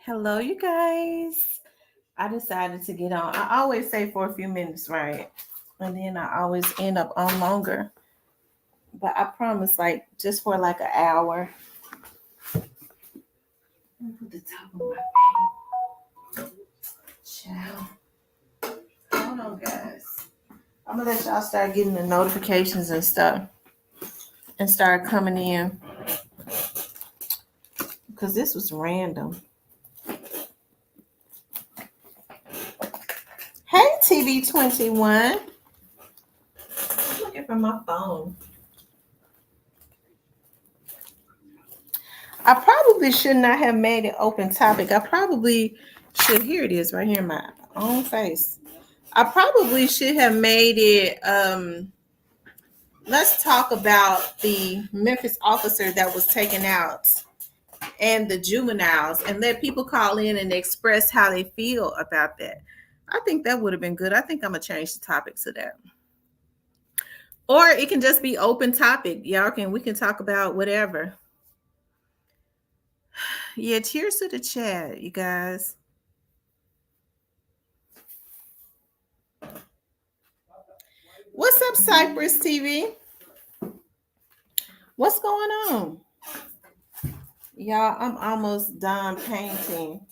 Hello, you guys. I decided to get on. I always say for a few minutes, right? And then I always end up on longer. But I promise, like, just for like an hour. Put the top of my child. Hold on, guys. I'm gonna let y'all start getting the notifications and stuff and start coming in because this was random. Hey, TV 21. I'm looking for my phone. I probably should not have made it open topic. I probably should. Here it is, right here in my own face. I probably should have made it. Let's talk about the Memphis officer that was taken out and the juveniles, and let people call in and express how they feel about that. I think that would have been good. I think I'm gonna change the topic to that, or it can just be open topic. We can talk about whatever. Yeah, cheers to the chat, you guys. What's up, Cypress TV? What's going on? Y'all, I'm almost done painting.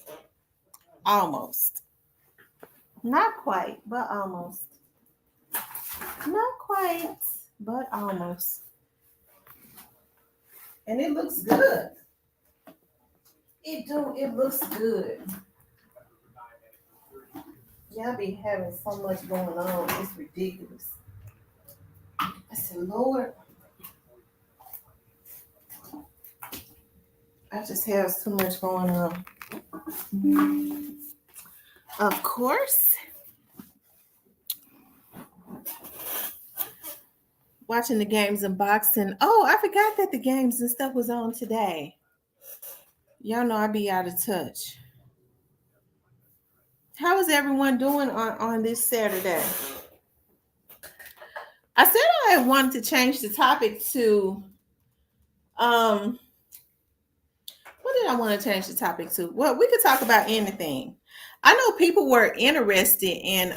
Almost. Not quite, but almost. Not quite, but almost. And it looks good. It looks good. Y'all be having so much going on. It's ridiculous. I said, Lord, I just have so much going on. Of course. Watching the games and boxing. Oh, I forgot that the games and stuff was on today. Y'all know I be out of touch. How is everyone doing on this Saturday? I said I wanted to change the topic to what did I want to change the topic to? Well, we could talk about anything. I know people were interested in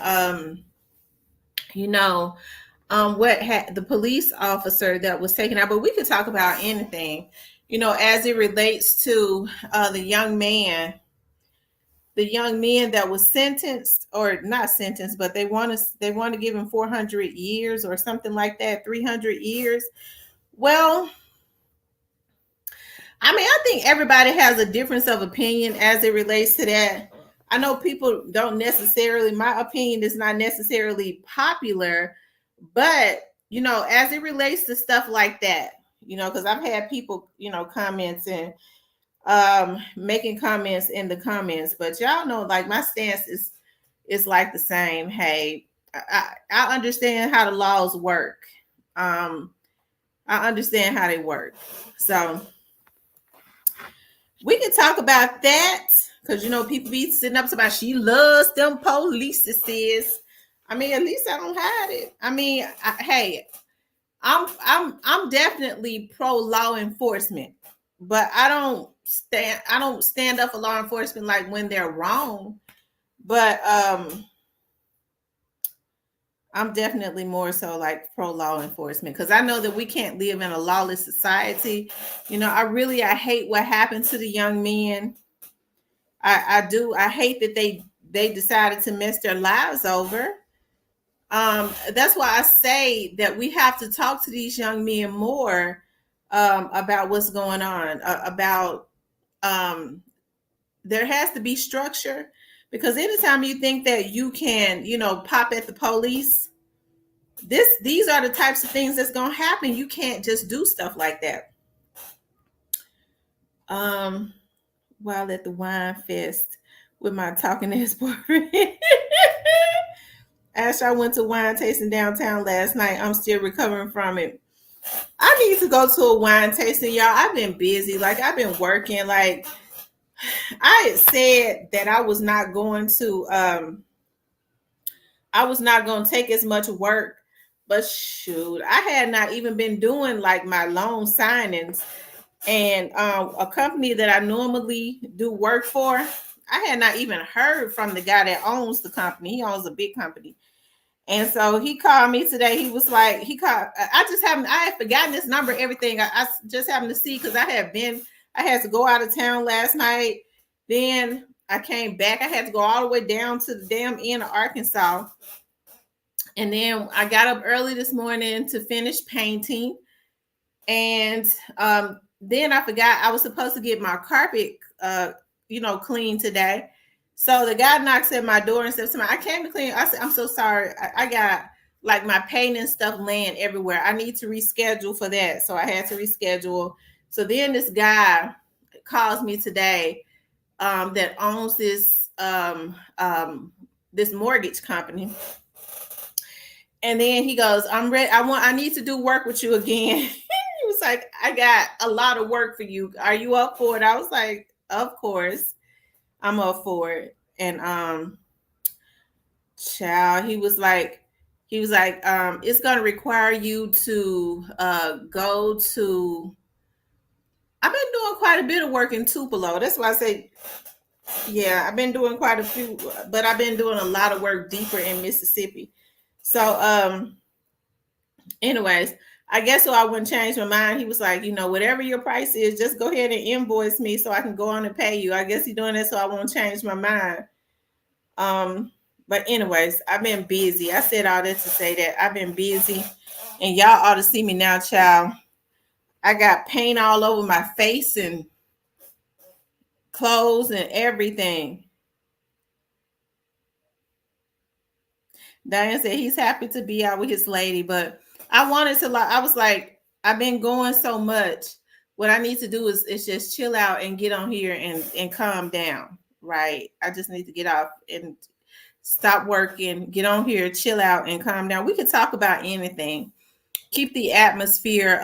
the police officer that was taken out, but we could talk about anything, as it relates to the young man that was sentenced, or not sentenced, but they want to give him 400 years or something like that, 300 years. Well, I mean, I think everybody has a difference of opinion as it relates to that. I know people don't necessarily, my opinion is not necessarily popular, but, as it relates to stuff like that, because I've had people, comments and making comments in the comments, but y'all know, like, my stance is like the same. Hey, I understand how the laws work. I understand how they work. So we can talk about that because people be sitting up about she loves them police. It says, I mean, at least I don't hide it. I mean, hey, I'm definitely pro law enforcement, but I don't stand up for law enforcement like when they're wrong. But I'm definitely more so like pro law enforcement because I know that we can't live in a lawless society. I hate what happened to the young men. I do. I hate that they decided to mess their lives over. That's why I say that we have to talk to these young men more about what's going on. About there has to be structure, because anytime you think that you can, pop at the police, these are the types of things that's gonna happen. You can't just do stuff like that. While at the wine fest with my talking ass boyfriend. After I went to wine tasting downtown last night, I'm still recovering from it. I need to go to a wine tasting, y'all. I've been busy. Like, I've been working. Like, I had said that I was not going to take as much work, but shoot, I had not even been doing like my loan signings And a company that I normally do work for, I had not even heard from the guy that owns the company. He owns a big company. And so he called me today. He was like, he called, I had forgotten this number, everything. I just happened to see because I had to go out of town last night. Then I came back. I had to go all the way down to the damn end of Arkansas. And then I got up early this morning to finish painting. And then I forgot I was supposed to get my carpet, clean today. So the guy knocks at my door and says to me, I came to clean. I said, I'm so sorry. I got like my painting stuff laying everywhere. I need to reschedule for that. So I had to reschedule. So then this guy calls me today that owns this mortgage company. And then he goes, I'm ready. I need to do work with you again. He was like, I got a lot of work for you. Are you up for it? I was like, of course, I'm up for it. And child, he was like, it's gonna require you to go to. I've been doing quite a bit of work in Tupelo. That's why I say, yeah, I've been doing quite a few, but I've been doing a lot of work deeper in Mississippi. So anyways, I guess so I wouldn't change my mind. He was like, whatever your price is, just go ahead and invoice me so I can go on and pay you. I guess he's doing that so I won't change my mind. But anyways, I've been busy. I said all that to say that I've been busy, and y'all ought to see me now, child. I got paint all over my face and clothes and everything. Diane said he's happy to be out with his lady, but I was like, I've been going so much. What I need to do is just chill out and get on here and calm down, right? I just need to get off and stop working, get on here, chill out and calm down. We could talk about anything. Keep the atmosphere,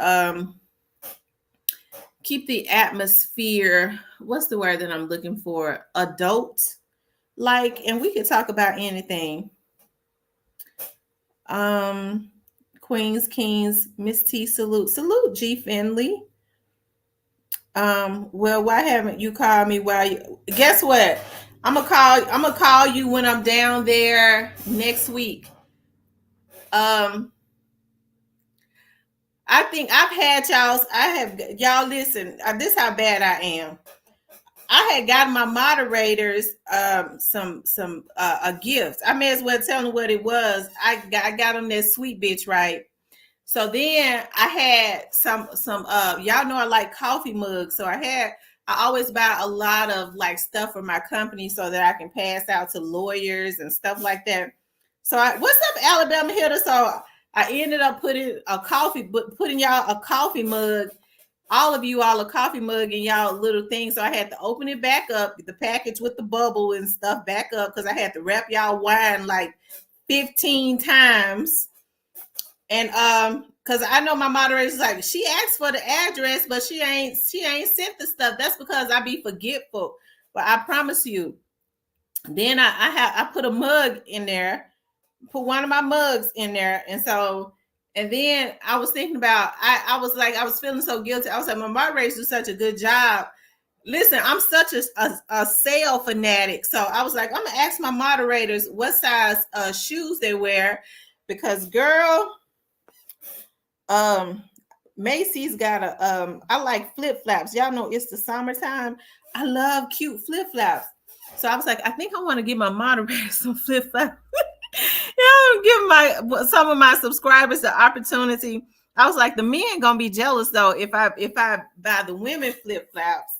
what's the word that I'm looking for? Adult like, and we could talk about anything. Queens, Kings, Miss T, salute G Finley. Well, why haven't you called me while you guess what? I'm gonna call you when I'm down there next week. I think y'all listen, this is how bad I am. I had gotten my moderators some a gift. I may as well tell them what it was. I got them that sweet bitch, right? So then I had some y'all know I like coffee mugs. So I always buy a lot of like stuff for my company so that I can pass out to lawyers and stuff like that. So what's up, Alabama Hitter? So I ended up putting y'all a coffee mug, all of you all a coffee mug in y'all little thing. So I had to open it back up, the package with the bubble and stuff back up because I had to wrap y'all wine like 15 times. And because I know my moderator's like, she asked for the address, but she ain't sent the stuff. That's because I be forgetful. But I promise you, then I put a mug in there, put one of my mugs in there, and then I was thinking about I was feeling so guilty. I was like, my moderators do such a good job. Listen, I'm such a sale fanatic, so I was like, I'm gonna ask my moderators what size shoes they wear because girl. Macy's got I like flip-flops. Y'all know it's the summertime. I love cute flip-flops. So I was like, I think I want to give my moderator some flip-flops. Give some of my subscribers the opportunity. I was like, the men gonna be jealous though if I buy the women flip-flops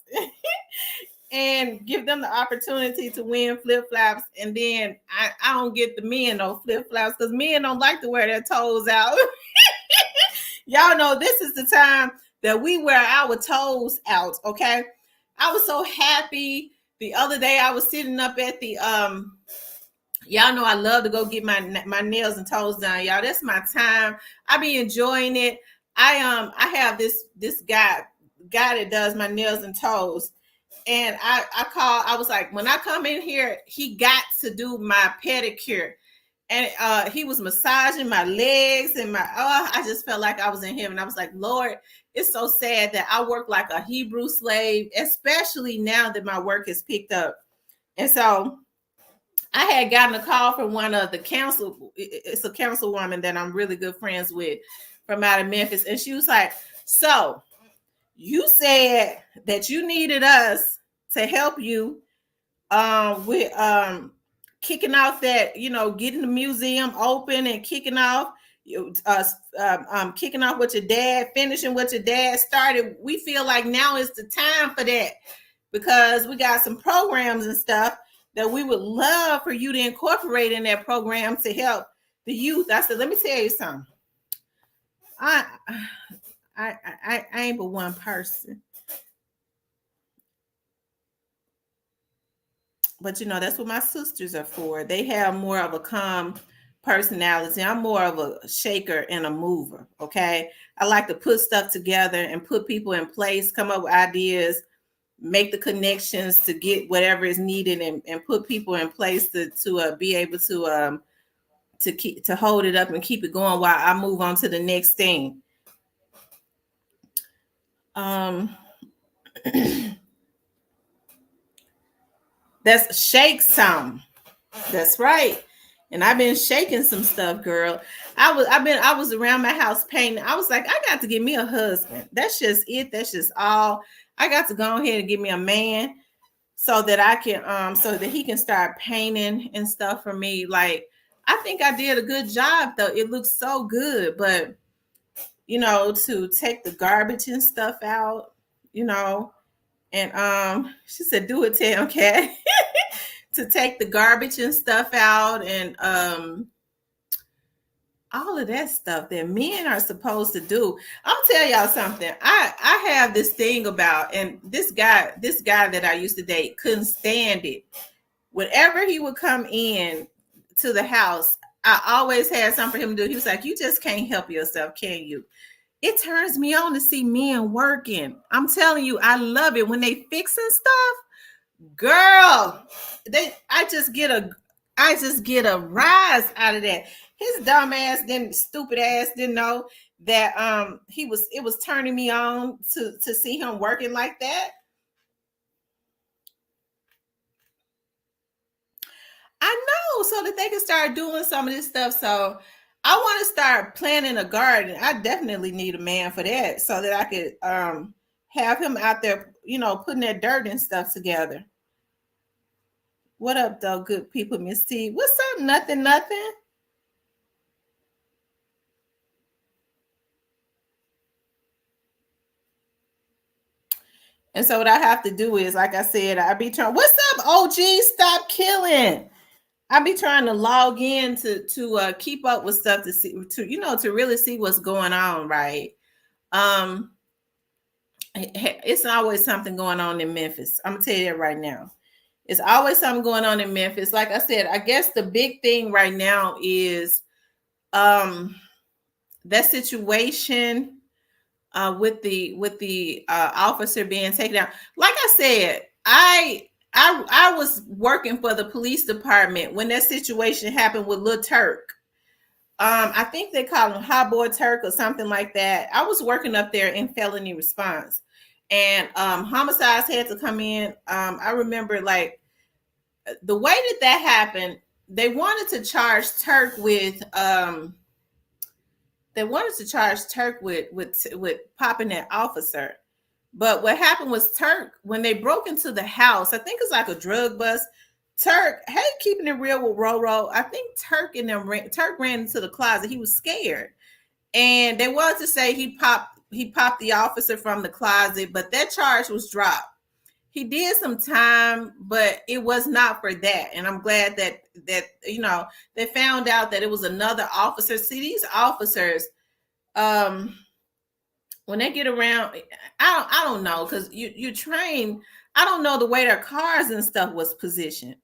and give them the opportunity to win flip-flops, and then I don't get the men no flip-flops because men don't like to wear their toes out. Y'all know this is the time that we wear our toes out, okay? I was so happy. The other day I was sitting up at the y'all know I love to go get my nails and toes done, y'all. That's my time. I be enjoying it. I have this guy that does my nails and toes. And I was like, when I come in here, he got to do my pedicure. And he was massaging my legs and I just felt like I was in heaven. I was like, Lord, it's so sad that I work like a Hebrew slave, especially now that my work has picked up. And so I had gotten a call from one of the council. It's a councilwoman that I'm really good friends with from out of Memphis. And she was like, so you said that you needed us to help you with kicking off that, getting the museum open and kicking off kicking off what your dad, finishing what your dad started. We feel like now is the time for that because we got some programs and stuff that we would love for you to incorporate in that program to help the youth. I said, let me tell you something. I ain't but one person. But that's what my sisters are for. They have more of a calm personality. I'm more of a shaker and a mover. Okay. I like to put stuff together and put people in place, come up with ideas, make the connections to get whatever is needed, and put people in place to be able to hold it up and keep it going while I move on to the next thing. That's shake some. That's right. And I've been shaking some stuff, girl. I was around my house painting. I was like, I got to get me a husband. That's just it. That's just all. I got to go ahead and get me a man so that I can so that he can start painting and stuff for me. Like, I think I did a good job though. It looks so good, but to take the garbage and stuff out, and she said, do it, Tam Cat. To take the garbage and stuff out, and all of that stuff that men are supposed to do. I'm tell y'all something. I have this thing about, and this guy that I used to date couldn't stand it. Whenever he would come in to the house, I always had something for him to do. He was like, you just can't help yourself, can you? It turns me on to see men working. I'm telling you, I love it when they fixing stuff. Girl, I just get a rise out of that. His dumb ass, stupid ass didn't know that it was turning me on to see him working like that. I know, so that they can start doing some of this stuff. So I want to start planting a garden. I definitely need a man for that, so that I could have him out there, putting that dirt and stuff together. What up, though, good people, Miss T? What's up? Nothing. And so what I have to do is, like I said, I be trying. What's up, OG? Stop killing. I be trying to log in to keep up with stuff to see to really see what's going on, right? It's always something going on in Memphis. I'm gonna tell you that right now. It's always something going on in Memphis. Like I said, I guess the big thing right now is that situation with the officer being taken out. Like I said, I was working for the police department when that situation happened with Lil Turk. I think they call him Hot Boy Turk or something like that. I was working up there in felony response, and homicides had to come in. I remember, like, the way that happened. They wanted to charge Turk with popping that officer. But what happened was, Turk, when they broke into the house, I think it's like a drug bust. Turk, hey, keeping it real with Roro, I think Turk ran into the closet. He was scared, and they wanted to say he popped the officer from the closet, but that charge was dropped. He did some time, but it was not for that. And I'm glad that they found out that it was another officer. See, these officers, when they get around, I don't know, because you train. I don't know the way their cars and stuff was positioned,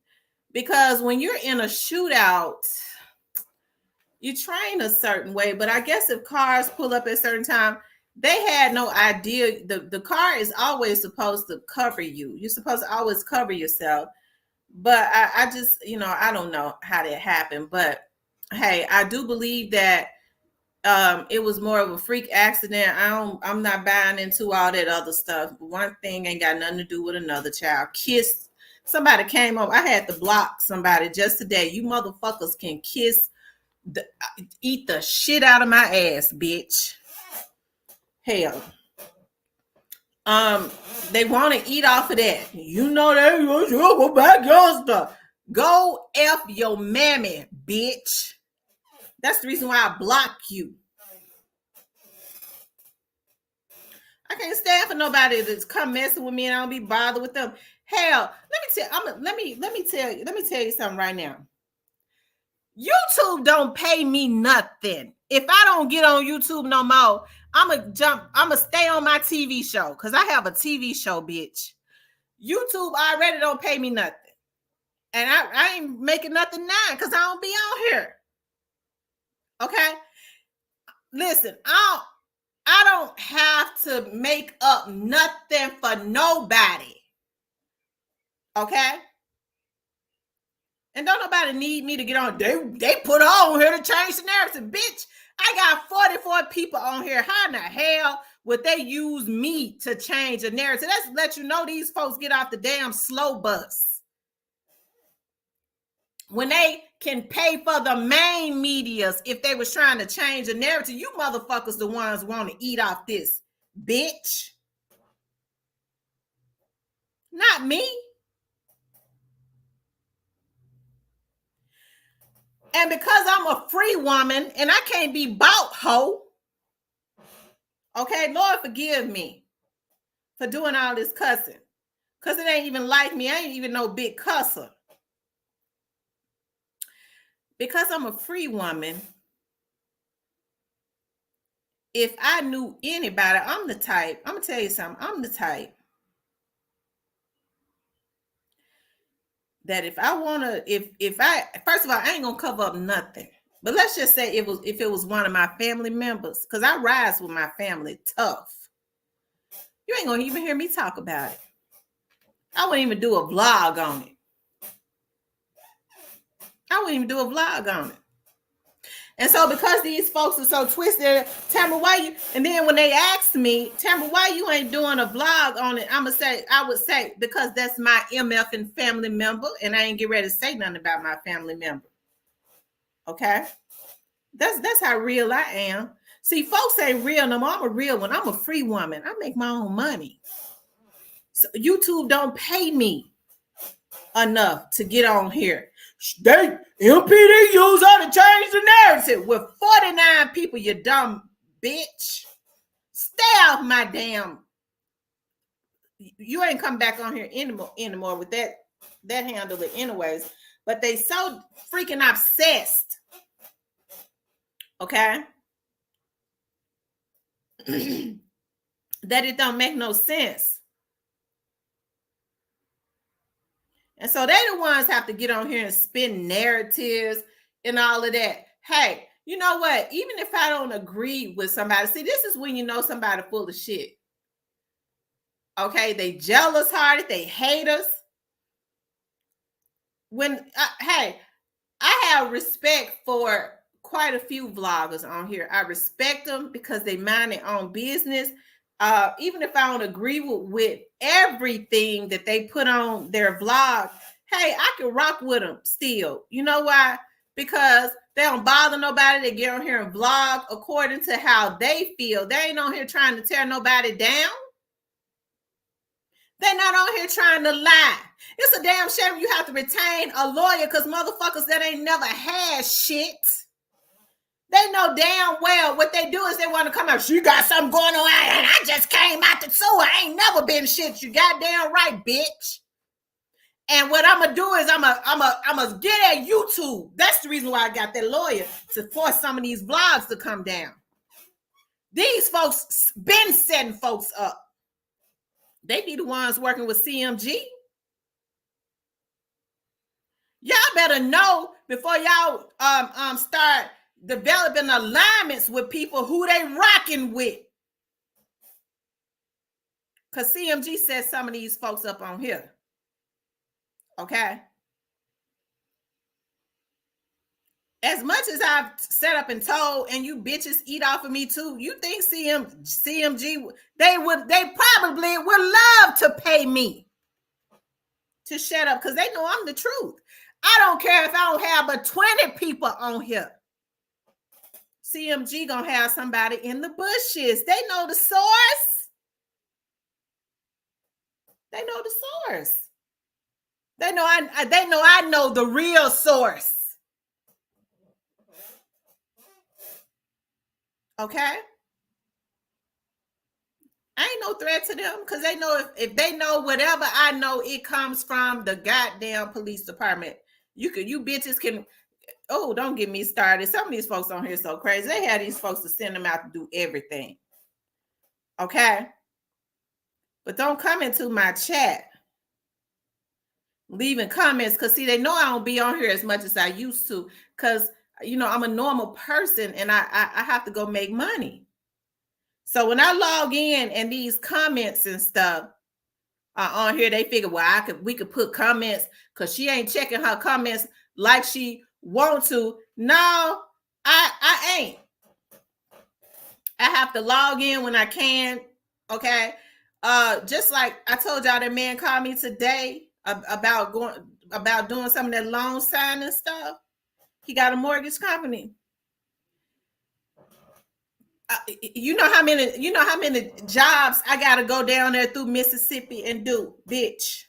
because when you're in a shootout, you train a certain way. But I guess if cars pull up at a certain time, they had no idea. The car is always supposed to cover you. You're supposed to always cover yourself. But I just, I don't know how that happened. But hey, I do believe that It was more of a freak accident. I'm not buying into all that other stuff. One thing ain't got nothing to do with another. Child kissed somebody, came up. I had to block somebody just today. You motherfuckers can kiss eat the shit out of my ass, bitch. Hell. They want to eat off of that. You know that you go back your stuff. Go F your mammy, bitch. That's the reason why I block you. I can't stand for nobody to come messing with me and I don't be bothered with them. Hell, let me tell you something right now. YouTube don't pay me nothing. If I don't get on YouTube no more, I'ma stay on my TV show because I have a TV show, bitch. YouTube already don't pay me nothing. And I ain't making nothing now because I don't be on here. Okay? Listen, I don't have to make up nothing for nobody. Okay? And don't nobody need me to get on. They put on here to change the narrative. Bitch, I got 44 people on here. How in the hell would they use me to change a narrative? Let's let you know these folks get off the damn slow bus. When they can pay for the main medias if they was trying to change the narrative, you motherfuckers the ones want to eat off this, bitch. Not me. And because I'm a free woman and I can't be bought, hoe. Okay, Lord forgive me for doing all this cussing. Because it ain't even like me. I ain't even no big cusser. Because I'm a free woman, if I knew anybody, I'm the type. I'm going to tell you something. I'm the type that if I want to, first of all, I ain't going to cover up nothing. But let's just say if it was one of my family members, because I rise with my family tough. You ain't going to even hear me talk about it. I wouldn't even do a vlog on it. And so because these folks are so twisted, Tamara, why you? And then when they asked me, Tamara, why you ain't doing a vlog on it? I would say, because that's my MF and family member, and I ain't get ready to say nothing about my family member. Okay? That's how real I am. See, folks ain't real no more. I'm a real one. I'm a free woman. I make my own money. So YouTube don't pay me enough to get on here. MPD use her to change the narrative with 49 people, you dumb bitch. Stay off my damn. You ain't come back on here anymore with that handle it anyways. But they so freaking obsessed. Okay? That it don't make no sense. And so they the ones have to get on here and spin narratives and all of that. Hey, you know what? Even if I don't agree with somebody, see, this is when you know somebody full of shit. Okay, they jealous hearted, they hate us. I have respect for quite a few vloggers on here. I respect them because they mind their own business. Even if I don't agree with everything that they put on their vlog, hey, I can rock with them still. You know why? Because they don't bother nobody. They get on here and vlog according to how they feel. They ain't on here trying to tear nobody down. They're not on here trying to lie. It's a damn shame you have to retain a lawyer because motherfuckers that ain't never had shit. They know damn well what they do is they want to come out. She got something going on, and I just came out the sewer. I ain't never been shit. You goddamn right, bitch. And what I'm gonna do is I'm gonna get at YouTube. That's the reason why I got that lawyer to force some of these vlogs to come down. These folks been setting folks up. They be the ones working with CMG. Y'all better know before y'all start developing alignments with people who they rocking with. Because CMG set some of these folks up on here. Okay? as much as I've set up and told, and you bitches eat off of me too, you think CMG, they probably would love to pay me to shut up, because they know I'm the truth. I don't care if I don't have but 20 people on here. CMG gonna have somebody in the bushes. They know the source. They know the source. They know I know the real source. Okay? I ain't no threat to them, because they know if they know whatever I know, it comes from the goddamn police department. You bitches can. Oh, don't get me started. Some of these folks on here so crazy. They had these folks to send them out to do everything. Okay? But don't come into my chat leaving comments, because see, they know I don't be on here as much as I used to, because I'm a normal person and I have to go make money. So when I log in and these comments and stuff are on here, they figure, well, we could put comments because she ain't checking her comments like she want to. No, I ain't. I have to log in when I can. Okay. Just like I told y'all, that man called me today about doing some of that loan signing stuff. He got a mortgage company. You know how many jobs I gotta go down there through Mississippi and do, bitch.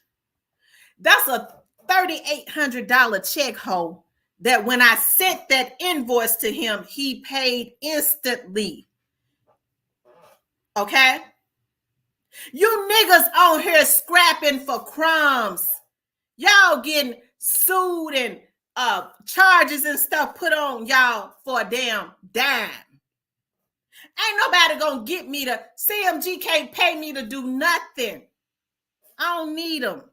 That's a $3,800 check hole that when I sent that invoice to him, he paid instantly. Okay? You niggas on here scrapping for crumbs. Y'all getting sued and charges and stuff put on y'all for a damn dime. Ain't nobody gonna get me to. CMG can't pay me to do nothing. I don't need them.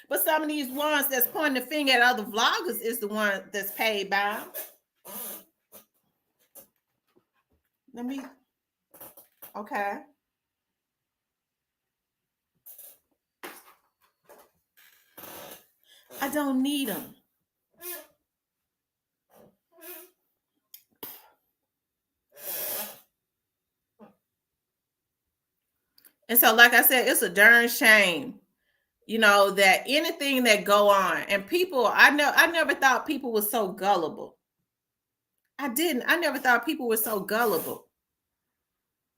But some of these ones that's pointing the finger at other vloggers is the one that's paid by them. Okay. I don't need them. And so, like I said, it's a darn shame, that anything that go on, and people, I never thought people were so gullible. I never thought people were so gullible.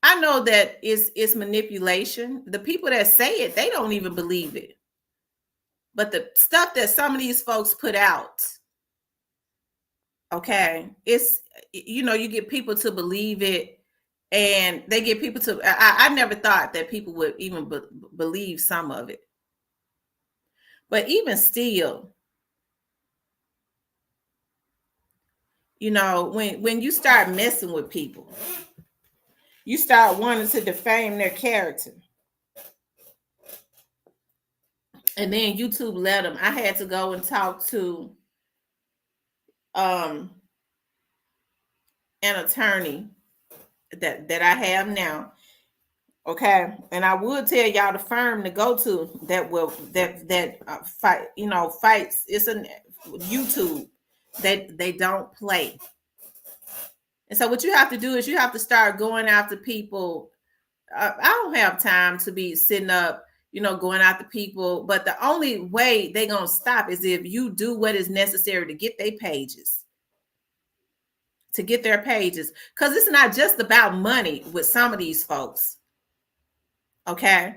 I know that it's manipulation. The people that say it, they don't even believe it. But the stuff that some of these folks put out, okay, it's, you get people to believe it, and they get people to, I never thought that people would even believe some of it. But even still, when you start messing with people, you start wanting to defame their character. And then YouTube let them. I had to go and talk to an attorney that I have now. Okay, and I would tell y'all the firm to go to that fight, fights. It's a YouTube that they don't play. And so what you have to do is you have to start going after people. I don't have time to be sitting up, going after people. But the only way they're going to stop is if you do what is necessary to get their pages. Because it's not just about money with some of these folks. Okay?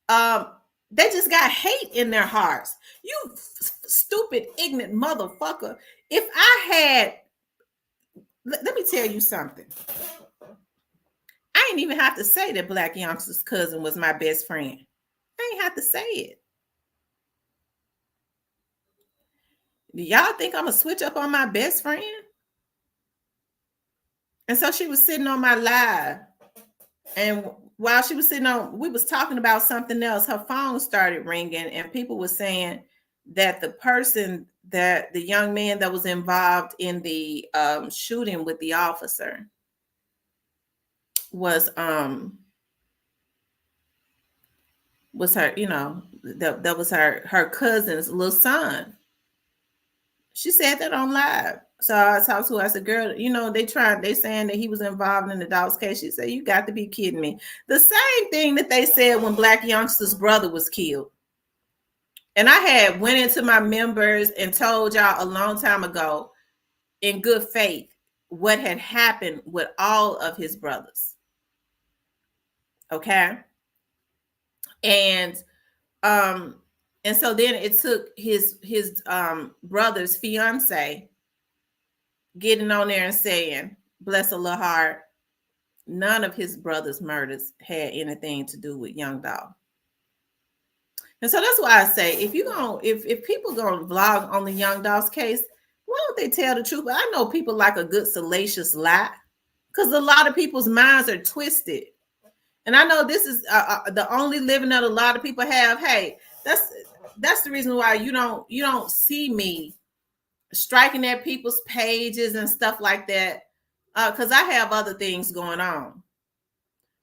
They just got hate in their hearts. You stupid, ignorant motherfucker. If I had, let me tell you something. I ain't even have to say that Black Youngster's cousin was my best friend. I ain't have to say it. Do y'all think I'm going to switch up on my best friend? And so she was sitting on my live. And while she was sitting on, we was talking about something else. Her phone started ringing and people were saying that the young man that was involved in the shooting with the officer was was her, that was her cousin's little son. She said that on live. So I talked to her. I said, girl, they saying that he was involved in the dog's case. She said, you got to be kidding me. The same thing that they said when Black Youngster's brother was killed. And I had went into my members and told y'all a long time ago in good faith what had happened with all of his brothers. Okay. And so then it took his brother's fiance getting on there and saying, bless her little heart, none of his brother's murders had anything to do with Young Dog. And so that's why I say, if people gonna vlog on the Young Dog's case, why don't they tell the truth? But I know people like a good salacious lie, because a lot of people's minds are twisted. And I know this is the only living that a lot of people have. Hey, that's the reason why you don't see me striking at people's pages and stuff like that, because I have other things going on.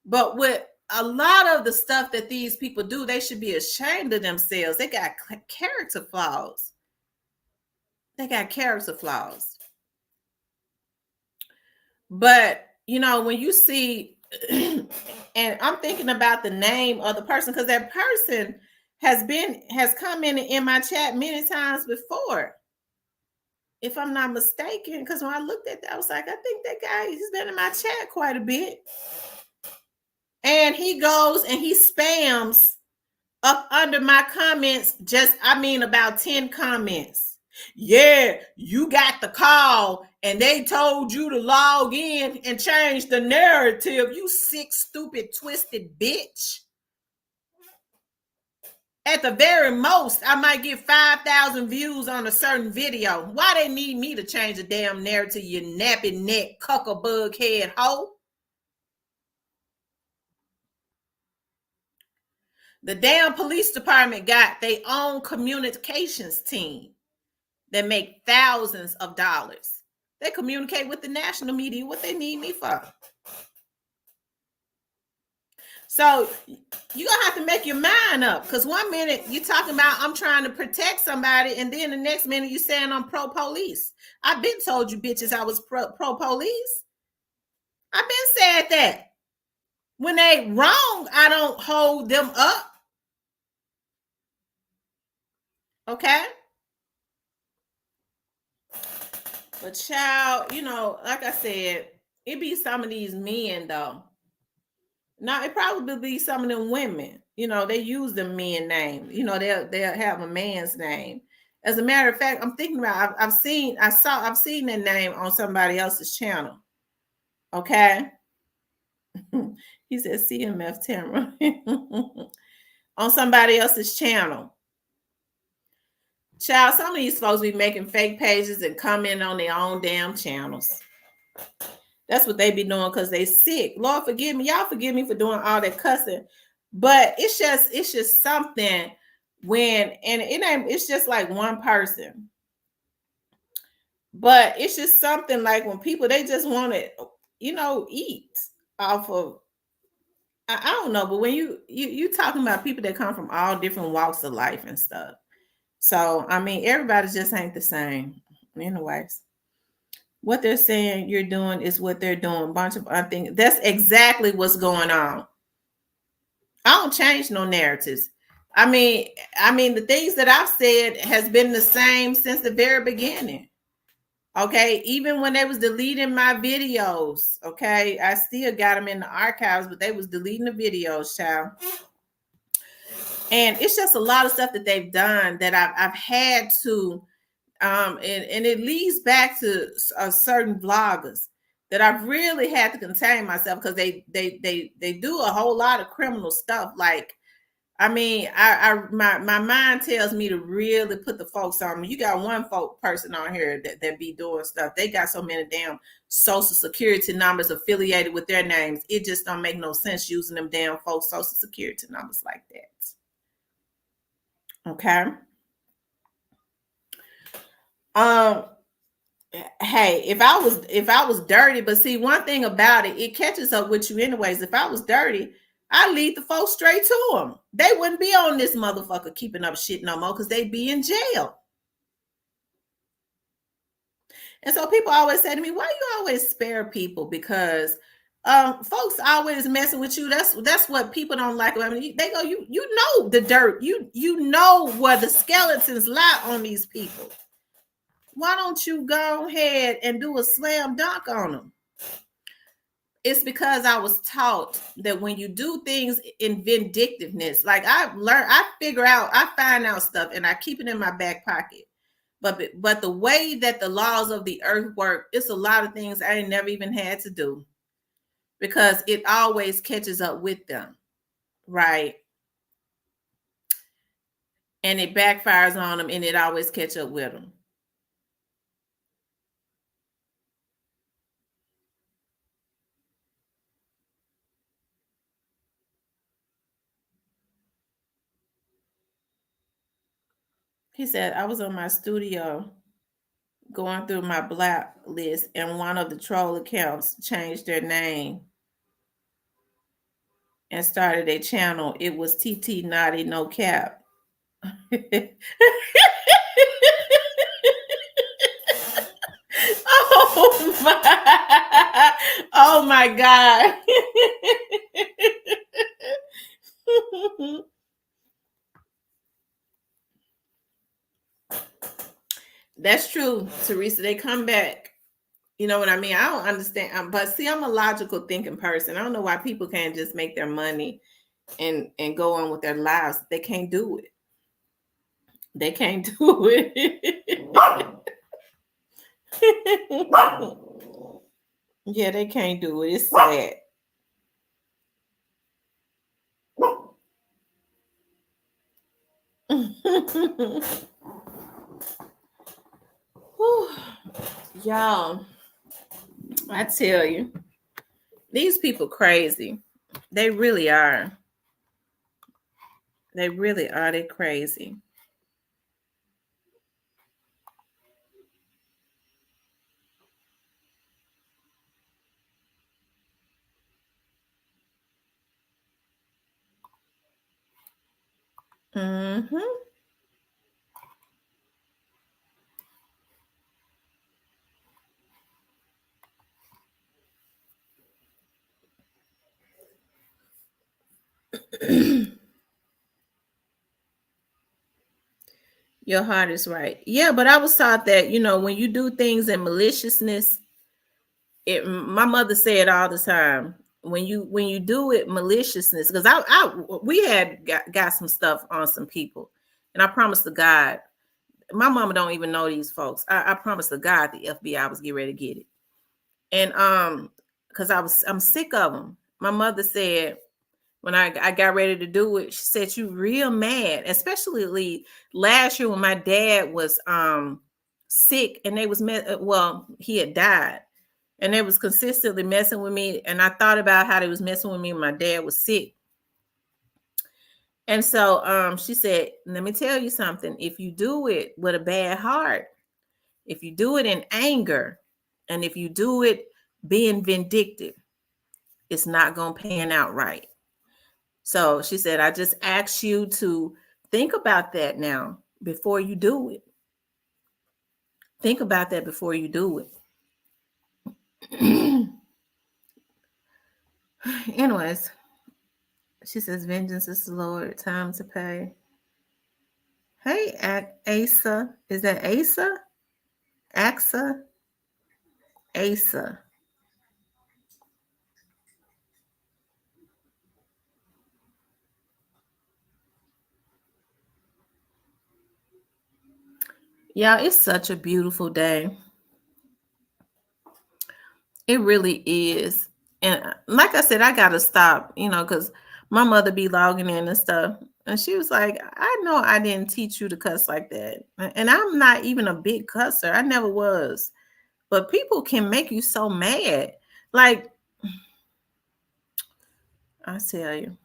But with a lot of the stuff that these people do, they should be ashamed of themselves. They got character flaws. But when you see, and I'm thinking about the name of the person, because that person has come in my chat many times before, if I'm not mistaken. Because when I looked at that, I was like, I think that guy, he's been in my chat quite a bit. And he goes and he spams up under my comments, about 10 comments. Yeah, you got the call and they told you to log in and change the narrative. You sick, stupid, twisted bitch. At the very most, I might get 5,000 views on a certain video. Why they need me to change the damn narrative, you nappy neck, cuckabug head hoe? The damn police department got their own communications team that make thousands of dollars. They communicate with the national media. What they need me for? So you're going to have to make your mind up, because one minute you're talking about I'm trying to protect somebody, and then the next minute you're saying I'm pro-police. I've been told you bitches I was pro-police. I've been said that. When they wrong, I don't hold them up. Okay? But child, like I said, it be some of these men though. Now it probably be some of them women. They use the men name. They'll have a man's name. As a matter of fact, I'm thinking about. I've seen that name on somebody else's channel. Okay. He said CMF Tamara on somebody else's channel. Child, some of these folks be making fake pages and commenting on their own damn channels. That's what they be doing because they sick. Lord forgive me. Y'all forgive me for doing all that cussing. But it's just something when, and it's just like one person. But it's just something like when people, they just want to, eat off of, I don't know, but when you talking about people that come from all different walks of life and stuff. So, I mean, everybody just ain't the same. Anyways, what they're saying you're doing is what they're doing. Bunch of things. That's exactly what's going on. I don't change no narratives. I mean, the things that I've said has been the same since the very beginning. Okay, even when they was deleting my videos, okay, I still got them in the archives, but they was deleting the videos, child. And it's just a lot of stuff that they've done that I've had to, and it leads back to certain vloggers that I've really had to contain myself, because they do a whole lot of criminal stuff. Like, I mean, my mind tells me to really put the folks on me. You got one person on here that be doing stuff. They got so many damn social security numbers affiliated with their names. It just don't make no sense using them damn folks' social security numbers like that. Okay. Hey, if I was dirty, but see, one thing about it catches up with you anyways. If I was dirty, I lead the folks straight to them. They wouldn't be on this motherfucker keeping up shit no more because they'd be in jail. And so people always say to me, why you always spare people? Because folks always messing with you. That's what people don't like about me. They go, you know the dirt. You know where the skeletons lie on these people. Why don't you go ahead and do a slam dunk on them? It's because I was taught that when you do things in vindictiveness, like I've learned, I find out stuff and I keep it in my back pocket. But the way that the laws of the earth work, it's a lot of things I ain't never even had to do because it always catches up with them, right? And it backfires on them and it always catch up with them. He said, I was on my studio going through my blacklist and one of the troll accounts changed their name and started a channel. It was TT Naughty No Cap. Oh my, oh my God. That's true, Teresa. They come back. You know what I mean? I don't understand. But see, I'm a logical thinking person. I don't know why people can't just make their money and go on with their lives. They can't do it. They can't do it. Yeah, they can't do it. It's sad. Y'all, I tell you, these people crazy. They really are. They really are. They crazy. Mm-hmm. Your heart is right. Yeah, but I was taught that, when you do things in maliciousness, my mother said all the time, when you do it maliciousness, because we had got some stuff on some people, and I promised to God, my mama don't even know these folks. I promised to God the FBI was getting ready to get it. And because I'm sick of them. My mother said, when I got ready to do it, she said, you real mad, especially last year when my dad was sick and they was he had died and they was consistently messing with me. And I thought about how they was messing with me when my dad was sick. And so she said, let me tell you something. If you do it with a bad heart, if you do it in anger, and if you do it being vindictive, it's not going to pan out right. So she said, I just ask you to think about that now before you do it. Think about that before you do it. Anyways, she says, vengeance is the Lord, time to pay. Hey, Asa. Is that Asa? Axa? Asa. Yeah, it's such a beautiful day. It really is. And like I said, I got to stop, because my mother be logging in and stuff. And she was like, I know I didn't teach you to cuss like that. And I'm not even a big cusser. I never was. But people can make you so mad. Like, I tell you.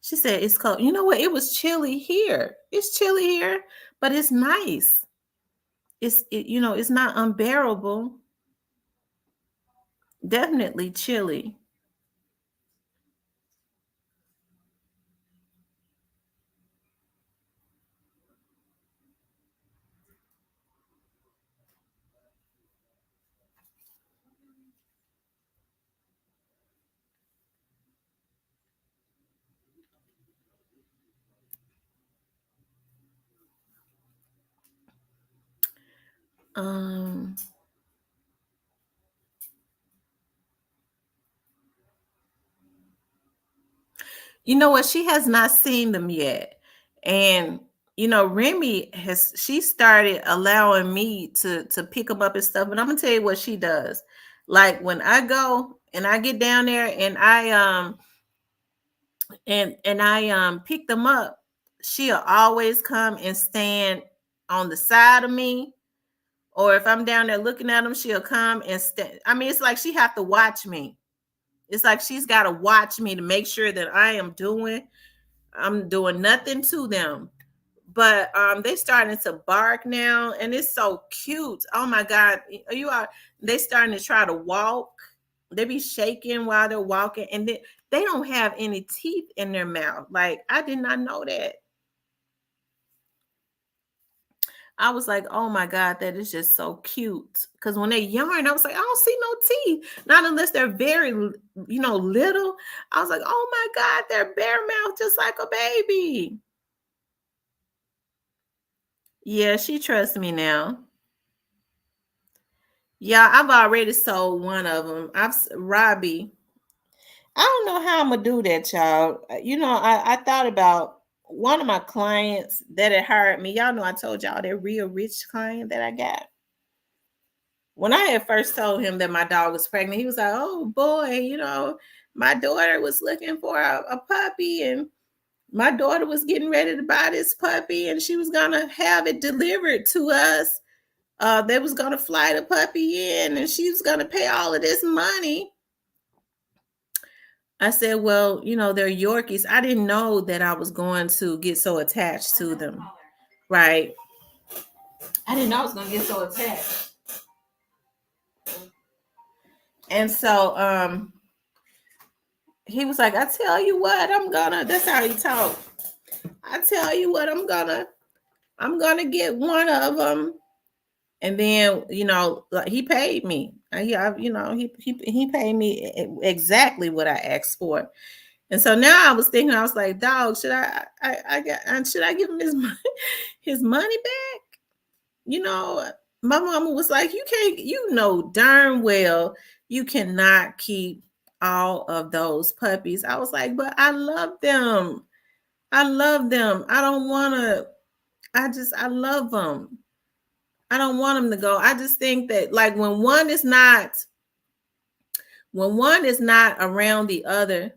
She said, it's cold. You know what? It was chilly here. It's chilly here, but it's nice. It's not unbearable. Definitely chilly. Um, you know what? She has not seen them yet. And Remy she started allowing me to pick them up and stuff. But I'm gonna tell you what she does. Like when I go and I get down there and I pick them up, she'll always come and stand on the side of me. Or if I'm down there looking at them, she'll come and stand. I mean, it's like she have to watch me. It's like she's got to watch me to make sure that I'm doing nothing to them. But they starting to bark now, and it's so cute. Oh my God. They starting to try to walk. They be shaking while they're walking, and they don't have any teeth in their mouth. Like, I did not know that. I was like, oh my God, that is just so cute. Because when they yarn, I was like, I don't see no teeth. Not unless they're very, little. I was like, oh my God, they're bare mouth just like a baby. Yeah, she trusts me now. Yeah, I've already sold one of them. Robbie. I don't know how I'm gonna do that, y'all. I thought about one of my clients that had hired me. Y'all know I told y'all that real rich client that I got. When I had first told him that my dog was pregnant, he was like, "Oh boy, my daughter was looking for a puppy, and my daughter was getting ready to buy this puppy, and she was gonna have it delivered to us. They was gonna fly the puppy in, and she was gonna pay all of this money." I said, "Well, they're Yorkies. I didn't know that I was going to get so attached to them, right? I didn't know I was gonna get so attached." And so, he was like, "I tell you what, I'm gonna." That's how he talked. "I tell you what, I'm gonna get one of them." And then, like, he paid me. He paid me exactly what I asked for. And so now I was thinking, I was like, "Dog, should I give him his money back?" You know, my mama was like, "You can't. You know darn well you cannot keep all of those puppies." I was like, "But I love them. I love them. I don't want to. I love them. I don't want them to go." I just think that, like, when one is not around the other,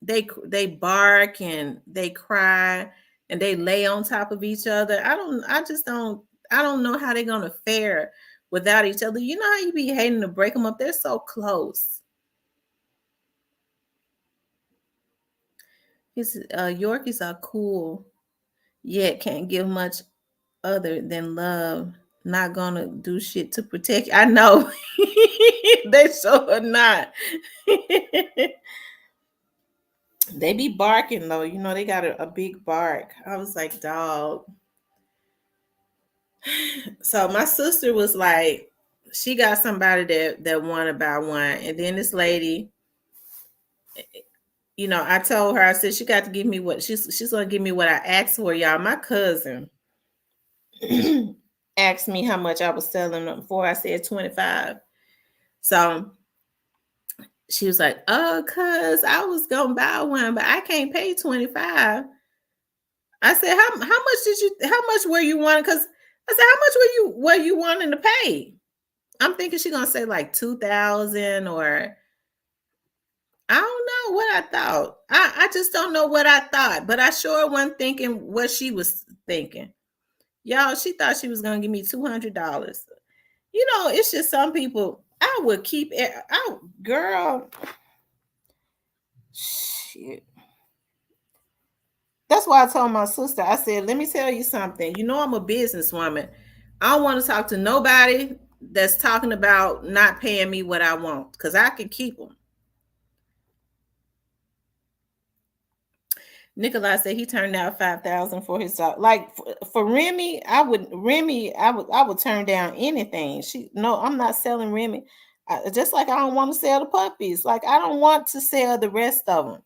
they bark and they cry and they lay on top of each other. I don't know how they're gonna fare without each other. You know how you be hating to break them up? They're so close. His Yorkies are cool, yet can't give much other than love. Not gonna do shit to protect you. I know. They sure are not. They be barking though. They got a big bark. I was like, "Dog." So my sister was like, she got somebody that wanted to buy one, and then this lady, I told her, I said she got to give me what she's gonna give me what I asked for, y'all. My cousin asked me how much I was selling them for. I said 25. So she was like, "Oh, cuz I was gonna buy one, but I can't pay 25." I said, how much were you wanting? Because I said, "How much were you wanting to pay?" I'm thinking she's gonna say like 2,000, or I don't know what I thought. I just don't know what I thought, but I sure wasn't thinking what she was thinking. Y'all, she thought she was gonna give me $200. It's just some people I would keep it out, girl. Shit. That's why I told my sister, I said, "Let me tell you something. I'm a businesswoman. I don't want to talk to nobody that's talking about not paying me what I want, because I can keep them." Nikolai said he turned out 5,000 for his dog. Like, for Remy, I would turn down anything. No, I'm not selling Remy. Just like I don't want to sell the puppies. Like, I don't want to sell the rest of them.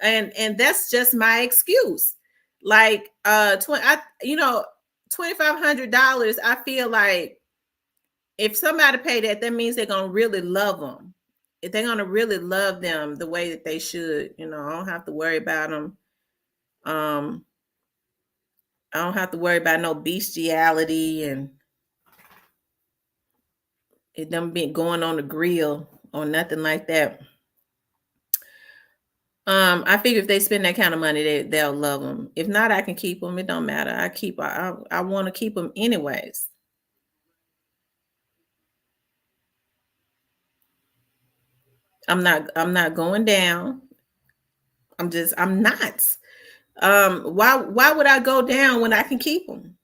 And that's just my excuse. Like, $2,500. I feel like if somebody pay that, that means they're gonna really love them. If they're gonna really love them the way that they should, you know, I don't have to worry about them. Um, I don't have to worry about no bestiality and it them being going on the grill or nothing like that. I figure if they spend that kind of money, they'll love them. If not, I can keep them. It don't matter. I want to keep them anyways. I'm not going down. I'm not. Why would I go down when I can keep them?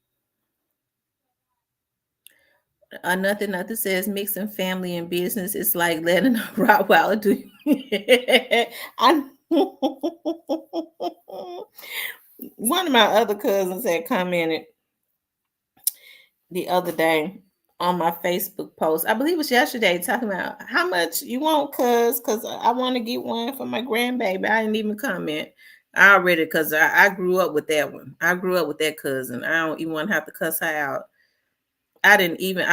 Nothing says mixing family and business. It's like letting a Rottweiler do. I One of my other cousins had commented the other day on my Facebook post. I believe it was yesterday, talking about how much you want, because I want to get one for my grandbaby. I didn't even comment. I already, because I grew up with that one. I grew up with that cousin. I don't even want to have to cuss her out. I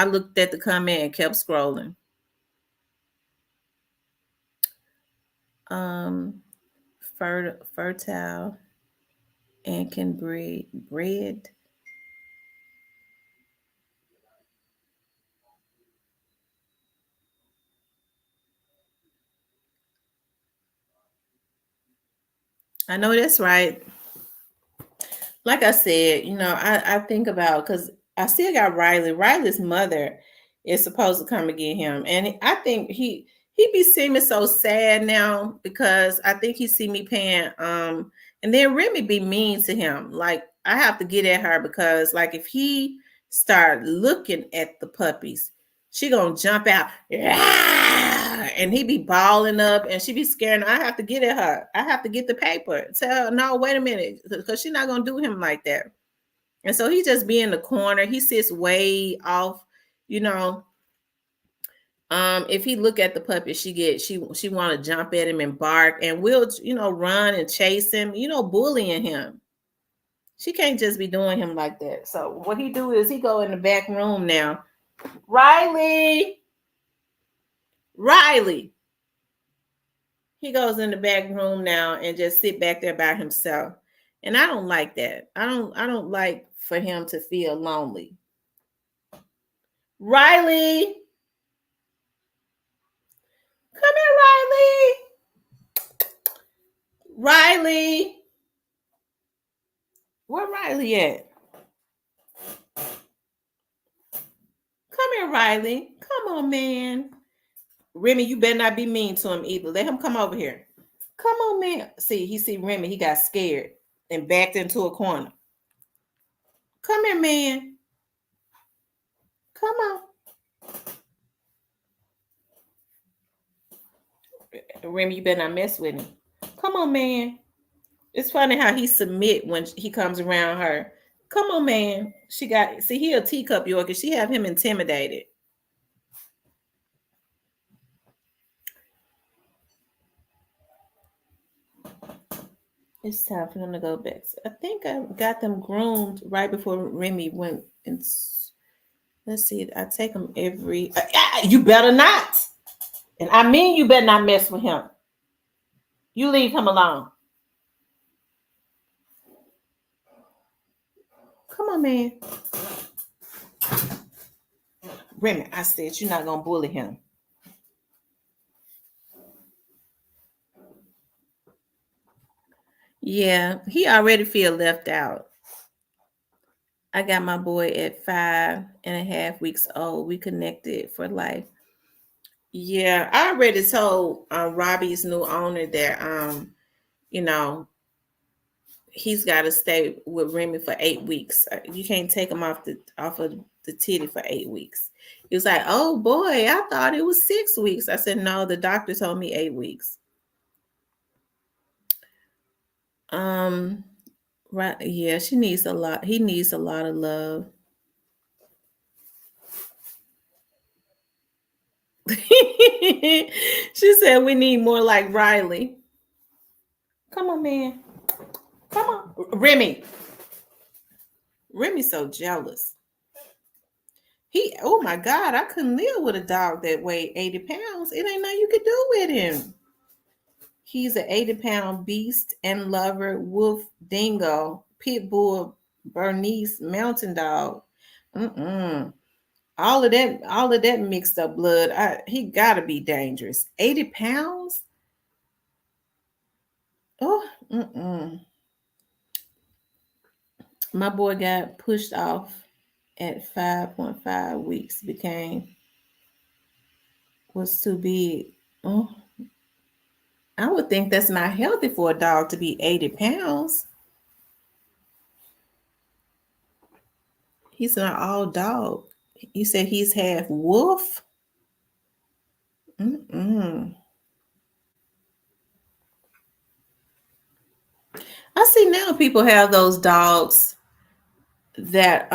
looked at the comment and kept scrolling. Um, fertile and can breed. I know that's right. Like I said, you know, I think about, because I still got Riley. Riley's mother is supposed to come and get him, and I think he be seeming so sad now because I think he see me paying. And then Remy be mean to him. Like I have to get at her because like if he start looking at the puppies, she gonna jump out. "Yeah!" And he be balling up and she be scared. I have to get at her. I have to get the paper. Tell her, no, wait a minute, because she's not gonna do him like that. And so he just be in the corner. He sits way off, you know. If he look at the puppy, she want to jump at him and bark, and we'll, you know, run and chase him, you know, bullying him. She can't just be doing him like that. So what he do is he go in the back room now. Riley, Riley. He goes in the back room now and just sit back there by himself. And I don't like that. I don't like for him to feel lonely. Riley, come here, Riley. Riley. Where Riley at? Come here, Riley. Come on, man. Remy, you better not be mean to him either. Let him come over here. Come on, man. See, he see Remy. He got scared and backed into a corner. Come here, man. Come on. Remy, you better not mess with him. Come on, man. It's funny how he submit when he comes around her. Come on, man. He a teacup Yorkie. She have him intimidated. It's time for them to go back. I think I got them groomed right before Remy went. And let's see. I take them every. You better not. And I mean, you better not mess with him. You leave him alone. Come on, man. Remy, I said you're not gonna bully him. Yeah, he already feel left out. I got my boy at 5.5 weeks old. We connected for life. Yeah, I already told Robbie's new owner that you know, he's got to stay with Remy for 8 weeks. You can't take him off of the titty for 8 weeks. He was like, "Oh boy, I thought it was 6 weeks." I said, "No, the doctor told me 8 weeks." Um, right, yeah, she needs a lot. He needs a lot of love. She said we need more like Riley. Come on, man. Come on, Remy. Remy's so jealous. Oh my God, I couldn't live with a dog that weighed 80 pounds. It ain't nothing you could do with him. He's an 80-pound beast and lover, wolf, dingo, pit bull, Bernese, mountain dog. Mm-mm. All of that mixed up blood. He gotta be dangerous. 80 pounds? Oh, mm-mm. My boy got pushed off at 5.5 weeks, was too big. Oh, I would think that's not healthy for a dog to be 80 pounds. He's not all dog. You said he's half wolf? Mm-mm. I see now people have those dogs that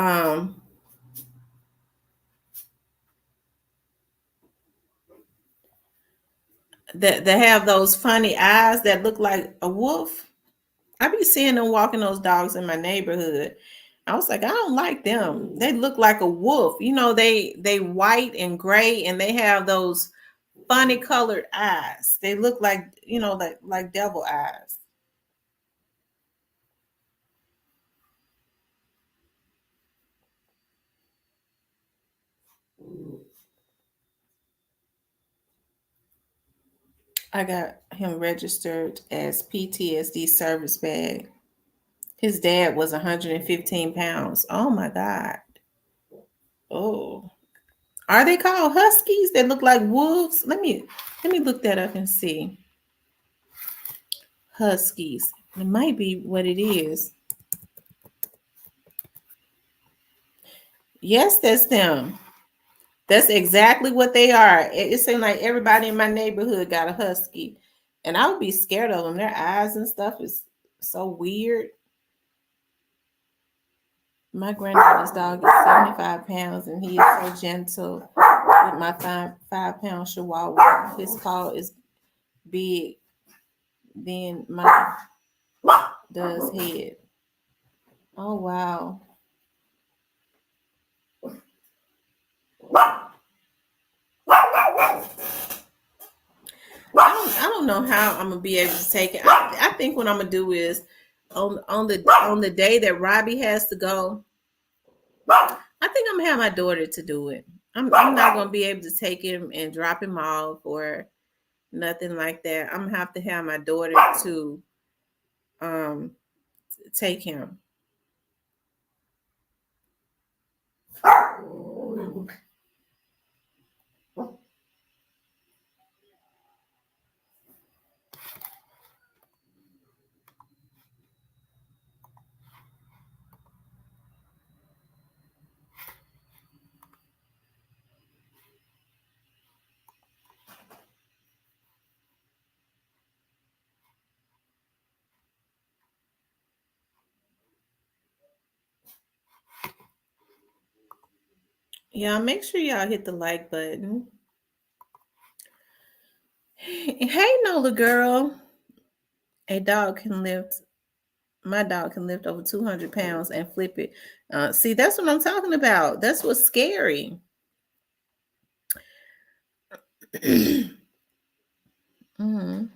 that have those funny eyes that look like a wolf. I be seeing them walking those dogs in my neighborhood. I was like, I don't like them. They look like a wolf. They white and gray, and they have those funny colored eyes. They look like like devil eyes. I got him registered as PTSD service bag. His dad was 115 pounds. Oh my God. Oh. Are they called huskies that look like wolves? Let me look that up and see. Huskies. It might be what it is. Yes, that's them. That's exactly what they are. It seems like everybody in my neighborhood got a husky. And I would be scared of them. Their eyes and stuff is so weird. My granddaddy's dog is 75 pounds and he is so gentle with my 5 pound chihuahua. His paw is big than my does head. Oh wow. I don't know how I'm gonna be able to take it. I think what I'm gonna do is on the day that Robbie has to go, I think I'm gonna have my daughter to do it. I'm not gonna be able to take him and drop him off or nothing like that. I'm gonna have to have my daughter to um take him. Yeah, make sure y'all hit the like button. Hey Nola girl. A dog can lift My dog can lift over 200 pounds and flip it. See, that's what I'm talking about. That's what's scary. Mhm.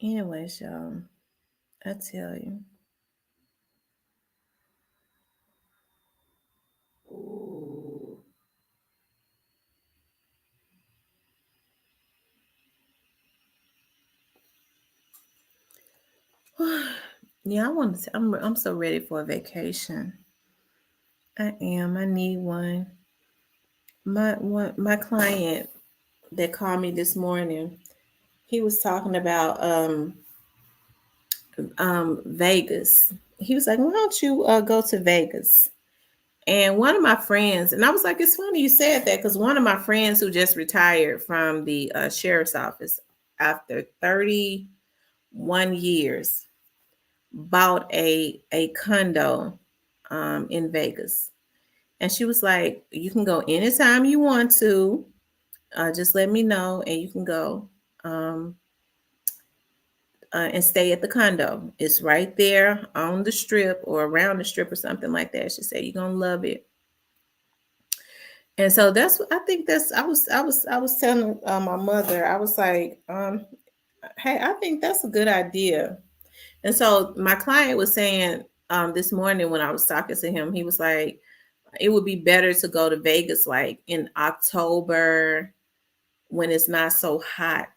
Anyways, y'all, I tell you. Yeah, I want to. I'm so ready for a vacation. I am. I need one. My client that called me this morning, he was talking about Vegas. He was like, "Why don't you go to Vegas?" And one of my friends, and I was like, it's funny you said that because one of my friends who just retired from the sheriff's office after 31 years bought a condo in Vegas. And she was like, you can go anytime you want to. Just let me know and you can go. Um, and stay at the condo. It's right there on the strip or around the strip or something like that. She said you're gonna love it. And so that's what I think. That's I was telling my mother. I was like, hey, I think that's a good idea. And so my client was saying this morning when I was talking to him, he was like, it would be better to go to Vegas like in October when it's not so hot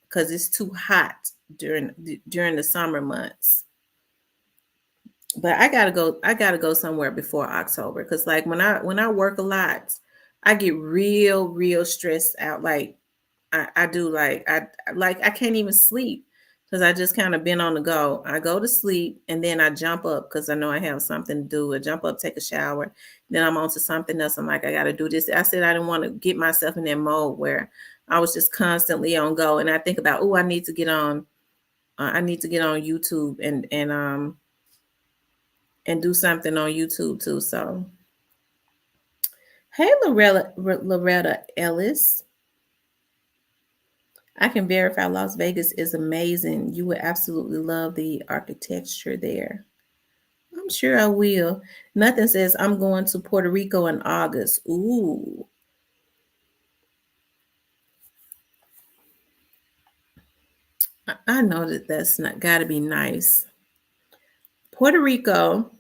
because it's too hot during the summer months. But I gotta go somewhere before October because like when I work a lot, I get real stressed out. Like I do like I can't even sleep because I just kind of been on the go. I go to sleep and then I jump up because I know I have something to do. I jump up, take a shower, then I'm on to something else. I'm like, I gotta do this. I said I didn't want to get myself in that mode where I was just constantly on go. And I think about, oh, I need to get on YouTube and do something on YouTube too. So hey Loretta Ellis. I can verify Las Vegas is amazing. You would absolutely love the architecture there. I'm sure I will. Nothing says I'm going to Puerto Rico in August. Ooh. I know that's not got to be nice. Puerto Rico.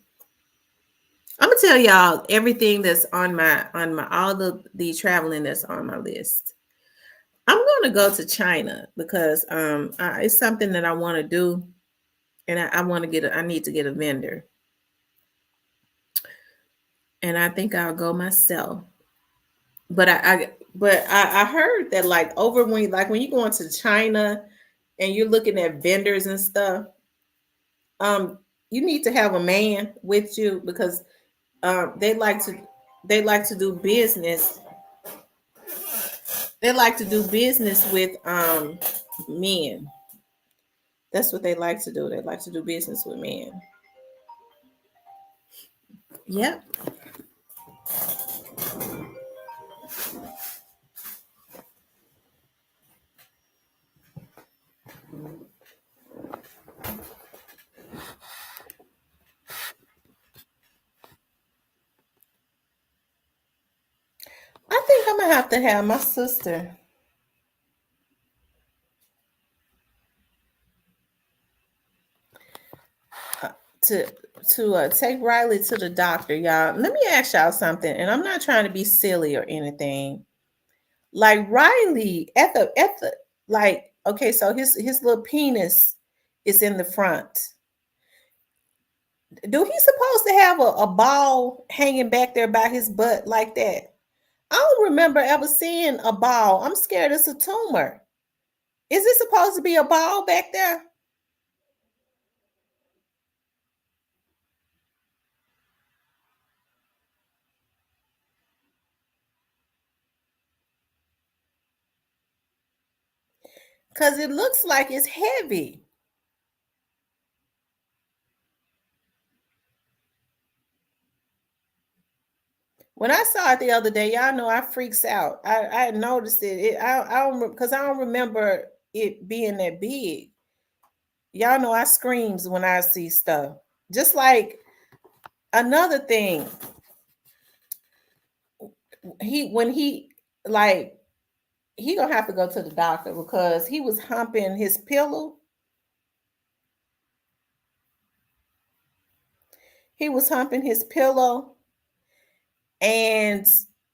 I'm gonna tell y'all everything that's on my all the traveling that's on my list. I'm gonna go to China because it's something that I want to do, and I want to I need to get a vendor, and I think I'll go myself. But I heard that like over when you go into China and you're looking at vendors and stuff, um, you need to have a man with you because they like to do business. They like to do business with men. That's what they like to do. They like to do business with men. Yep. I think I'm gonna have to have my sister to take Riley to the doctor, y'all. Let me ask y'all something, and I'm not trying to be silly or anything. Like Riley at the like okay, so his little penis is in the front. Do he supposed to have a ball hanging back there by his butt like that? I don't remember ever seeing a ball. I'm scared it's a tumor. Is it supposed to be a ball back there? Because it looks like it's heavy. When I saw it the other day, y'all know I freaks out. I noticed I don't because I don't remember it being that big. Y'all know I screams when I see stuff. Just like another thing, when he like he gonna have to go to the doctor because he was humping his pillow. He was humping his pillow, and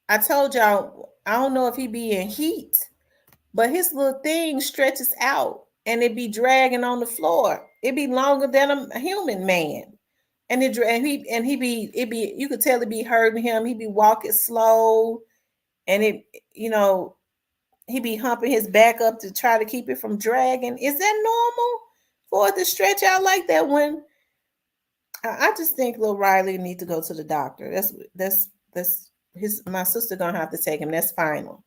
I told y'all I don't know if he be in heat, but his little thing stretches out and it be dragging on the floor. It be longer than a human man. And he be it be you could tell it be hurting him. He be walking slow and it you know he be humping his back up to try to keep it from dragging. Is that normal for it to stretch out like that when I just think little Riley need to go to the doctor. That's his my sister gonna have to take him. That's final.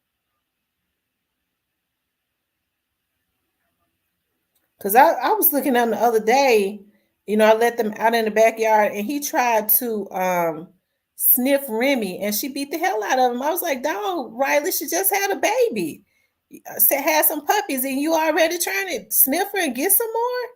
Because I was looking at him the other day, I let them out in the backyard and he tried to sniff Remy and she beat the hell out of him. I was like, dog, Riley, she just had a baby. Had some puppies and you already trying to sniff her and get some more?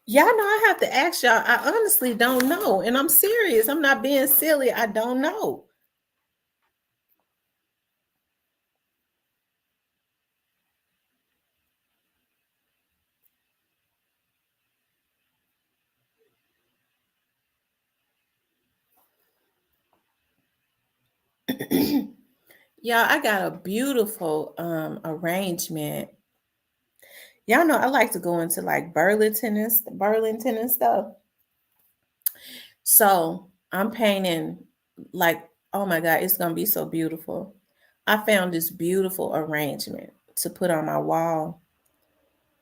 Y'all know I have to ask y'all. I honestly don't know. And I'm serious. I'm not being silly. I don't know. Y'all, I got a beautiful arrangement. Y'all know I like to go into like Burlington and stuff. So I'm painting like, oh my God, it's gonna be so beautiful. I found this beautiful arrangement to put on my wall.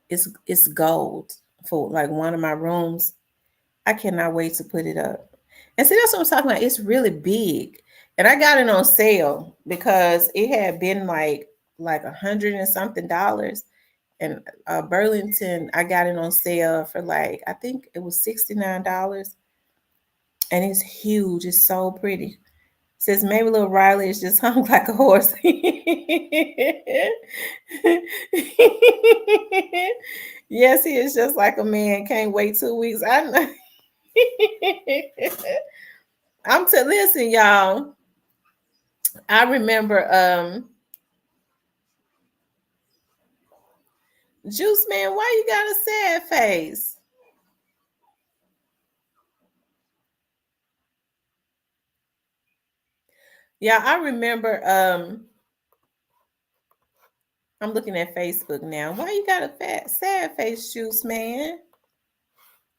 It's gold for like one of my rooms. I cannot wait to put it up. And see, that's what I'm talking about. It's really big. And I got it on sale because it had been like 100 and something dollars. And Burlington, I got it on sale for like I think it was $69, and it's huge. It's so pretty. Says maybe little Riley is just hung like a horse. Yes, he is just like a man. Can't wait 2 weeks. I know. I'm to listen, y'all. I remember Juice Man, why you got a sad face? Yeah, I remember I'm looking at Facebook now. Why you got a sad face, Juice Man?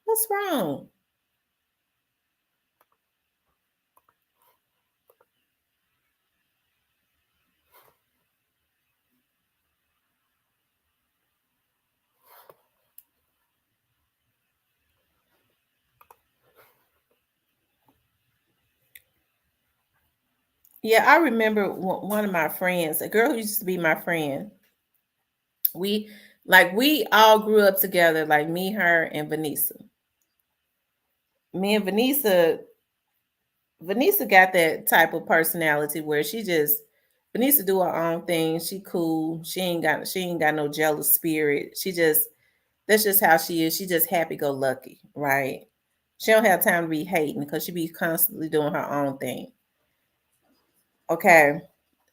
What's wrong? Yeah, I remember one of my friends, a girl who used to be my friend. We we all grew up together, like me, her, and Vanessa. Me and Vanessa got that type of personality where Vanessa do her own thing. She cool. She ain't got no jealous spirit. That's just how she is. She just happy go lucky, right? She don't have time to be hating because she be constantly doing her own thing. Okay.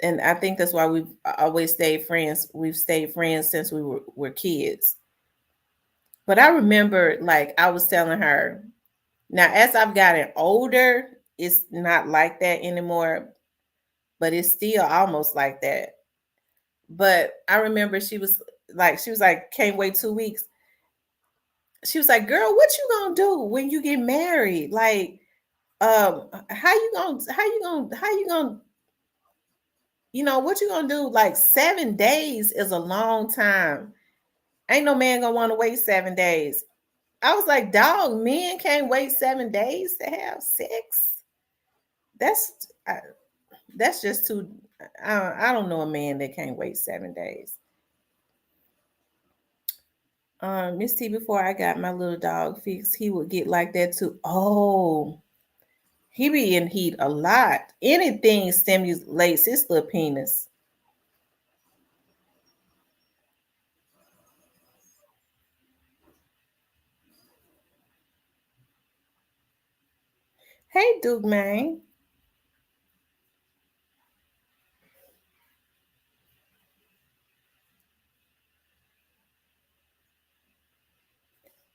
And I think that's why we've always stayed friends. We've stayed friends since we were kids. But I remember like I was telling her, now as I've gotten older, it's not like that anymore, but it's still almost like that. But I remember she was like, can't wait 2 weeks. She was like, girl, what you gonna do when you get married? Like, how you gonna what you gonna do? Like 7 days is a long time. Ain't no man gonna want to wait 7 days. I was like, dog, men can't wait 7 days to have sex. That's that's just too. I don't know a man that can't wait 7 days. Miss T, before I got my little dog fixed, he would get like that too. Oh, he be in heat a lot. Anything stimulates his little penis. Hey, Duke man.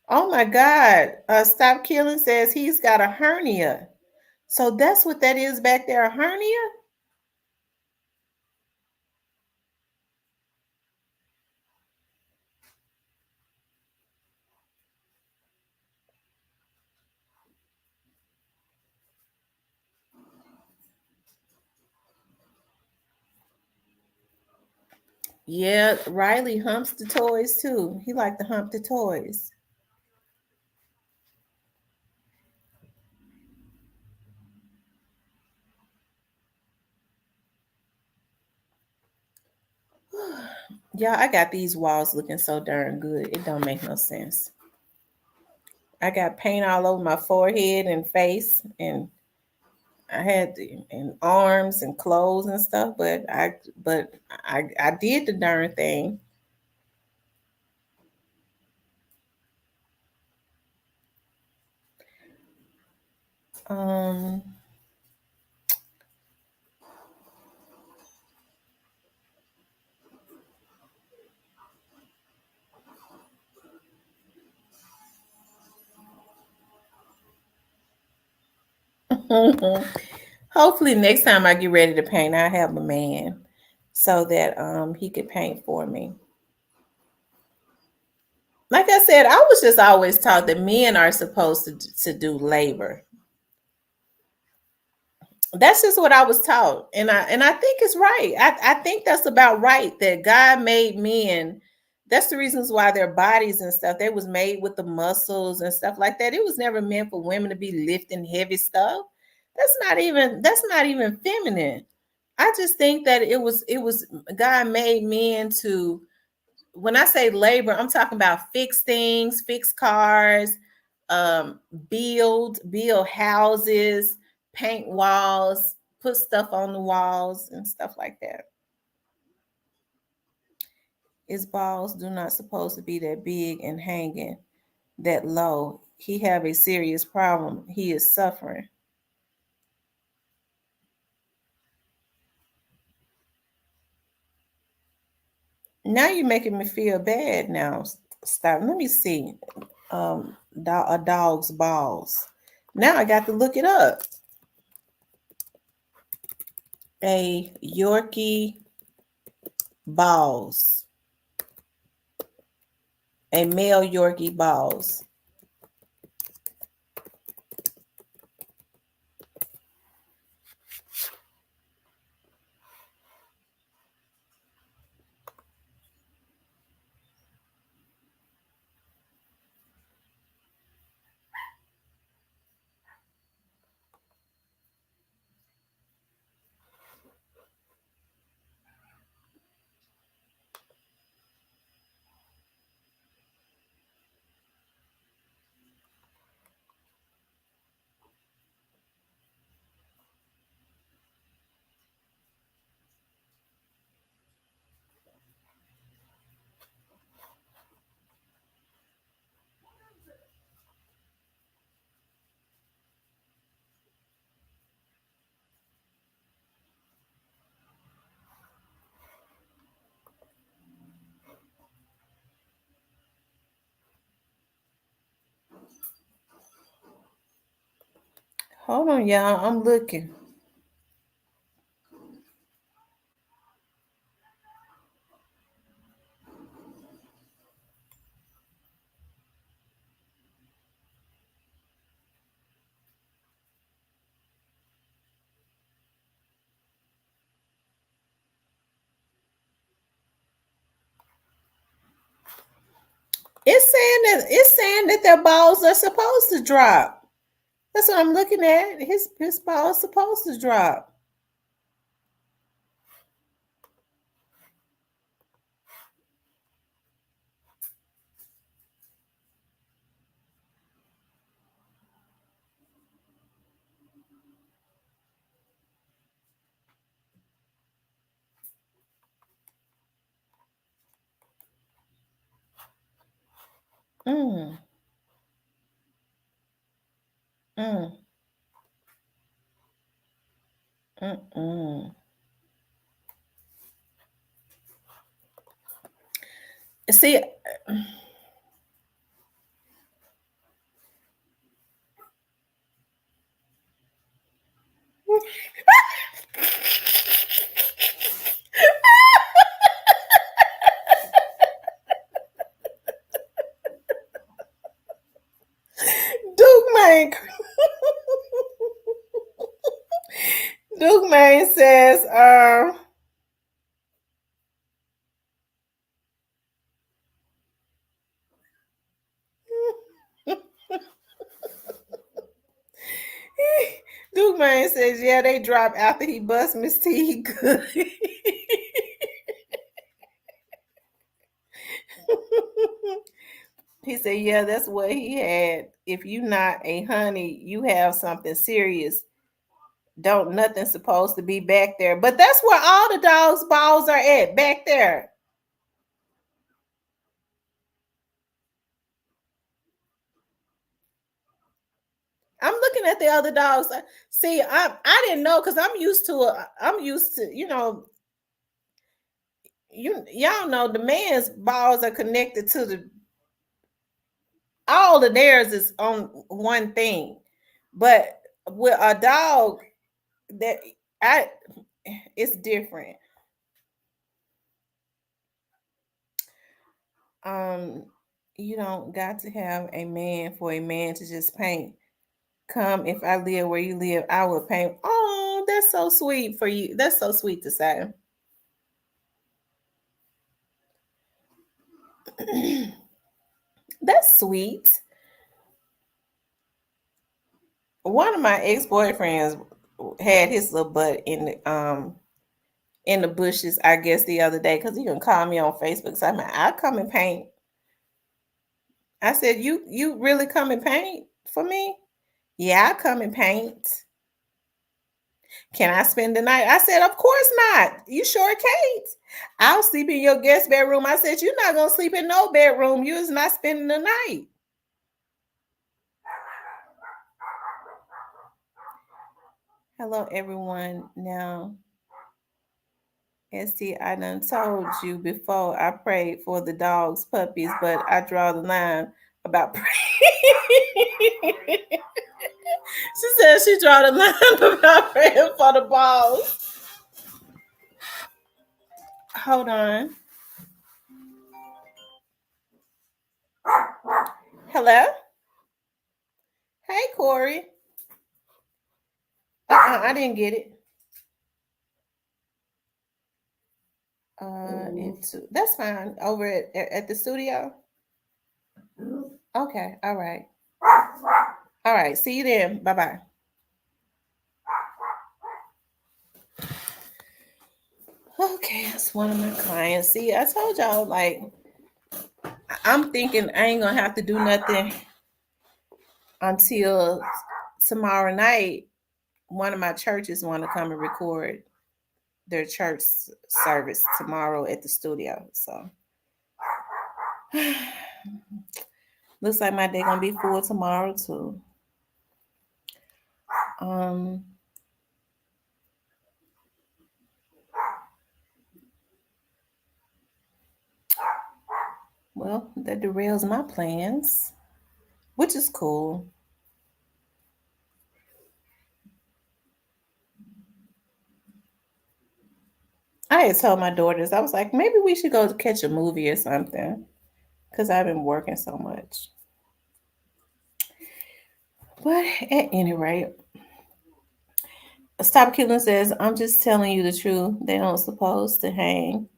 Oh my God. Stop Killing says he's got a hernia. So that's what that is back there, a hernia? Yeah, Riley humps the toys too. He like to hump the toys. Yeah, I got these walls looking so darn good. It don't make no sense. I got paint all over my forehead and face, and I had and arms and clothes and stuff. But I did the darn thing. Um, hopefully next time I get ready to paint, I have a man so that he could paint for me. Like I said, I was just always taught that men are supposed to do labor. That's just what I was taught, and I think it's right. I think that's about right. That God made men. That's the reasons why their bodies and stuff. They was made with the muscles and stuff like that. It was never meant for women to be lifting heavy stuff. That's not even feminine. I just think that it was God made men to, when I say labor, I'm talking about fix things, fix cars, um, build houses, paint walls, put stuff on the walls and stuff like that. His balls do not supposed to be that big and hanging that low. He have a serious problem. He is suffering. Now you're making me feel bad now. Stop. Let me see. A dog's balls. Now I got to look it up. A Yorkie balls. A male Yorkie balls. Hold on, y'all. I'm looking. It's saying that their balls are supposed to drop. That's what I'm looking at. His balls supposed to drop. Mm, mm, mm. See, Duke Man. Duke Man says, Duke Man says, yeah, they drop after he bust Miss T good. He said, yeah, that's what he had. If you not a honey, you have something serious. Don't nothing supposed to be back there. But that's where all the dogs' balls are at, back there. I'm looking at the other dogs. See, I didn't know because I'm used to, y'all know the man's balls are connected to all of theirs is on one thing. But with a dog, that I it's different. Um, you don't got to have a man for a man to just paint. Come, if I live where you live, I will paint. Oh, that's so sweet for you. That's so sweet to say. That's sweet. One of my ex-boyfriends had his little butt in the bushes, I guess, the other day because he gonna call me on Facebook. So I come and paint. I said, you really come and paint for me? Yeah, I come and paint. Can I spend the night? I said, of course not. You sure can't. I'll sleep in your guest bedroom. I said, you're not gonna sleep in no bedroom. You is not spending the night. Hello, everyone. Now, ST, I done told you before I prayed for the dogs, puppies, but I draw the line about praying. She said she draw the line about praying for the balls. Hold on. Hello? Hey, Corey. I didn't get it. Into that's fine. Over at the studio. Okay. All right. All right. See you then. Bye bye. Okay, that's one of my clients. See, I told y'all, like, I'm thinking I ain't gonna have to do nothing until tomorrow night. One of my churches want to come and record their church service tomorrow at the studio. So looks like my day gonna be full tomorrow too. Um, well, that derails my plans, which is cool. I had told my daughters, I was like, maybe we should go catch a movie or something because I've been working so much. But at any rate, Stop Killing says, I'm just telling you the truth. They don't supposed to hang.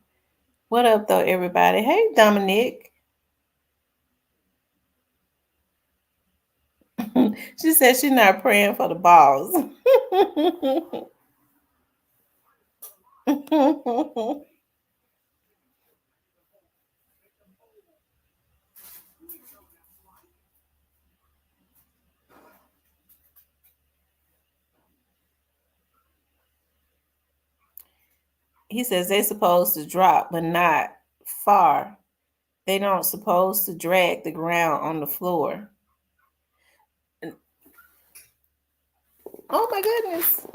What up, though, everybody? Hey, Dominic. She said she's not praying for the balls. He says they're supposed to drop, but not far. They don't supposed to drag the ground on the floor. Oh my goodness.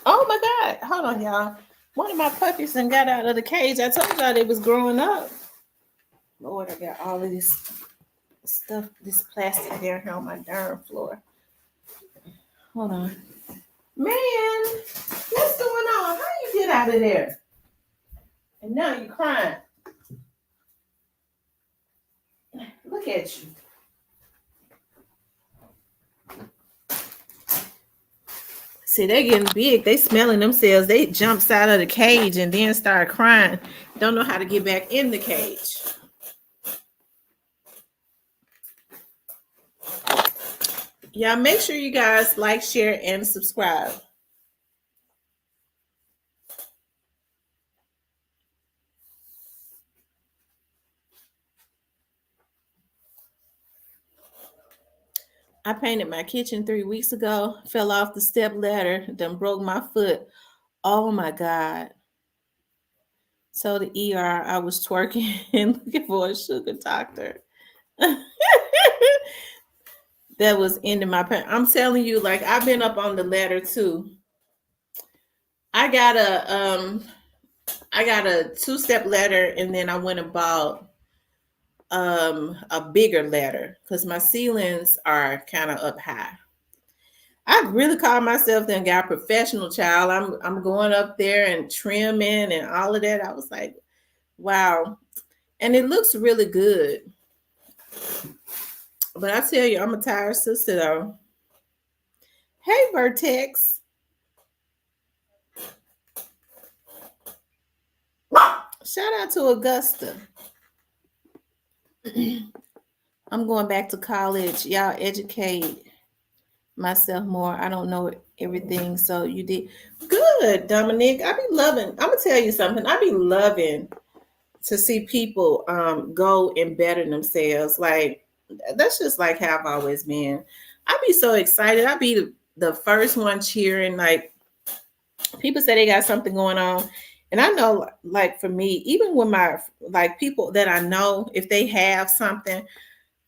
Oh my God. Hold on, y'all. One of my puppies and got out of the cage. I told y'all they was growing up. Lord, I got all of this stuff, this plastic down here on my darn floor. Hold on. Man, what's going on? How you get out of there? And now you're crying. Look at you. See, they're getting big. They smelling themselves. They jumps out of the cage and then start crying. Don't know how to get back in the cage. Y'all make sure you guys like, share, and subscribe. I painted my kitchen 3 weeks ago. Fell off the step ladder. Then broke my foot. Oh my God. So the ER, I was twerking and looking for a sugar doctor. that was ending my pain. I'm telling you, like I've been up on the ladder too. I got a two-step ladder, and then I went and bought a bigger ladder because my ceilings are kind of up high. I really call myself then got a professional child. I'm going up there and trimming and all of that. I was like, wow. And it looks really good. But I tell you, I'm a tired sister though. Hey Vertex. Shout out to Augusta. I'm going back to college. Y'all educate myself more. I don't know everything. So you did good, Dominique. I be loving, I'm gonna tell you something. I be loving to see people go and better themselves. Like that's just like how I've always been. I be so excited. I be the first one cheering. Like people say they got something going on. And I know, like for me, even with my like people that I know, if they have something,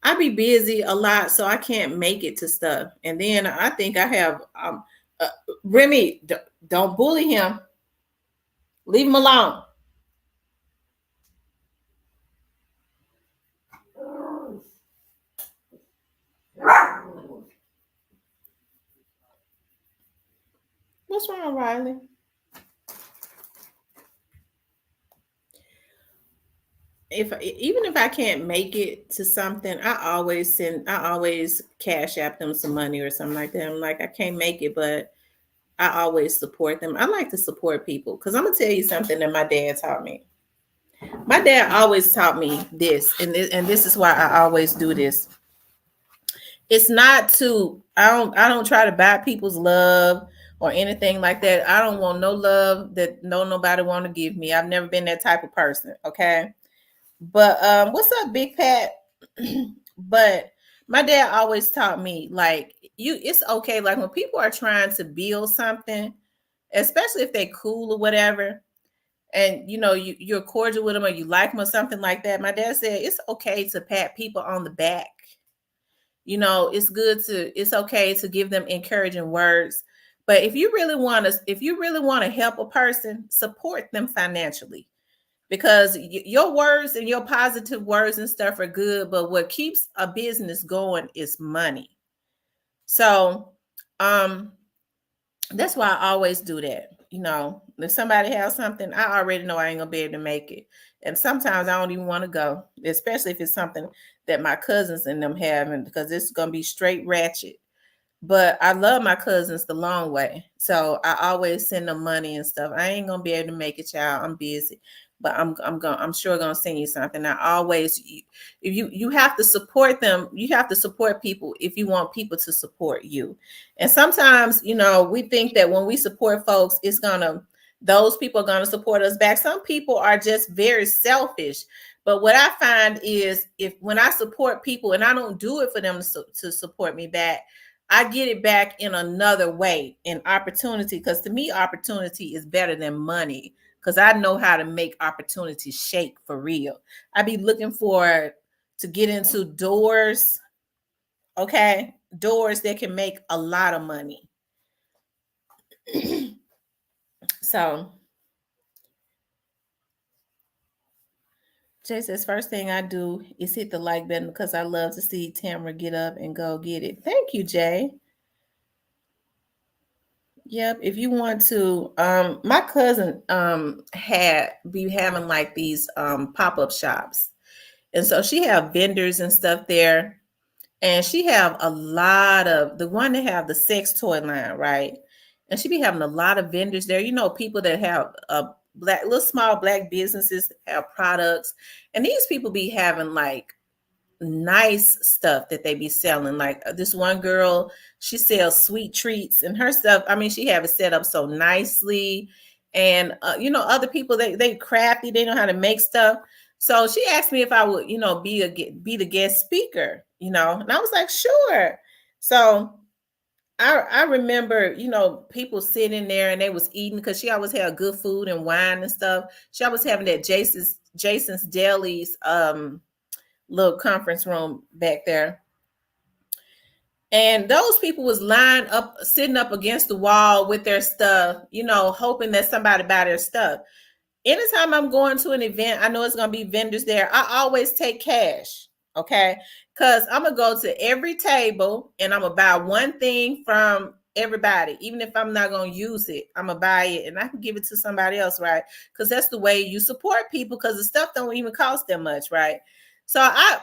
I be busy a lot, so I can't make it to stuff. And then I think I have uh, Remy. Don't bully him. Leave him alone. What's wrong, Riley? If even if I can't make it to something, I always cash app them some money or something like that. I'm like, I can't make it, but I always support them. I like to support people because I'm gonna tell you something that my dad taught me. My dad always taught me this, and this is why I always do this. It's not to I don't try to buy people's love or anything like that. I don't want no love that nobody want to give me. I've never been that type of person. Okay. But what's up, Big Pat? But my dad always taught me like it's okay. Like when people are trying to build something, especially if they cool or whatever, and you're cordial with them or you like them or something like that. My dad said it's okay to pat people on the back. It's okay to give them encouraging words. But if you really want to help a person, support them financially because your words and your positive words and stuff are good, but what keeps a business going is money. So um that's why I always do that. If somebody has something, I already know I ain't gonna be able to make it. And sometimes I don't even want to go, especially if it's something that my cousins and them having, because it's gonna be straight ratchet. But I love my cousins the long way. So I always send them money and stuff. I ain't gonna be able to make it, child. I'm busy. But I'm sure gonna send you something. I always if you have to support them, you have to support people if you want people to support you. And sometimes, we think that when we support folks, those people are gonna support us back. Some people are just very selfish. But what I find is if when I support people and I don't do it for them to support me back, I get it back in another way, in opportunity. Because to me, opportunity is better than money. Because I know how to make opportunity shake for real. I be looking for to get into doors, okay? Doors that can make a lot of money. So Jay says, first thing I do is hit the like button because I love to see Tamara get up and go get it. Thank you, Jay. Yep. If you want to, my cousin had be having like these pop-up shops. And so she have vendors and stuff there. And she have a lot of the one that have the sex toy line, right? And she be having a lot of vendors there. People that have little small black businesses have products. And these people be having like nice stuff that they be selling. Like this one girl, she sells sweet treats and her stuff. I mean, she have it set up so nicely. And other people they crafty, they know how to make stuff. So she asked me if I would, be the guest speaker, and I was like, sure. So I remember, people sitting there and they was eating because she always had good food and wine and stuff. She always having that Jason's Deli's little conference room back there. And those people was lined up, sitting up against the wall with their stuff, hoping that somebody buy their stuff. Anytime I'm going to an event, I know it's gonna be vendors there. I always take cash, okay? Because I'm gonna go to every table and I'm gonna buy one thing from everybody, even if I'm not gonna use it. I'm gonna buy it and I can give it to somebody else, right? Because that's the way you support people. Because the stuff don't even cost that much, right? So I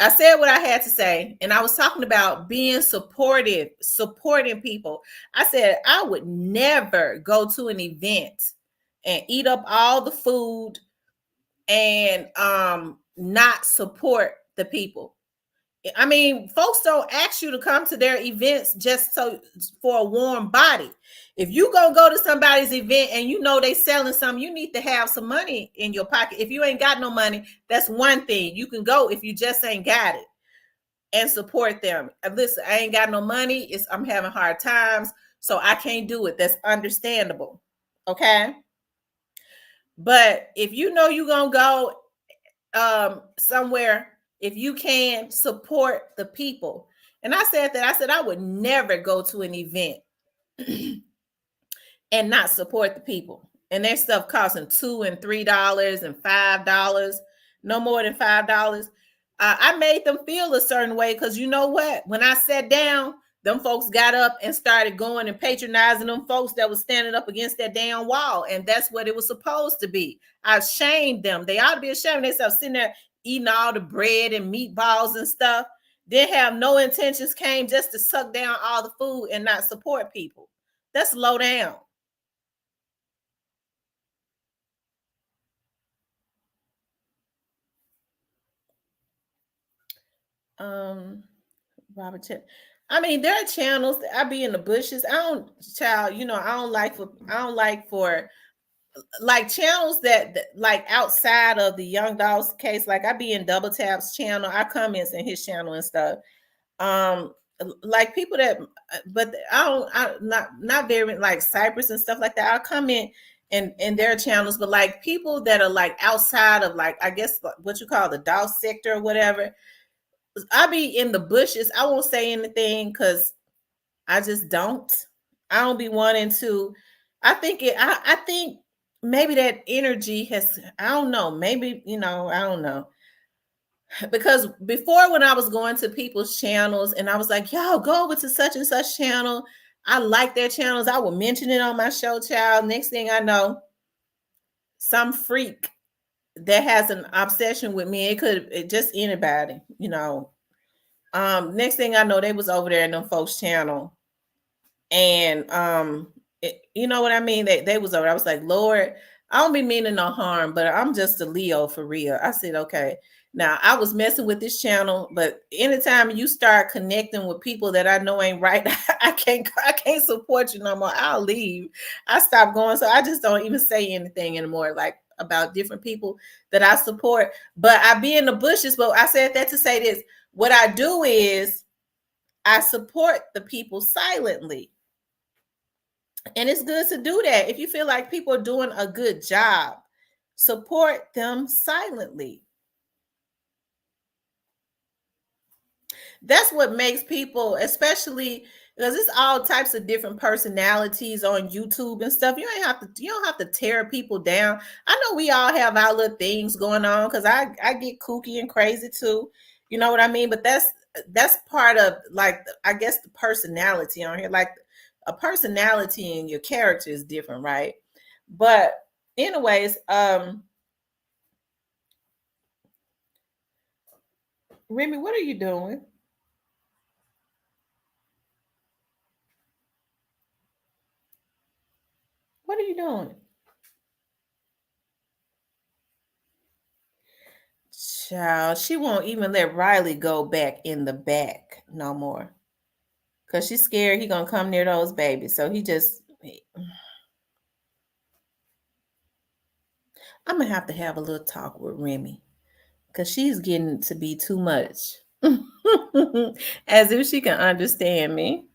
said what I had to say, and I was talking about being supportive, supporting people. I said I would never go to an event and eat up all the food and not support the people. I mean, folks don't ask you to come to their events just so for a warm body. If you gonna go to somebody's event and you know they selling something, you need to have some money in your pocket. If you ain't got no money, that's one thing. You can go if you just ain't got it and support them. Listen, I ain't got no money. I'm having hard times, so I can't do it. That's understandable. Okay. But if you know you're gonna go somewhere, if you can support the people. And I said that, I said I would never go to an event and not support the people. And their stuff costing $2 and $3 and $5, no more than $5. I made them feel a certain way because you know what? When I sat down, them folks got up and started going and patronizing them folks that was standing up against that damn wall. And that's what it was supposed to be. I shamed them. They ought to be ashamed of themselves sitting there eating all the bread and meatballs and stuff. Didn't have no intentions, came just to suck down all the food and not support people. That's low down. Um, Robert Chip. I mean, there are channels that I be in the bushes. I don't, child. I don't like for like channels that like outside of the Young Dogs case. Like I be in Double Tap's channel. I comments in his channel and stuff. Um, like people that, but I don't. Not very like Cypress and stuff like that. I'll comment in their channels, but like people that are like outside of like I guess what you call the dog sector or whatever. I be in the bushes. I won't say anything because I just don't. I don't be wanting to. I think maybe that energy has. I don't know. Maybe I don't know. Because before when I was going to people's channels and I was like, "Yo, go over to such and such channel." I like their channels. I would mention it on my show, child. Next thing I know, some freak that has an obsession with me. Just anybody. Next thing I know, they was over there in them folks' channel, and you know what I mean. They was over. I was like, Lord, I don't be meaning no harm, but I'm just a Leo for real. I said, okay. Now I was messing with this channel, but anytime you start connecting with people that I know ain't right, I can't support you no more. I'll leave. I stopped going, so I just don't even say anything anymore, like about different people that I support. But I be in the bushes. But I said that to say this. What I do is I support the people silently. And it's good to do that. If you feel like people are doing a good job, support them silently. That's what makes people, especially because it's all types of different personalities on YouTube and stuff. You don't have to tear people down. I know we all have our little things going on because I get kooky and crazy too. You know what I mean? But that's part of like I guess the personality on here. Like a personality and your character is different, right? But anyways, Remy, what are you doing? What are you doing? Child, she won't even let Riley go back in the back no more. Cause she's scared he gonna come near those babies. So I'm gonna have to have a little talk with Remy. Cause she's getting to be too much. As if she can understand me.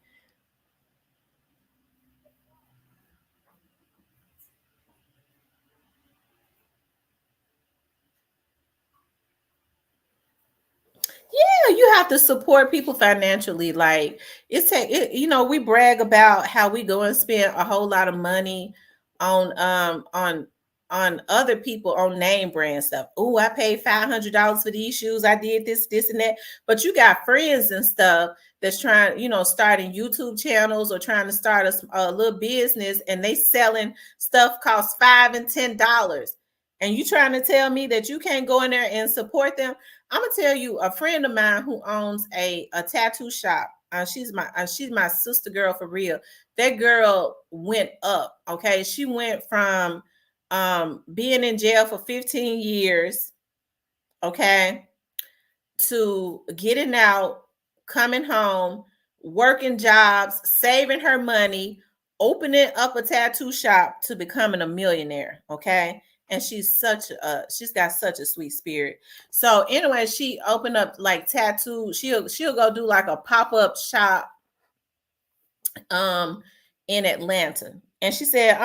Yeah, you have to support people financially. Like we brag about how we go and spend a whole lot of money on other people on name brand stuff. Oh, I paid $500 for these shoes. I did this, and that. But you got friends and stuff that's trying, starting YouTube channels or trying to start a little business, and they selling stuff costs $5 and $10. And you trying to tell me that you can't go in there and support them? I'm gonna tell you, a friend of mine who owns a tattoo shop. She's my sister girl for real. That girl went up. Okay, she went from being in jail for 15 years, okay, to getting out, coming home, working jobs, saving her money, opening up a tattoo shop to becoming a millionaire, okay? And she's got such a sweet spirit. So anyway, she opened up like tattoo. She'll go do like a pop-up shop in Atlanta. And she said,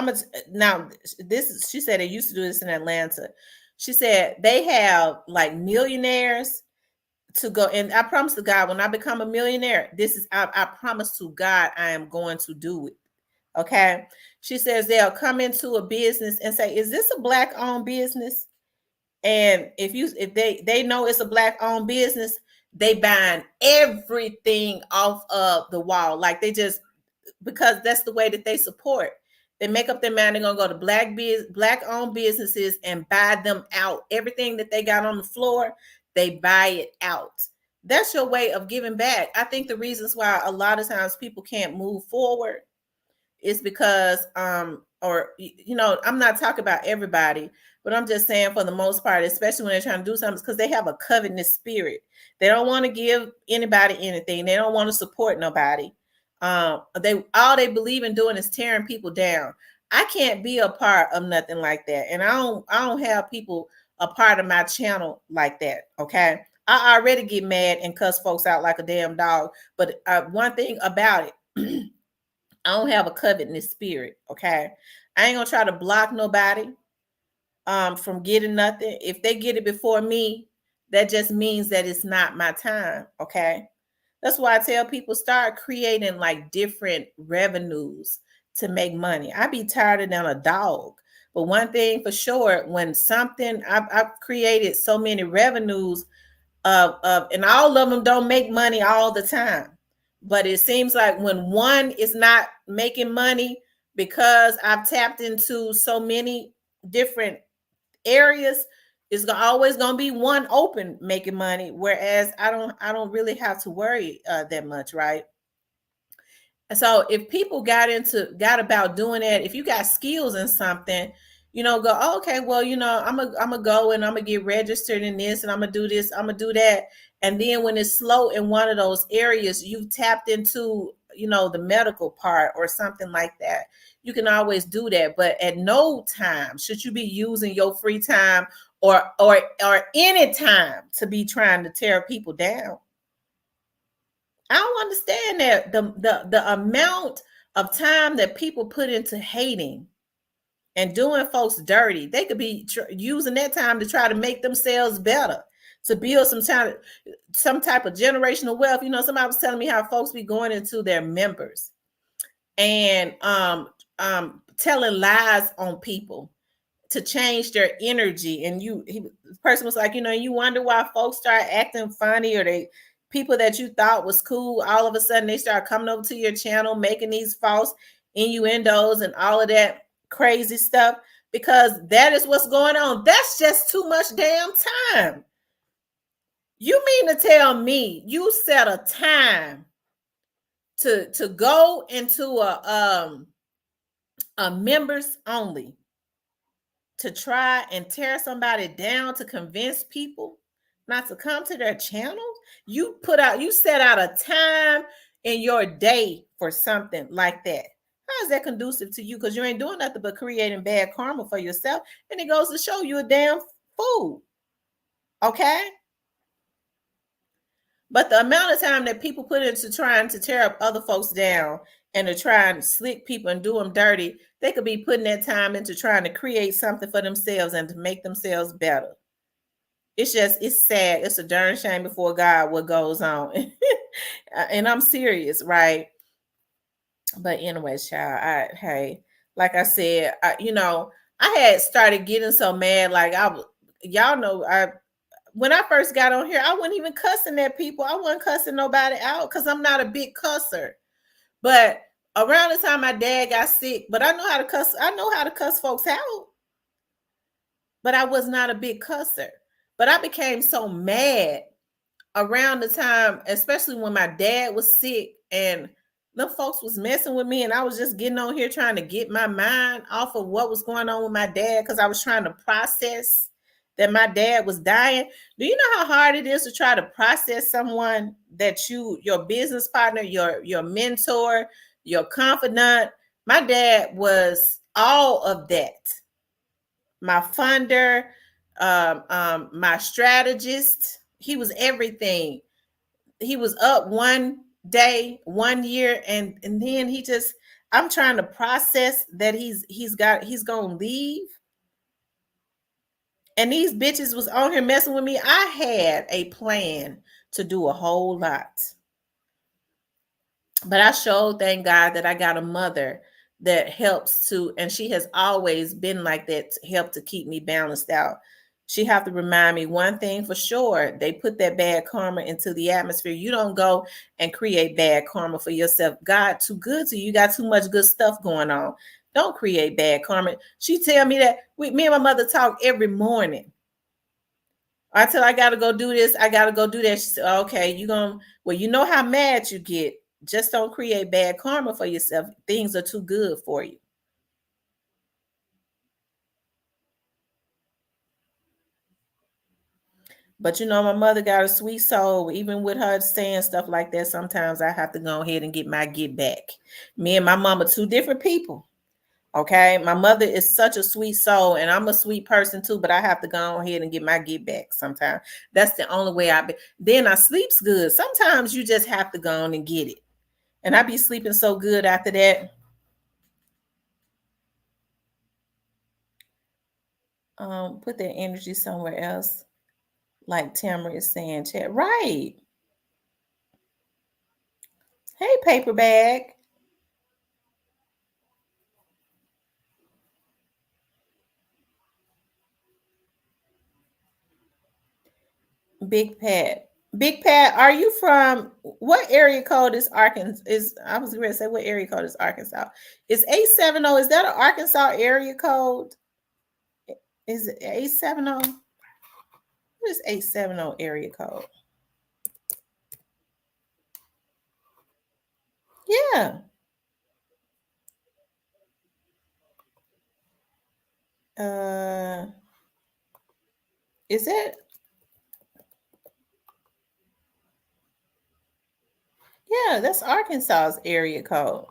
she said they used to do this in Atlanta. She said they have like millionaires to go. And I promise to God, when I become a millionaire, I promise to God, I am going to do it. Okay. She says they'll come into a business and say, is this a black owned business? And if they know it's a black owned business, they buying everything off of the wall. Like because that's the way that they support. They make up their mind they're gonna go to black owned businesses and buy them out. Everything that they got on the floor, they buy it out. That's your way of giving back. I think the reasons why a lot of times people can't move forward is because I'm not talking about everybody, but I'm just saying for the most part, especially when they're trying to do something, because they have a covetous spirit. They don't want to give anybody anything. They don't want to support nobody. They believe in doing is tearing people down. I can't be a part of nothing like that. And I don't have people a part of my channel like that. Okay. I already get mad and cuss folks out like a damn dog. But one thing about it, I don't have a covetous spirit. Okay. I ain't gonna try to block nobody from getting nothing. If they get it before me, that just means that it's not my time. Okay. That's why I tell people start creating like different revenues to make money. I be tired than a dog. But one thing for sure, when something I've created so many revenues and all of them don't make money all the time. But it seems like when one is not making money because I've tapped into so many different areas, it's always going to be one open making money, whereas I don't really have to worry that much, right? So if people got about doing that, if you got skills in something, go, oh, okay, well, I'm gonna go and I'm gonna get registered in this, and I'm gonna do this, I'm gonna do that. And then when it's slow in one of those areas, you've tapped into, the medical part or something like that. You can always do that. But at no time should you be using your free time or any time to be trying to tear people down. I don't understand that the amount of time that people put into hating and doing folks dirty. They could be using that time to try to make themselves better, to build some type of generational wealth. Somebody was telling me how folks be going into their members and telling lies on people to change their energy. And the person was like, you wonder why folks start acting funny, or people that you thought was cool, all of a sudden they start coming over to your channel, making these false innuendos and all of that crazy stuff, because that is what's going on. That's just too much damn time. You mean to tell me you set a time to go into a members only to try and tear somebody down, to convince people not to come to their channel? You set out a time in your day for something like that. How is that conducive to you? Because you ain't doing nothing but creating bad karma for yourself. And it goes to show you a damn fool. Okay? But the amount of time that people put into trying to tear up other folks down and to try and slick people and do them dirty, they could be putting that time into trying to create something for themselves and to make themselves better. It's sad. It's a darn shame before God what goes on. And I'm serious, right? But anyway, child, hey, like I said, I had started getting so mad. Like y'all know, when I first got on here, I wasn't even cussing at people. I wasn't cussing nobody out because I'm not a big cusser. But around the time my dad got sick, but I know how to cuss. I know how to cuss folks out, but I was not a big cusser. But I became so mad around the time, especially when my dad was sick and the folks was messing with me, and I was just getting on here trying to get my mind off of what was going on with my dad because I was trying to process that my dad was dying. Do you know how hard it is to try to process someone that your business partner, your mentor, your confidant? My dad was all of that. My funder, my strategist. He was everything. He was up one day, 1 year, and then he just. I'm trying to process that he's gonna leave, and these bitches was on here messing with me. I had a plan to do a whole lot. But I sure thank God that I got a mother that helps to, and she has always been like that to help to keep me balanced out. She have to remind me one thing for sure. They put that bad karma into the atmosphere. You don't go and create bad karma for yourself. God too good to you. You got too much good stuff going on. Don't create bad karma. She tell me that me and my mother talk every morning. Until I gotta go do this, I gotta go do that. She said, okay, well, you know how mad you get. Just don't create bad karma for yourself. Things are too good for you. But my mother got a sweet soul. Even with her saying stuff like that, sometimes I have to go ahead and get my get back. Me and my mama, two different people. Okay. My mother is such a sweet soul, and I'm a sweet person too, but I have to go ahead and get my get back sometimes. That's the only way then I sleeps good. Sometimes you just have to go on and get it. And I be sleeping so good after that. Put that energy somewhere else. Like Tamara is saying, chat. Right. Hey, paper bag. Big Pat. Big Pat, are you from what area code is Arkansas? I was going to say what area code is Arkansas? Is 870? Is that an Arkansas area code? Is it 870? What is 870 area code? Yeah. Is it? Yeah, that's Arkansas's area code.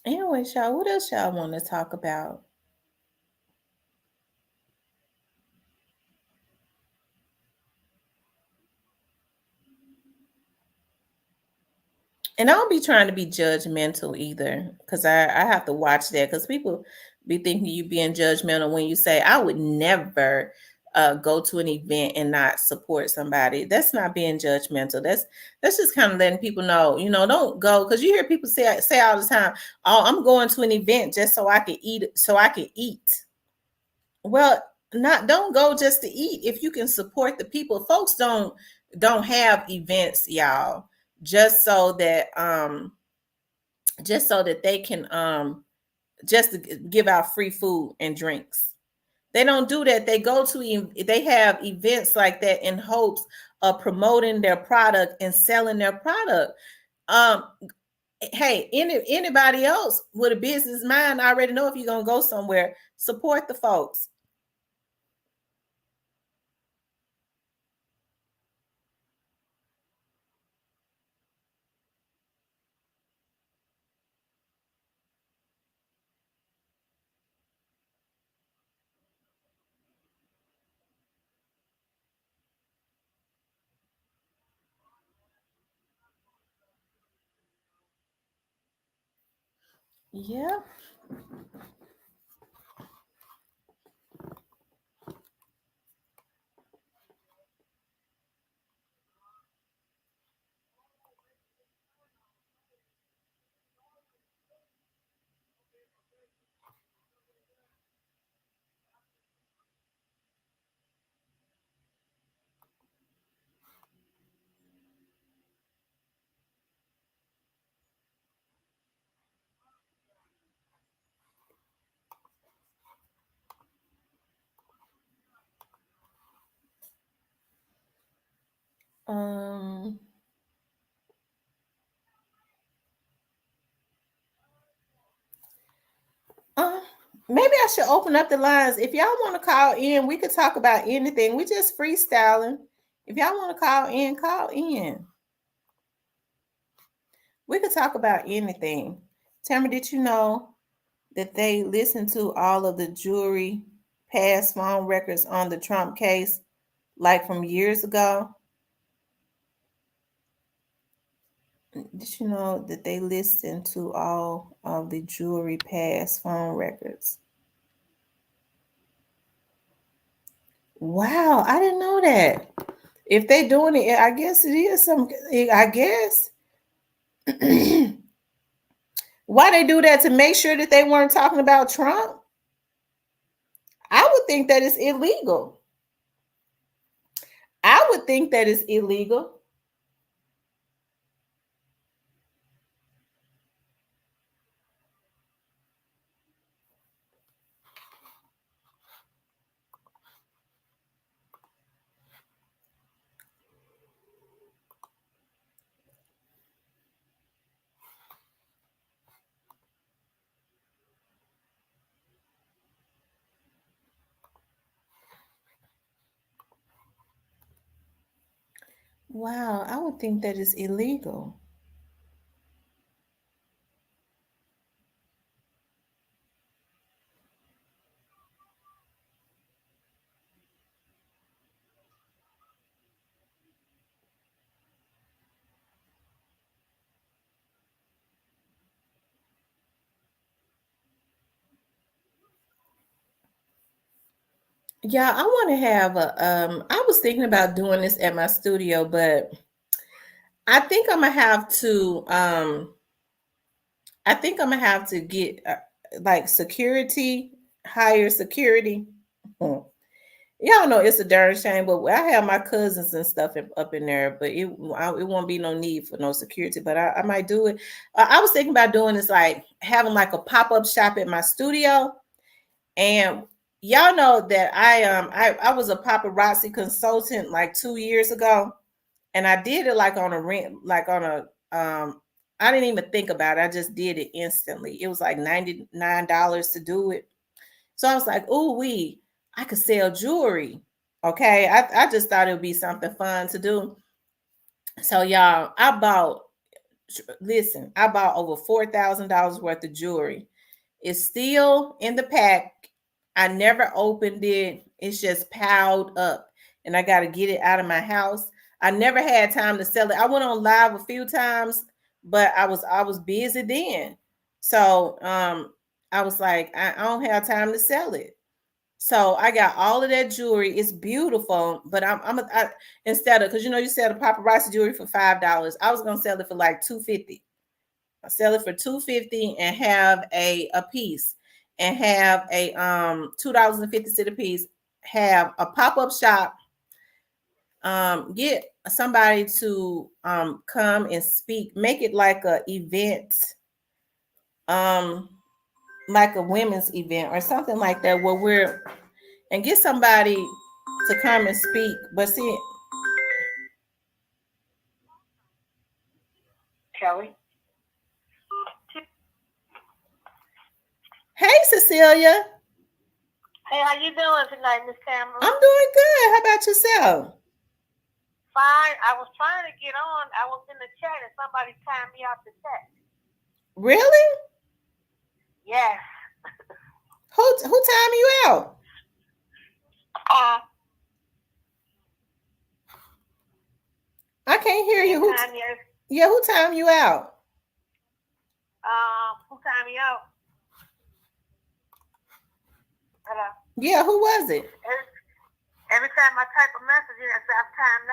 Anyway, y'all, what else y'all want to talk about? And I don't be trying to be judgmental either, because I have to watch that, because people be thinking you being judgmental when you say, I would never go to an event and not support somebody. That's not being judgmental. That's just kind of letting people know, don't go, because you hear people say all the time, oh, I'm going to an event just so I can eat. Well, don't go just to eat. If you can support the people, folks don't have events, y'all, just so that they can just to give out free food and drinks. They don't do that. They have events like that in hopes of promoting their product and selling their product. Um Hey, anybody else with a business mind already know if you're gonna go somewhere. Support the folks. Yeah. Um. Uh, Maybe I should open up the lines. If y'all want to call in, we could talk about anything. We just freestyling. If y'all want to call in, call in. We could talk about anything. Tamara, did you know that they listened to all of the jury past phone records on the Trump case, like from years ago? Did you know that they listened to all of the jury past phone records? Wow, I didn't know that. If they doing it, I guess it is some. I guess why they do that to make sure that they weren't talking about Trump. I would think that it's illegal. I would think that it's illegal. Wow, I would think that it's illegal. Yeah, I want to have a. I was thinking about doing this at my studio, but I think I'm gonna have to. I think I'm gonna have to get like security, higher security. Hmm. Y'all know it's a darn shame, but I have my cousins and stuff up in there, but it won't be no need for no security. But I might do it. I was thinking about doing this, like having like a pop up shop at my studio, and y'all know that I was a paparazzi consultant like 2 years ago, and I did it like on a rent, like on a I didn't even think about it. I just did it instantly. It was like $99 to do it. So I was like, "Ooh, I could sell jewelry." Okay, I just thought it would be something fun to do. So y'all, I bought over $4,000 worth of jewelry. It's still in the pack. I never opened it. It's just piled up, and I got to get it out of my house. I never had time to sell it. I went on live a few times, but I was busy then. So I was like, I don't have time to sell it. So I got all of that jewelry. It's beautiful, but instead of, because you sell the paparazzi jewelry for $5, I was gonna sell it for like 250. I sell it for 250 and have a piece, and have a $2.50 a piece. Have a pop up shop. Get somebody to come and speak. Make it like a event, um, like a women's event or something like that, where and get somebody to come and speak. But see, Kelly. Cecilia. Hey, how you doing tonight, Miss Tamara? I'm doing good. How about yourself? Fine. I was trying to get on. I was in the chat and somebody timed me off the chat. Really? Yes. Who timed you out? Uh, I can't hear they you. timed me. Yeah, who timed you out? Who timed me out? Hello. Yeah, who was it? Every time I type a message, I say I'm timed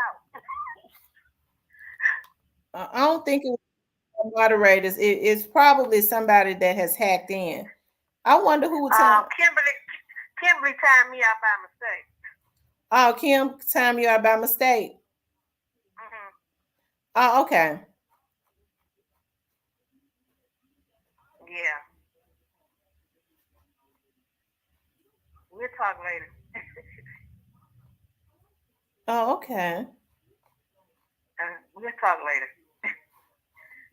out. I don't think it was moderators. It's probably somebody that has hacked in. I wonder who timed. Kimberly timed me out by mistake. Oh, Kim timed you out by mistake. Mm-hmm. Oh, okay. Yeah. We'll talk later. Oh, okay. We'll talk later.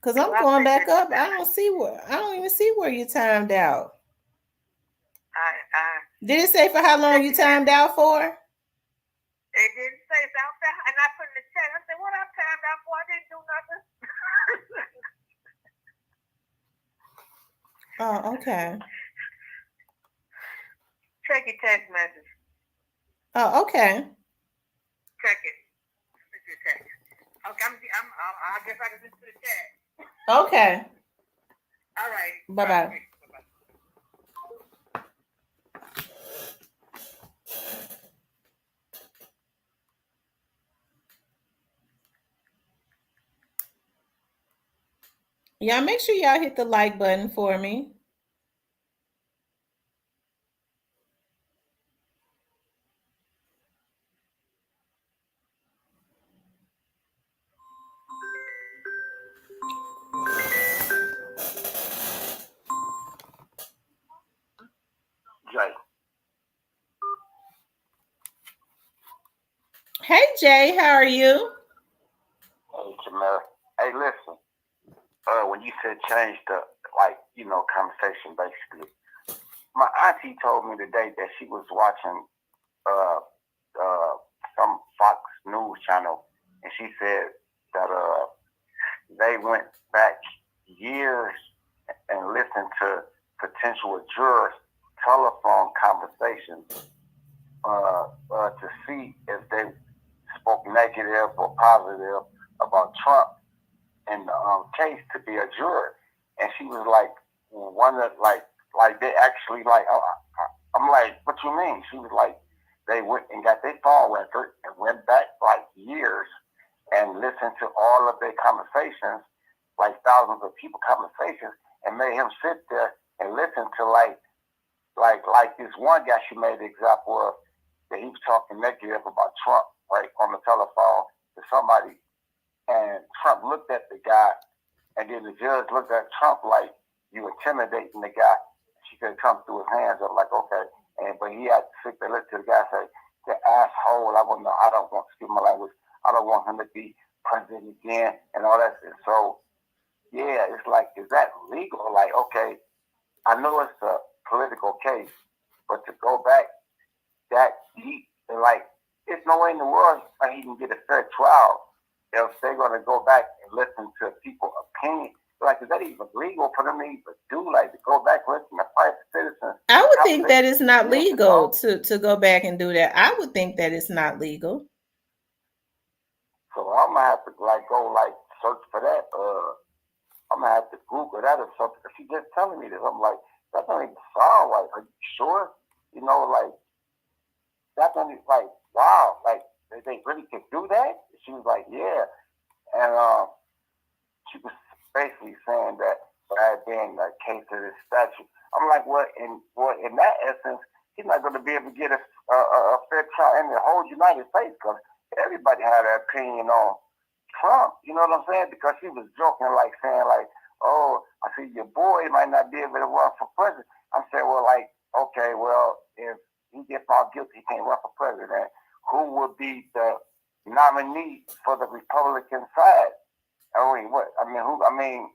Cause I'm Well, I going back appreciate you, up. Sam. I don't even see where you timed out. I Did it say for how long you timed out for? It didn't say so. And I put in the chat. I said, "What I timed out for? I didn't do nothing." Oh, okay. Check your text message. Oh, okay. Check it. Okay, I guess I can just put the chat. Okay. All right. Bye bye. Y'all make sure y'all hit the like button for me. Jay. Hey Jay, how are you? Hey Tamara. Hey, listen. When you said change the conversation, basically, my auntie told me today that she was watching uh some Fox News channel, and she said that they went back years and listened to potential jurors' telephone conversations to see if they spoke negative or positive about Trump in the case to be a juror. And she was like, wonder like they actually like. I'm like, what you mean? She was like, they went and got their phone record and went back like years and listened to all of their conversations, like thousands of people conversations, and made him sit there and listen to like this one guy she made the example of that he was talking negative about Trump right on the telephone to somebody, and Trump looked at the guy, and then the judge looked at Trump like you intimidating the guy. She could come through his hands. I'm like, okay, and but he had to sit there, look to the guy, say, the asshole. I don't want to speak my language. I don't want him to be president again, and all that. And so, yeah, it's like, is that legal? Like, okay, I know it's a political case, but to go back that deep, and like, there's no way in the world like he can get a fair trial if they're going to go back and listen to people's opinion. Like, is that even legal for them to even do? Like, to go back and listen to private citizens? I would think that it's not legal to go back and do that. I would think that it's not legal. So I'm gonna have to like go like search for that. I'm gonna have to Google that or something. She's just telling me this. I'm like, that don't even sound right. Are you sure? You know, like that don't even, like, wow, like they really can do that? She was like, yeah, and she was basically saying that bad being a case of this statute. I'm like, in that essence, he's not going to be able to get a fair trial in the whole United States because everybody had an opinion on Trump. You know what I'm saying? Because she was joking, like saying, like, oh, I see your boy might not be able to run for president. I'm saying, well, like, okay, well, if he gets found guilty, he can't run for president. Who would be the nominee for the Republican side? I mean, what? I mean, who? I mean,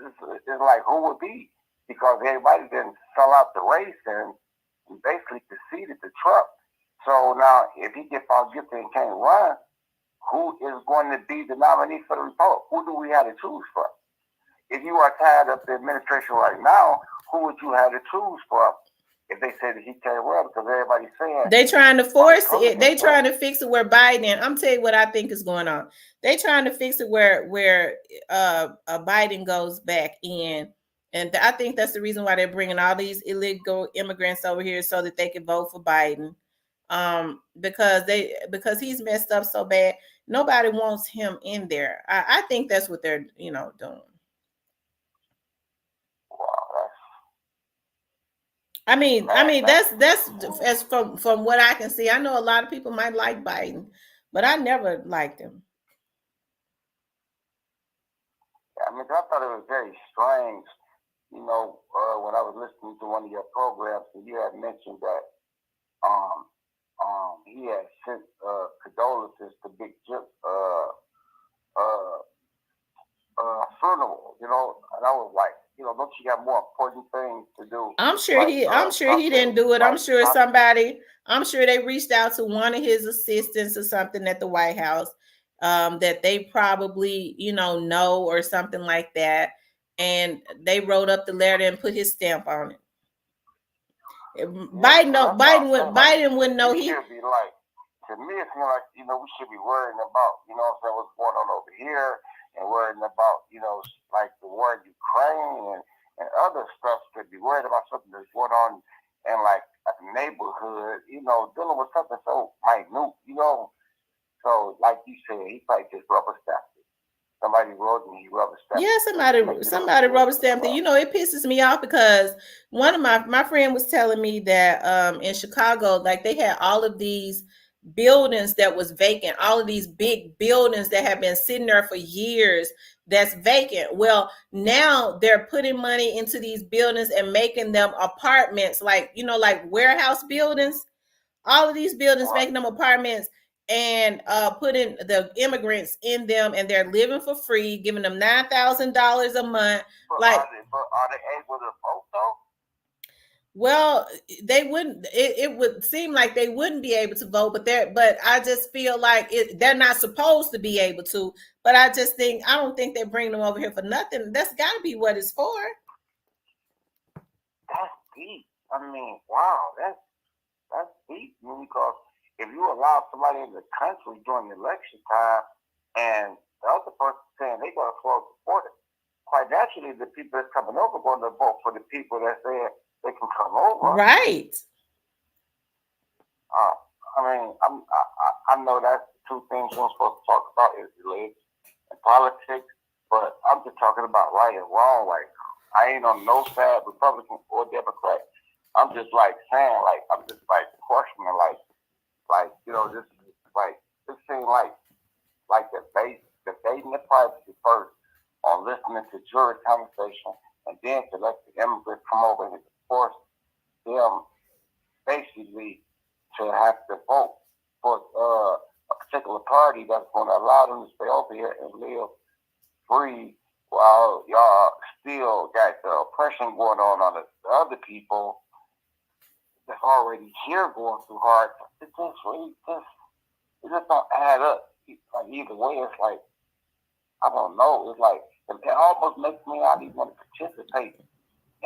it's like who would be? because everybody didn't sell out the race and basically conceded to Trump. So now, if he gets found guilty and can't run, who is going to be the nominee for the Republic? Who do we have to choose from? If you are tired of the administration right now, who would you have to choose from if they say that he can't run? Because everybody's saying they trying to on force it. Republican They side. trying to fix it where Biden. I'm telling you what I think is going on. They trying to fix it where Biden goes back in, and I think that's the reason why they're bringing all these illegal immigrants over here so that they can vote for Biden. Because he's messed up so bad. Nobody wants him in there. I think that's what they're doing. Wow, I mean that's that's as from what I can see. I know a lot of people might like Biden, but I never liked him. I mean, I thought it was very strange. When I was listening to one of your programs, and you had mentioned that um, he had sent condolences to Big Jip uh, funeral. And I was like, don't you have more important things to do? I'm sure Like he I'm sure he something didn't do it. like I'm sure they reached out to one of his assistants or something at the White House, that they probably, know or something like that. And they wrote up the letter and put his stamp on it. yeah. Biden So don't that's what I'm Biden would saying. Like Biden wouldn't know we he should be like. To me, it seems like we should be worrying about what's going on over here, and worrying about like the war in Ukraine and other stuff. Could be worried about something that's going on in like a neighborhood, dealing with something so minute, So like you said, he probably just rubber stamped it. Somebody wrote and he rubber stamped Yeah, it to make it look somebody good rubber for the stamped it. crowd. It pisses me off because one of my friend was telling me that in Chicago, like they had all of these buildings that was vacant, all of these big buildings that have been sitting there for years that's vacant. Well, now they're putting money into these buildings and making them apartments, like like warehouse buildings, all of these buildings, Right. making them apartments and putting the immigrants in them, and they're living for free, giving them $9,000 a month. But Like, are they able to vote though? well, they wouldn't. It would seem like they wouldn't be able to vote, but I just feel like they're not supposed to be able to. But I don't think they're bringing them over here for nothing. That's got to be what it's for. That's deep. I mean, wow, that's deep. Because if you allow somebody in the country during election time, and the other person saying they're going to close the border, quite naturally, the people that's coming over are going to vote for the people that say they can come over. Right. Uh, I mean, I know that's two things we're supposed to talk about is religion and politics, but I'm just talking about right and wrong. Like, I ain't on no side, Republican or Democrat. I'm just like saying, like, I'm just like questioning, this is like this seems like debating the privacy first, on listening to jury conversation, and then to let the immigrants come over and force them basically to have to vote for a particular party that's going to allow them to stay over here and live free while y'all still got the oppression going on the other people that's already here going through hard. It just don't add up. Like either way, it's like I don't know. It's like it almost makes me not even want to participate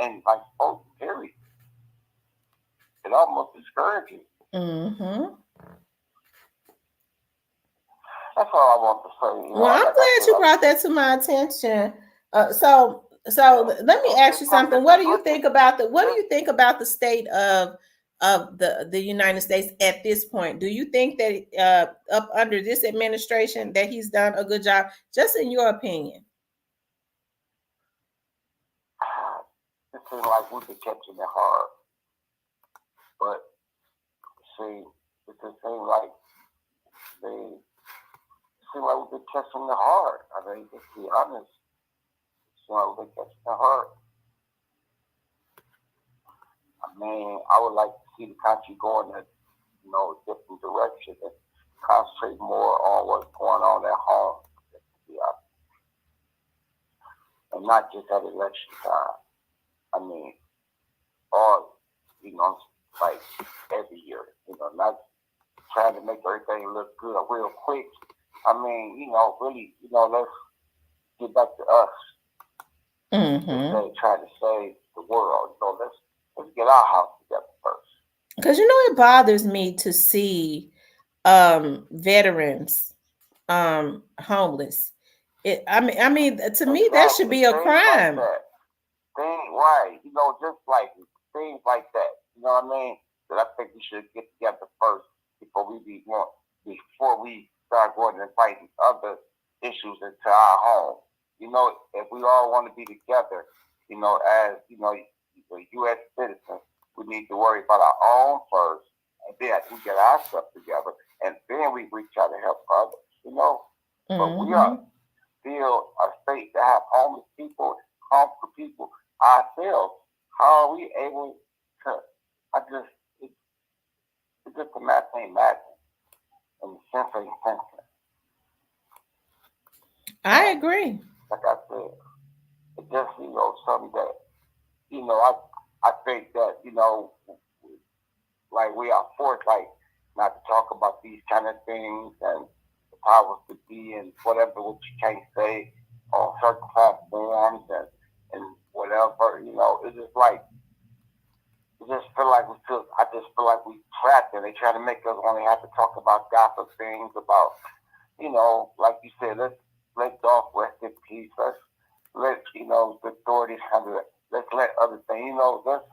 in like sports. Period. It almost discourages. Mm-hmm. That's all I want to say. Well, I'm Like I glad said, you brought that to my attention. So let me ask you something. What do you think about the state of the United States at this point? Do you think that up under this administration that he's done a good job? Just in your opinion. it seems like we've been catching it hard, but see, it just seems like they seem like we've been catching it hard. I mean, just be honest. It seems like we've been catching it hard. I mean, I would like to see the country go in a different direction and concentrate more on what's going on at home. Yeah. And not just at election time. I mean, or like every year. Not trying to make everything look good real quick. I mean, really, let's get back to us Mm-hmm. instead of trying to save the world. Let's get our house together first. Because it bothers me to see veterans homeless. I mean to me that should Exactly. be a Things like crime. that. Things right. Just like things like that. You know what I mean? That I think we should get together first before we start going and fighting other issues into our home. If we all want to be together, as U.S. citizens, we need to worry about our own first, and then we get our stuff together, and then we try to help others. But we are Mm-hmm. still a state that have homeless people, harmful people ourselves. How are we able to? I just, it, it's just a math ain't math, and the sense ain't sense. I And agree. like I said, it's just something that I think that like we are forced like not to talk about these kind of things and the powers to be and whatever what you can't say on certain platforms and whatever. It's just like it just feel like we feel. I just feel like we trapped, and they try to make us only have to talk about gossip things about, like you said, let's let Dolph rest in peace. Let's let the authorities handle it. Let's let other things, let's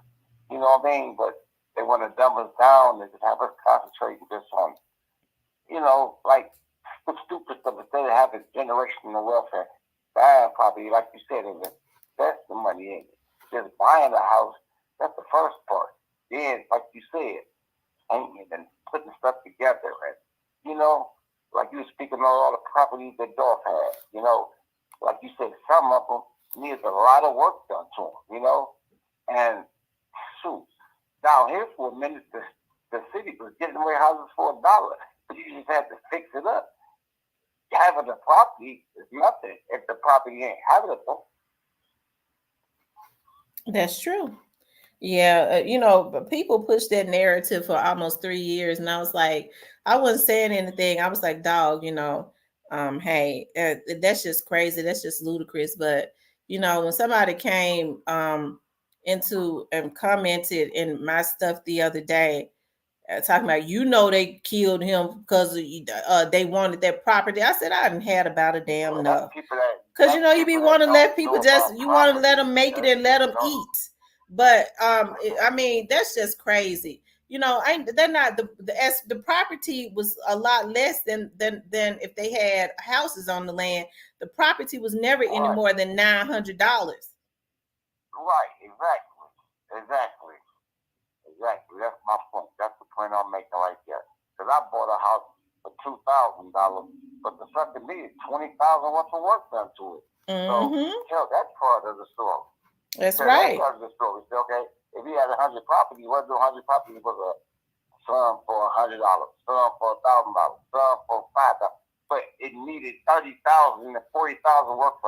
what I mean. But they want to dumb us down and just have us concentrating just on, like the stupid stuff instead of having generational welfare, buying property, like you said, and that's the money in it. Just buying a house, that's the first part. Then, like you said, painting and putting stuff together, and you know, like you were speaking on all the properties that Dolph had, like you said, some of them needs a lot of work done to them, and shoot, down here for a minute, the city was getting away houses for $1, but you just had to fix it up. Having the property is nothing if the property ain't habitable. That's true. Yeah, but people push that narrative for almost 3 years, and I was like, I wasn't saying anything. I was like, dog, hey, that's just crazy. That's just ludicrous. But when somebody came into and commented in my stuff the other day, talking about they killed him because they wanted that property. I said I hadn't had about a damn Well, that's enough. people that Because that's you be people that want to don't let people know about you want to let property. them make it That's and let people them don't. eat. But I mean that's just crazy. They're not the property was a lot less than if they had houses on the land. The property was never any Right, more than $900. right, exactly, exactly, exactly. That's my point. That's the point I'm making right there. Because I bought a house for $2,000, but the fucking needed 20,000 worth of work done to it. So Mm-hmm. tell that part of the story. That's Tell that right. part of the story. Say, okay, if he had 100 properties, what do 100 properties was a some for $100, some for $1,000, some for $5,000. But it needed 30,000 and 40,000 work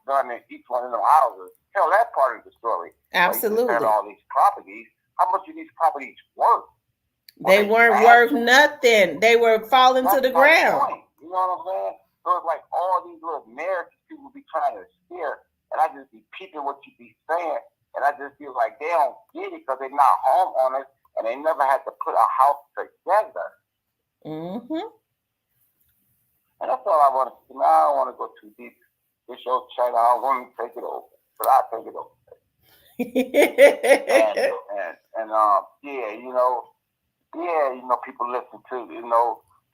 done in each one of them houses. Tell that part of the story. But you just had Absolutely. all these properties. How much are these properties worth? Were They they weren't worth massive? nothing. They were falling to That's the my ground. point. You know what I'm saying? So it's like all these little narratives people be trying to steer, and I just be peeping what you be saying, and I just feel like they don't get it because they're not homeowners, and they never had to put a house together. Mm-hmm. And that's all I want to see. Now I don't want to go too deep. This show China, I don't want to take it over, but I'll take it over. And yeah, people listen to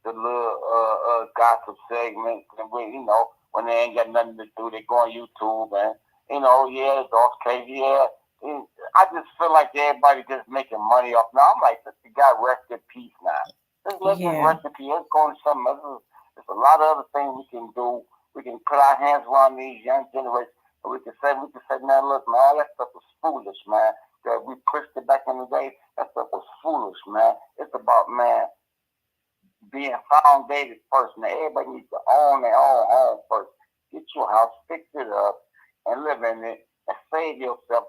the little gossip segments, and when they ain't got nothing to do, they go on YouTube and yeah, Dolph crazy, yeah. And I just feel like everybody just making money off. Now I'm like, the guy rest in peace now. Just let him Yeah. rest in peace. Let's go into something else. There's a lot of other things we can do. We can put our hands around these young generations. And we can say, man, look, man, all that stuff was foolish, man. That we pushed it back in the day. That stuff was foolish, man. It's about, man, being foundated first. Now, everybody needs to own their own home first. Get your house, fix it up, and live in it, and save yourself.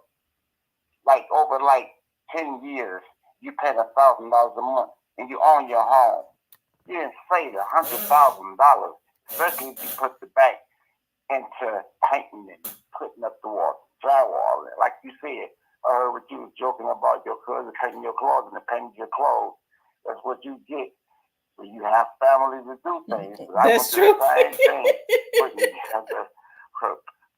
like over like 10 years, you paid $1,000 a month, and you own your home. You didn't save $100,000, especially if you put the back into painting and putting up the wall, drywall. Like you said, I heard what you was joking about your cousin painting your clothes and painting your clothes. That's what you get when you have family to do things. I went That's through true. the same thing, putting together,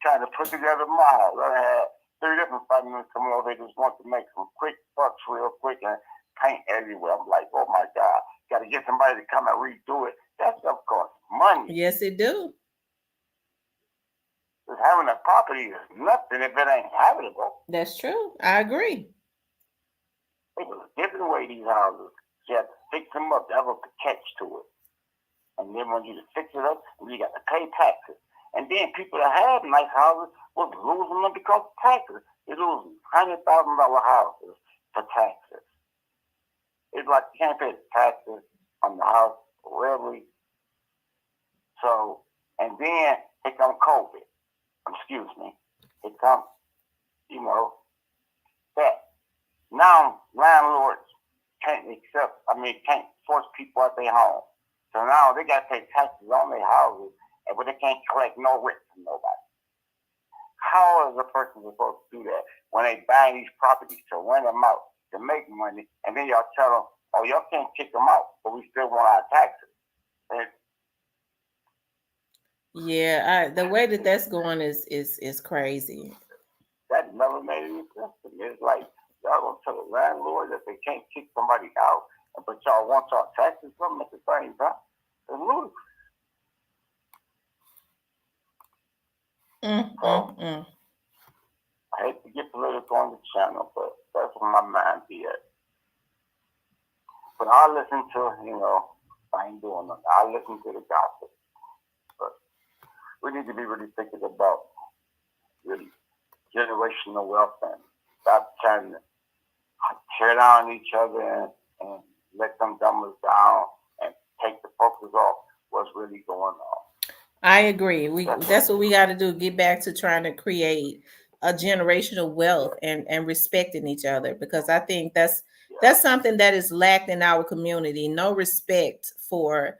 trying to put together my house. I had three different families coming over. They just want to make some quick bucks real quick and paint everywhere. I'm like, oh my God, got to get somebody to come and redo it. That stuff costs money. Yes, it do. Just having a property is nothing if it ain't habitable. That's true. I agree. They was giving away these houses. You have to fix them up. That was the catch to it. And then when you fix it up, you got to pay taxes. And then people that had nice houses was losing them because of taxes. They losing $100,000 houses for taxes. It's like you can't pay taxes on the house really. So, and then here come COVID. Excuse me. Here come, that. Now landlords can't force people out their home. So now they got to pay taxes on their houses, but they can't collect no rent from nobody. How is a person supposed to do that when they buy these properties to rent them out to make money, and then y'all tell them, oh, y'all can't kick them out, but we still want our taxes? And Yeah, the way that that's going is crazy. that never made any sense to me. It's like y'all gonna tell the landlord that they can't kick somebody out, but y'all want y'all taxes from them at the same time. It's ludicrous. So Mm. I hate to get political on the channel, but that's where my mind be at. But I listen to, I ain't doing nothing. I listen to the gossip. But we need to be really thinking about really generational wealth and stop trying to tear down each other and let them dumb us down and take the focus off what's really going on. I agree. That's what we got to do. Get back to trying to create a generational wealth and respecting each other, because I think that's something that is lacked in our community. No respect for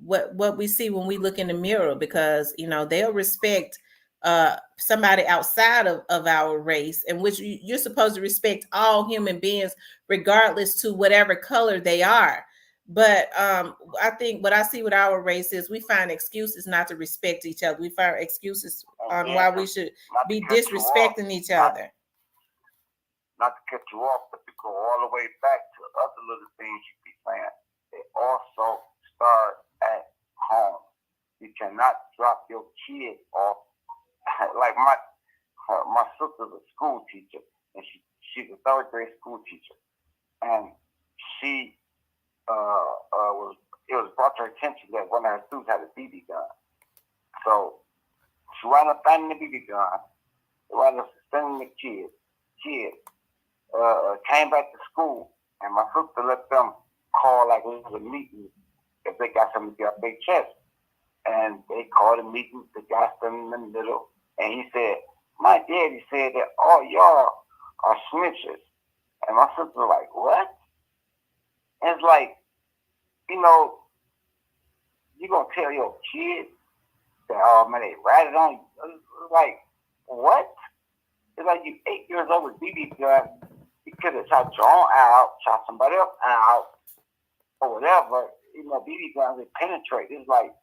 what we see when we look in the mirror, because they'll respect somebody outside of our race, in which you're supposed to respect all human beings regardless to whatever color they are. But I think what I see with our race is we find excuses not to respect each other. We find excuses on why we should be disrespecting each other. Not to cut you off, but to go all the way back to other little things you be saying. They also start at home. You cannot drop your kid off. Like my sister's a school teacher, and she's a third grade school teacher, and she it was brought to her attention that one of her students had a BB gun. So she wound up finding the BB gun. They wound up suspending the kid. Kid came back to school, and my sister let them call like it was a meeting if they got something to get off their chest. And they called a meeting. The guy stood in the middle, and he said, "My daddy said that all y'all are snitches." And my sister was like, "What?" And it's like, you gonna tell your kids that, oh man, they ratted on you. It's like, what? It's like you 8 years old with BB gun. You could have shot your own out, shot somebody else out, or whatever. BB guns, they penetrate. It's like,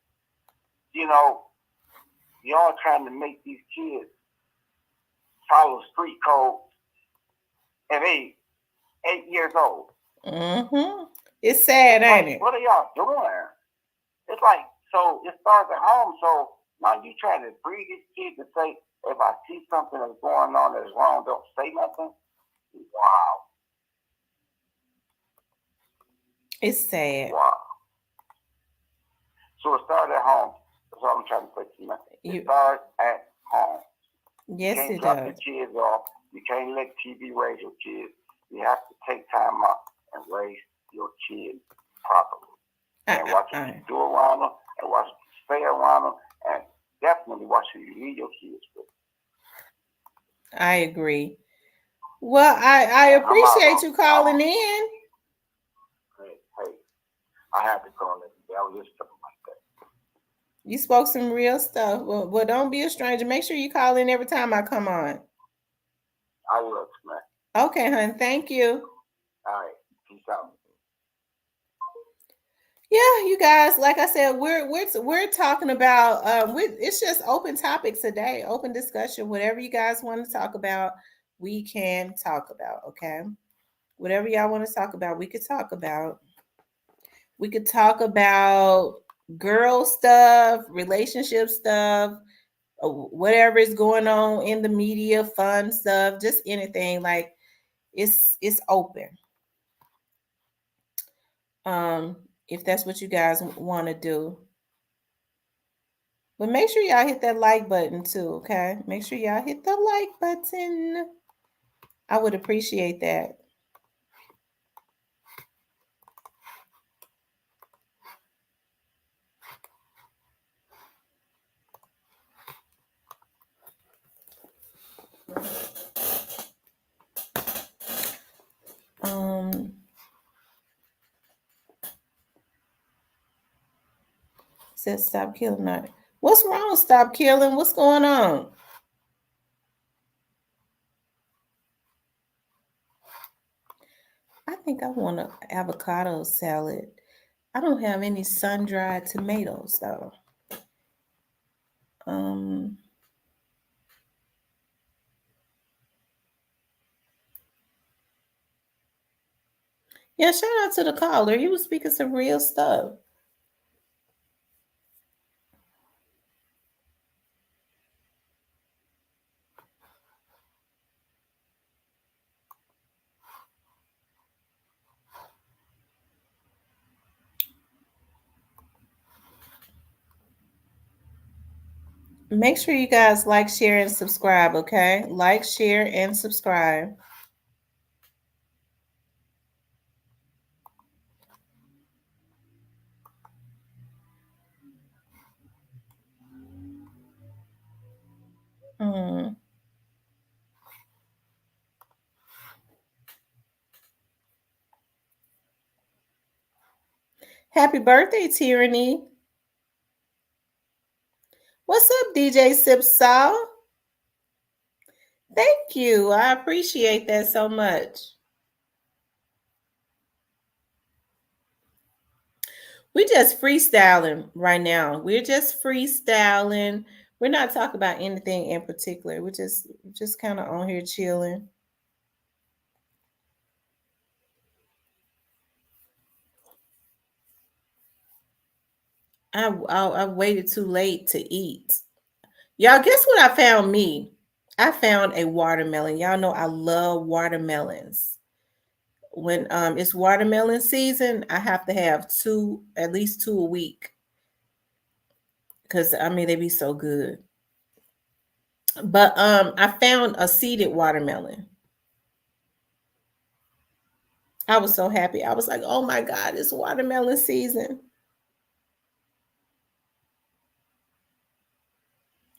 y'all trying to make these kids follow street codes, and they 8 years old. Mm-hmm. It's sad, ain't it? What are y'all doing? It's like, so it starts at home. So now you trying to breed these kids to say, if I see something that's going on that's wrong, don't say nothing. Wow. It's sad. Wow. So it started at home. That's all I'm trying to say to you. It starts at home. Yes, you can't it drop does. your kids off. You can't let TV raise your kids. You have to take time out and raise your kids properly. And watch what you do around them, and watch what you say around them, and definitely watch who you leave your kids with. I agree. Well, I And I'm out. appreciate you calling in. Hey, I had to call it. That was just something like that. You spoke some real stuff. Well, don't be a stranger. Make sure you call in every time I come on. I will, man. Okay, hon. Thank you. All right. Peace out. Yeah, you guys. Like I said, we're talking about. It's just open topic today, open discussion. Whatever you guys want to talk about, we can talk about. Okay, whatever y'all want to talk about, we could talk about. We could talk about girl stuff, relationship stuff, whatever is going on in the media, fun stuff, just anything. Like it's open. Um, if that's what you guys want to do. But make sure y'all hit that like button too, okay? Make sure y'all hit the like button. I would appreciate that. Um, said stop killing that. What's wrong? Stop killing. What's going on? I think I want an avocado salad. I don't have any sun dried tomatoes though. Um, yeah, shout out to the caller. He was speaking some real stuff. Make sure you guys like, share, and subscribe, okay? Like, share, and subscribe. Mm. Happy birthday, Tyranny. What's up, DJ Sipsaw? Thank you. I appreciate that so much. We just freestyling right now. We're just freestyling. We're not talking about anything in particular. We're just kind of on here chilling. I waited too late to eat. Y'all, guess what I found me? I found a watermelon. Y'all know I love watermelons. When it's watermelon season, I have to have two, at least two a week. Cause I mean they be so good. But I found a seeded watermelon. I was so happy. I was like, oh my God, it's watermelon season.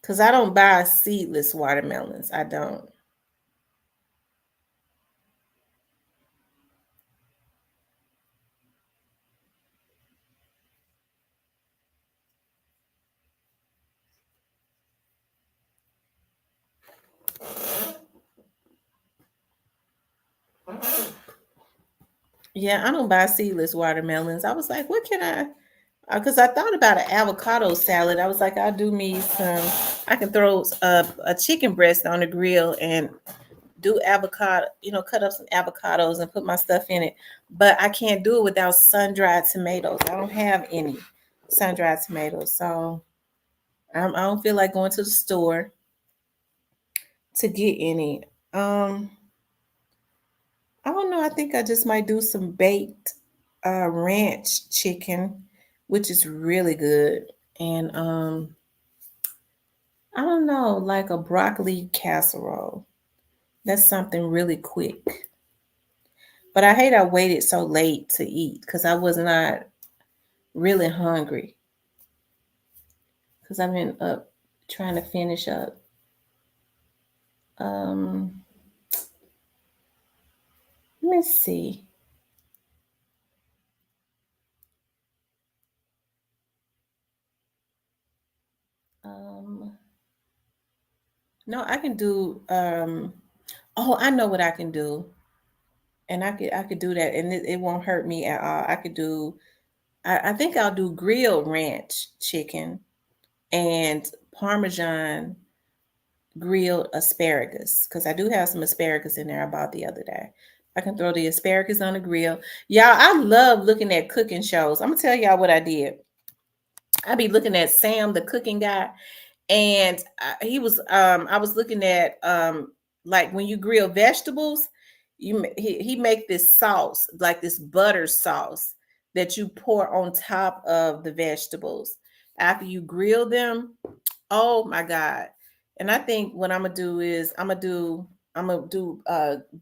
Cause I don't buy seedless watermelons. I don't. Yeah, I don't buy seedless watermelons. I was like, what can I? Because I thought about an avocado salad. I was like, I'll do me some. I can throw a chicken breast on the grill and do avocado. Cut up some avocados and put my stuff in it. But I can't do it without sun dried tomatoes. I don't have any sun dried tomatoes, so I don't feel like going to the store to get any. Um, I don't know. I think I just might do some baked ranch chicken, which is really good. And I don't know, like a broccoli casserole. That's something really quick. But I hate I waited so late to eat because I was not really hungry because I've been up trying to finish up. Um, Let's see. Um, no, I can do. Oh, I know what I can do, and I could do that, and it won't hurt me at all. I could do. I think I'll do grilled ranch chicken and Parmesan grilled asparagus because I do have some asparagus in there I bought the other day. I can throw the asparagus on the grill. Y'all, I love looking at cooking shows. I'm gonna tell y'all what I did. I be looking at Sam, the cooking guy, and he was. I was looking at like when you grill vegetables, he make this sauce, like this butter sauce that you pour on top of the vegetables after you grill them. Oh my God. And I think what I'm gonna do is I'm gonna do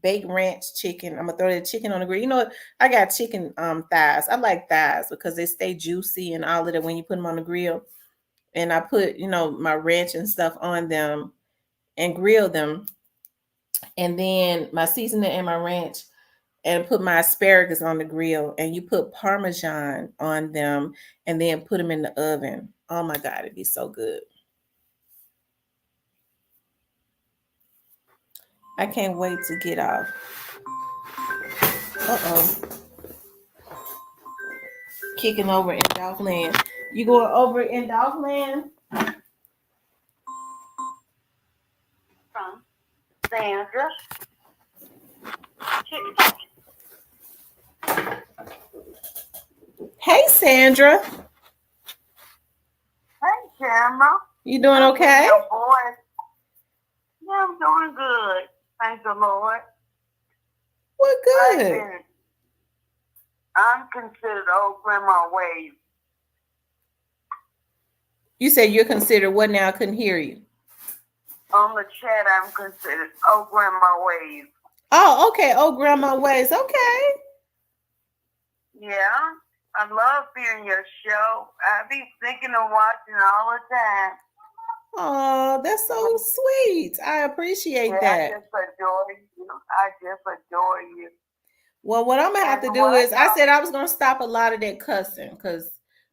baked ranch chicken. I'm gonna throw that chicken on the grill. You know what? I got chicken thighs. I like thighs because they stay juicy and all of that when you put them on the grill. And I put, my ranch and stuff on them and grill them. And then my seasoning and my ranch and put my asparagus on the grill and you put Parmesan on them and then put them in the oven. Oh my God, it'd be so good. I can't wait to get off. Uh-oh. Kicking over in Dolphland. You going over in Dolphland? From Sandra. Hey, Sandra. Hey, Tamara. You doing okay? Your voice. Yeah, I'm doing good. Thank the Lord. Well, good. I'm considered old grandma ways. You said you're considered what now? I couldn't hear you. On the chat, I'm considered old grandma ways. Oh, okay. Oh, grandma ways. Okay. Yeah, I love hearing your show. I be thinking of watching all the time. Oh, that's so sweet. I appreciate that. I just adore you. I just adore you. Well, what I'm gonna have to do is I said I was gonna stop a lot of that cussing because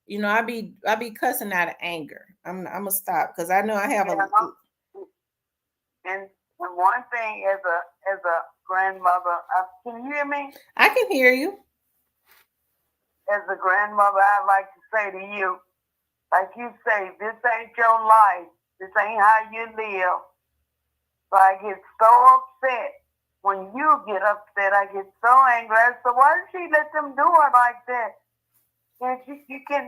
I be cussing out of anger. I'm gonna stop because I know I have a. And one thing as a grandmother, can you hear me? I can hear you. As a grandmother, I like to say to you, like you say, this ain't your life. This ain't how you live. So I get so upset. When you get upset, I get so angry. So why did she let them do it like that? Can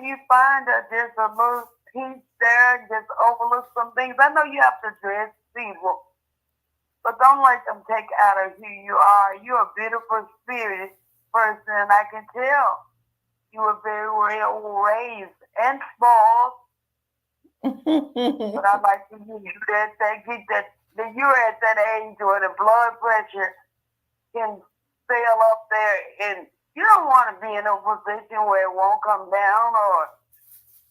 you find just a little piece there and just overlook some things? I know you have to dress people, but don't let them take out of who you are. You're a beautiful spirit person, and I can tell you were very well raised and spoiled. But I like to hear you that you're at that age where the blood pressure can sail up there, and you don't want to be in a position where it won't come down or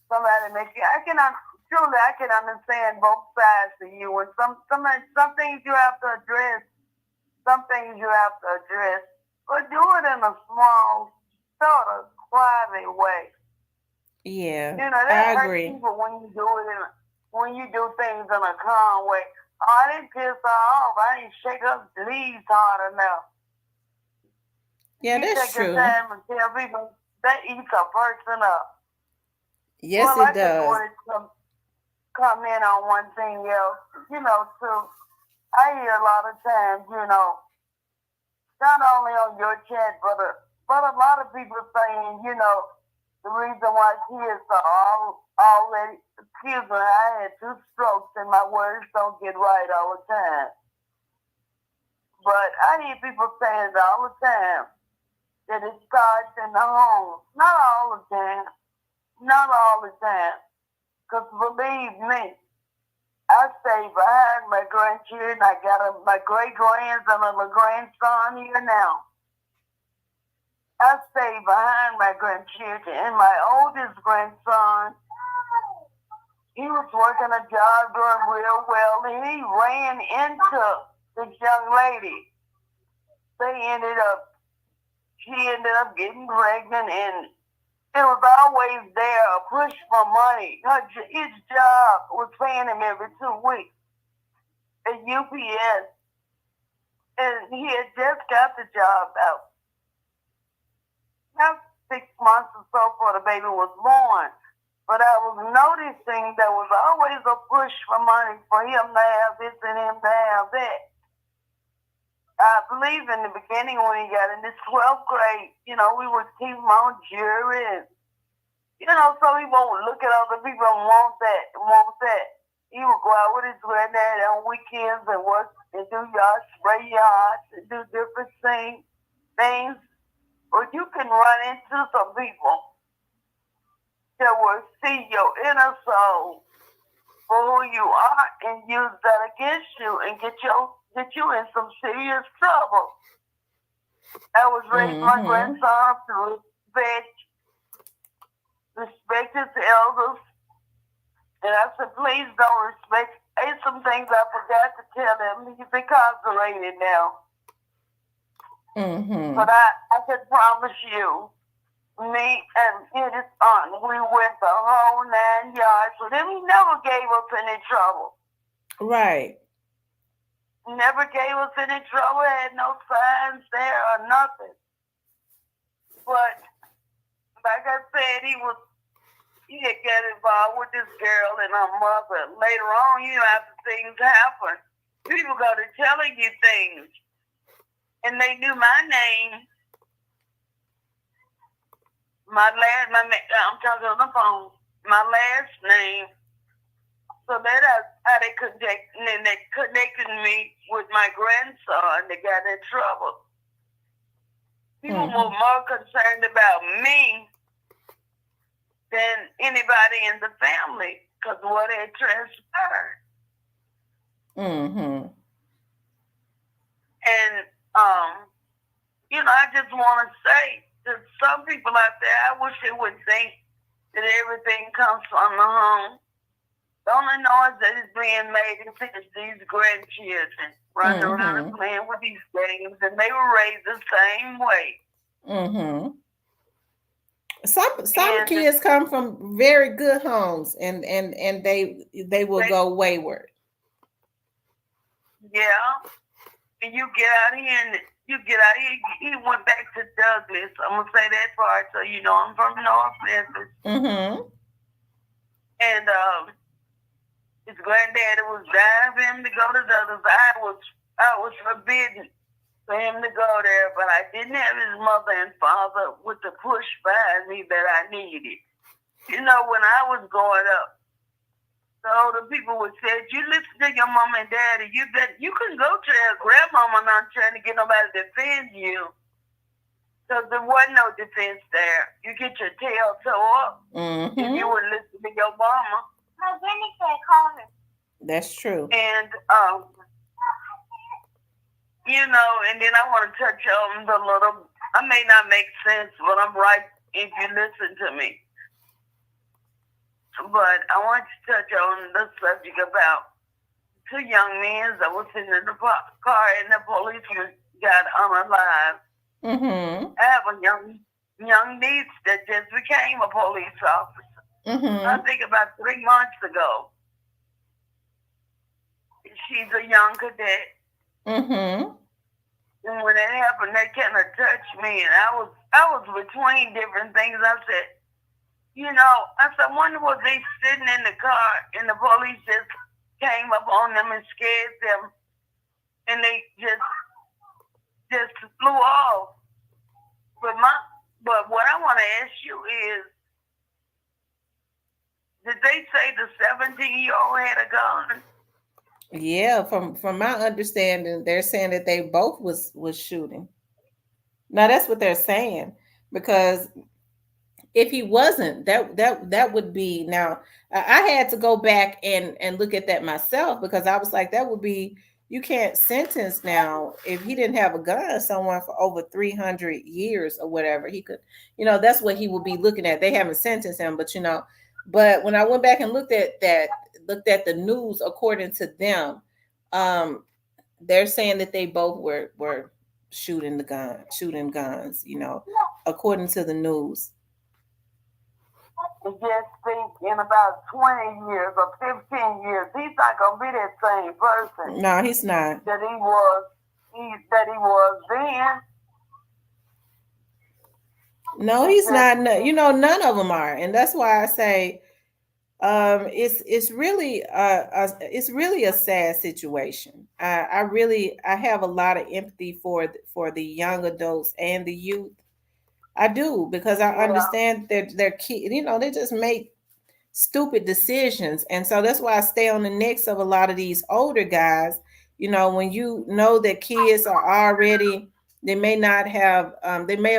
somebody make you. I can understand both sides of you, and some things you have to address, some things you have to address, but do it in a small, sort of quiet way. Yeah, that I agree. People when you do things in a calm way. Oh, I didn't piss her off. I didn't shake her leaves hard enough. Yeah, that's true. Time and tell people that eats a person up. Yes, it does. I just wanted to come in on one thing else. Too. I hear a lot of times, not only on your chat, but a lot of people saying, the reason why kids are already, excuse me, I had 2 strokes and my words don't get right all the time. But I hear people saying it all the time that it starts in the home. Not all the time. Not all the time. Because believe me, I stay behind my grandchildren. I got my great-grandson and my grandson here now. I stay behind my grandchildren. And my oldest grandson, he was working a job doing real well, and he ran into this young lady. They ended up she ended up getting pregnant, and it was always there a push for money. His job was paying him every 2 weeks at UPS, and he had just got the job out about 6 months or so before the baby was born. But I was noticing there was always a push for money for him to have this and him to have that. I believe in the beginning when he got in the 12th grade, we would keep him on jury and, so he won't look at other people and want that, want that. He would go out with his granddad on weekends and work and do yard, spray yards and do different things. Or you can run into some people that will see your inner soul for who you are and use that against you and get you in some serious trouble. I was raising my Mm-hmm. grandson to respect his elders, and I said, please don't respect. There's some things I forgot to tell him. He's incarcerated now, Mm-hmm. but I can promise you, me and his aunt, we went the whole 9 yards with him. He never gave us any trouble. Right. Never gave us any trouble. Had no signs there or nothing. But like I said, he had got involved with this girl and her mother. Later on, after things happen, people go to telling you things, and they knew my name. I'm talking on the phone. My last name. So that's how they connected me with my grandson that got in trouble. People were more concerned about me than anybody in the family because of what had transpired. Mm-hmm. And, I just want to say to some people out there, I wish they would think that everything comes from the home. The only noise that is being made is these grandchildren running around and playing with these games, and they were raised the same way. Mm-hmm. Some And kids come from very good homes, and they will go wayward. yeah, and you get out here and you get out here. He went back to Douglas. I'm gonna say that part so you know I'm from North Memphis. Mm-hmm. And his granddaddy was dying for him to go to Douglas. I was forbidden for him to go there, but I didn't have his mother and father with the push behind me that I needed. When I was growing up, the older people would say, "You listen to your mom and daddy. You can go to their grandmama not trying to get nobody to defend you, because there wasn't no defense there. You get your tail tore up if you would listen to your mama." My granny said, "Call her." That's true. And and then I want to touch on the little. I may not make sense, but I'm right if you listen to me. But I want to touch on the subject about two young men that were sitting in the car and the policeman got unalive. Mm-hmm. I have a young niece that just became a police officer. I think about 3 months ago. She's a young cadet. Mm-hmm. And when it happened, that kind of touched me, and I was between different things. I said, I wonder was they sitting in the car and the police just came up on them and scared them, and they just flew off. But what I want to ask you is, did they say the 17-year-old had a gun? Yeah, from my understanding, they're saying that they both was shooting. Now that's what they're saying, because if he wasn't, that would be. Now I had to go back and look at that myself, because I was like, that would be, you can't sentence now if he didn't have a gun someone for over 300 years or whatever. He could, that's what he would be looking at. They haven't sentenced him, but when I went back and looked at the news according to them, they're saying that they both were shooting guns, according to the news. And just think in about 20 years or 15 years, he's not going to be that same person No, he's not. that he was then. No, He he's just, not. None of them are, and that's why I say it's really a sad situation. I have a lot of empathy for the young adults and the youth. I do, because I yeah, understand that their kid, they just make stupid decisions, and so that's why I stay on the necks of a lot of these older guys. When you know that kids are already, they may have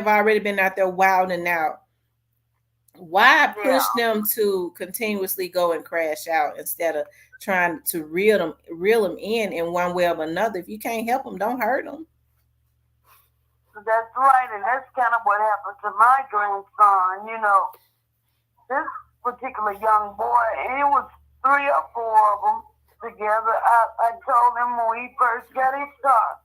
already been out there wilding out. Why push yeah. them to continuously go and crash out instead of trying to reel them in one way or another? If you can't help them, don't hurt them. That's right, and that's kind of what happened to my grandson. This particular young boy, and it was three or four of them together. I told him when he first got his car,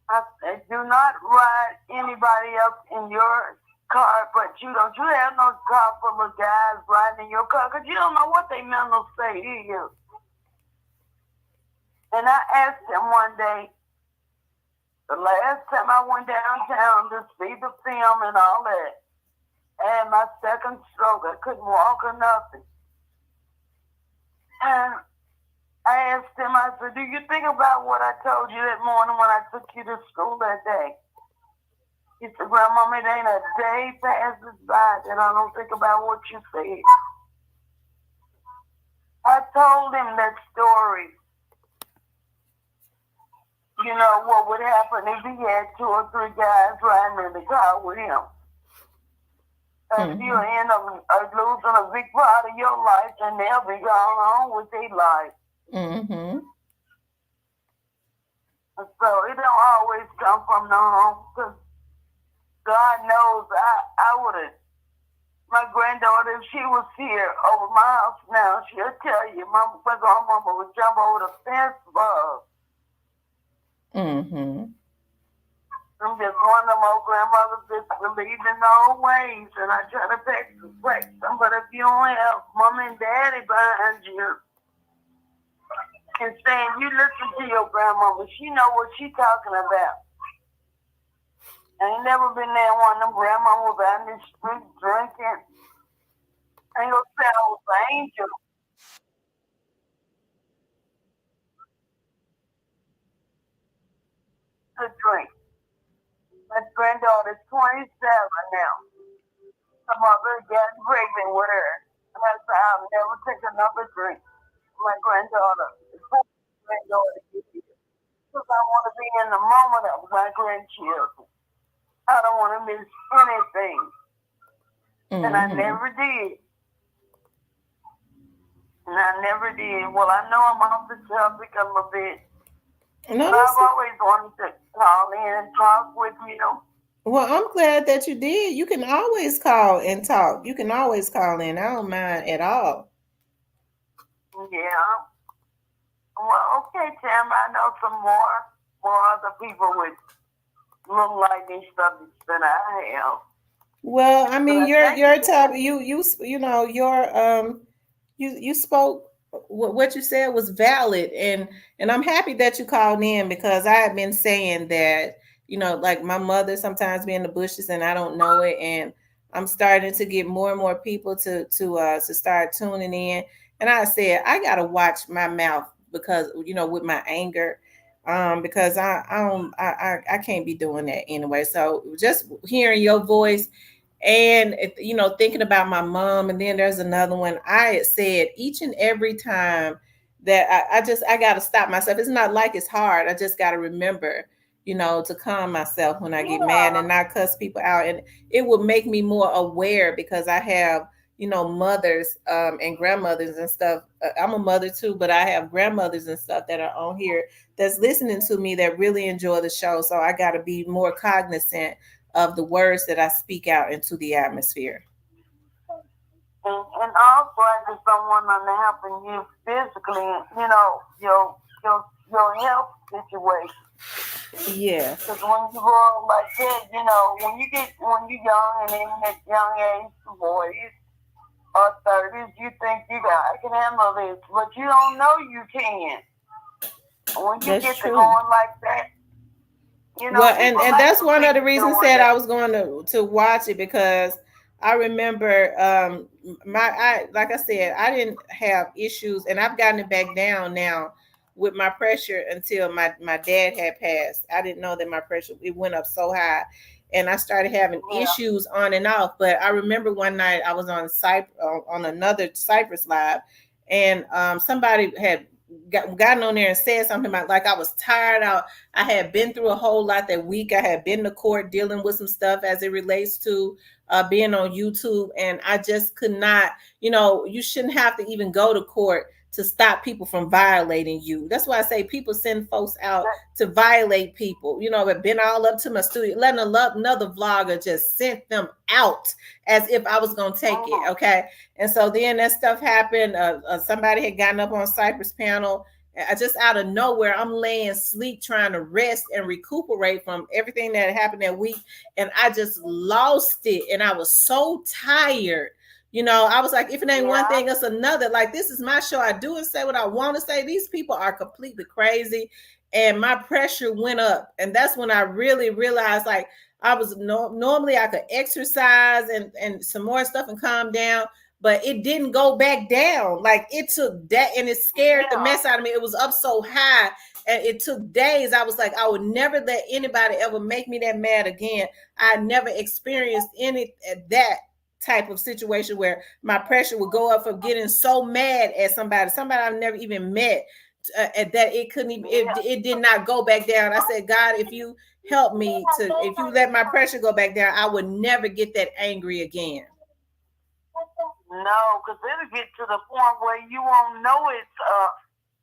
I said, do not ride anybody else in your car, but you don't. You have no car full of guys riding in your car because you don't know what they mental state is. And I asked him one day, the last time I went downtown to see the film and all that, I had my second stroke. I couldn't walk or nothing. And I asked him, I said, do you think about what I told you that morning when I took you to school that day? He said, Grandmama, it ain't a day passes by that I don't think about what you said. I told him that story. What would happen if he had two or three guys riding in the car with him. And you Mm-hmm. end up losing a big part of your life, and they'll be gone on with their life. Mm-hmm. So it don't always come from the home, because God knows I would have. My granddaughter, if she was here over my house now, she'll tell you, my grandmama would jump over the fence for her. Mm-hmm. I'm just one of them old grandmothers that believe in the old ways, and I try to practice them. But if you don't have mom and daddy behind you and saying you listen to your grandmama, she know what she talking about. I ain't never been there one of them grandmamas out in the street drinking. I ain't gonna say I was an angel to drink. My granddaughter's 27 now. Her mother got pregnant with her. And I said, I'll never take another drink. My granddaughter, granddaughter, because I want to be in the moment of my grandchildren. I don't want to miss anything. And I Mm-hmm. never did. And I never did. Well, I know I'm off the topic a little bit, No, but I've that's always wanted to call in and talk with you. well. I'm glad that you did. You can always call and talk. You can always call in. I don't mind at all. Yeah. Well, okay, Tam, I know some more other people with little lightning subjects than I have. Well, I But mean, I your thank you, your Tam. topic, your you spoke, what you said was valid, and I'm happy that you called in, because I have been saying that, like my mother sometimes be in the bushes and I don't know it, and I'm starting to get more and more people to start tuning in, and I said I gotta watch my mouth, because with my anger. Because I can't be doing that anyway. So just hearing your voice, and thinking about my mom, and then there's another one I had said each and every time that I gotta stop myself. It's not like it's hard. I just gotta remember, to calm myself when I get mad and Yeah. not cuss people out. And it will make me more aware, because I have mothers and grandmothers and stuff. I'm a mother too, but I have grandmothers and stuff that are on here that's listening to me, that really enjoy the show. So I got to be more cognizant of the words that I speak out into the atmosphere. And also, I just don't want nothing to happen to you physically, your health situation. Yes. Because when you grow up like that, when you're young and in that young age, boys or 30s, you think I can handle this, but you don't know you can. When you That's get to true. going like that, Well, people and like that's to one see of the you reasons doing said I that. was going to watch it, because I remember I like I said, I didn't have issues, and I've gotten it back down now with my pressure until my dad had passed. I didn't know that my pressure, it went up so high, and I started having Yeah, issues on and off. But I remember one night I was on on another Cypress Live, and somebody had gotten on there and said something about, like, I was tired out. I had been through a whole lot that week. I had been to court dealing with some stuff as it relates to being on YouTube, and I just could not. You shouldn't have to even go to court to stop people from violating you. That's why I say people send folks out that, to violate people. Have been all up to my studio, letting another vlogger just sent them out as if I was gonna take it. mm, Okay, and so then that stuff happened. Somebody had gotten up on Cypress panel. I just out of nowhere, I'm laying sleep trying to rest and recuperate from everything that happened that week. And I just lost it. And I was so tired. I was like, if it ain't one yeah, thing, it's another. Like, this is my show. I do and say what I want to say. These people are completely crazy. And my pressure went up. And that's when I really realized, like, I was normally I could exercise and some more stuff and calm down, but it didn't go back down. Like, it took that, and it scared the yeah, mess out of me. It was up so high, and it took days. I was like, I would never let anybody ever make me that mad again. I never experienced any that type of situation where my pressure would go up from getting so mad at somebody I've never even met, that it couldn't even yeah. it did not go back down. I said, God, if you help me to, if you let my pressure go back down, I would never get that angry again. No, because it'll get to the point where you won't know it's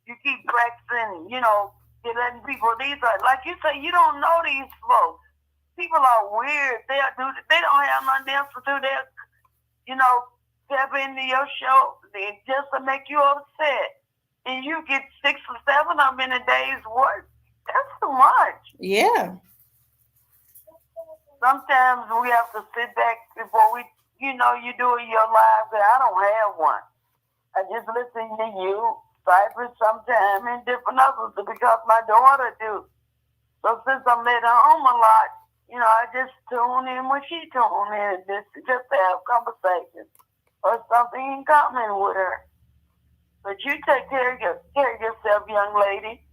you keep practicing, you're letting people, these are, like you say, you don't know these folks. People are weird. They don't have nothing else to do. They'll, you know, step into your show just to make you upset. And you get 6 or 7 of them in a day's work. That's too much. Yeah. Sometimes we have to sit back before you do your live, but I don't have one. I just listen to you, Cypress sometime, and different others because my daughter do. So since I'm at home a lot, I just tune in when she tune in, just to have conversations or something in common with her. But you take care of yourself, young lady.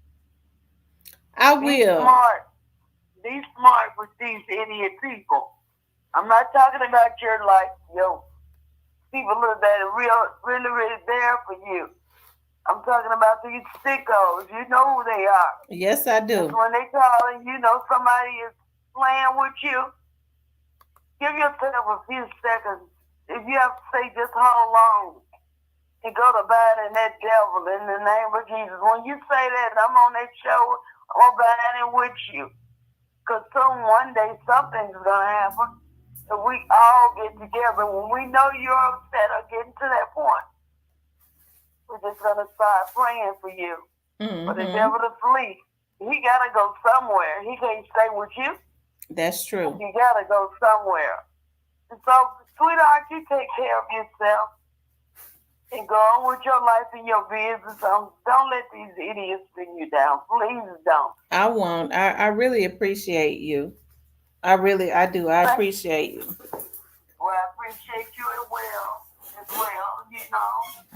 I Be will. smart. Be smart with these idiot people. I'm not talking about your people that are really, really there for you. I'm talking about these sickos. You know who they are. Yes, I Just do. when they call and somebody is playing with you, give yourself a few seconds. If you have to say just hold on and go to bind that devil in the name of Jesus. When you say that, I'm on that show, I'm binding with you. Because soon, one day, something's going to happen. And we all get together. When we know you're upset or getting to that point, we're just going to start praying for you. For the Mm-hmm. devil to flee. He got to go somewhere. He can't stay with you. That's true. You got to go somewhere. And so, sweetheart, you take care of yourself and go on with your life and your business. Don't let these idiots bring you down. Please don't. I won't. I really appreciate you. I do. I Thank appreciate you. Well, I appreciate you as well.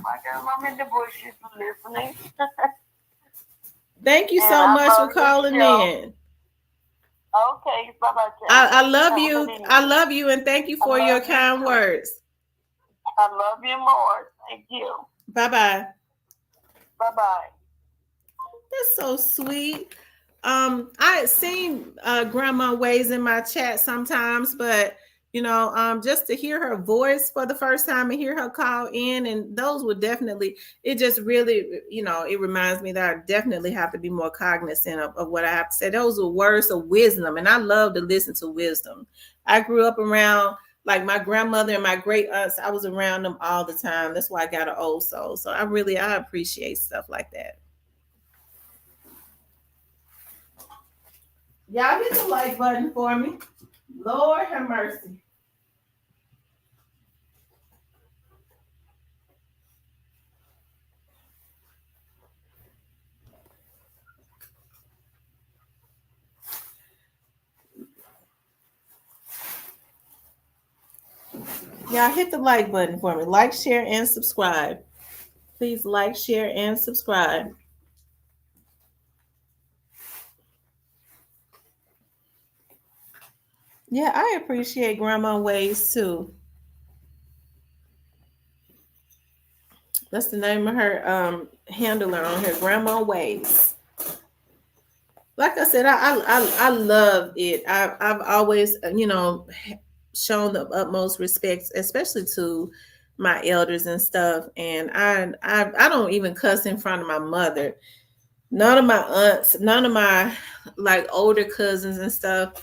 Like I'm in the bushes listening. Thank you And so I much for love your calling show. in. Okay, bye bye, I Tamara. love Have a you. good I evening. love you, and thank you I for your love you kind too. words. I love you more. Thank you. Bye bye. Bye bye. That's so sweet. I had seen Grandma Ways in my chat sometimes, but just to hear her voice for the first time and hear her call in, and those would definitely, it just really, it reminds me that I definitely have to be more cognizant of what I have to say. Those are words of wisdom, and I love to listen to wisdom. I grew up around, like, my grandmother and my great aunts. I was around them all the time. That's why I got an old soul. So I appreciate stuff like that. Y'all hit the like button for me. Lord have mercy. Y'all hit the like button for me. Like, share, and subscribe. Please like, share, and subscribe. Yeah, I appreciate Grandma Ways too. That's the name of her handler on her, Grandma Ways. Like I said, I love it. I've always shown the utmost respect, especially to my elders and stuff. And I don't even cuss in front of my mother. None of my aunts, none of my like older cousins and stuff.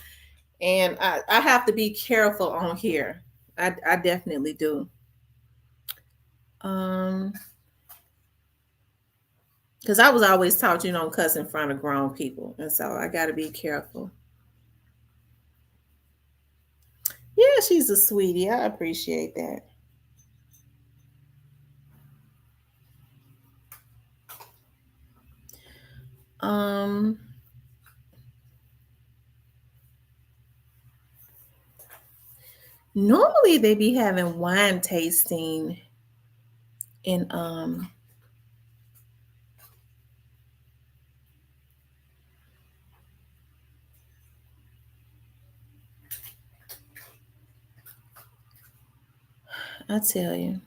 And I have to be careful on here. I definitely do. Um, because I was always taught you don't cuss in front of grown people, and so I got to be careful. Yeah, she's a sweetie. I appreciate that. Um, Normally they be having wine tasting in I tell you.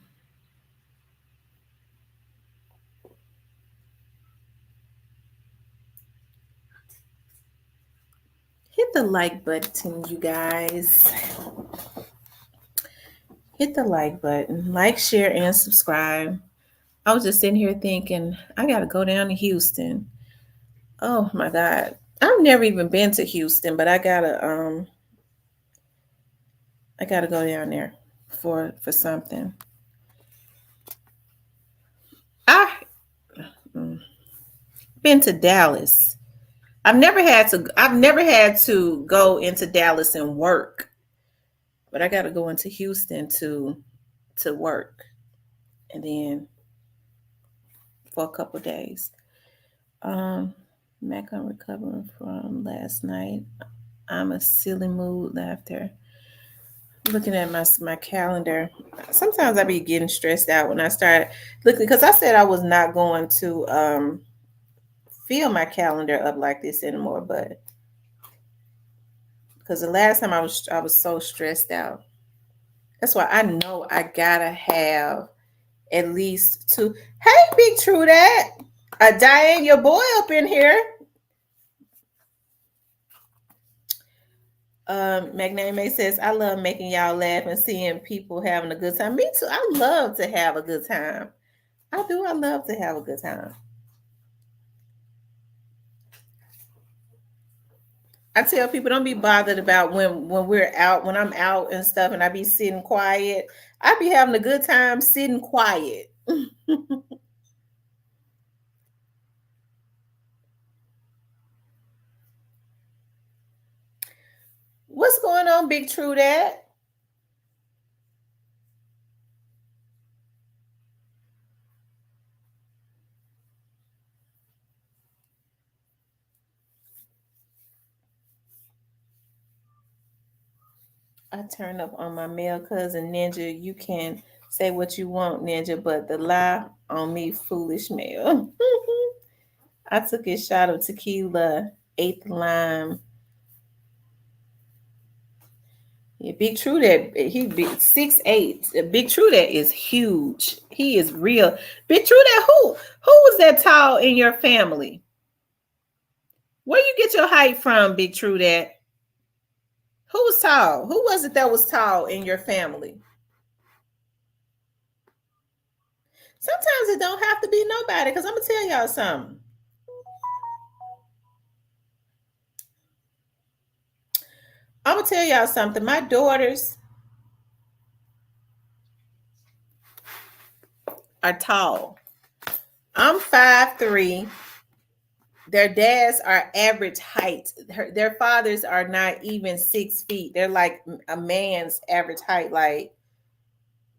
Hit the like button, you guys. Hit the like button. Like, share, and subscribe. I was just sitting here thinking, I gotta go down to Houston. Oh my God. I've never even been to Houston, but I gotta go down there for something. I been to Dallas. I've never had to go into Dallas and work, but I gotta go into Houston to work and then for a couple of days. Um Back on recovering from last night. I'm a silly mood laughter. Looking at my calendar. Sometimes I be getting stressed out when I start looking because I said I was not going to fill my calendar up like this anymore, but because the last time I was so stressed out. That's why I know I gotta have at least two. Hey, Big True that. Diane, your boy up in here. Magname says, I love making y'all laugh and seeing people having a good time. Me too. I love to have a good time. I do. I love to have a good time. I tell people don't be bothered about when we're out, when I'm out and stuff and I be sitting quiet. I be having a good time sitting quiet. What's going on, Big True that? I turn up on my male cousin Ninja. You can say what you want, Ninja, but the lie on me, foolish male. I took a shot of tequila, eighth lime. Yeah, Big True that he be 6'8". Big True that is huge. He is real. Big True that who was that tall in your family? Where you get your height from, Big True that? Who was tall? Who was it that was tall in your family? Sometimes it don't have to be nobody, because I'm gonna tell y'all something. I'm gonna tell y'all something. My daughters are tall. I'm 5'3". Their dads are average height. Their fathers are not even 6 feet. They're a man's average height, like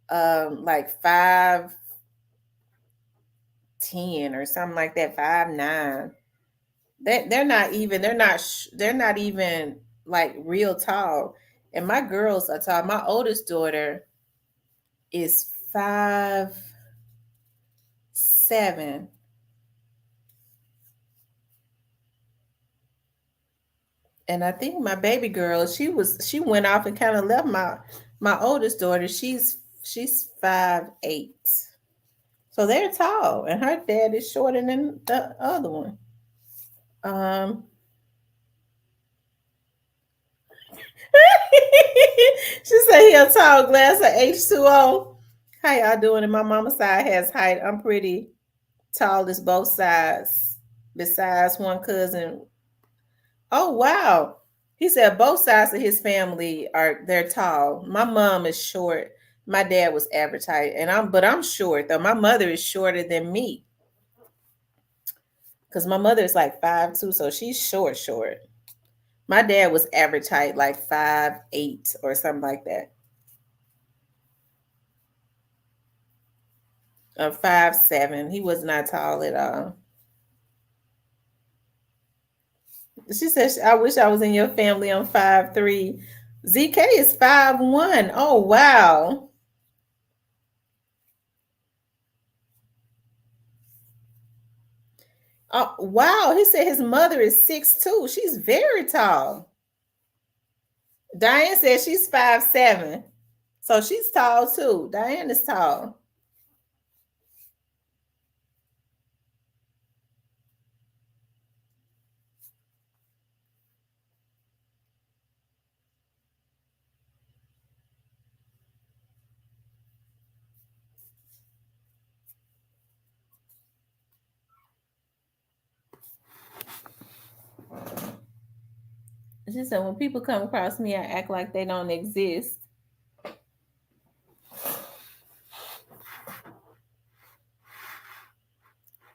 5'10" or something like that, 5'9". They're not even like real tall. And my girls are tall. My oldest daughter is 5'7". And I think my baby girl, she went off and kind of left my oldest daughter. She's 5'8". So they're tall, and her dad is shorter than the other one. Um, she said he a tall glass of H2O. How y'all doing? And my mama side has height. I'm pretty tall as both sides. Besides one cousin. Oh wow. He said both sides of his family they're tall. My mom is short. My dad was average height. I'm short though. My mother is shorter than me. Because my mother is like 5'2", so she's short. My dad was average height, like 5'8" or something like that. 5'7". He was not tall at all. She said, "I wish I was in your family. I'm 5'3". ZK is 5'1". Oh wow. Oh wow. He said his mother is 6'2". She's very tall. Diane said she's 5'7". So she's tall too. Diane is tall. She said when people come across me, I act like they don't exist.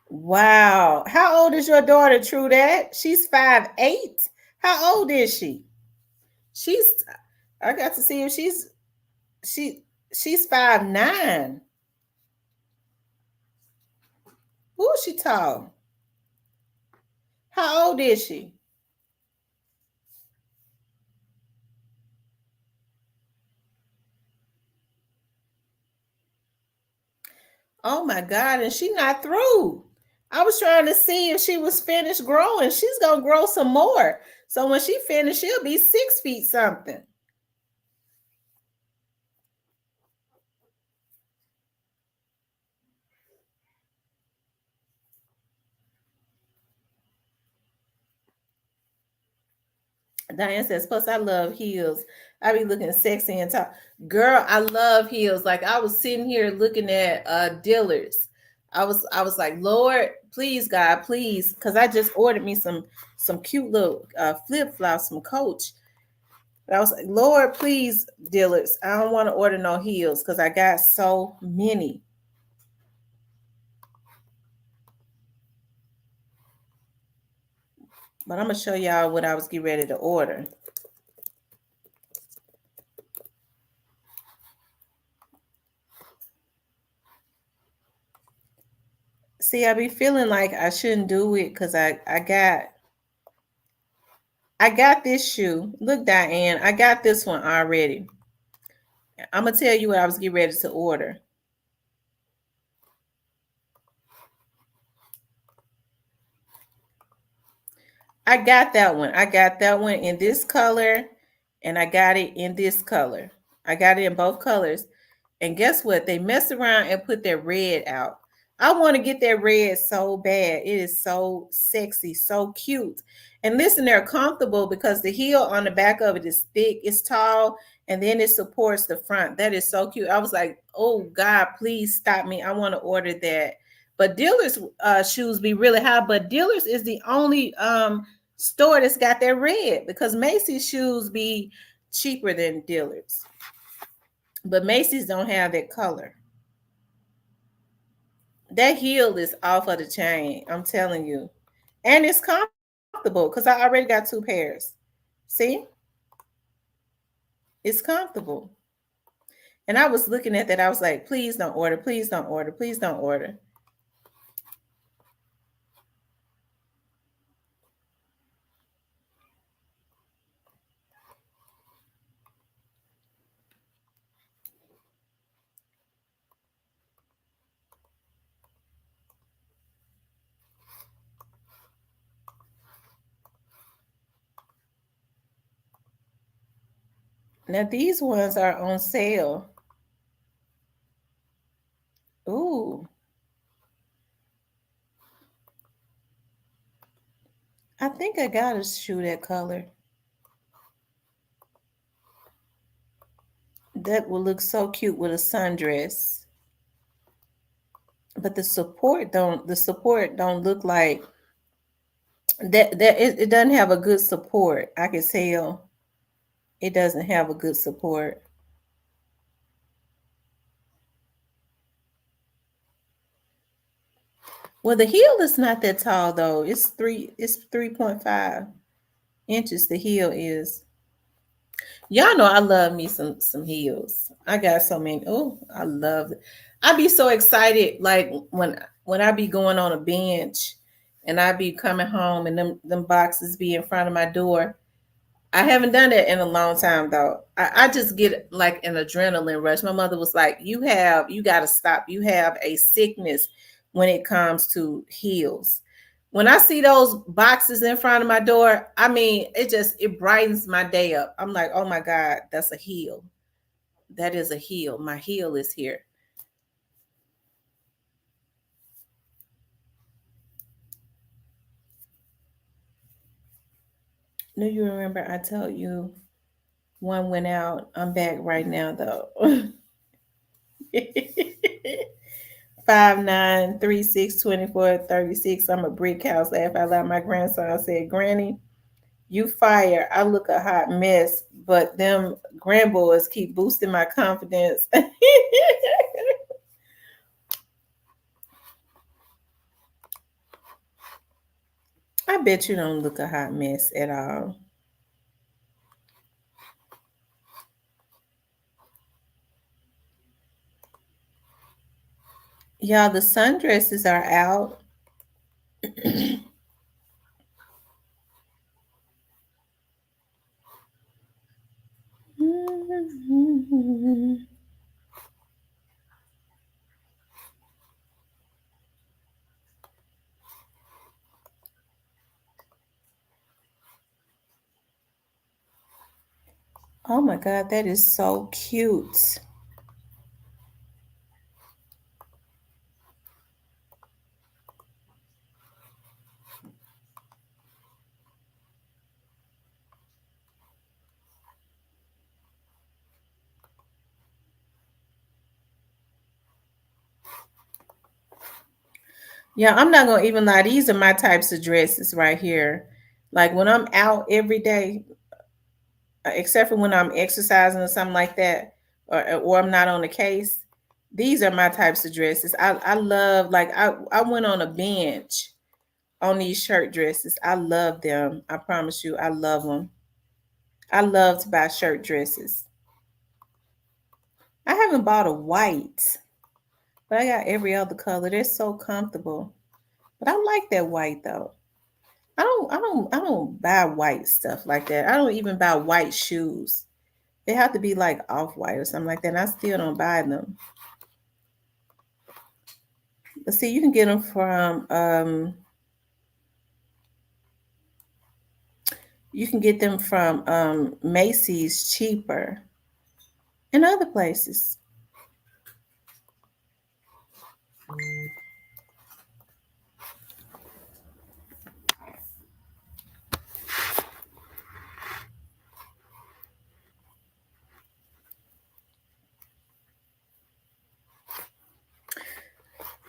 Wow. How old is your daughter, Trudette? She's 5'8". How old is she? She's I got to see if she she's 5'9". Who is she tall? How old is she? Oh my God, and she not through. I was trying to see if she was finished growing. She's gonna grow some more. So when she finished, she'll be 6 feet something. Diane says, plus I love heels. I be looking sexy and tall. Girl, I love heels. Like I was sitting here looking at Dillard's. I was like, Lord, please, God, please, because I just ordered me some cute little flip flops from Coach. But I was like, Lord, please, Dillard's. I don't want to order no heels because I got so many. But I'm gonna show y'all what I was getting ready to order. See, I be feeling like I shouldn't do it because I got this shoe. Look, Diane, I got this one already. I'm gonna tell you what I was getting ready to order. I got that one. I got that one in this color, and I got it in this color. I got it in both colors. And guess what? They messed around and put their red out. I want to get that red so bad. It is so sexy, so cute. And listen, they're comfortable because the heel on the back of it is thick, it's tall, and then it supports the front. That is so cute. I was like, oh God, please stop me. I want to order that. But Dealers shoes be really high, but Dealers is the only store that's got that red because Macy's shoes be cheaper than Dillard's. But Macy's don't have that color. That heel is off of the chain. I'm telling you. And it's comfortable because I already got two pairs. See, it's comfortable. And I was looking at that. I was like, please don't order. Please don't order. Please don't order. Now these ones are on sale. Ooh, I think I got a shoe that color. That will look so cute with a sundress. But the support don't look like that it doesn't have a good support. I can tell it doesn't have a good support. Well, the heel is not that tall though. It's 3.5 inches the heel is. Y'all know I love me some heels. I got so many. Oh, I love it. I be so excited like when I be going on a bench and I be coming home and them boxes be in front of my door. I haven't done that in a long time though. I just get like an adrenaline rush. My mother was like, you gotta stop. You have a sickness when it comes to heels. When I see those boxes in front of my door, I mean, it brightens my day up. I'm like, oh my God, that's a heel. That is a heel. My heel is here. Do you remember I told you one went out? I'm back right now though. 5'9", 3'6", 24'36". I'm a brick house. Laugh out loud. My grandson said, "Granny, you fire. I look a hot mess, but them grandboys keep boosting my confidence." I bet you don't look a hot mess at all. Y'all, the sundresses are out. Oh my God, that is so cute. Yeah, I'm not gonna even lie. These are my types of dresses right here. Like when I'm out every day, except for when I'm exercising or something like that, or I'm not on the case. These are my types of dresses. I love like I went on a bench on these shirt dresses. I love them. I promise you, I love them. I love to buy shirt dresses. I haven't bought a white, but I got every other color. They're so comfortable. But I like that white though. I don't buy white stuff like that. I don't even buy white shoes. They have to be like off white or something like that. And I still don't buy them. But see, you can get them from Macy's cheaper and other places.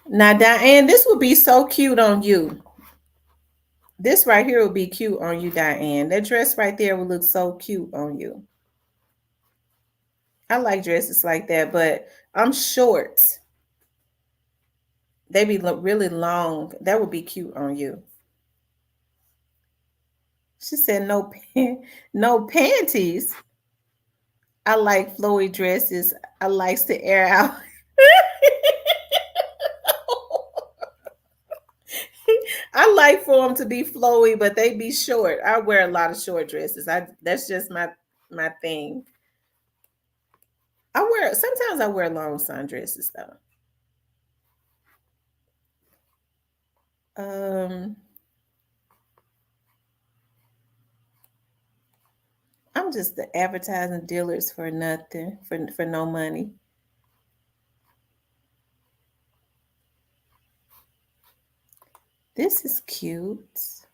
Now, Diane, this would be so cute on you. This right here would be cute on you, Diane. That dress right there would look so cute on you. I like dresses like that, but I'm short. They be really long. That would be cute on you. She said no panties. I like flowy dresses. I likes to air out. I like for them to be flowy, but they be short. I wear a lot of short dresses. I That's just my thing. Sometimes I wear long sundresses though. Um, I'm just the advertising dealers for nothing, for no money. This is cute.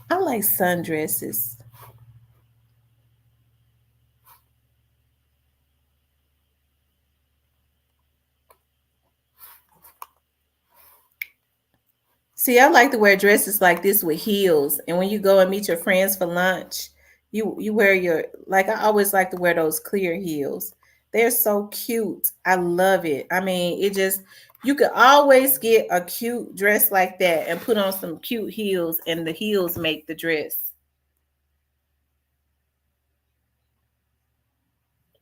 I like sundresses. See, I like to wear dresses like this with heels. And when you go and meet your friends for lunch, you wear your like I always like to wear those clear heels. They're so cute. I love it. I mean, it just you could always get a cute dress like that and put on some cute heels and the heels make the dress.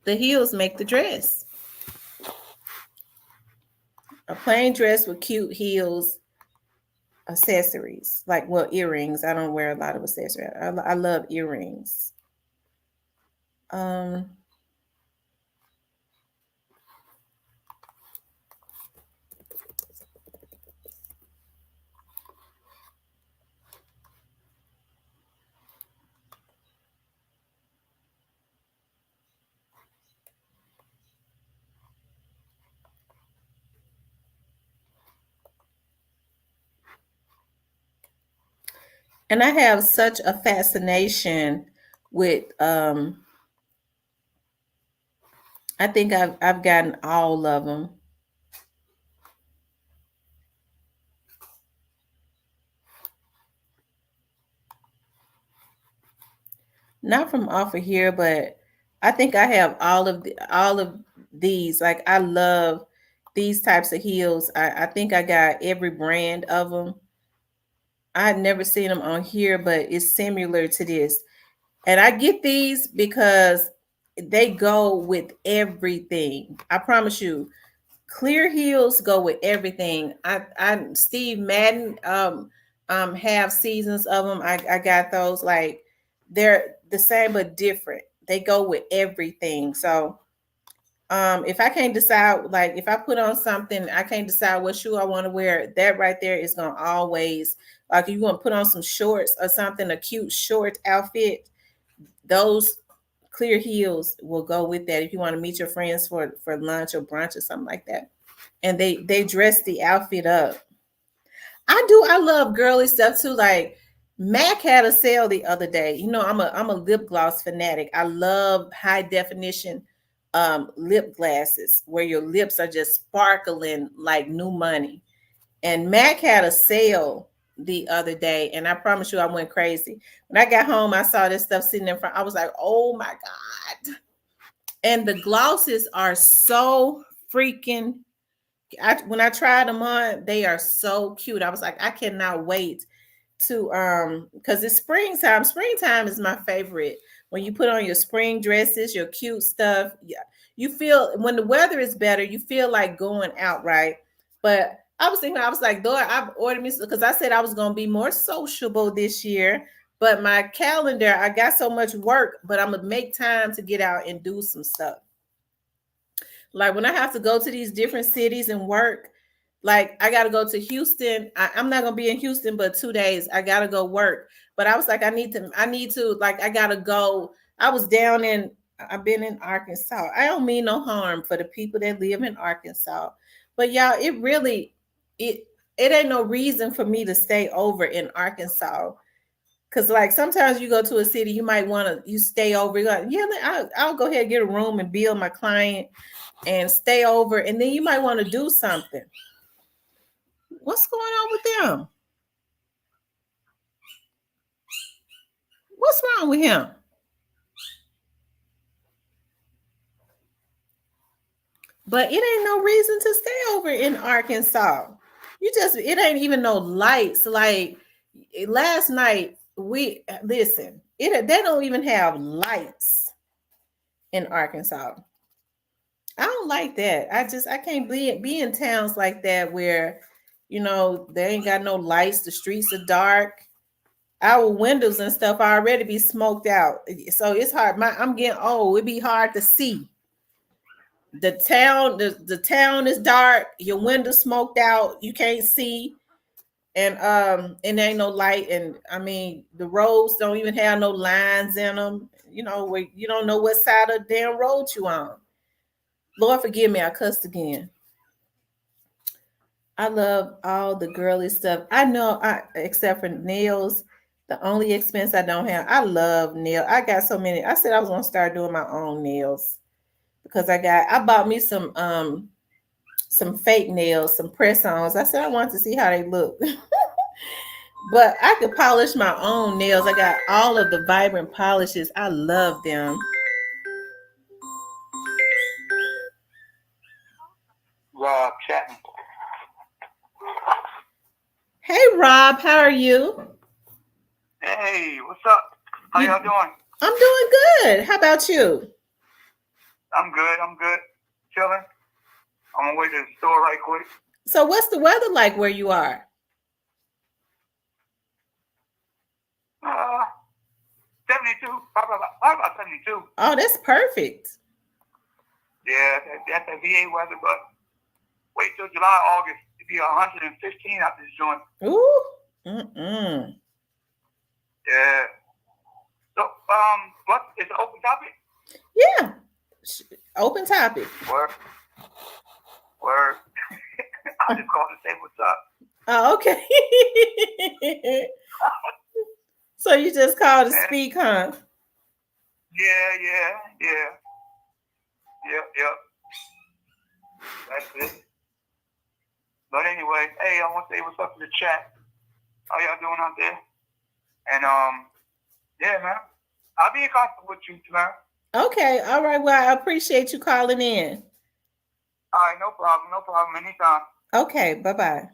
The heels make the dress. A plain dress with cute heels, accessories, like well, earrings. I don't wear a lot of accessories. I love earrings. Um, and I have such a fascination with I think I've gotten all of them. Not from off of here, but I think I have all of these. Like I love these types of heels. I think I got every brand of them. I had never seen them on here, but it's similar to this. And I get these because they go with everything. I promise you, clear heels go with everything. I Steve Madden have seasons of them. I got those like they're the same but different. They go with everything. So if I can't decide, like if I put on something, I can't decide what shoe I want to wear, that right there is gonna always, like if you want to put on some shorts or something, a cute short outfit, those clear heels will go with that if you want to meet your friends for lunch or brunch or something like that. And they dress the outfit up. I love girly stuff too. Like Mac had a sale the other day. You know, I'm a lip gloss fanatic. I love high definition lip glasses where your lips are just sparkling like new money. And Mac had a sale the other day, and I promise you I went crazy. When I got home, I saw this stuff sitting in front. I was like, oh my God. And the glosses are so freaking when I tried them on, they are so cute. I was like, I cannot wait to because it's springtime. Springtime is my favorite. When you put on your spring dresses, your cute stuff, yeah, you feel when the weather is better, you feel like going out, right? But I was thinking, I was like, Lord, I've ordered me because I said I was gonna be more sociable this year. But my calendar, I got so much work, but I'm gonna make time to get out and do some stuff. Like when I have to go to these different cities and work, like I got to go to Houston. I'm not gonna be in Houston, but 2 days I gotta go work. But I was like, I need to, like, I gotta go. I was down in, I've been in Arkansas. I don't mean no harm for the people that live in Arkansas, but y'all, it it ain't no reason for me to stay over in Arkansas. Cause like sometimes you go to a city, you might want to you stay over. You're like, yeah, I'll go ahead and get a room and bill my client and stay over, and then you might want to do something. What's going on with them? What's wrong with him? But it ain't no reason to stay over in Arkansas. You just it ain't even no lights. Like last night, we listen. They don't even have lights in Arkansas. I don't like that. I can't be in towns like that where they ain't got no lights. The streets are dark. Our windows and stuff already be smoked out, so it's hard. I'm getting old. It be hard to see. The town is dark. Your window smoked out. You can't see, and there ain't no light. And I mean, the roads don't even have no lines in them. Where you don't know what side of the damn road you on. Lord forgive me, I cussed again. I love all the girly stuff. I know, except for nails. The only expense I don't have. I love nail. I got so many. I said I was gonna start doing my own nails because I bought me some fake nails, some press-ons. I said I wanted to see how they look. But I could polish my own nails. I got all of the vibrant polishes. I love them. Rob chatting. Hey Rob, how are you? Hey, what's up? How y'all doing? I'm doing good. How about you? I'm good. Chilling. I'm on my way to the store right quick. So what's the weather like where you are? 72. Probably about 72. Oh, that's perfect. Yeah, that's the VA weather, but wait till July, August. It'll be 115 out this joint. Ooh. Mm-mm. Yeah. So, what is the open topic? Yeah. Open topic. Word. I just called to say what's up. Oh, okay. So you just called to speak, huh? Yeah. Yep. That's it. But anyway, hey, I want to say what's up to the chat. How y'all doing out there? And yeah, man. I'll be in contact with you tomorrow. Okay, all right. Well, I appreciate you calling in. All right, no problem. Anytime. Okay, bye-bye. All right.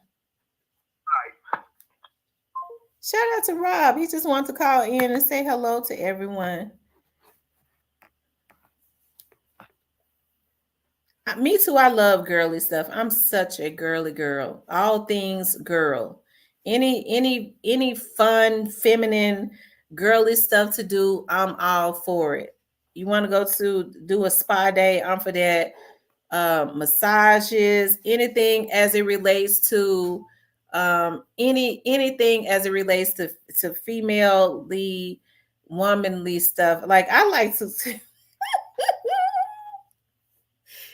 Shout out to Rob. He just wants to call in and say hello to everyone. Me too. I love girly stuff. I'm such a girly girl. All things girl. Any fun, feminine, girly stuff to do, I'm all for it. You want to go to do a spa day? I'm for that. Massages, anything as it relates to anything as it relates to female womanly stuff. Like I like to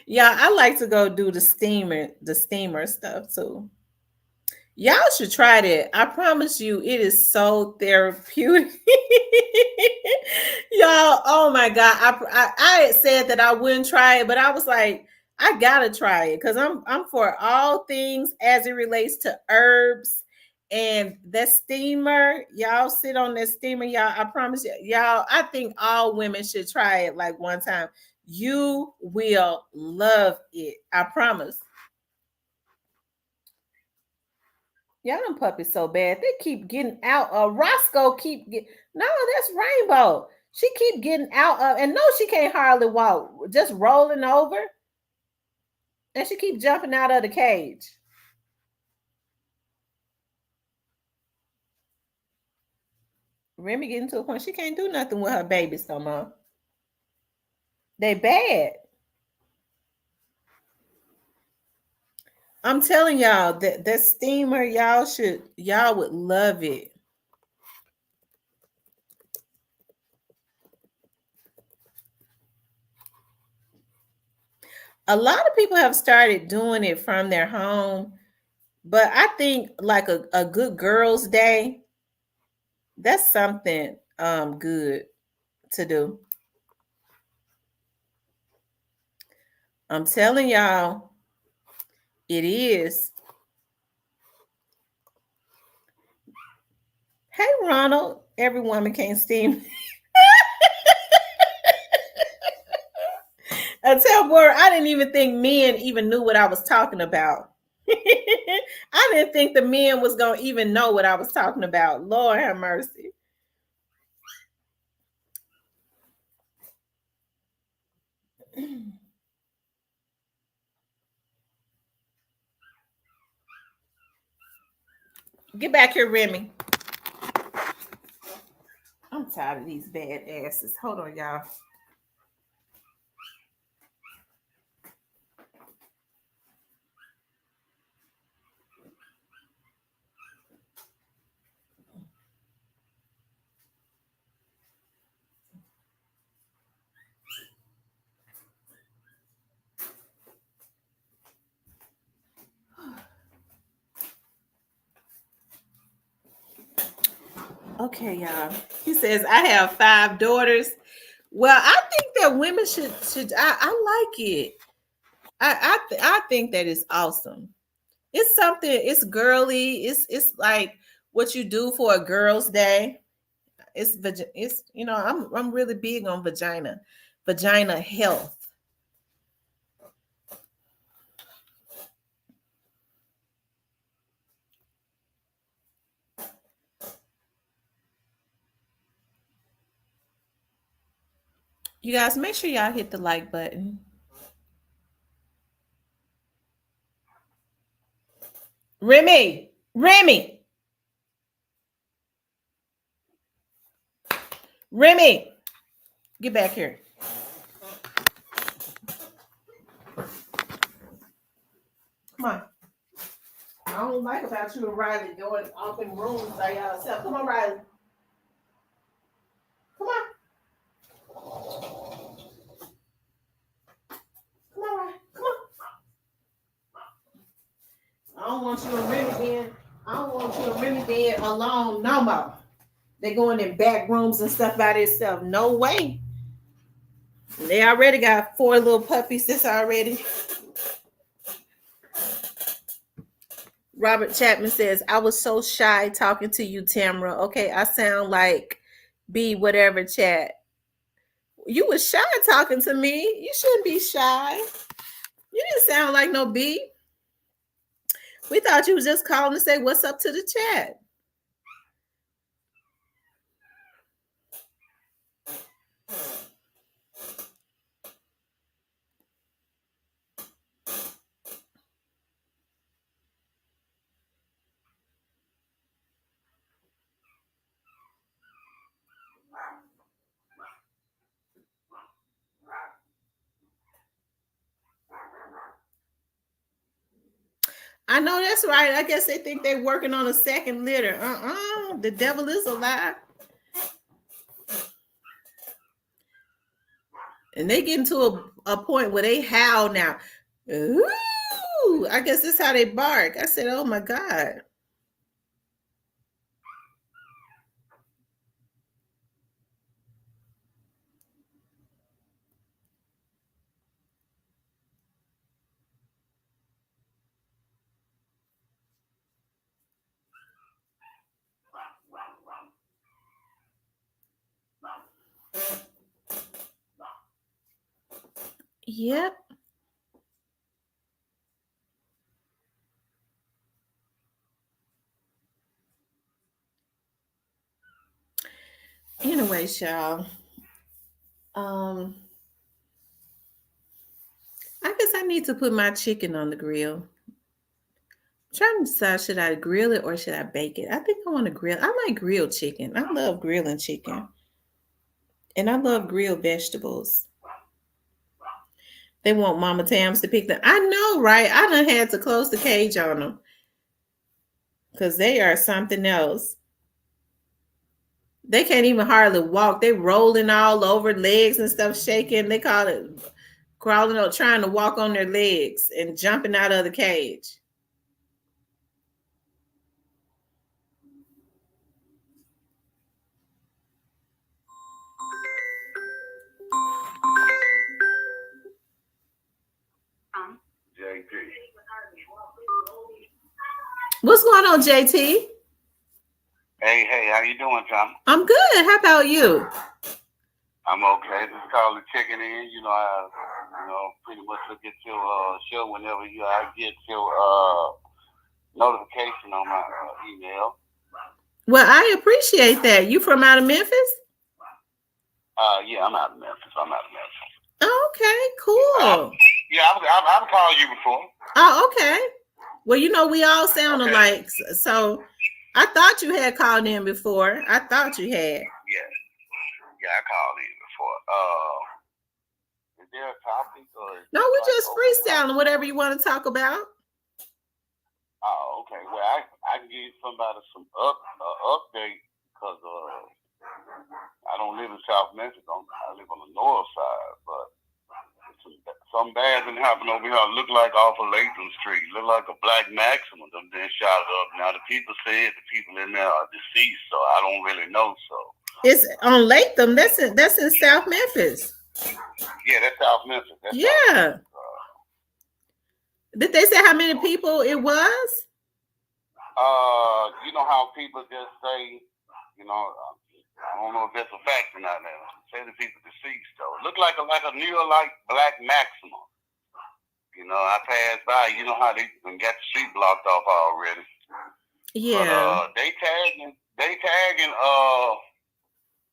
yeah, I like to go do the steamer stuff too. Y'all should try that. I promise you, it is so therapeutic. Y'all, oh my God. I had said that I wouldn't try it, but I was like, I gotta try it because I'm for all things as it relates to herbs and that steamer. Y'all sit on that steamer, y'all. I promise you, y'all, I think all women should try it like one time. You will love it. I promise. Y'all them puppies so bad. They keep getting out. Roscoe keep get no, that's Rainbow. She keep getting out of and no, she can't hardly walk. Just rolling over. And she keep jumping out of the cage. Remy getting to a point she can't do nothing with her babies no more. They bad. I'm telling y'all that steamer, y'all would love it. A lot of people have started doing it from their home, but I think like a good girls' day, that's something good to do. I'm telling y'all, it is. Hey Ronald, every woman can't steam. I tell boy, I didn't even think men even knew what I was talking about. I didn't think the men was gonna even know what I was talking about. Lord have mercy. Get back here, Remy. I'm tired of these bad asses. Hold on, y'all. Okay, y'all. He says I have 5 daughters. Well, I think that women should. I like it. I think that is awesome. It's something. It's girly. It's like what you do for a girl's day. It's I'm really big on vagina health. You guys make sure y'all hit the like button. Remy, Remy, get back here. Come on. I don't like about you and Riley going off in rooms by yourself. Come on, Riley. Come on. Come on, Riley. Come on. I don't want you and Remy being. I don't want you and Remy being alone no more. They going in back rooms and stuff by themselves. No way. They already got 4 little puppies. This already. Robert Chapman says, I was so shy talking to you, Tamara. Okay, I sound like B whatever chat. You was shy talking to me. You shouldn't be shy. You didn't sound like no B. We thought you was just calling to say what's up to the chat. I know that's right. I guess they think they're working on a second litter. The devil is a lie. And they get into a point where they howl now. Ooh, I guess that's how they bark. I said, oh my God. Yep. Anyway, y'all. I guess I need to put my chicken on the grill. I'm trying to decide, should I grill it or should I bake it? I think I want to grill. I like grilled chicken. I love grilling chicken. And I love grilled vegetables. They want Mama Tams to pick them. I know, right? I done had to close the cage on them. Because they are something else. They can't even hardly walk. They rolling all over, legs and stuff shaking. They call it crawling up, trying to walk on their legs and jumping out of the cage. JT. What's going on, JT? Hey, how you doing, Tom? I'm good. How about you? I'm okay. Just call the chicken in. I pretty much look at your show whenever I get your notification on my email. Well, I appreciate that. You from out of Memphis? Yeah, I'm out of Memphis. Oh, okay, cool. I've called you before. Oh, okay. Well, you know, we all sound Okay. alike. So I thought you had called in before. I thought you had. Yeah, I called in before. Is there a topic or? No, we just freestyling, whatever you want to talk about. Oh, okay. Well, I can give somebody some update because I don't live in South Memphis. I live on the north side, but something bad been happening over here. Look like off of Latham Street. Look like a black Maximum done been shot up. Now the people said the people in there are deceased, so I don't really know. So it's on Latham. That's in South Memphis. Yeah, that's South Memphis. Yeah. Did they say how many people it was? You know how people just say, you know, I don't know if that's a fact or not. Say the people deceased though. Look like a near like black Maximum. You know, I passed by. You know how they got the street blocked off already. Yeah. But they tagging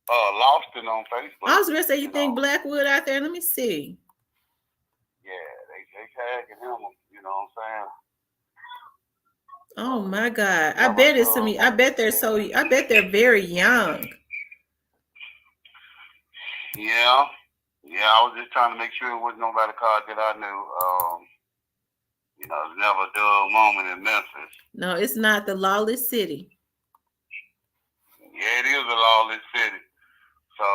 Lofton on Facebook. I was gonna say, you think Blackwood out there? Let me see. Yeah, they tagging him. You know what I'm saying? Oh my God! I bet it's some. I bet they're very young. Yeah. I was just trying to make sure it wasn't nobody called that I knew. You know, it's never a dull moment in Memphis. No, it's not the lawless city. Yeah, it is a lawless city. So,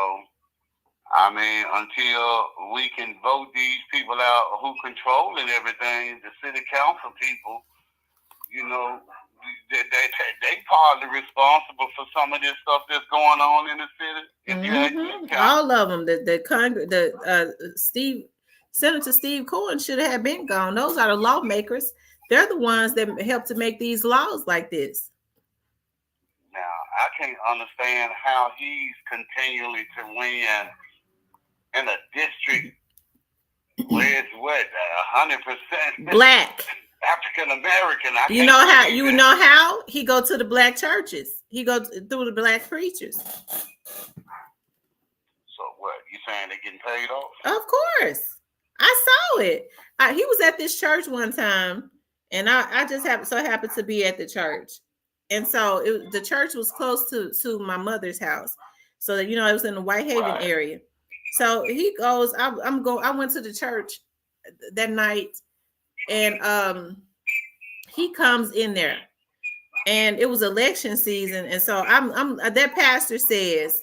I mean, until we can vote these people out who controlling everything, the city council people, you know, they partly responsible for some of this stuff that's going on in the city. Mm-hmm. All of them. Senator Steve Cohen should have been gone. Those are the lawmakers. They're the ones that help to make these laws like this. Now, I can't understand how he's continually to win in a district where it's 100% black. African American. You know how he go to the black churches. He goes through the black preachers. So what? You saying they getting paid off? Of course, I saw it. He was at this church one time, and I just happened to be at the church, and so the church was close to my mother's house, so that, you know, it was in the Whitehaven area. So he goes. I went to the church that night. And he comes in there, and it was election season, and so I'm that pastor says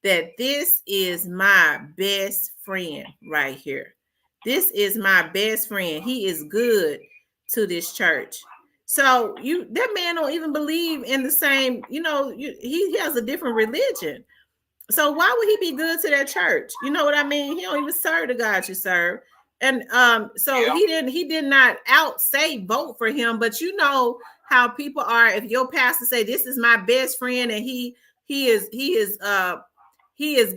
that this is my best friend right here. This is my best friend. He is good to this church. So that man don't even believe in the same, you know, he has a different religion. So why would he be good to that church? You know what I mean? He don't even serve the God you serve. And he did not say vote for him, but you know how people are. If your pastor say this is my best friend and he is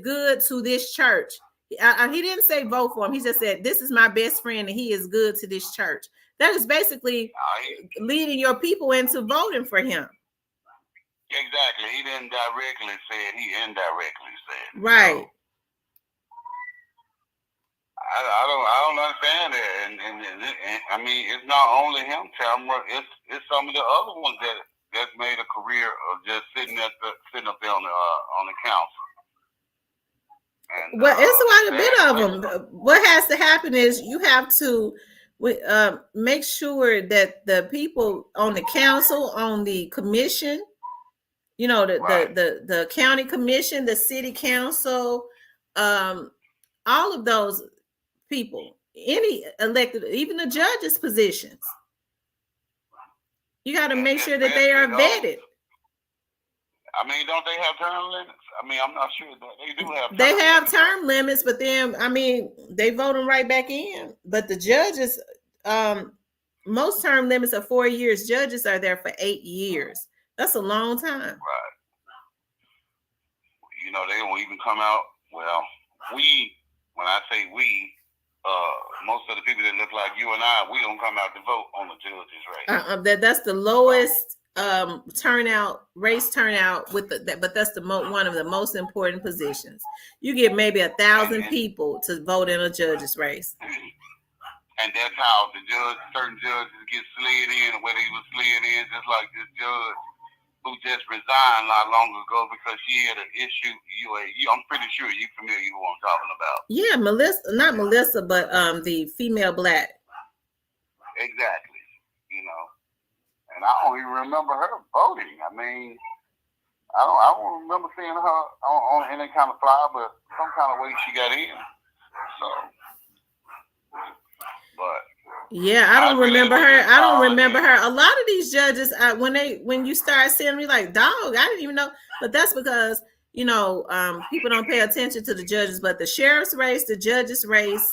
good to this church, he didn't say vote for him. He just said this is my best friend and he is good to this church. That is basically leading your people into voting for him. Exactly. He didn't directly say it. He indirectly said it. Right. So, I don't understand it. And I mean, it's not only him, Tamara. It's some of the other ones that's made a career of just sitting up there on the council. And, well, it's quite a bit of them. What has to happen is you have to make sure that the people on the council, on the commission, you know, the county commission, the city council, all of those people, any elected, even the judges' positions, you got to make sure that they are vetted. I mean, don't they have term limits? I mean, I'm not sure that they do have. They have term limits, but then I mean, they vote them right back in. But the judges, most term limits are 4 years. Judges are there for 8 years. That's a long time. Right. You know, they won't even come out. Well, when I say we, most of the people that look like you and I, we don't come out to vote on the judges race. That's the lowest race turnout but that's one of the most important positions. You get maybe 1,000 people to vote in a judge's race. And that's how certain judges get slid in, where they was slid in, just like this judge who just resigned not long ago because she had an issue. I'm pretty sure you're familiar with what I'm talking about. Yeah, not Melissa, but the female black. Exactly. And I don't even remember her voting. I mean, I don't remember seeing her on any kind of flyer, but some kind of way she got in. So, but yeah, I don't remember her. I don't remember her. A lot of these judges, when you start seeing me like, dog, I didn't even know. But that's because people don't pay attention to the judges. But the sheriff's race, the judge's race,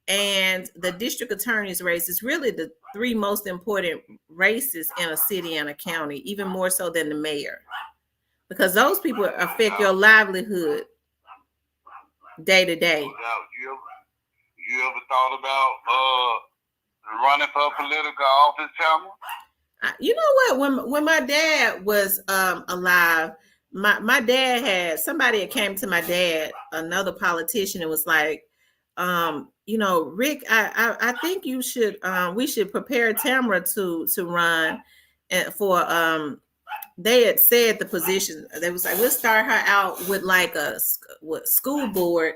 and the district attorney's race is really the 3 most important races in a city and a county, even more so than the mayor, because those people affect your livelihood day to day. You ever thought about running for political office, Tamara? You know what? When my dad was alive, my dad had somebody that came to my dad, another politician, and was like, Rick, I think you should we should prepare Tamara to run for they had said the position. They was like, we'll start her out with like a school board.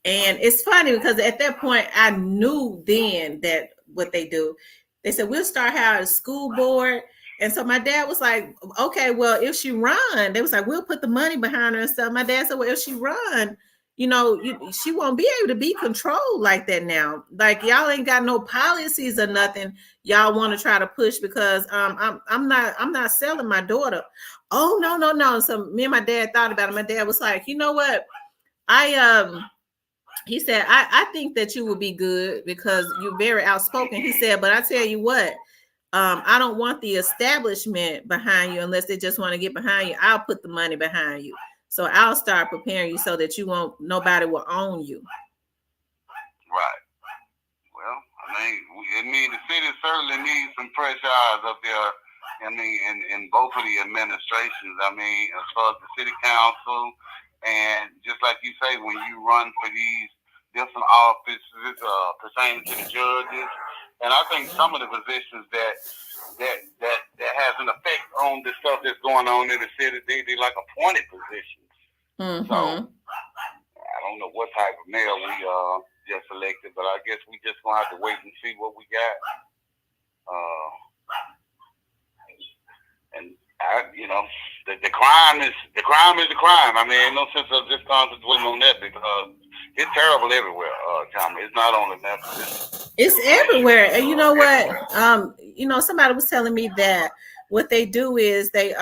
And it's funny because at that point I knew then that what they do, they said we'll start her out as school board. And so my dad was like, okay, well, if she run, they was like, we'll put the money behind her and stuff. My dad said, well, if she run, she won't be able to be controlled like that now. Like, y'all ain't got no policies or nothing y'all want to try to push because I'm not selling my daughter. Oh, no. So me and my dad thought about it. My dad was like, you know what? He said, I think that you will be good because you're very outspoken. He said, but I tell you what, I don't want the establishment behind you unless they just want to get behind you. I'll put the money behind you. So I'll start preparing you so that nobody will own you. Right. Well, the city certainly needs some fresh eyes up there. In both of the administrations. As far as the city council, and just like you say, when you run for these different offices pertaining to the judges, and I think some of the positions that has an effect on the stuff that's going on in the city, they like appointed positions. Mm-hmm. So I don't know what type of mayor we just elected, but I guess we just gonna have to wait and see what we got. And the crime is the crime. Ain't no sense of just concentrating on that because it's terrible everywhere. Tommy, it's not only Memphis. It's everywhere. And you know what? Somebody was telling me that what they do is they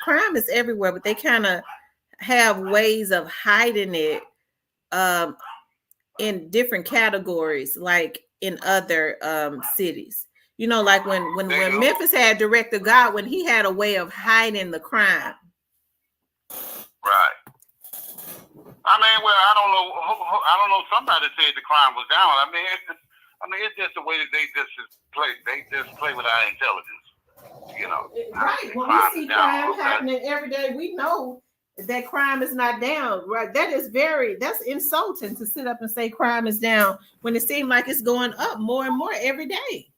crime is everywhere, but they kind of have ways of hiding it in different categories, like in other cities. Like when Memphis had Director Godwin, he had a way of hiding the crime. Right. I don't know. Somebody said the crime was down. It's just the way that they just play. They just play with our intelligence. Right. When we see crime happening every day, we know that crime is not down. Right. That's insulting to sit up and say crime is down when it seems like it's going up more and more every day.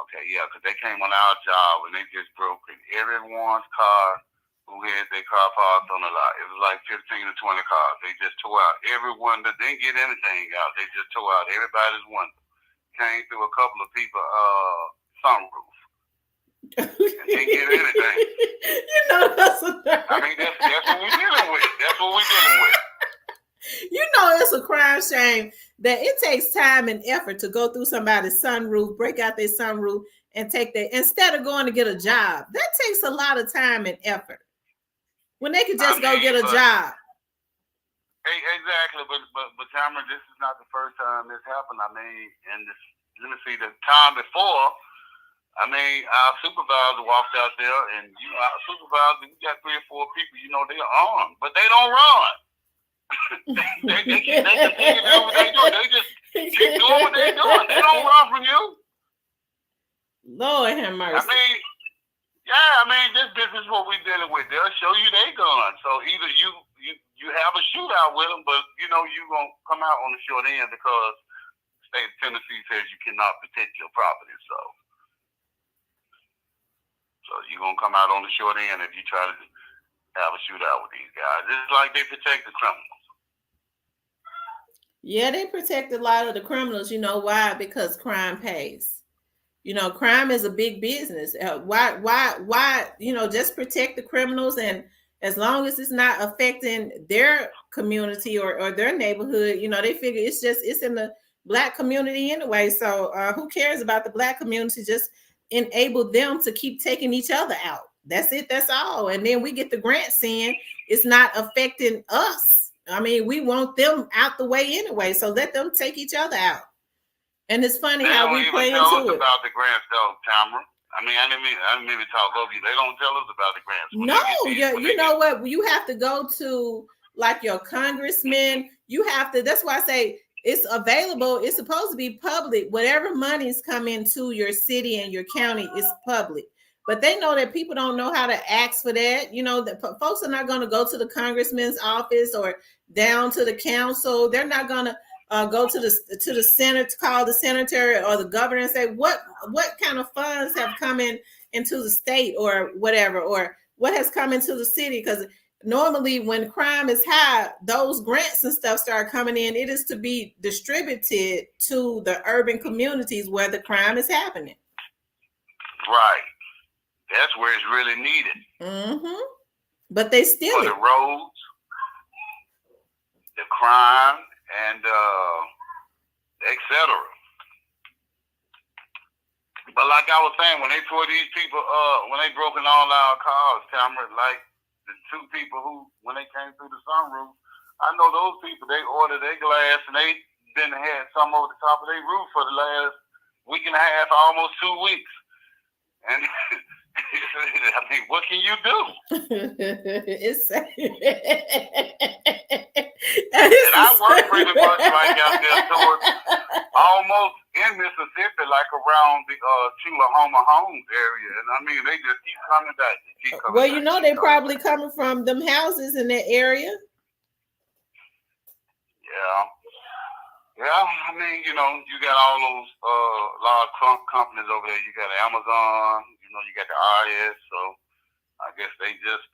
Okay, yeah, because they came on our job and they just broke in everyone's car who had their car parked on the lot. It was like 15 to 20 cars. They just tore out everyone that didn't get anything out. They just tore out everybody's window. Came through a couple of people sunroof. Didn't get anything. That's a that's what we're dealing with. That's what we're dealing with. It's a crime shame that it takes time and effort to go through somebody's sunroof, break out their sunroof, and instead of going to get a job. That takes a lot of time and effort. When they could just go get a job. Exactly, but Tamara, this is not the first time this happened. Let me see, the time before, our supervisor walked out there, and our supervisor, we got 3 or 4 people, they're armed, but they don't run. they continue to do what they do. Keep doing what they're doing. They don't run from you. Lord have mercy. I mean, this is what we're dealing with. They'll show you their gun. So either you have a shootout with them, but you gonna come out on the short end because the state of Tennessee says you cannot protect your property. So you're gonna come out on the short end if you try to have a shootout with these guys. It's like they protect the criminals. Yeah, they protect a lot of the criminals. You know why? Because crime pays. Crime is a big business. Why? Just protect the criminals, and as long as it's not affecting their community or their neighborhood, they figure it's in the Black community anyway. So who cares about the Black community? Just enable them to keep taking each other out. That's it. That's all. And then we get the grants in. It's not affecting us. I mean, we want them out the way anyway. So let them take each other out. And it's funny how we play into it. They don't even tell us about the grants, though, Tamara. I mean, I didn't even talk over you. They don't tell us about the grants. No, you know what? You have to go to like your congressman. You have to. That's why I say it's available. It's supposed to be public. Whatever monies come into your city and your county is public. But they know that people don't know how to ask for that. The folks are not going to go to the congressman's office or down to the council. They're not going to go to the Senate, call the senator or the governor and say what kind of funds have come into the state or whatever, or what has come into the city. Because normally when crime is high, those grants and stuff start coming in. It is to be distributed to the urban communities where the crime is happening. Right. That's where it's really needed. Mm-hmm. But they steal for the roads, the crime, and etc. But like I was saying, when they tore these people, when they broke in all our cars, Tamara, like the two people who, when they came through the sunroof, I know those people, they ordered their glass and they been had some over the top of their roof for the last week and a half, almost 2 weeks. And I mean, what can you do? It's and I work pretty much like out there towards almost in Mississippi, like around the Tullahoma Homes area. And I mean, they just keep coming back. Well, they probably coming from them houses in that area. Yeah. Yeah, I mean, you got all those large companies over there. You got Amazon, you got the RS, so I guess they just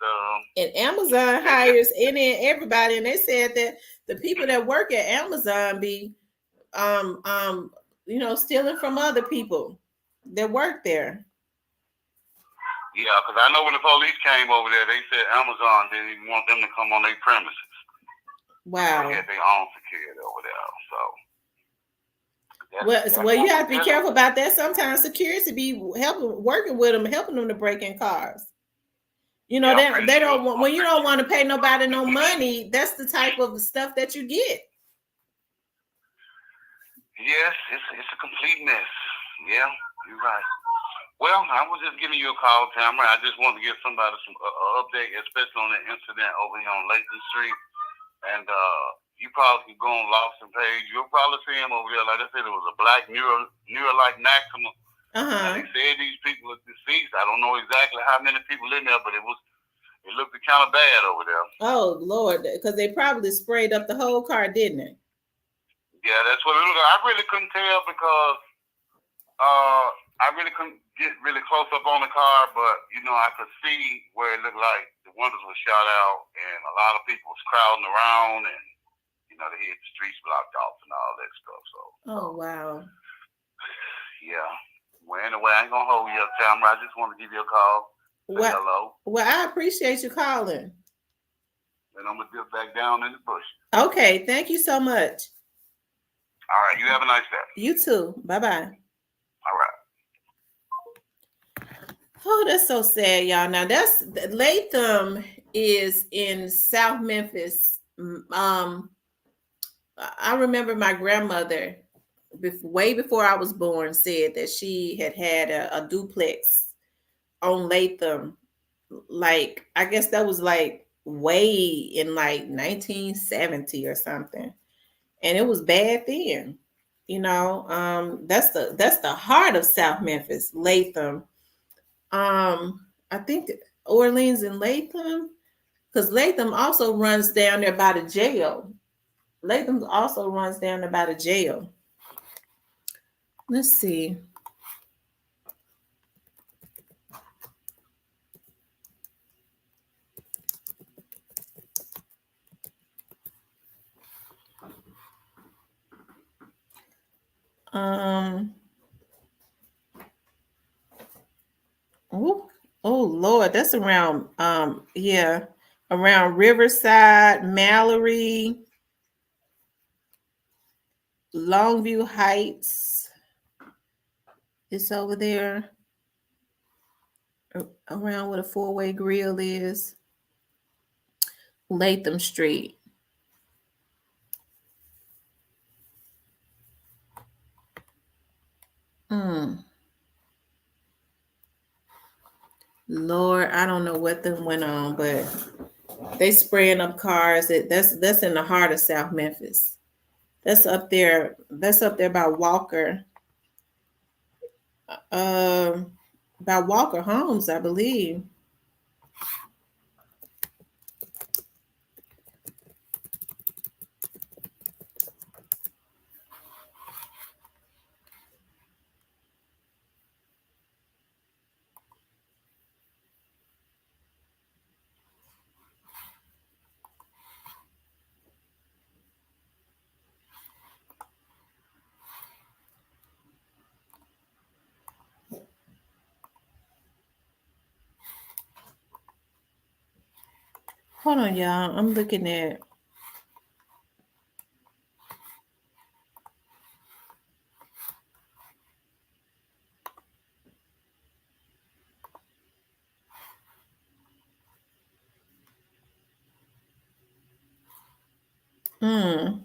and Amazon hires any and everybody, and they said that the people that work at Amazon be stealing from other people that work there. Yeah, because I know when the police came over there, they said Amazon didn't even want them to come on their premises. Wow. They had their own security over there, so. Well, you have to be careful about that. Sometimes security be working with them, helping them to break in cars. They don't want, when you don't want to pay nobody no money, that's the type of stuff that you get. Yes, it's a complete mess. Yeah, you're right. Well, I was just giving you a call, Tamara. I just wanted to give somebody some update, especially on the incident over here on Layton Street. And you probably can go on Lawson page. You'll probably see him over there. Like I said, it was a black Neuro-like Maxima. They said these people are deceased. I don't know exactly how many people in there, but it looked kind of bad over there. Oh Lord, because they probably sprayed up the whole car, didn't they? Yeah, that's what it looked like. I really couldn't tell because I really couldn't get really close up on the car, but I could see where it looked like the windows were shot out and a lot of people was crowding around, and they had the streets blocked off and all that stuff. So. Oh wow. Yeah. Well, anyway, I ain't gonna hold you up, Tamara. I just want to give you a call. Say hello. Well, I appreciate you calling. And I'm gonna dip back down in the bush. Okay, thank you so much. All right, you have a nice day. You too. Bye-bye. All right. Oh, that's so sad, y'all. Now that's Latham is in South Memphis. I remember my grandmother, way before I was born, said that she had a duplex on Latham. Like, I guess that was like way in like 1970 or something. And it was bad then. That's the heart of South Memphis, Latham. I think Orleans and Latham, because Latham also runs down there by the jail. Latham also runs down there by the jail. Let's see. Um. Oh, oh Lord, that's around. Yeah, around Riverside, Mallory, Longview Heights. It's over there around where the four-way grill is. Latham Street. Hmm. Lord, I don't know what them went on, but they spraying up cars. That's in the heart of South Memphis. That's up there. That's up there by Walker. By Walker Homes, I believe. Hold on, y'all. I'm looking at. Hmm.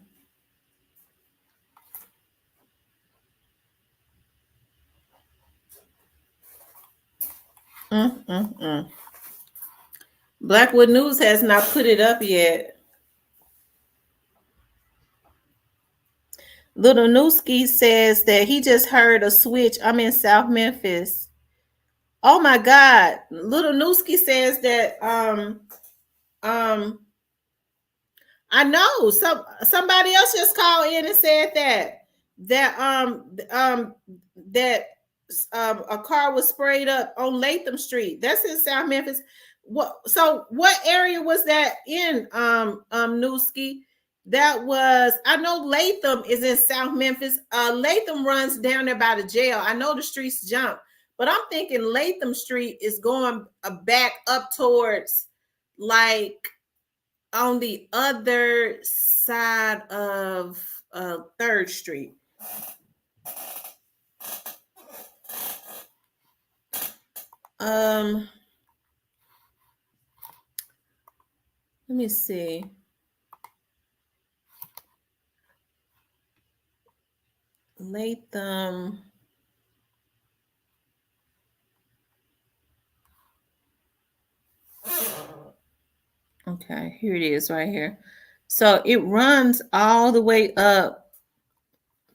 Mm. Blackwood News has not put it up yet. Little Newski says that he just heard a switch. I'm in South Memphis. Oh my God. Little Newski says that um I know somebody else just called in and said that that a car was sprayed up on Latham Street. That's in South Memphis. What area was that in Newski? That was, I know Latham is in South Memphis. Latham runs down there by the jail. I know the streets jump, but I'm thinking Latham Street is going back up towards like on the other side of 3rd Street. Let me see. Latham. Okay, here it is right here. So it runs all the way up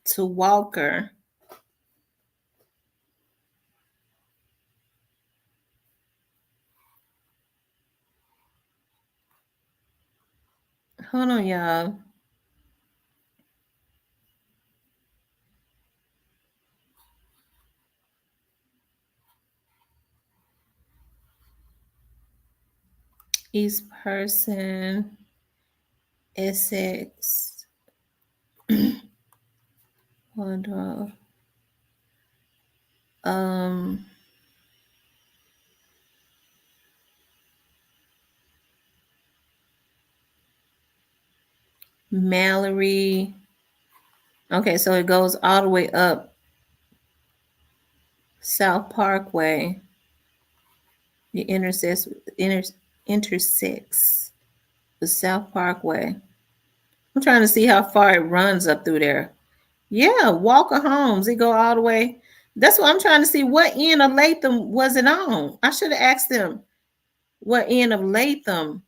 to Walker. Hold on, y'all. East Person, Essex, Waldorf. Mallory. Okay, so it goes all the way up South Parkway. It intersects with South Parkway. I'm trying to see how far it runs up through there. Yeah, Walker Homes. It go all the way. That's what I'm trying to see. What end of Latham was it on? I should have asked them what end of Latham.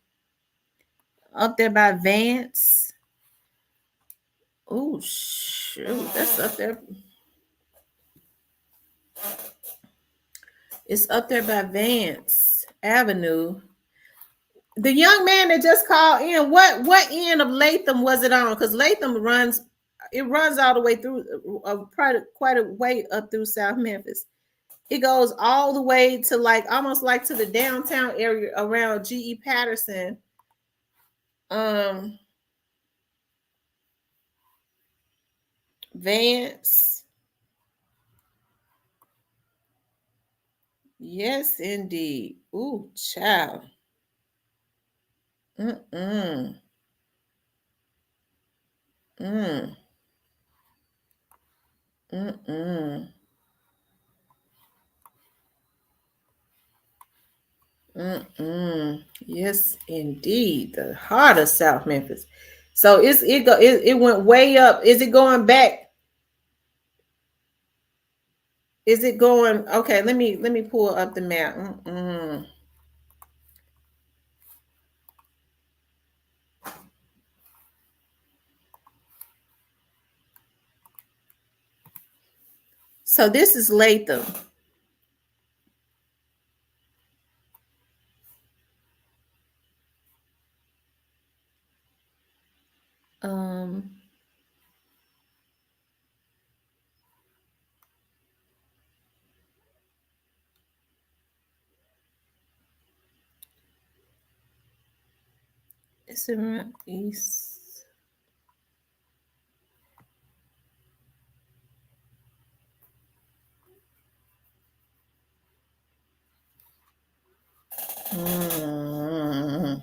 Up there by Vance. Oh shoot, that's up there. It's up there by Vance Avenue. The young man that just called in, what end of Latham was it on? Because Latham runs, it runs all the way through, quite a way up through South Memphis. It goes all the way to like almost like to the downtown area around G.E. Patterson. Vance. Yes, indeed. Ooh, child. Mm-mm. Mm. Mm-mm. Mm-mm. Yes, indeed. The heart of South Memphis. So it went way up. Is it going back? Is it going? Okay, let me pull up the map. Mm-mm. So this is Latham. Um, it's around east. Mm.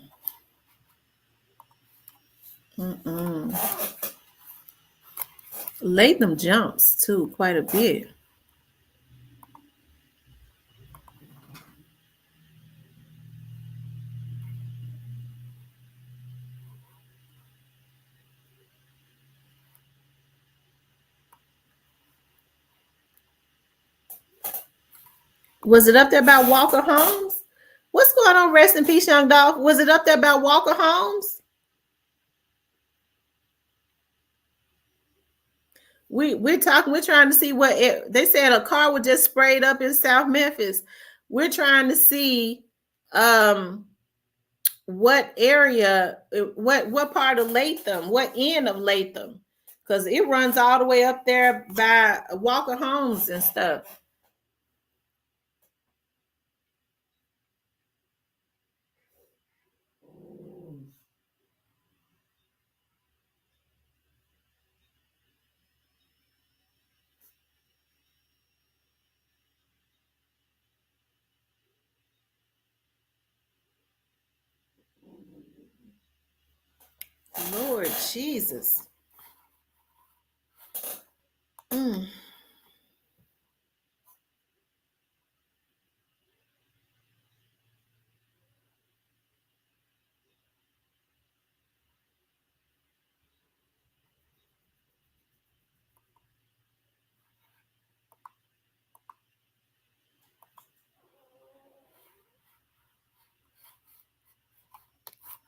Mm-mm. Latham jumps too quite a bit. Was it up there about Walker Homes? What's going on? Rest in peace, young dog. Was it up there about Walker Homes? We're talking. We're trying to see what they said. A car was just sprayed up in South Memphis. We're trying to see what area, what part of Latham, what end of Latham, because it runs all the way up there by Walker Homes and stuff. Lord Jesus. Mm.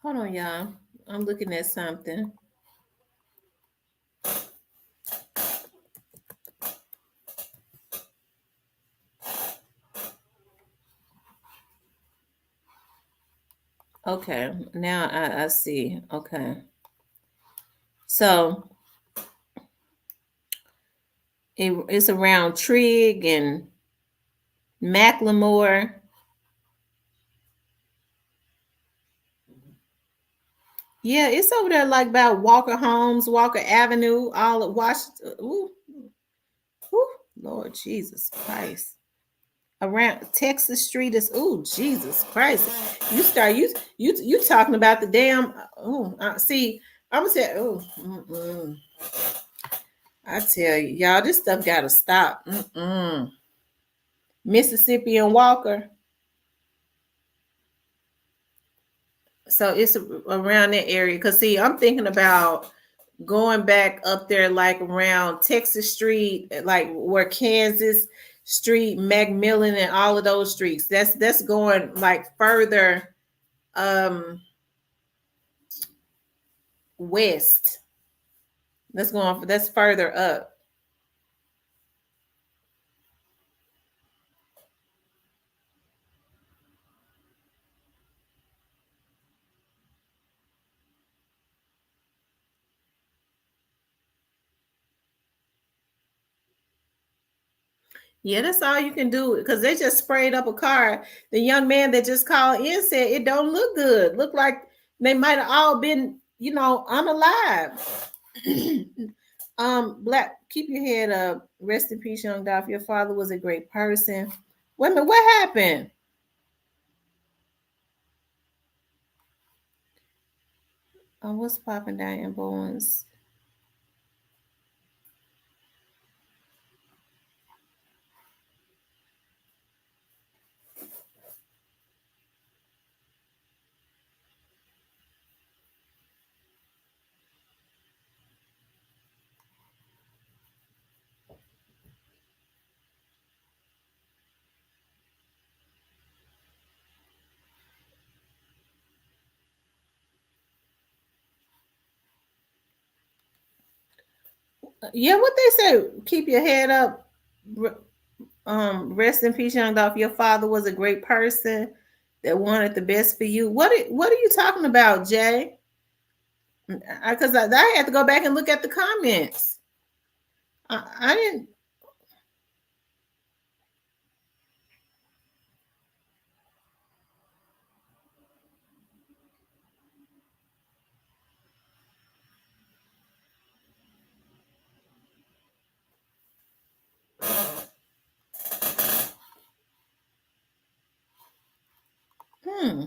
Hold on, y'all. I'm looking at something. Okay, now I see. Okay. So it's around Trigg and Macklemore. Yeah, it's over there like about Walker Homes, Walker Avenue, all of Washington. Ooh, ooh, Lord Jesus Christ. Around Texas Street is Jesus Christ. You talking about the damn see, I'm gonna say I tell you, y'all, this stuff gotta stop. Mississippi and Walker. So it's around that area. Cause see, I'm thinking about going back up there like around Texas Street, like where Kansas Street, Macmillan, and all of those streets. That's going like further west. That's going. That's further up. Yeah, that's all you can do because they just sprayed up a car. The young man that just called in said it don't look good. Look like they might have all been, unalive. Black, keep your head up. Rest in peace, young Dolph. Your father was a great person. Wait a minute, what happened? What's popping down in Bowens? Yeah, what they say? Keep your head up. Rest in peace, young Dolph. Your father was a great person that wanted the best for you. What are you talking about, Jay? Because I had to go back and look at the comments. I didn't. Hmm.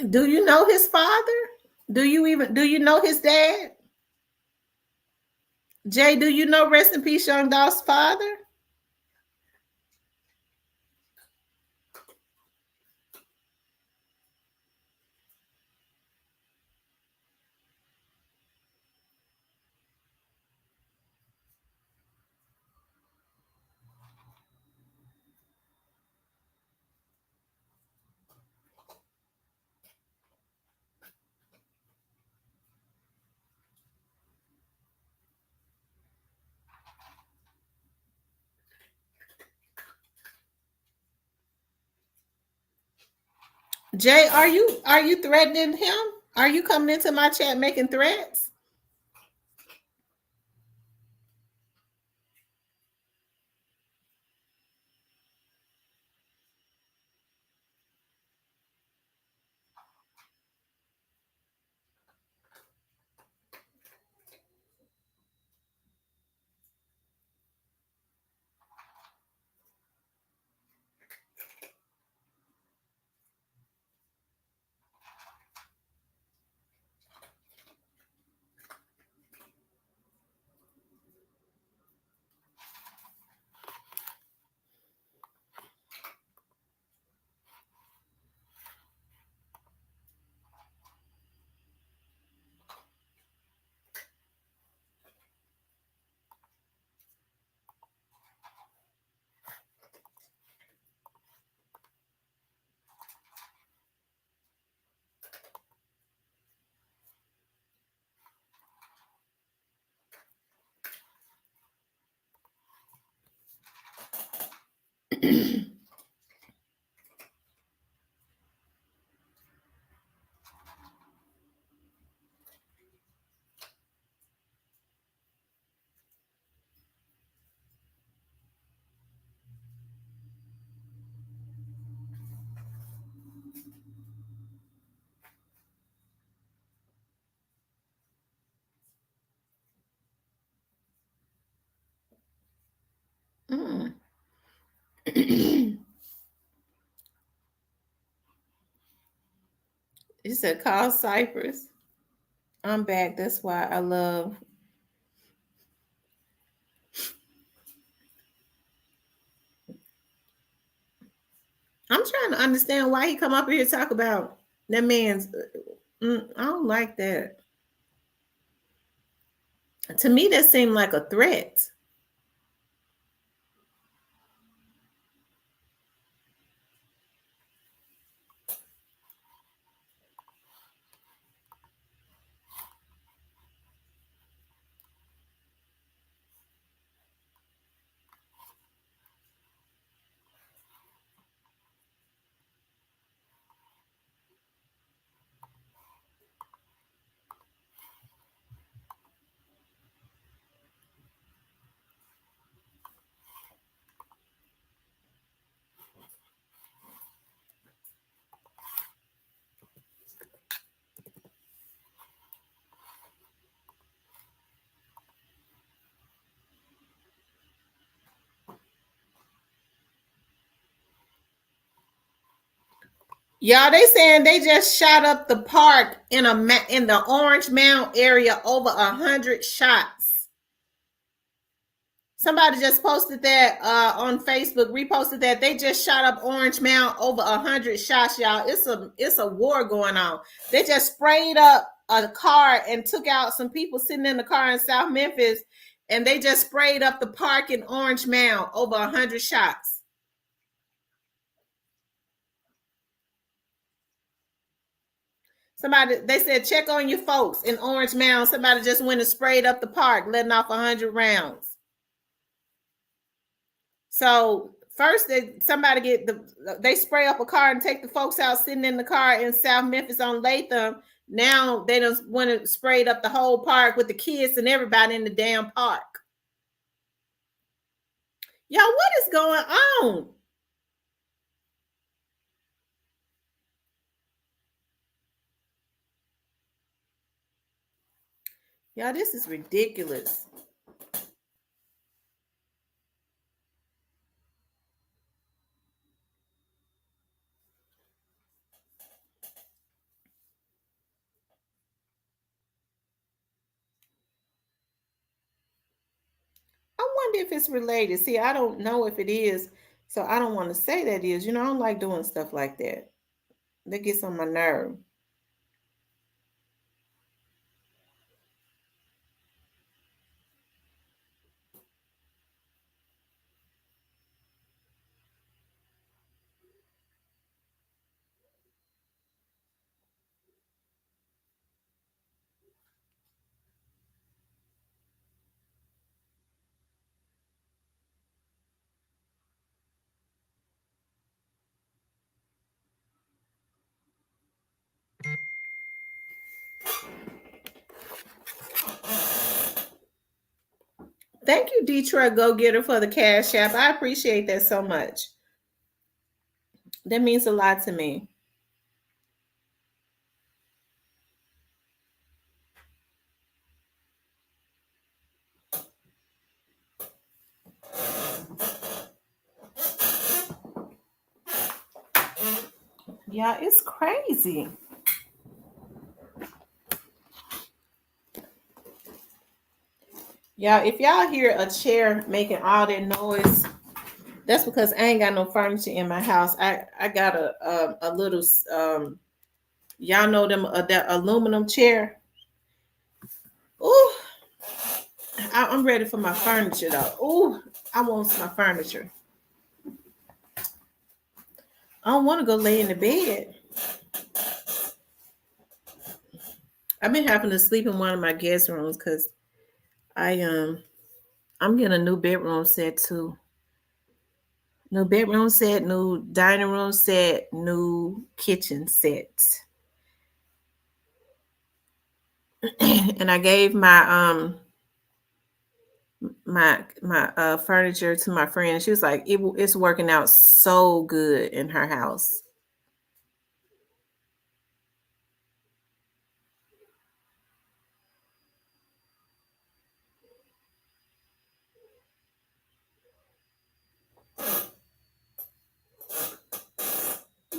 Do you know his father? Do you know his dad? Jay, do you know rest in peace, young Dolph's father? Jay, are you threatening him? Are you coming into my chat making threats? Mm. You said call Cypress. I'm back. That's why I love. I'm trying to understand why he come up here talk about that man's. I don't like that. To me, that seemed like a threat. Y'all, they saying they just shot up the park in the Orange Mound area, over 100 shots. Somebody just posted that on Facebook, reposted that they just shot up Orange Mound, over 100 shots. Y'all, it's a war going on. They just sprayed up a car and took out some people sitting in the car in South Memphis, and they just sprayed up the park in Orange Mound, over 100 shots. Somebody, they said, check on your folks in Orange Mound. Somebody just went and sprayed up the park, letting off 100 rounds. So first, they spray up a car and take the folks out sitting in the car in South Memphis on Latham. Now they just went and sprayed up the whole park with the kids and everybody in the damn park. Y'all, what is going on? Y'all, this is ridiculous. I wonder if it's related. See, I don't know if it is, so I don't want to say that is. I don't like doing stuff like that. That gets on my nerve. Thank you, Detroit Go Getter, for the Cash App. I appreciate that so much. That means a lot to me. Yeah, it's crazy. Yeah, if y'all hear a chair making all that noise, that's because I ain't got no furniture in my house. I got a little y'all know them that aluminum chair. Ooh, I'm ready for my furniture though. Ooh, I want my furniture. I don't want to go lay in the bed. I've been having to sleep in one of my guest rooms because I'm getting a new bedroom set too. New bedroom set, new dining room set, new kitchen set. And I gave my furniture to my friend. She was like, it's working out so good in her house.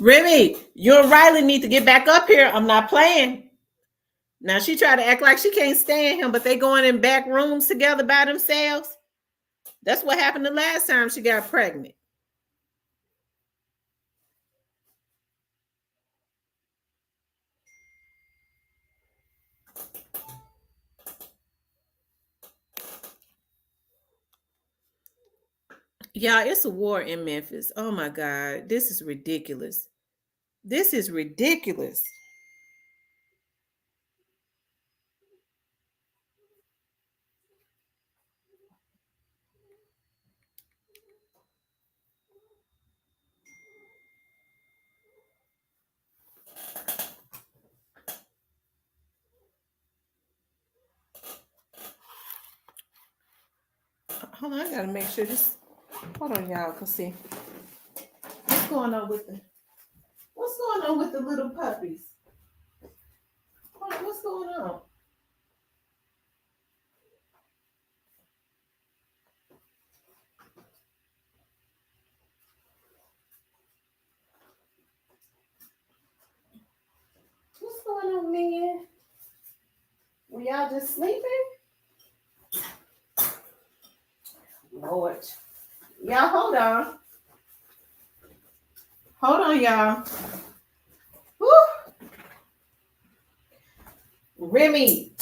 Remy, you and Riley need to get back up here. I'm not playing. Now she tried to act like she can't stand him, but they going in back rooms together by themselves. That's what happened the last time she got pregnant. Yeah, it's a war in Memphis. Oh my God, this is ridiculous. This is ridiculous. Hold on, I gotta make sure this. Hold on, y'all, can see what's going on with the little puppies. What's going on? What's going on, man? Were y'all just sleeping? Lord. Y'all, hold on. Hold on, y'all. Woo. Remy,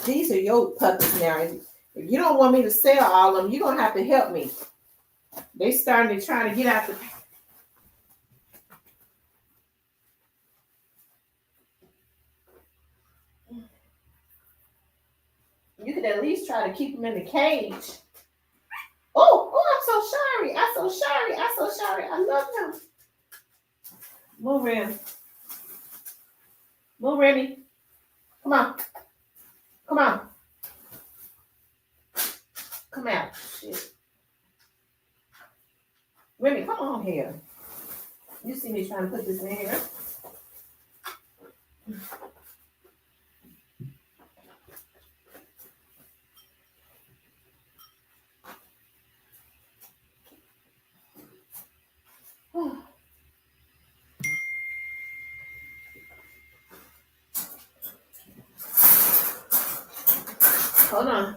these are your puppies now. If you don't want me to sell all of them, you're going to have to help me. They starting to try to get out the... You could at least try to keep them in the cage. I'm so sorry. I love them. Move, Remy. Move, Remy. Come on. Come on. Come out. Shit. Remy, come on here. You see me trying to put this in here. Hold on.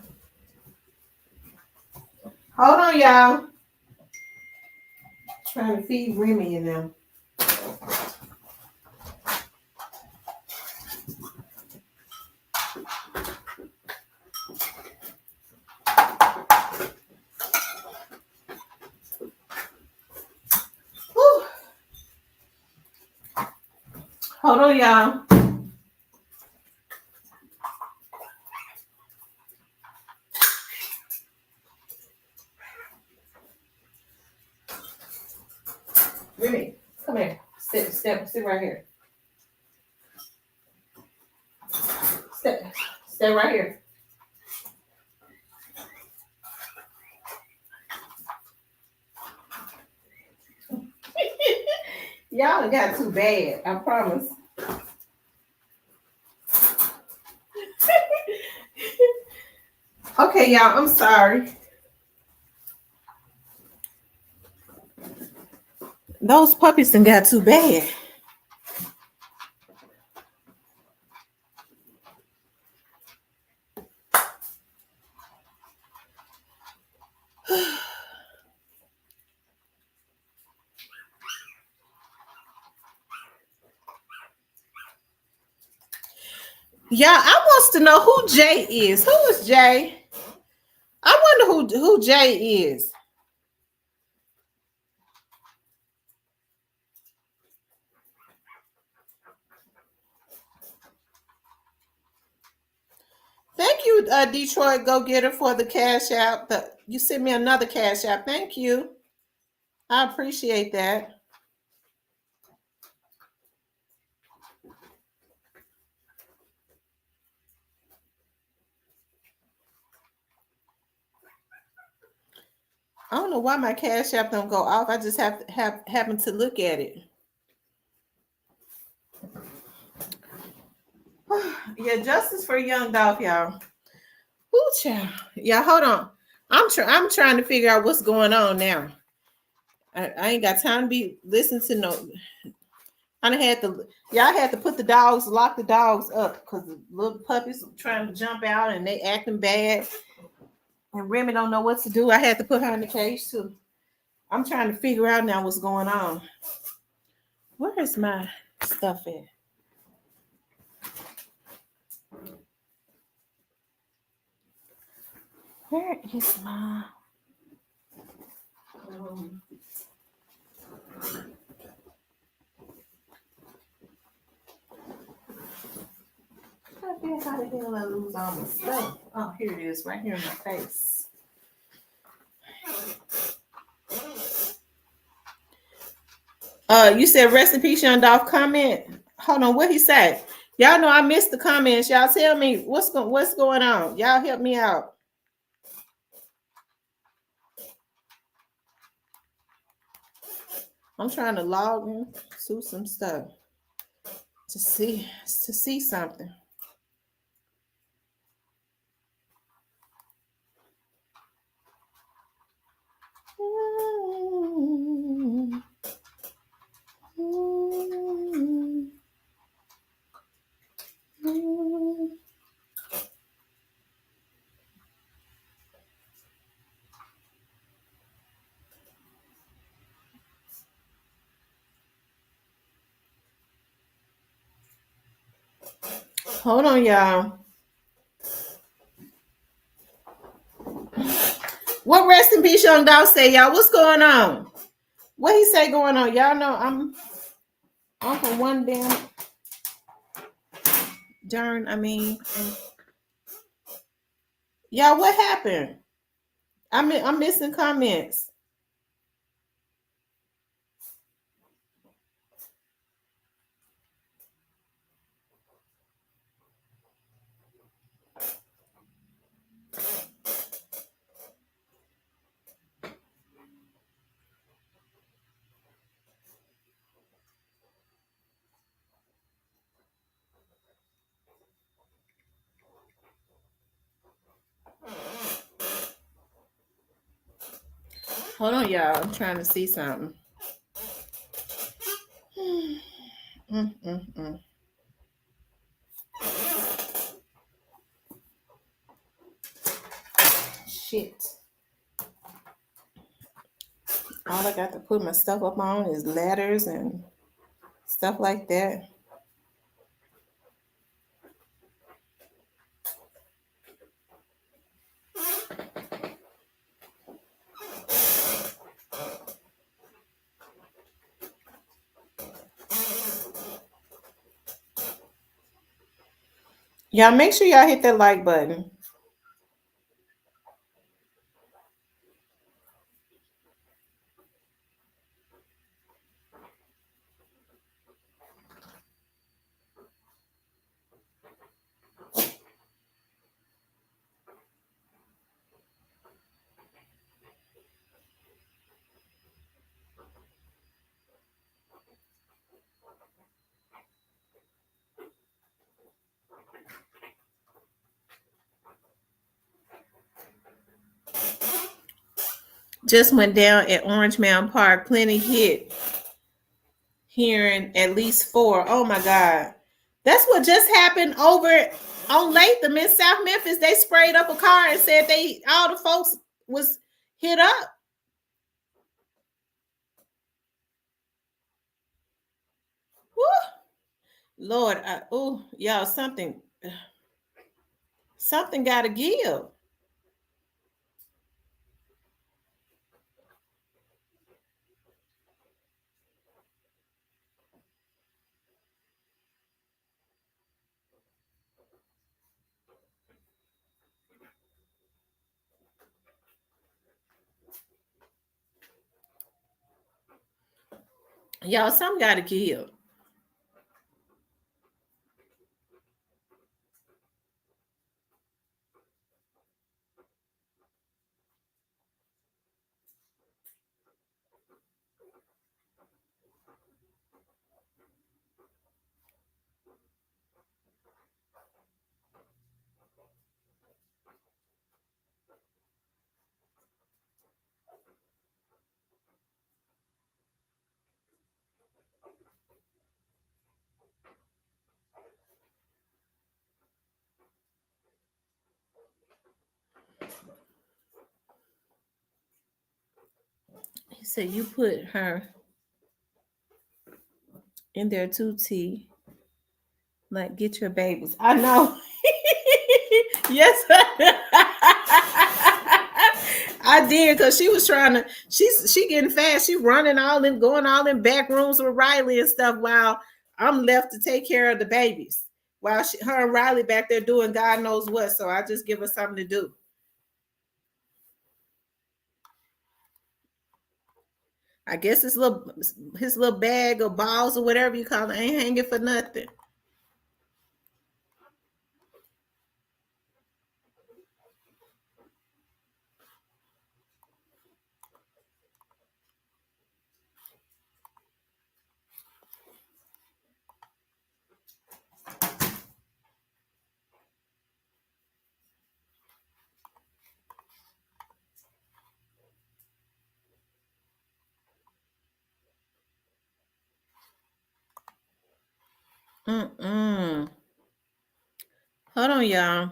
Hold on, y'all. Trying to feed Remy and them. Whew. Hold on, y'all. Remy, come here. Sit right here. Stay right here. Y'all got too bad, I promise. Okay, y'all, I'm sorry. Those puppies done got too bad. Yeah, I wants to know who Jay is. Who is Jay? I wonder who Jay is. Thank you, Detroit Go Getter, for the cash out. You sent me another cash out. Thank you. I appreciate that. I don't know why my cash app don't go off. I just happen to look at it. Yeah, justice for Young Dolph, y'all. Ooh, child. Yeah, hold on. I'm trying to figure out what's going on now. I ain't got time to be listening to no. I done had to, y'all had to put the dogs, lock the dogs up because the little puppies trying to jump out and they acting bad. And Remy don't know what to do. I had to put her in the cage too. I'm trying to figure out now what's going on. Where is my stuff at? Where is my how the hell I lose all my stuff? Oh, here it is, right here in my face. You said rest in peace, Young Dolph. Comment. Hold on, what he said? Y'all know I missed the comments. Y'all tell me what's going on. Y'all help me out. I'm trying to log in to some stuff to see something. Hold on, y'all. What rest in peace, Young Dog say, y'all? What's going on? What he say going on? Y'all know I'm for one damn darn. I mean, y'all, what happened? I'm missing comments. Hold on, y'all. I'm trying to see something. Shit. All I got to put my stuff up on is letters and stuff like that. Y'all make sure y'all hit that like button. Just went down at Orange Mountain Park. Plenty hit. Hearing at least 4. Oh my God. That's what just happened over on Latham in South Memphis. They sprayed up a car and said all the folks was hit up. Woo. Lord, y'all, something gotta give. Y'all, something gotta give. So you put her in there too, T. Like, get your babies. I know. Yes. I did, because she was trying to. She getting fast. She running all in, going all in back rooms with Riley and stuff, while I'm left to take care of the babies. While her and Riley back there doing God knows what. So I just give her something to do. I guess his little bag of balls or whatever you call it ain't hanging for nothing. Mm-mm. Hold on, y'all.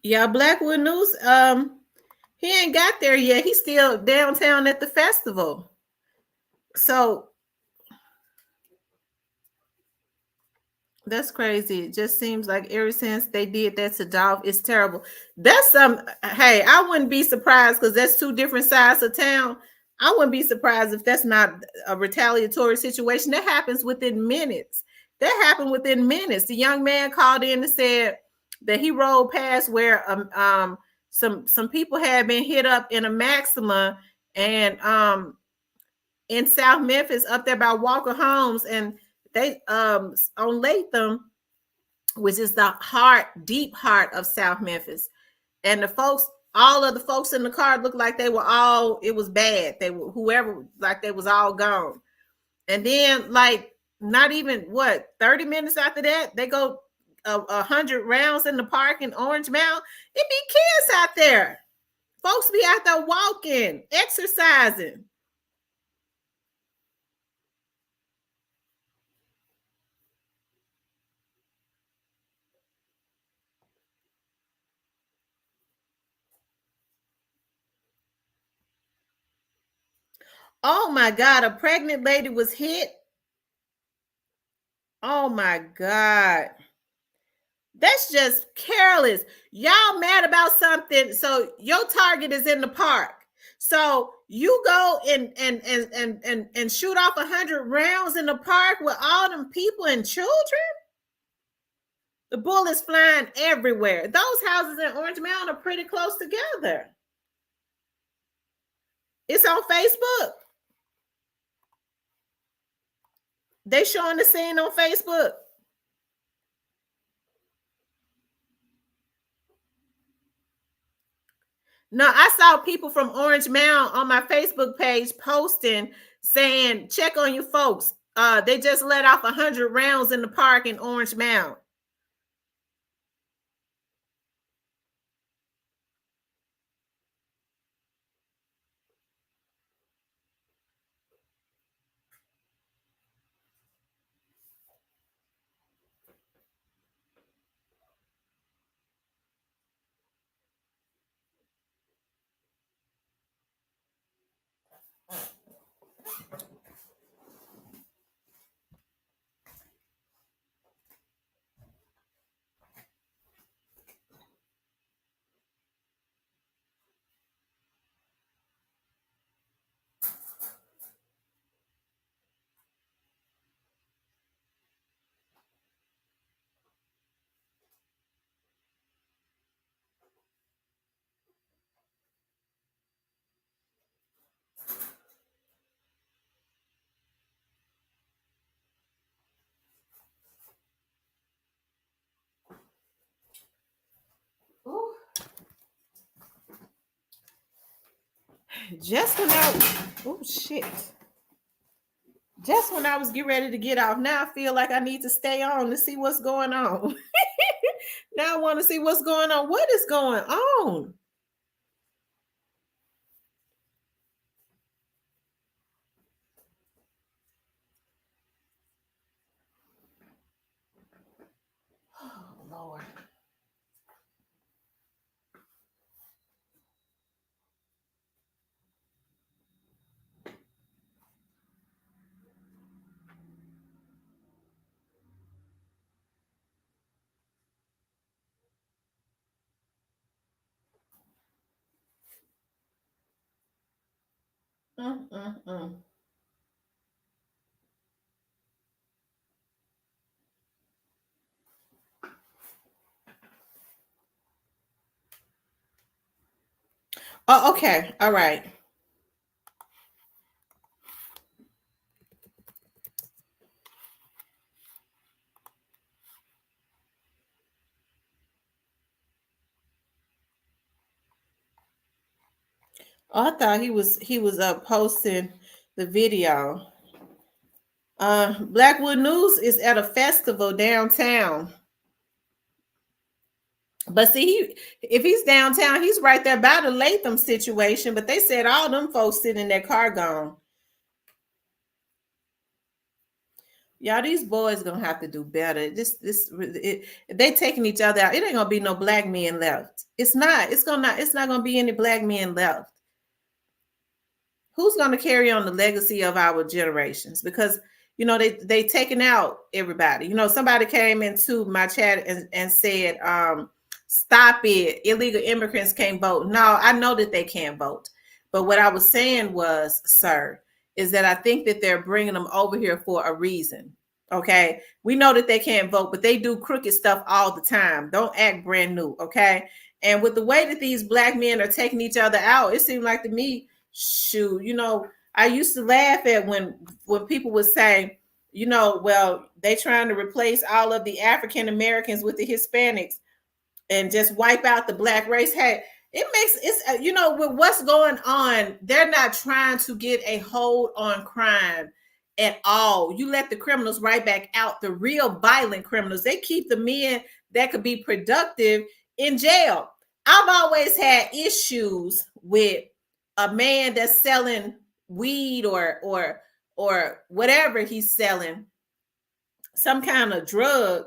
Yeah, Blackwood News. He ain't got there yet. He's still downtown at the festival. So that's crazy. It just seems like ever since they did that to Dolph, it's terrible. That's some. Hey, I wouldn't be surprised, because that's two different sides of town. I wouldn't be surprised if that's not a retaliatory situation. That happens within minutes. That happened within minutes. The young man called in and said that he rode past where some people had been hit up in a Maxima, and in South Memphis, up there by Walker Homes, and they on Latham, which is the deep heart of South Memphis. And the folks, all of the folks in the car looked like they were all, it was bad. They were, whoever, like they was all gone. And then, like, not even 30 minutes after that, they go 100 rounds in the park in Orange Mound. It be kids out there. Folks be out there walking, exercising. Oh my God, a pregnant lady was hit. Oh my God. That's just careless. Y'all mad about something. So your target is in the park. So you go and shoot off 100 rounds in the park with all them people and children. The bullets flying everywhere. Those houses in Orange Mound are pretty close together. It's on Facebook. They showing the scene on Facebook. No, I saw people from Orange Mound on my Facebook page posting, saying, check on your folks. They just let off 100 rounds in the park in Orange Mound. Ooh. Just when Just when I was getting ready to get off, now I feel like I need to stay on to see what's going on. Now I want to see what's going on. What is going on? Oh, Lord. Mm, mm, mm. Oh, okay. All right. Oh, I thought he was posting the video. Blackwood News is at a festival downtown. But see, if he's downtown, he's right there by the Latham situation. But they said all them folks sitting in their car gone. Y'all, these boys gonna have to do better. If they taking each other out, it ain't gonna be no black men left. It's not. It's not gonna be any black men left. Who's going to carry on the legacy of our generations? Because they taking out everybody. Somebody came into my chat and said, stop it, illegal immigrants can't vote. No, I know that they can't vote, but what I was saying was, sir, is that I think that they're bringing them over here for a reason. Okay, we know that they can't vote, but they do crooked stuff all the time. Don't act brand new. Okay, and with the way that these black men are taking each other out, it seemed like to me, shoot, I used to laugh at when people would say, well, they trying to replace all of the African Americans with the Hispanics and just wipe out the black race. Hey, it's with what's going on, they're not trying to get a hold on crime at all. You let the criminals right back out, the real violent criminals. They keep the men that could be productive in jail. I've always had issues with a man that's selling weed or whatever he's selling, some kind of drug,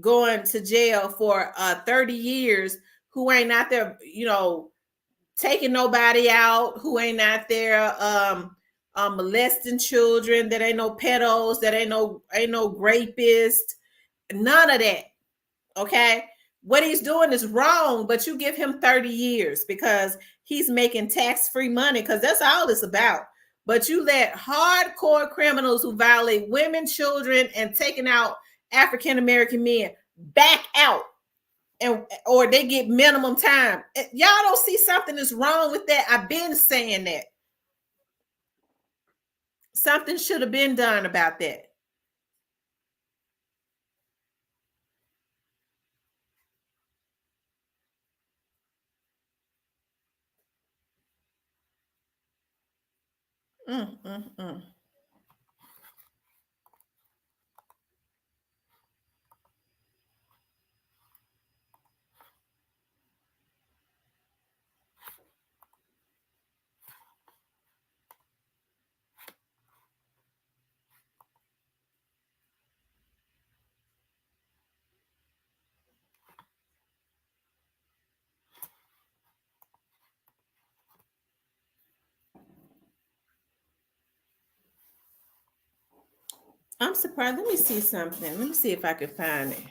going to jail for 30 years, who ain't out there, taking nobody out, who ain't out there molesting children, that ain't no pedos, that ain't no rapist, none of that. Okay. What he's doing is wrong, but you give him 30 years because he's making tax-free money, because that's all it's about. But you let hardcore criminals who violate women, children, and taking out African American men back out, or they get minimum time. Y'all don't see something is wrong with that? I've been saying that. Something should have been done about that. Mm, mm, mm. I'm surprised. Let me see something. Let me see if I can find it.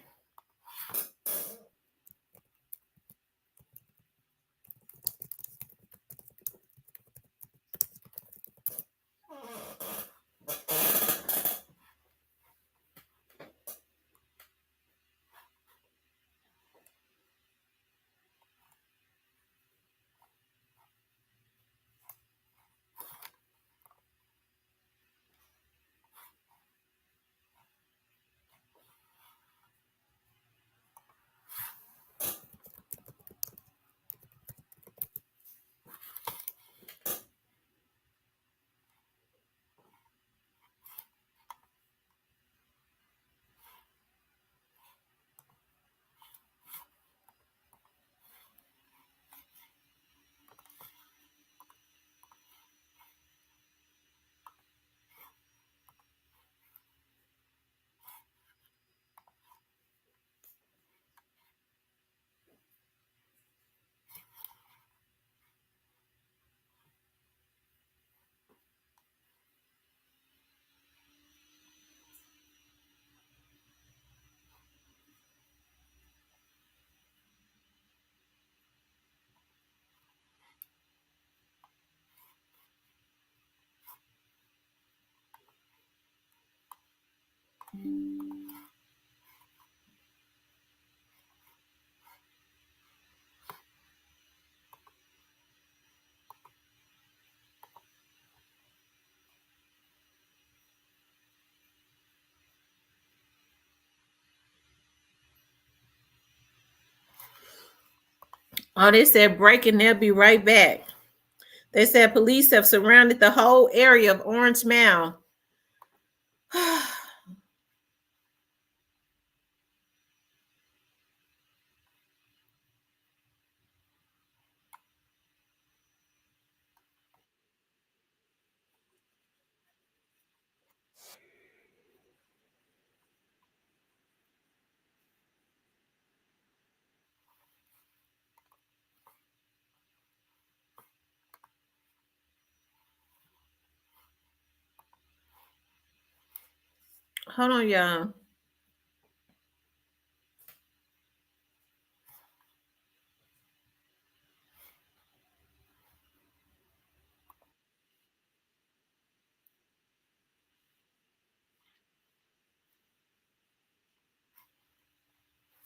Oh, they said breaking, they'll be right back. They said police have surrounded the whole area of Orange Mound. Hold on, y'all.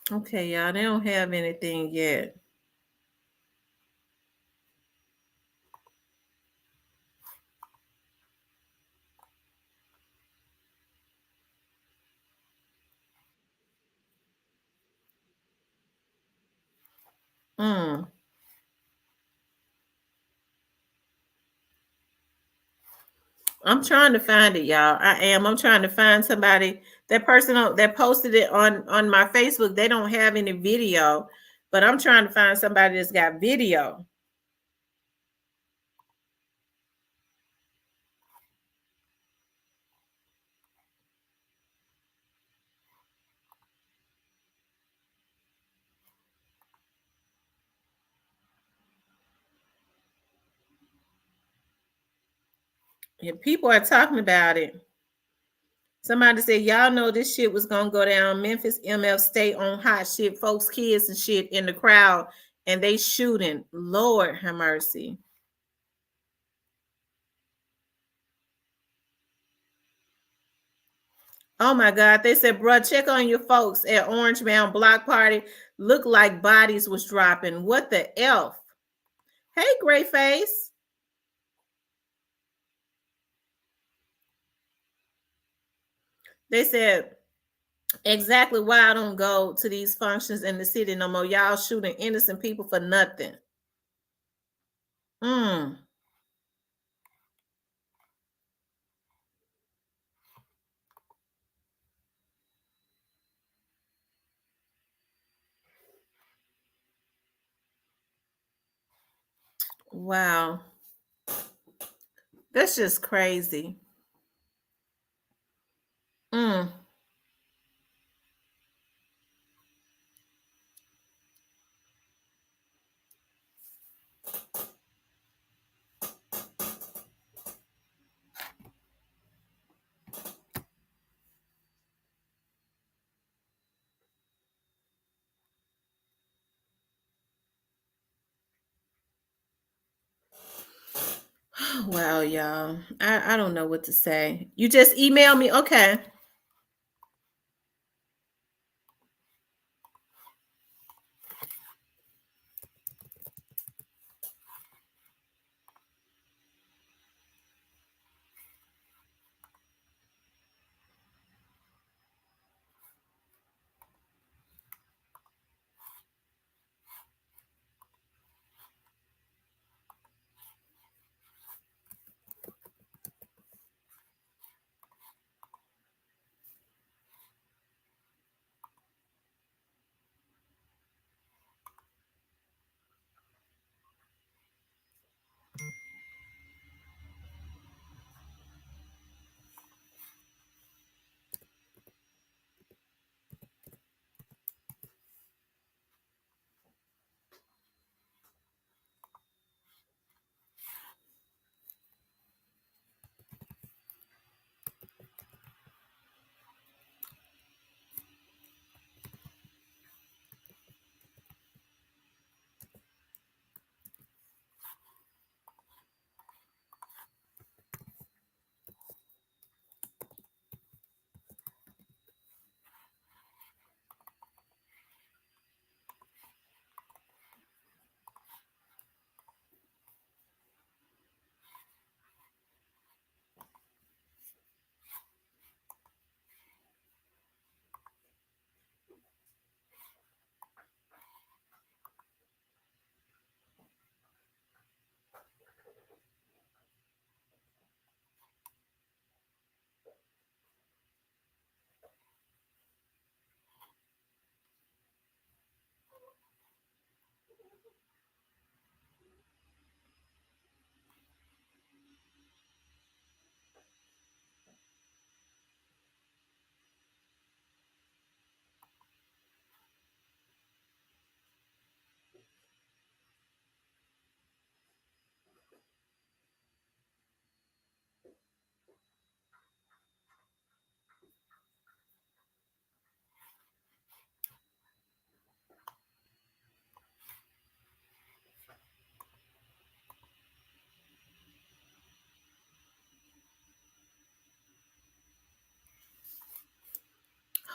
Okay, y'all, they don't have anything yet. Mm. I'm trying to find it, y'all. I am. I'm trying to find somebody. That person that posted it on my Facebook. They don't have any video, but I'm trying to find somebody that's got video. And people are talking about it. Somebody said, y'all know this shit was gonna go down. Memphis MF stay on hot shit, folks, kids and shit in the crowd, and they shooting. Lord have mercy. Oh my God. They said, bruh, check on your folks at Orange Mound Block Party. Look like bodies was dropping. What the F? Hey, Gray Face. They said, exactly why I don't go to these functions in the city no more. Y'all shooting innocent people for nothing. Mm. Wow. That's just crazy. Mm. Wow, y'all. I don't know what to say. You just email me. Okay.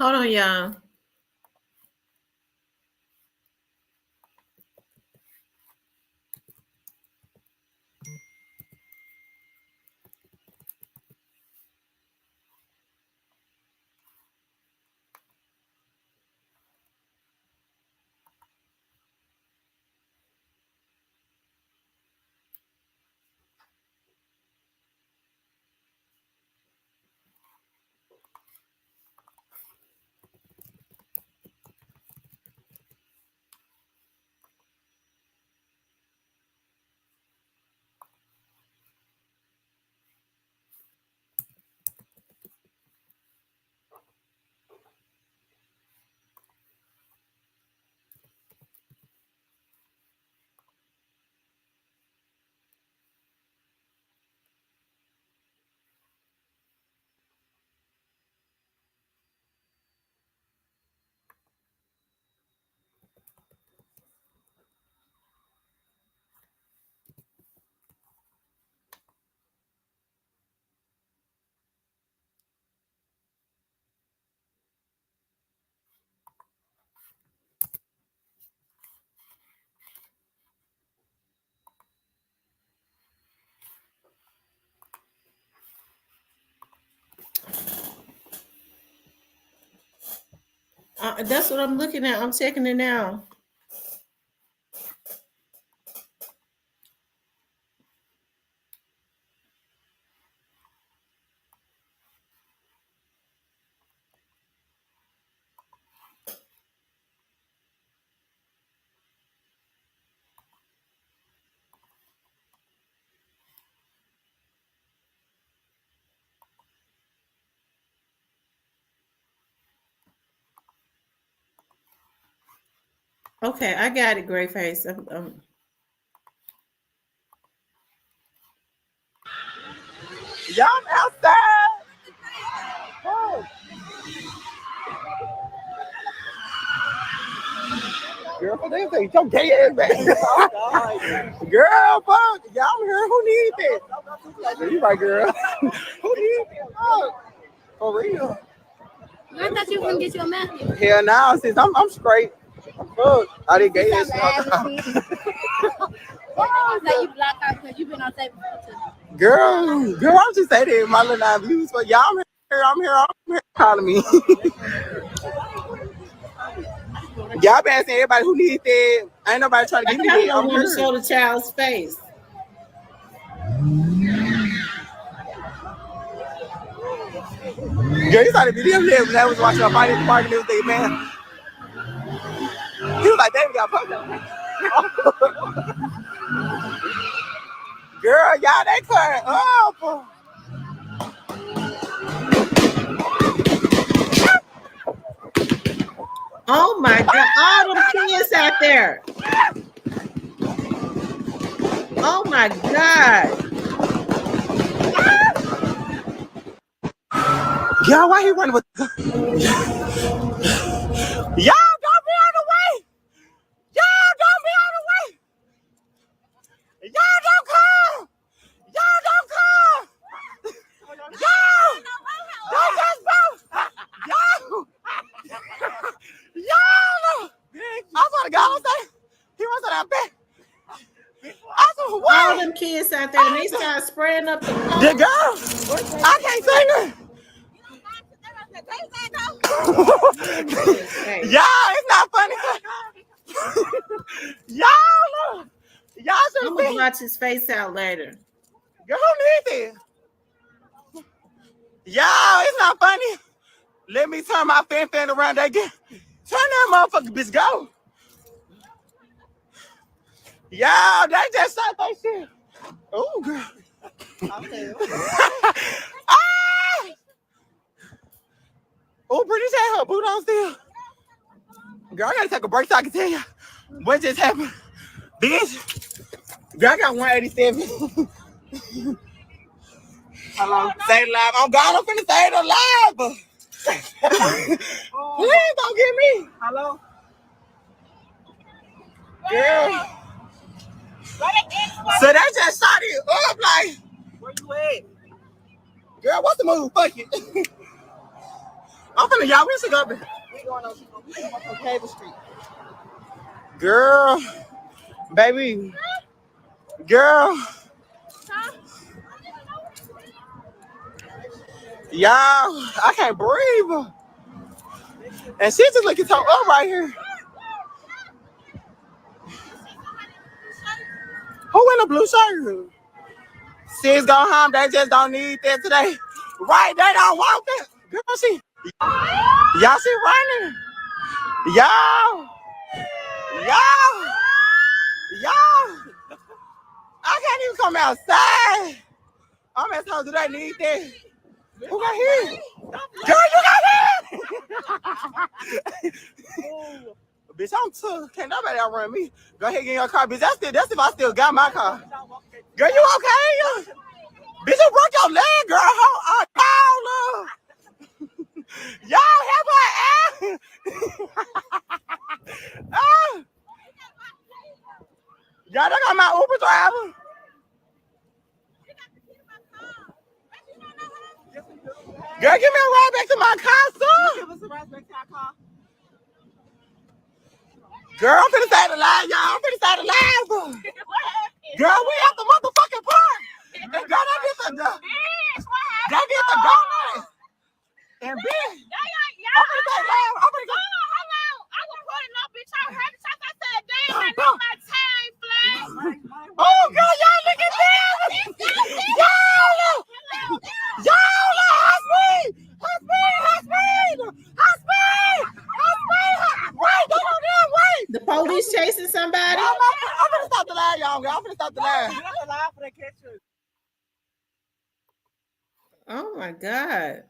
Hold on, y'all. That's what I'm looking at. I'm checking it now. Okay, I got it, Gray Face. Y'all outside. Oh. Girl, what they say? Your gay ass back. Girl, fuck. Y'all here? Who needs it? You right, girl. Who needs it? Oh, for real. I thought you were gonna get your Matthew. Hell now, since I'm straight. Fuck. I did gay ass. I say you block out because you've been on tape before too. Girl, I'm just saying that my little 9 views, but y'all, I'm here calling me. Y'all been asking everybody who needs it. Ain't nobody trying to give me I that. don't want to show the child's face. Girl, you saw the video there when I was watching a fight at the park and everything, man. He was like, David got pumped up. Girl, y'all, they cut up. Oh my God, all them kids out there. Oh my God. Y'all, why he running with Y'all don't be on the way. Y'all don't be on the way. Y'all don't come. Y'all don't come. Y'all don't just vote. Y'all. Y'all. I swear to God, I say, he was that back. I said, what? All them kids out there, and they start spraying up the pole. The girl, I can't say that. Y'all, it's not funny. Y'all should I'm gonna watch his face out later. Girl, who needs it? Y'all, it's not funny. Let me turn my fan around again. Turn that motherfucker, bitch, go. Y'all, they just shot that shit. Oh, girl. Oh, pretty tight, her boot on still. Girl, I gotta take a break so I can tell you what just happened. Bitch, girl, I got 187. Hello? Say it live. I'm gone. I'm finna say it live. Please don't get me. Hello? Girl. So they just shot it up like. Where you at? Girl, what's the move? Fuck it. I'm finna, y'all, we should go. We going on Cable Street. Girl, baby, girl, y'all, I can't breathe. And she's just looking so up right here. Who in a blue shirt? Sis go home, they just don't need that today. Right, they don't want that. Girl, y'all, she running. Y'all, y'all. I can't even come outside. I'm at home, do they need that? Who got hit? Girl, you got hit! Bitch, I'm too. Can't nobody outrun me. Go ahead and get in your car, bitch. That's if I still got my car. Girl, you okay? Bitch, you broke your leg, girl. Hold on. Y'all have my ass. Y'all, they got my Uber driver. Girl, give me a ride back to my car, son. Give us a ride back to our car. Girl, I'm finna say the line, y'all. I'm finna say the line. Girl, we at the motherfucking park. And girl, they get the donuts. And bitch, I'm finna say loud. I'm finna go. Hold on. I was putting no bitch out here. I said, damn, I know my time flag. Oh, girl, y'all look at this. Y'all, high speed. Wait, they don't dare wait. The police chasing somebody. I'm gonna stop the line, y'all. I'm gonna stop the line. Oh my God.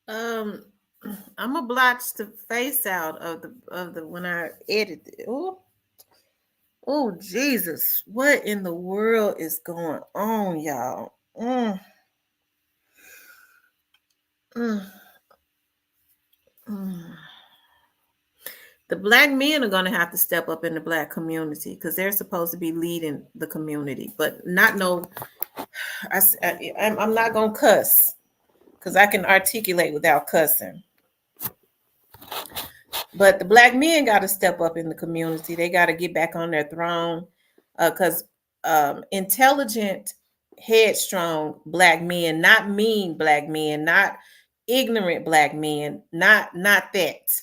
I'm gonna blotch the face out of the when I edit it. Oh Jesus, what in the world is going on, y'all? Mm. The black men are going to have to step up in the black community because they're supposed to be leading the community, but not no. I'm not going to cuss because I can articulate without cussing. But the black men got to step up in the community. They got to get back on their throne because intelligent, headstrong black men, not mean black men, not ignorant black men, not that,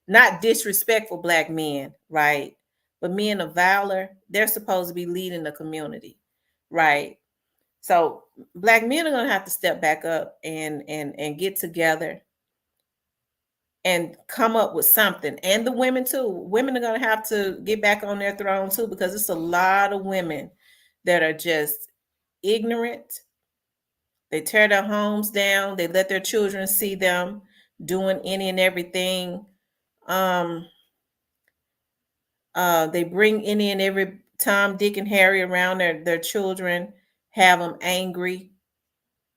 not disrespectful black men, right? But men of valor, they're supposed to be leading the community, right? So black men are gonna have to step back up and get together and come up with something. And the women too. Women are going to have to get back on their throne too, because it's a lot of women that are just ignorant. They tear their homes down. They let their children see them doing any and everything. They bring any and every Tom, Dick, and Harry around their children, have them angry.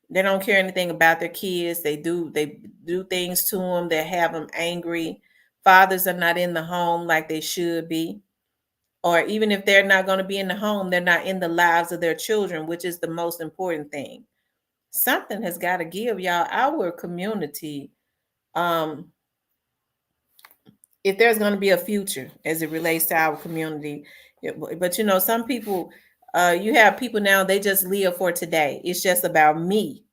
They don't care anything about their kids. They do things to them that have them angry. Fathers are not in the home like they should be. Or even if they're not going to be in the home, they're not in the lives of their children, which is the most important thing. Something has got to give, y'all. Our community, if there's going to be a future as it relates to our community. But you know, some people, you have people now, they just live for today. It's just about me.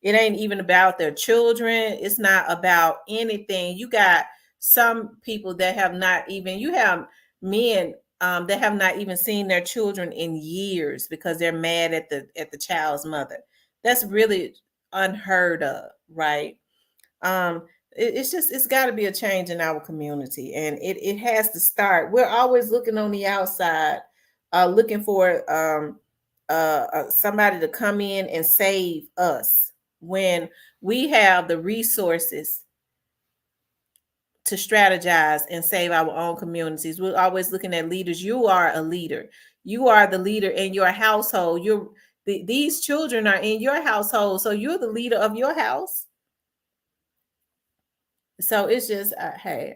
It ain't even about their children. It's not about anything. You got some people that have not even, you have men that have not even seen their children in years because they're mad at the child's mother. That's really unheard of, right? It's got to be a change in our community, and it has to start. We're always looking on the outside, looking for somebody to come in and save us when we have the resources to strategize and save our own communities. We're always looking at leaders. You are a leader. You are the leader in your household. These children are in your household, so you're the leader of your house. So it's just, hey,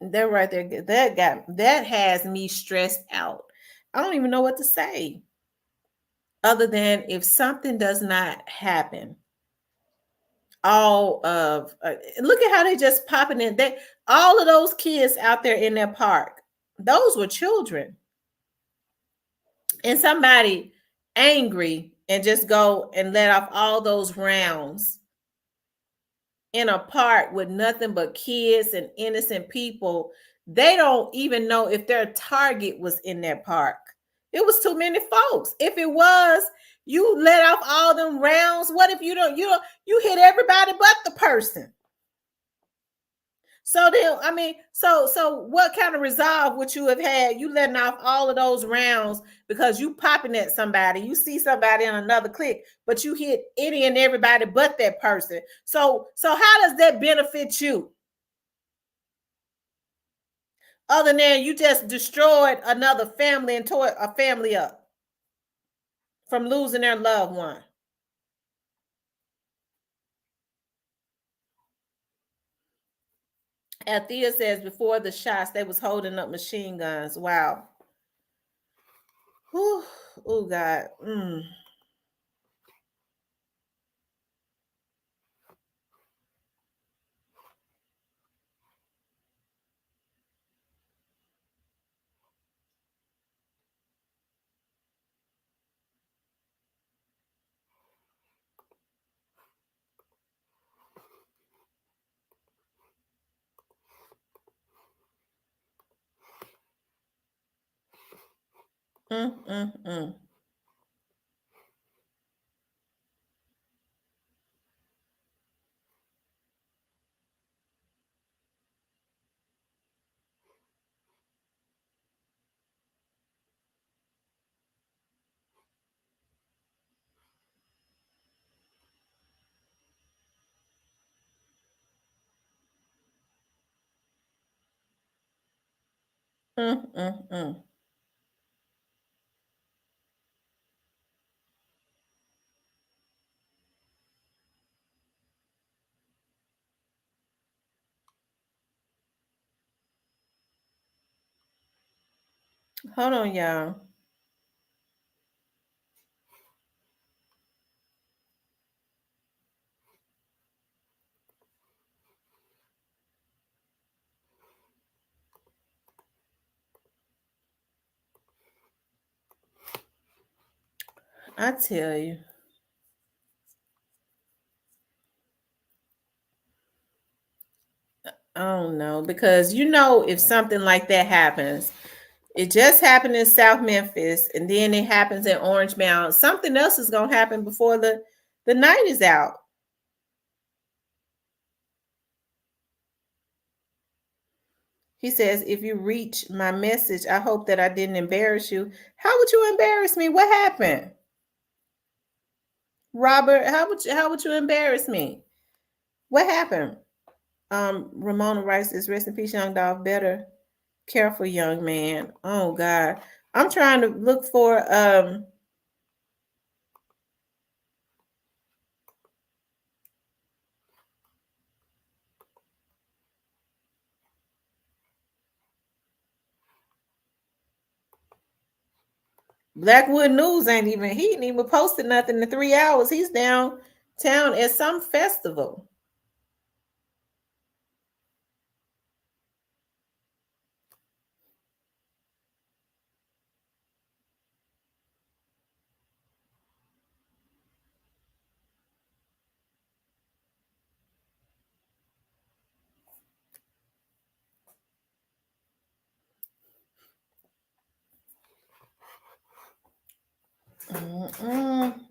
they're right there. That has me stressed out. I don't even know what to say, other than if something does not happen, all of look at how they just popping in. They all of those kids out there in their park, those were children. And somebody angry and just go and let off all those rounds in a park with nothing but kids and innocent people. They don't even know if their target was in that park. It was too many folks. If it was, you let off all them rounds. What if you hit everybody but the person? So then, I mean, so what kind of resolve would you have had? You letting off all of those rounds because you popping at somebody. You see somebody in another clique, but you hit any and everybody but that person. So how does that benefit you? Other than you just destroyed another family and tore a family up from losing their loved one. Althea says before the shots, they was holding up machine guns. Wow. Whew. Oh God. Mm, mm, mm. Mm, mm, mm. Hold on, y'all. I tell you. I don't know because if something like that happens, it just happened in South Memphis and then it happens in Orange Mound. Something else is gonna happen before the night is out. He says, if you reach my message, I hope that I didn't embarrass you. How would you embarrass me? What happened? Robert, how would you embarrass me? What happened? Ramona writes this, rest in peace, young dog. Better careful, young man. Oh God. I'm trying to look for Blackwood News he ain't even posted nothing in 3 hours. He's downtown at some festival.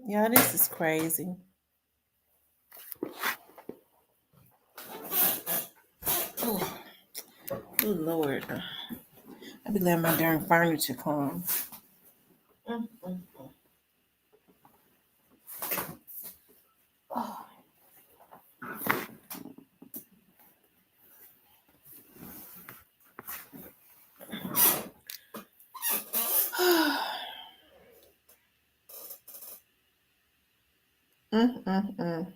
Yeah, this is crazy. Oh, oh Lord. I be letting my darn furniture come. Oh. Mm, mm, mm.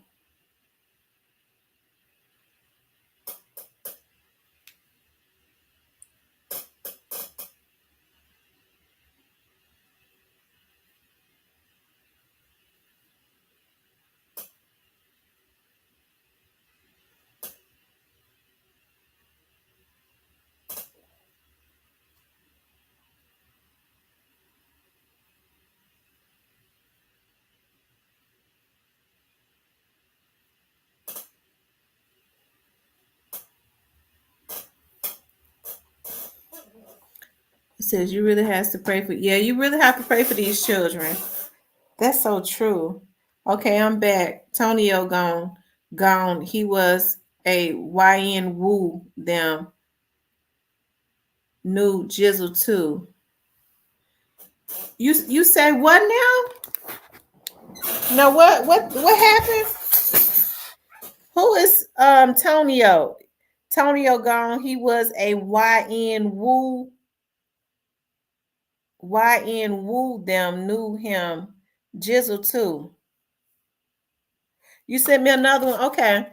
says you really has to pray for. Yeah, you really have to pray for these children. That's so true. Okay, I'm back. Tonio gone. He was a YN Woo them new Jizzle too. You say what now? No, what happened? Who is Tonio? Tonio gone. He was a YN Woo them knew him. Jizzle too. You sent me another one. Okay.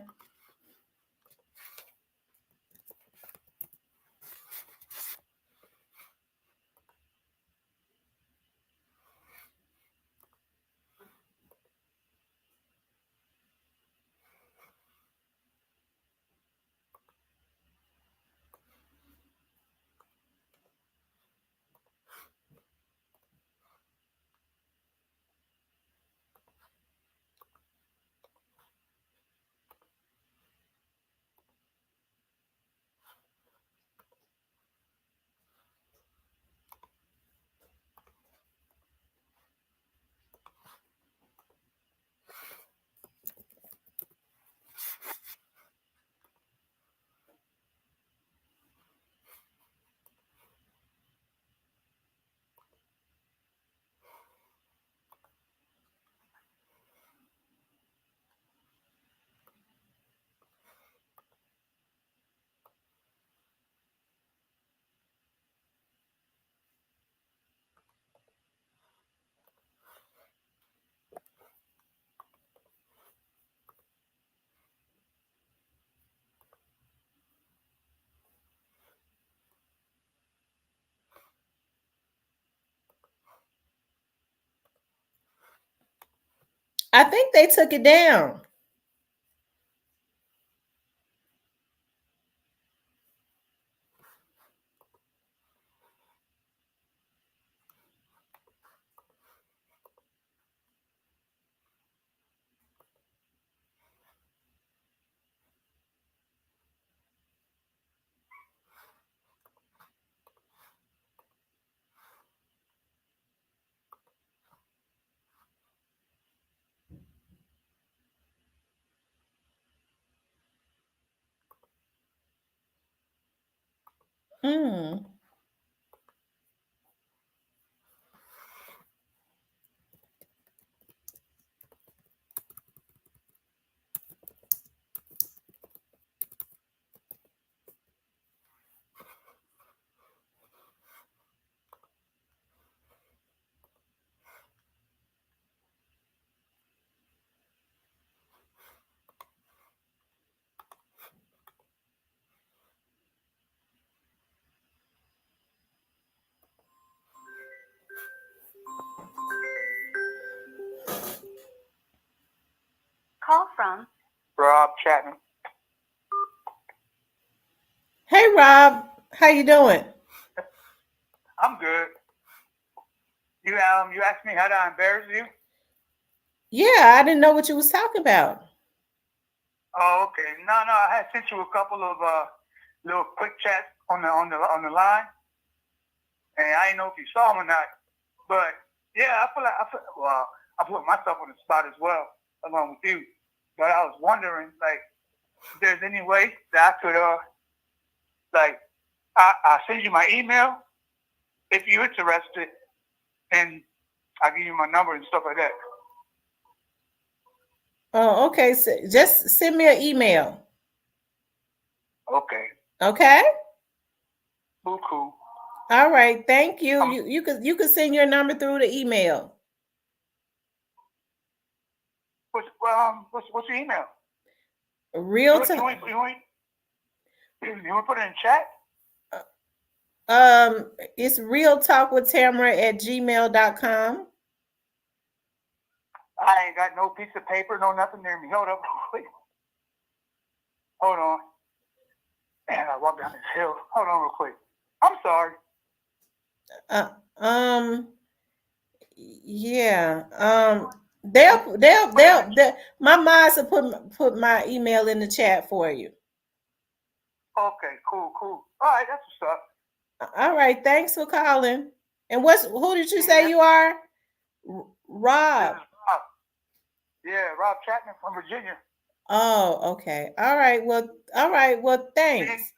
I think they took it down. Mm. Call from Rob Chapman. Hey Rob, how you doing? I'm good. You asked me how to embarrass you? Yeah, I didn't know what you was talking about. Oh, okay. No, I had sent you a couple of little quick chats on the line, and I didn't know if you saw them or not. But yeah, I put myself on the spot as well, along with you. But I was wondering, like, if there's any way that I could, I send you my email if you're interested, and I give you my number and stuff like that. Oh, okay. So just send me an email. Okay. Okay. Cool. All right. Thank you. You could send your number through the email. What's your email? Real You want to put it in chat? It's realtalkwithtamara@gmail.com. I ain't got no piece of paper, no nothing near me. Hold up real quick. Hold on. Man, I walked down this hill. Hold on real quick. I'm sorry. Yeah. My moms will put my email in the chat for you. Okay, cool. All right, that's what's up. All right. Thanks for calling. And who did you say you are? Rob. This is Rob. Yeah, Rob Chapman from Virginia. Oh, okay. All right. Well, thanks.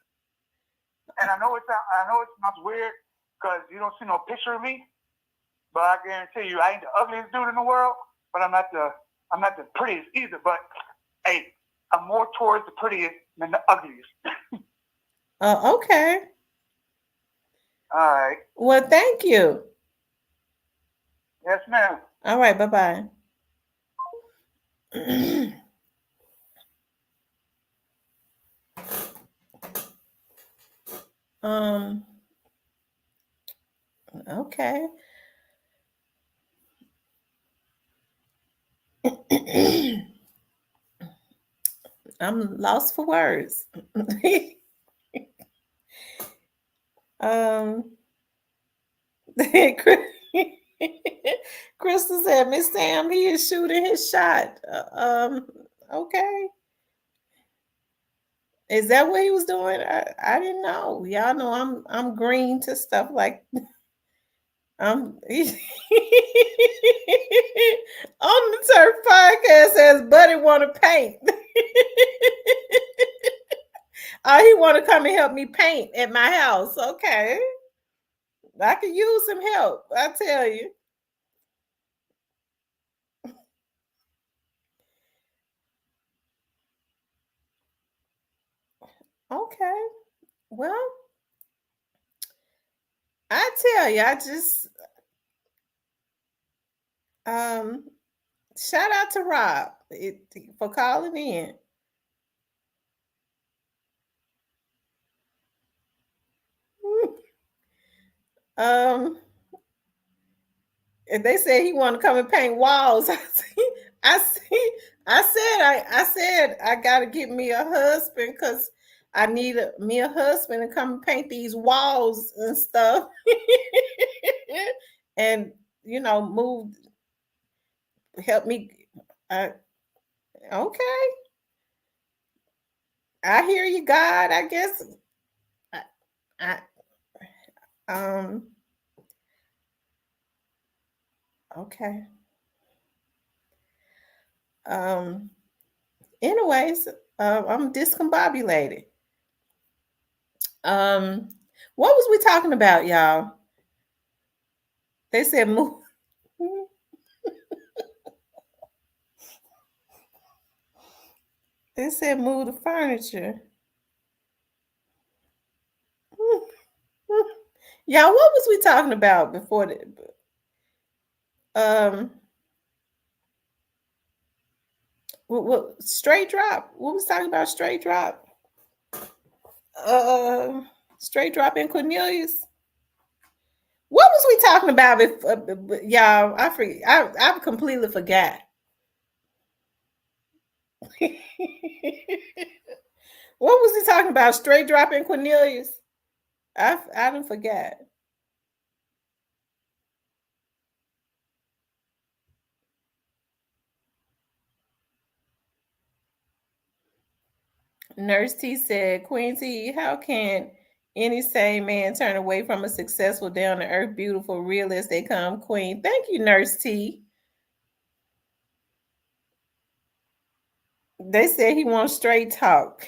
And I know it sounds weird because you don't see no picture of me, but I guarantee you, I ain't the ugliest dude in the world, but I'm not the prettiest either. But hey, I'm more towards the prettiest than the ugliest. Okay. All right. Well, thank you. Yes, ma'am. All right. Bye-bye. um. Okay. I'm lost for words. um. Crystal said, Miss Sam, he is shooting his shot. Okay. Is that what he was doing? I didn't know. Y'all know I'm green to stuff like I'm on the Turf podcast says Buddy wanna paint. Oh, he wanna come and help me paint at my house. Okay. I could use some help, I tell you. Okay. Well, I tell you, I just shout out to Rob for calling in. um, and they said he want to come and paint walls. I see. I said I gotta get me a husband because I need me a husband to come and paint these walls and stuff, and move, help me. Uh, okay, I hear you, God. I guess. I, I um. Okay. Um. Anyways, I'm discombobulated. What was we talking about, y'all? They said move. They said move the furniture. Y'all, what was we talking about before the what straight drop? What was talking about straight drop? Uh Straight drop in Cornelius. What was we talking about before, y'all? I forget. I completely forgot. What was he talking about? Straight drop in Cornelius? I don't forget. Nurse T said, Queen T, how can any sane man turn away from a successful, down to earth, beautiful, real as they come queen? Thank you, Nurse T. They said he wants straight talk.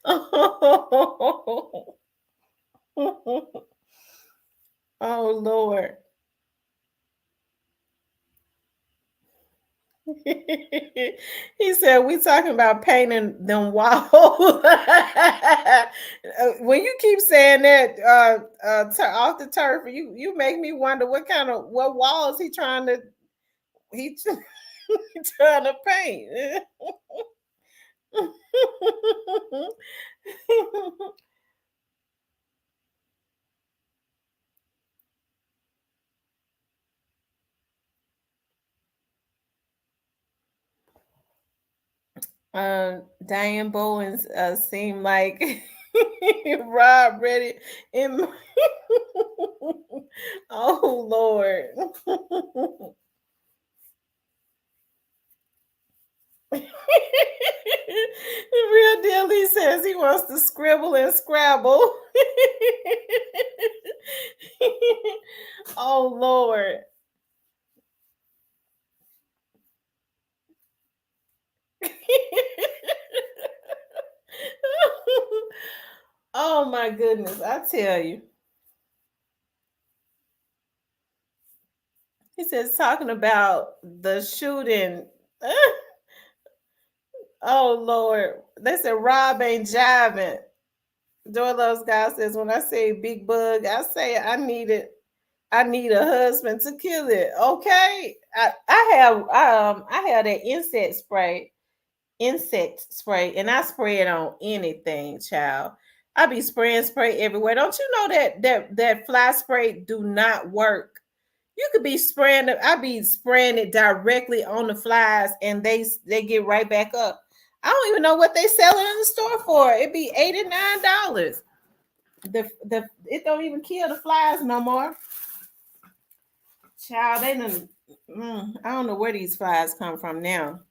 Oh, oh Lord. He said, we talking about painting them walls. When you keep saying that off the turf, you make me wonder what walls he trying to paint. Diane Bowens seemed like Rob ready in. Oh Lord. Real deal, he says he wants to scribble and scrabble. Oh Lord. Oh my goodness, I tell you. He says talking about the shooting. Oh Lord. They said Rob ain't jiving. Dorlos guy says when I say big bug, I say I need a husband to kill it. Okay. I have that insect spray, and I spray it on anything, child. I be spraying spray everywhere. Don't you know that fly spray do not work? You could be spraying it. I be spraying it directly on the flies, and they get right back up. I don't even know what they selling in the store for. It be $89. The it don't even kill the flies no more. Child, they done. I don't know where these flies come from now.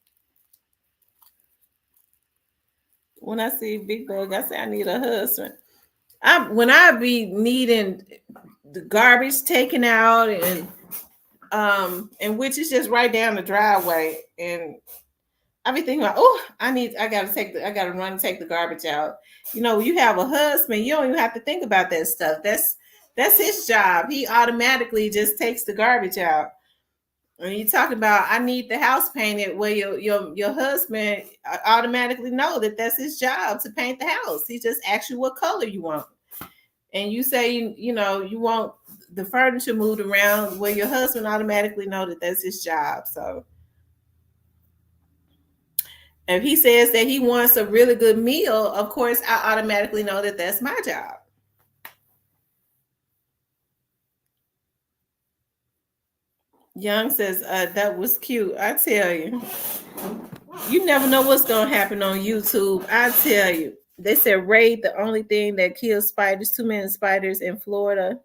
When I see big bug, I say I need a husband. When I be needing the garbage taken out and which is just right down the driveway, and I be thinking about, oh, I gotta run and take the garbage out. You know, you have a husband, you don't even have to think about that stuff. That's his job. He automatically just takes the garbage out. When you talk about I need the house painted, well, your husband automatically know that that's his job to paint the house. He just asks you what color you want, and you say you know you want the furniture moved around. Well, your husband automatically know that that's his job. So if he says that he wants a really good meal, of course I automatically know that that's my job. Young says that was cute. I tell you. You never know what's gonna happen on YouTube. I tell you. They said raid the only thing that kills spiders. Too many spiders in Florida.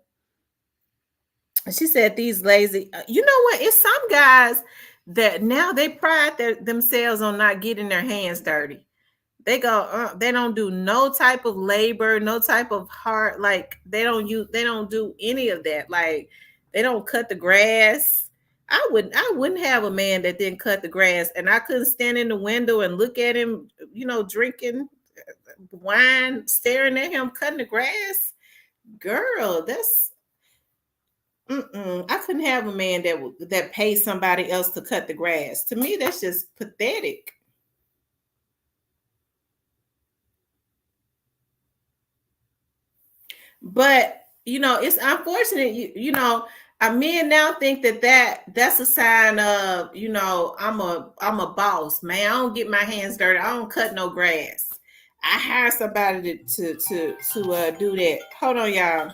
She said these lazy. You know what? It's some guys that now they pride themselves on not getting their hands dirty. They go. They don't do no type of labor, no type of hard. Like they don't do any of that. Like they don't cut the grass. I wouldn't have a man that didn't cut the grass, and I couldn't stand in the window and look at him, you know, drinking wine, staring at him cutting the grass. Girl, that's I couldn't have a man that pays somebody else to cut the grass. To me, that's just pathetic. But you know, it's unfortunate. You know, men now think that's a sign of I'm a boss man. I don't get my hands dirty. I don't cut no grass. I hire somebody to do that. Hold on, y'all.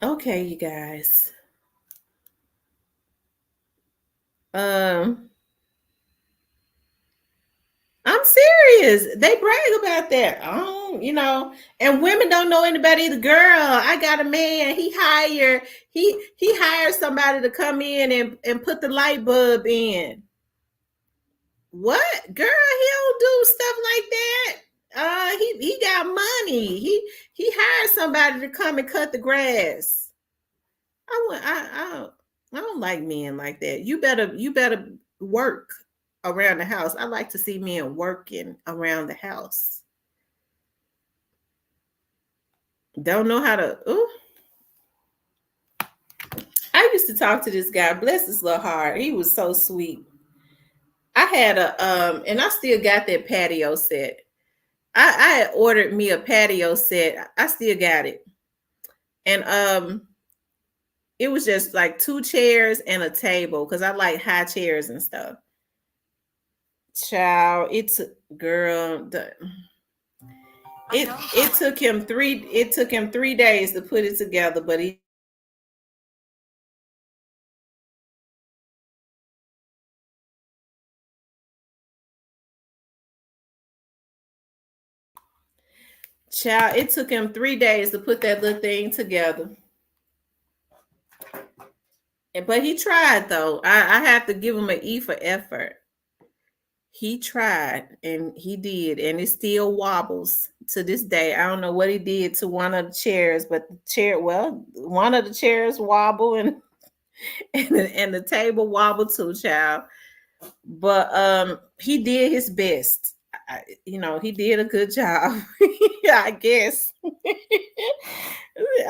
Okay, you guys. Um, I'm serious. They brag about that. Oh, you know, and women don't know anybody. The girl, I got a man. He hired somebody to come in and put the light bulb in. What girl? He don't do stuff like that. He got money. He hired somebody to come and cut the grass. I don't like men like that. You better work around the house. I like to see men working around the house. Don't know how to. Ooh. I used to talk to this guy. Bless his little heart. He was so sweet. I had and I still got that patio set. I had ordered me a patio set. I still got it. And it was just like two chairs and a table because I like high chairs and stuff. Child, it's girl. It took him 3 days to put it together, but he child, it took him 3 days to put that little thing together. But he tried though. I have to give him an E for effort. He tried and he did, and it still wobbles to this day. I don't know what he did to one of the chairs, but one of the chairs wobble and the table wobble too, child. But he did his best. He did a good job. I guess.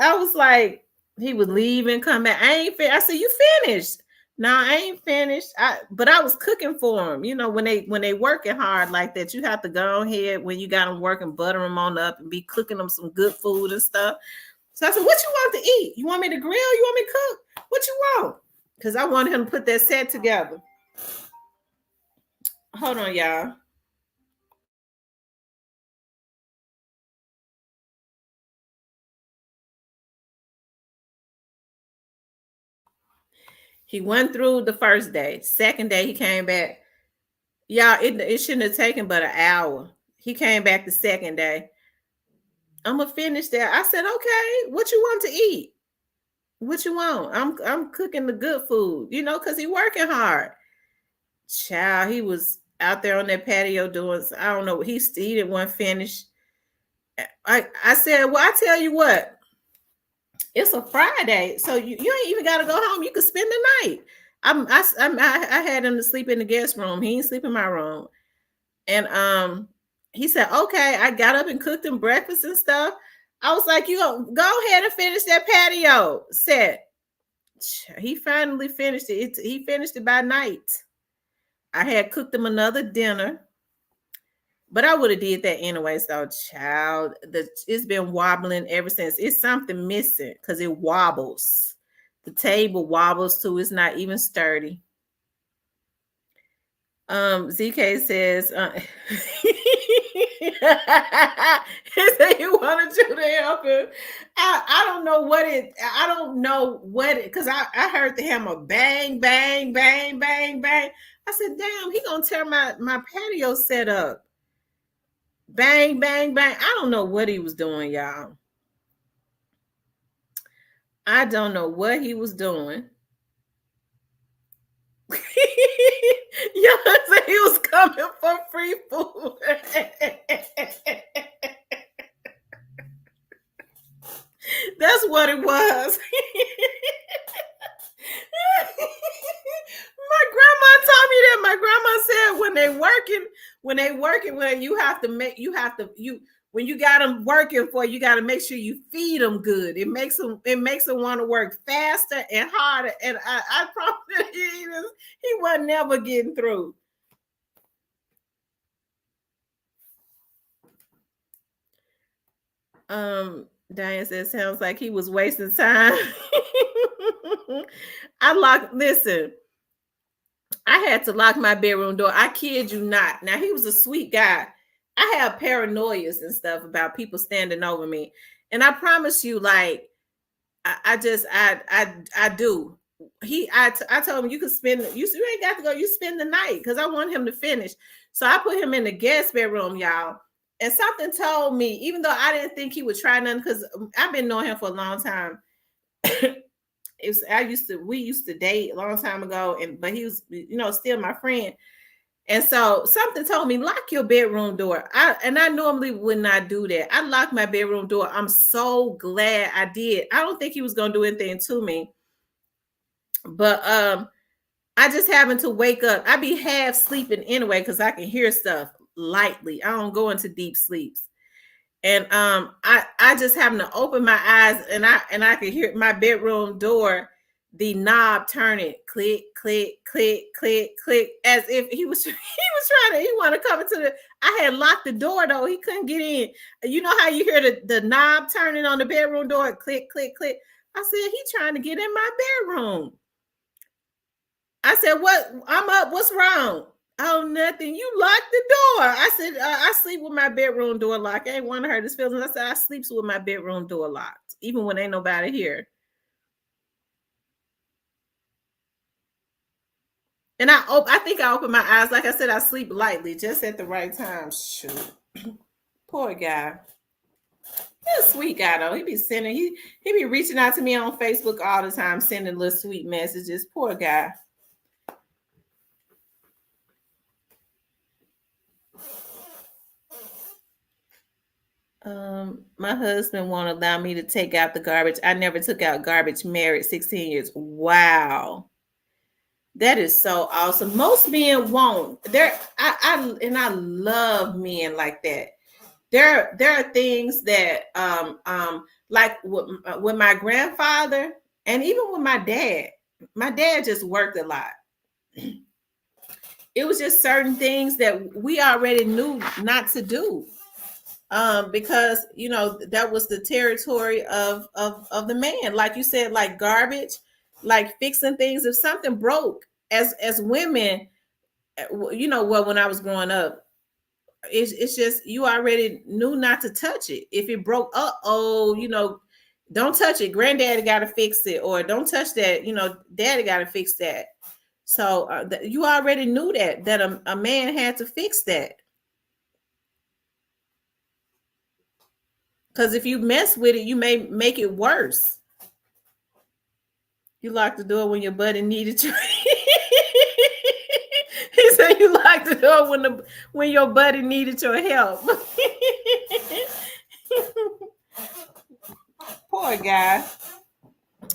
I was like, he would leave and come back. I said, you finished? No, I ain't finished. But I was cooking for him. When they working hard like that, you have to go ahead when you got them working, butter them on up and be cooking them some good food and stuff. So I said, what you want to eat? You want me to grill? You want me to cook? What you want? Because I wanted him to put that set together. Hold on, y'all. He went through the first day. Second day, he came back. Y'all, it shouldn't have taken but an hour. He came back the second day. I'm gonna finish that. I said, okay, what you want to eat? What you want? I'm cooking the good food, because he working hard. Child, he was out there on that patio doing, I don't know, he didn't want to finish. I said, well, I tell you what, it's a Friday, so you ain't even got to go home. You could spend the night. I had him to sleep in the guest room. He ain't sleep in my room. And he said, okay. I got up and cooked him breakfast and stuff. I was like, you go ahead and finish that patio set. He finally finished it. He finished it by night. I had cooked him another dinner, but I would have did that anyway. So, child, it's been wobbling ever since. It's something missing because it wobbles. The table wobbles too. It's not even sturdy. ZK says, he said he wanted you to help him. I don't know what it, because I heard the hammer bang, bang, bang, bang, bang. I said, damn, he gonna tear my patio set up. Bang, bang, bang. I don't know what he was doing, y'all. I don't know what he was doing. Y'all said he was coming for free food. That's what it was. My grandma told me that. My grandma said when they working, when when you got them working for, you got to make sure you feed them good. It makes them want to work faster and harder. And I promise he wasn't never getting through. Diane says, sounds like he was wasting time. Listen, I had to lock my bedroom door. I kid you not. Now, he was a sweet guy. I have paranoias and stuff about people standing over me. And I promise you, like, I do. I told him you ain't got to go, you spend the night because I want him to finish. So I put him in the guest bedroom, y'all. And something told me, even though I didn't think he would try nothing, because I've been knowing him for a long time. We used to date a long time ago, but he was, still my friend. And so something told me, lock your bedroom door. I normally would not do that. I locked my bedroom door. I'm so glad I did. I don't think he was going to do anything to me. But I just happened to wake up. I be half sleeping anyway because I can hear stuff lightly. I don't go into deep sleeps. And I just happened to open my eyes and I could hear my bedroom door, the knob turning, click, click, click, click, click, as if he wanted to come into the. I had locked the door though. He couldn't get in. You know how you hear the knob turning on the bedroom door, click, click, click. I said, he trying to get in my bedroom. I said, what? I'm up. What's wrong? Oh, nothing. You locked the door. I said, I sleep with my bedroom door locked. I ain't want to hurt his feelings. I said, I sleeps with my bedroom door locked, even when ain't nobody here. And I think I opened my eyes. Like I said, I sleep lightly, just at the right time. Shoot. Poor guy. He's a sweet guy though. He be reaching out to me on Facebook all the time, sending little sweet messages. Poor guy. My husband won't allow me to take out the garbage. I never took out garbage, married 16 years. Wow. That is so awesome. Most men won't. I love men like that. There are things that like with my grandfather and even with my dad. My dad just worked a lot. It was just certain things that we already knew not to do. Because that was the territory of the man. Like you said, like garbage, like fixing things. If something broke, as women, well, when I was growing up, it's just you already knew not to touch it. If it broke, don't touch it. Granddaddy got to fix it, or don't touch that. Daddy got to fix that. So you already knew that a man had to fix that. Because if you mess with it, you may make it worse. You locked the door when your buddy needed you. He said you locked the door when your buddy needed your help. Poor guy.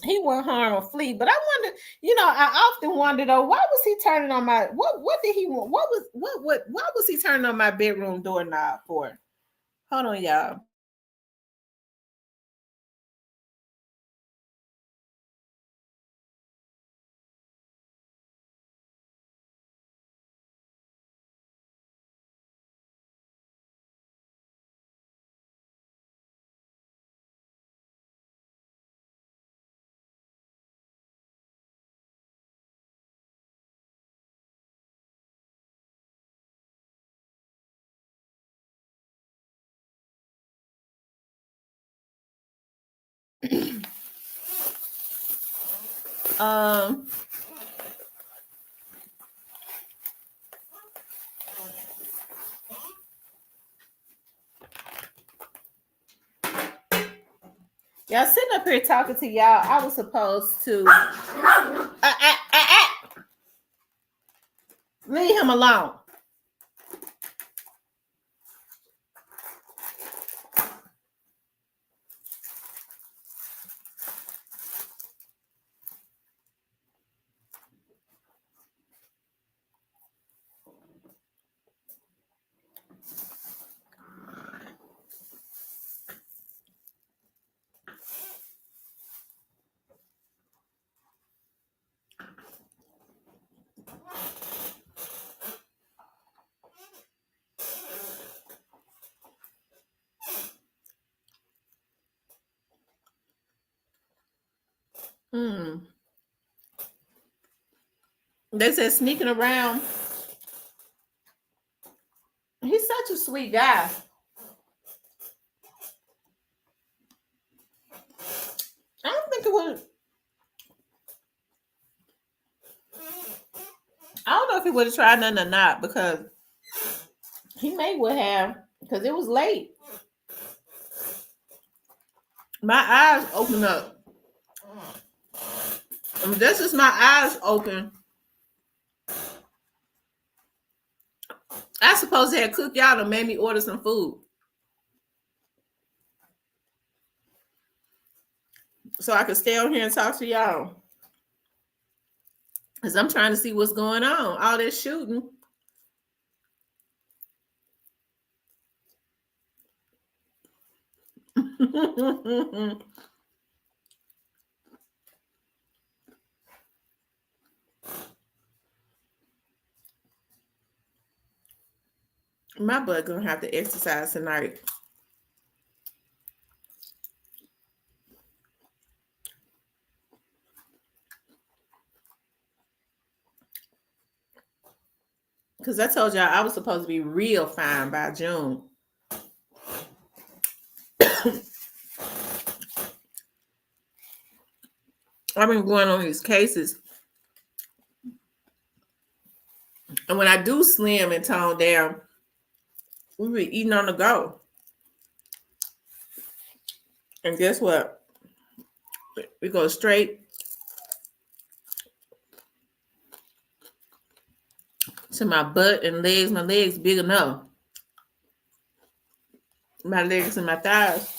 He won't harm or flee. But I wonder, I often wonder though, why was he turning on my what did he want? Why was he turning on my bedroom doorknob for? Hold on, y'all. Um Y'all sitting up here talking to y'all. I was supposed to leave him alone. They said sneaking around. He's such a sweet guy. I don't think it would. I don't know if he would have tried nothing or not, because he may would have, because it was late. My eyes open up. This is my eyes open. I suppose they had cooked y'all and made me order some food, so I could stay on here and talk to y'all. Because I'm trying to see what's going on. All this shooting. My butt gonna have to exercise tonight. Because I told y'all I was supposed to be real fine by June. I've been going on these cases. And when I do slim and tone down, we be eating on the go. And guess what? We go straight to my butt and legs. My legs big enough. My legs and my thighs.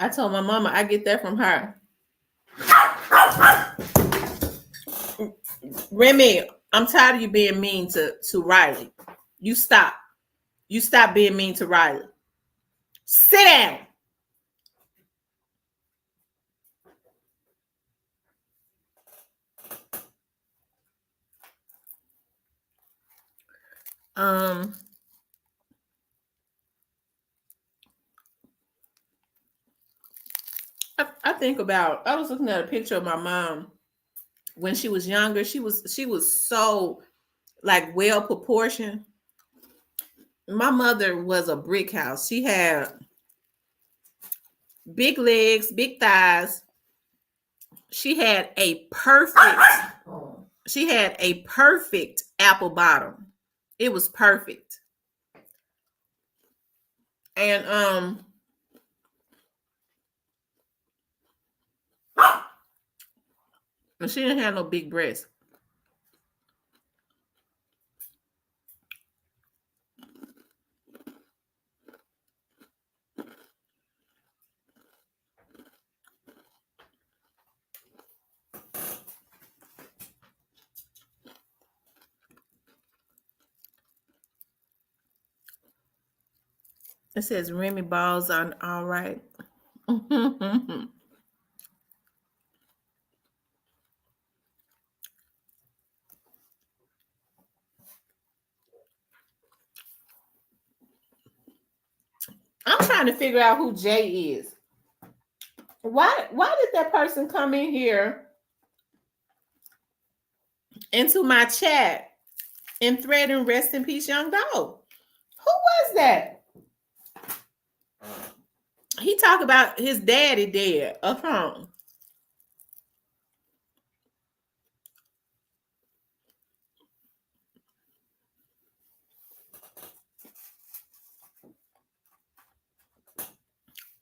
I told my mama I get that from her. Remy, I'm tired of you being mean to Riley. You stop. You stop being mean to Riley. Sit down. I think about, I was looking at a picture of my mom when she was younger. She was so like well proportioned. My mother was a brick house. She had big legs, big thighs. She had a perfect apple bottom. It was perfect. And she didn't have no big breasts. It says Remy balls on all right. I'm trying to figure out who Jay is. Why did that person come in here into my chat and threaten rest in peace young dog? Who was that? He talked about his daddy dead.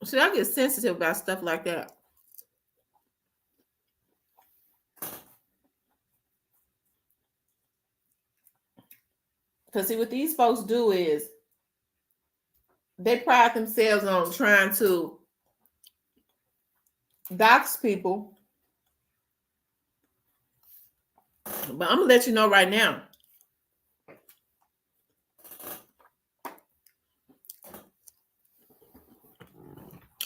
See, I get sensitive about stuff like that. Because see, what these folks do is they pride themselves on trying to dox people. But I'm going to let you know right now.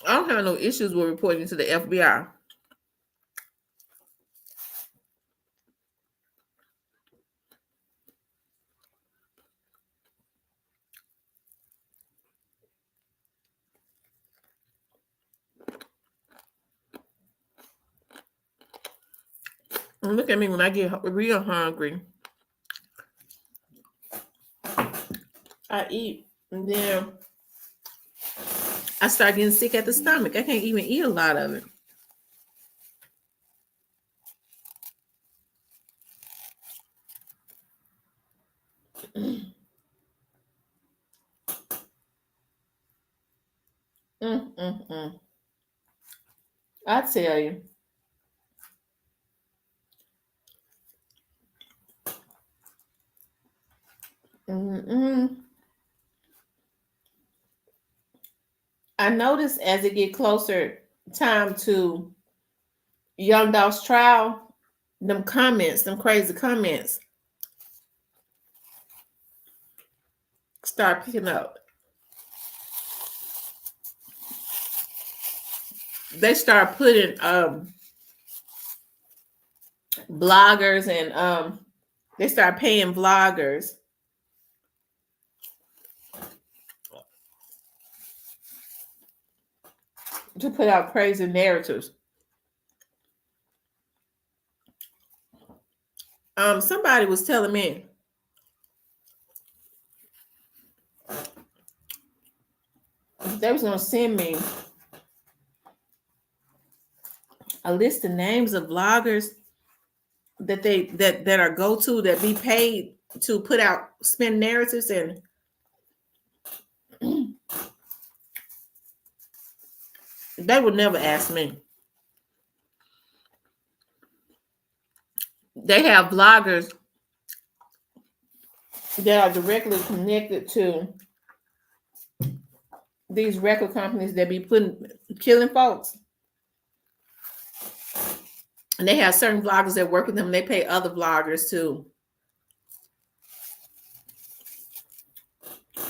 I don't have no issues with reporting to the FBI. And look at me when I get real hungry. I eat, and then I start getting sick at the stomach. I can't even eat a lot of it. I tell you. I notice as it get closer time to Young Dog's trial, them crazy comments start picking up. They start putting bloggers and they start paying vloggers to put out crazy narratives. Somebody was telling me they was gonna send me a list of names of vloggers that are go-to that be paid to put out spin narratives, and they would never ask me. They have vloggers that are directly connected to these record companies that be killing folks. And they have certain vloggers that work with them. They pay other vloggers to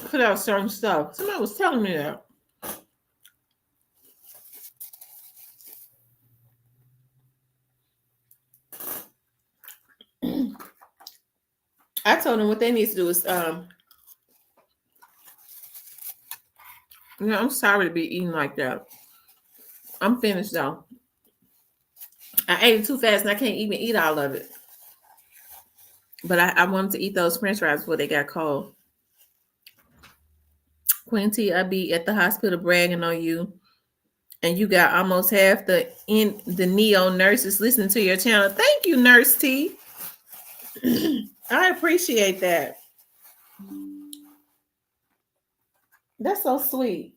put out certain stuff. Somebody was telling me that. I told them what they need to do is, I'm sorry to be eating like that. I'm finished though. I ate it too fast and I can't even eat all of it. But I wanted to eat those French fries before they got cold. Queen T, I be at the hospital bragging on you, and you got almost half the neo nurses listening to your channel. Thank you, Nurse T. I appreciate that. That's so sweet.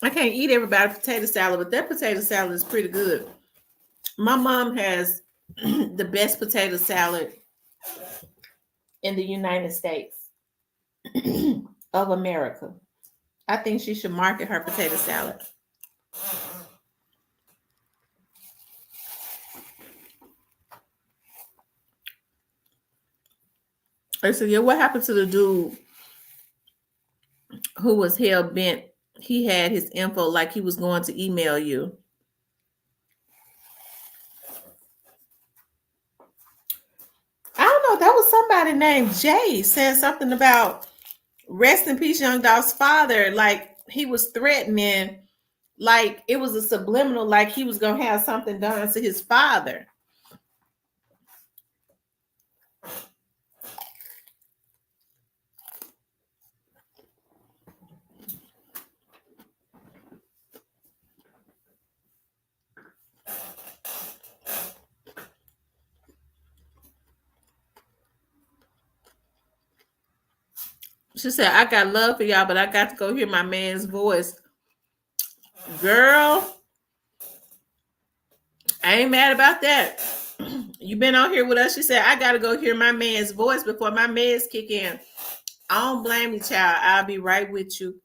I can't eat everybody's potato salad, but that potato salad is pretty good. My mom has the best potato salad in the United States of America. I think she should market her potato salad. I said, yeah, what happened to the dude who was hell bent? He had his info like he was going to email you. I don't know. That was somebody named Jay saying something about rest in peace, Young Dolph's father. Like he was threatening, like it was a subliminal, like he was going to have something done to his father. She said, I got love for y'all, but I got to go hear my man's voice. Girl, I ain't mad about that. You been on here with us. She said, I got to go hear my man's voice before my meds kick in. I don't blame you, child. I'll be right with you.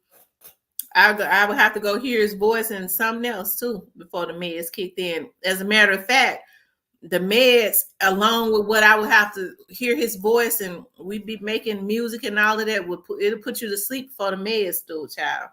I would have to go hear his voice and something else too before the meds kicked in. As a matter of fact, the meds, along with what I would have to hear his voice and we'd be making music and all of that, it'll put you to sleep before the meds do, child.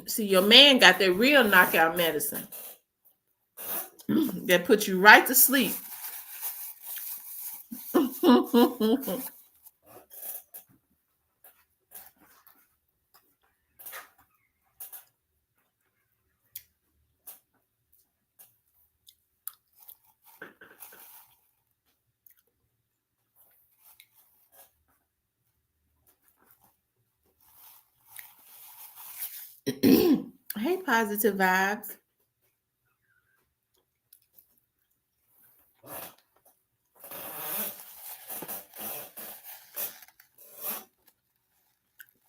See, your man got that real knockout medicine that put you right to sleep. Hey, positive vibes.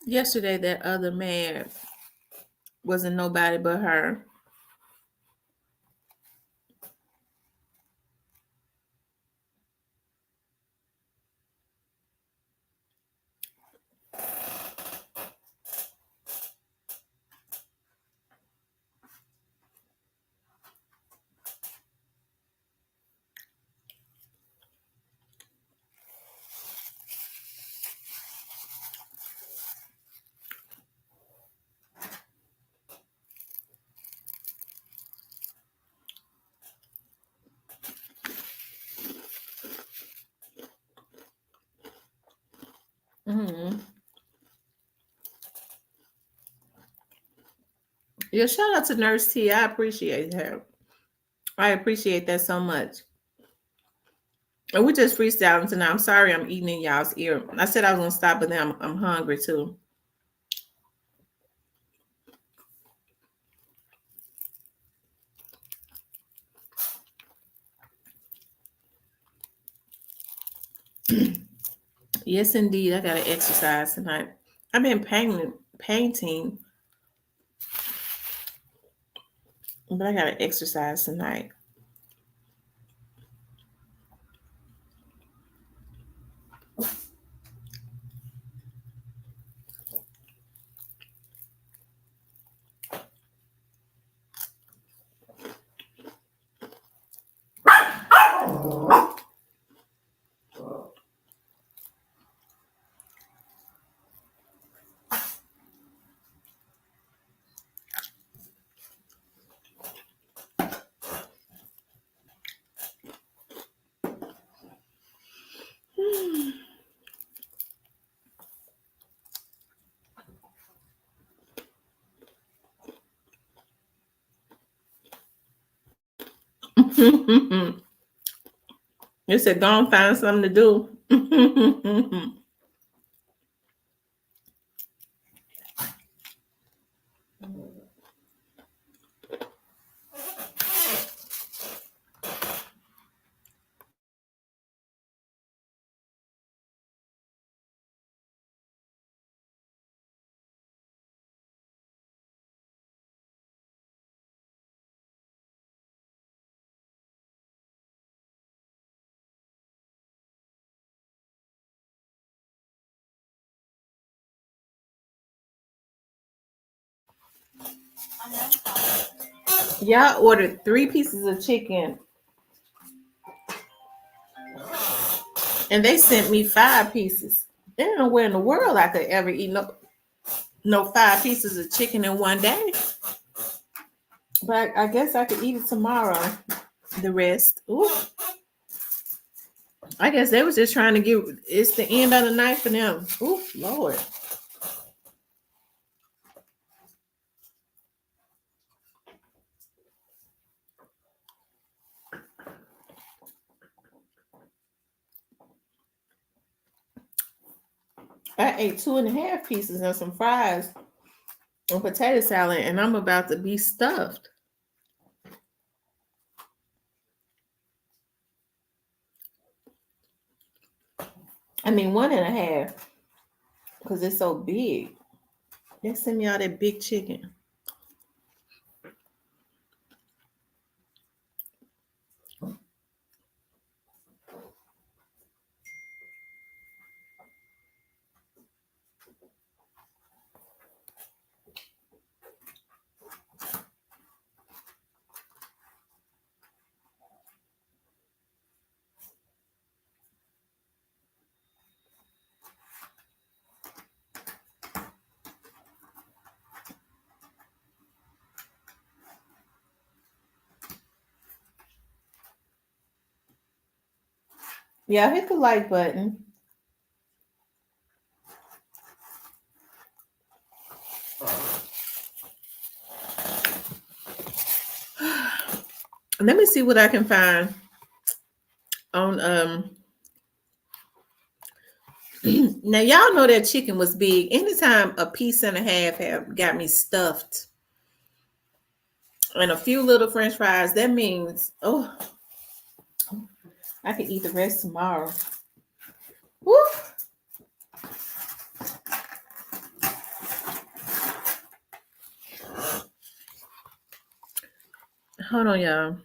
Yesterday, that other man wasn't nobody but her. Mm-hmm. Yeah, shout out to Nurse T. I appreciate her. I appreciate that so much. And we just freestyling tonight. I'm sorry I'm eating in y'all's ear. I said I was gonna stop, but then I'm hungry too. Yes, indeed. I gotta exercise tonight. I've been painting, but I gotta exercise tonight. You said go and find something to do. Y'all ordered 3 pieces of chicken, and they sent me 5 pieces. There ain't nowhere in the world I could ever eat no 5 pieces of chicken in one day. But I guess I could eat it tomorrow. The rest. Ooh. I guess they was just trying to get it's the end of the night for them. Ooh, Lord. I ate 2.5 pieces and some fries and potato salad, and I'm about to be stuffed. I mean, 1.5 because it's so big. They send me all that big chicken. Yeah, hit the like button. Let me see what I can find on now y'all know that chicken was big. Anytime a piece and a half have got me stuffed and a few little french fries, that means I can eat the rest tomorrow. Woo! Hold on, y'all.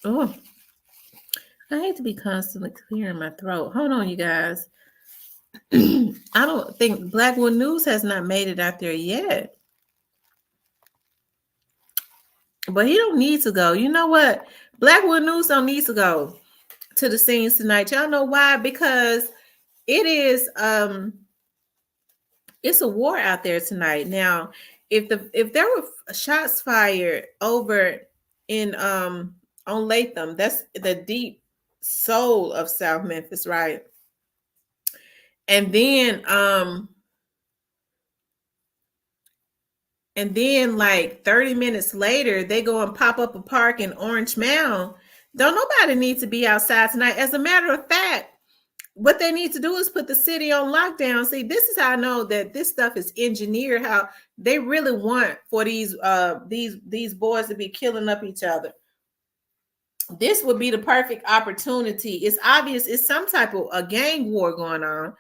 Oh, I hate to be constantly clearing my throat. Hold on, you guys. I don't think Blackwood News has not made it out there yet. But he don't need to go. You know what? Blackwood News don't need to go to the scenes tonight. Y'all know why? Because it is it's a war out there tonight. Now, if there were shots fired over in on Latham, that's the deep soul of South Memphis, right? And then like 30 minutes later, they go and pop up a park in Orange Mound. Don't nobody need to be outside tonight. As a matter of fact, what they need to do is put the city on lockdown. See, this is how I know that this stuff is engineered, how they really want for these boys to be killing up each other. This would be the perfect opportunity. It's obvious it's some type of a gang war going on.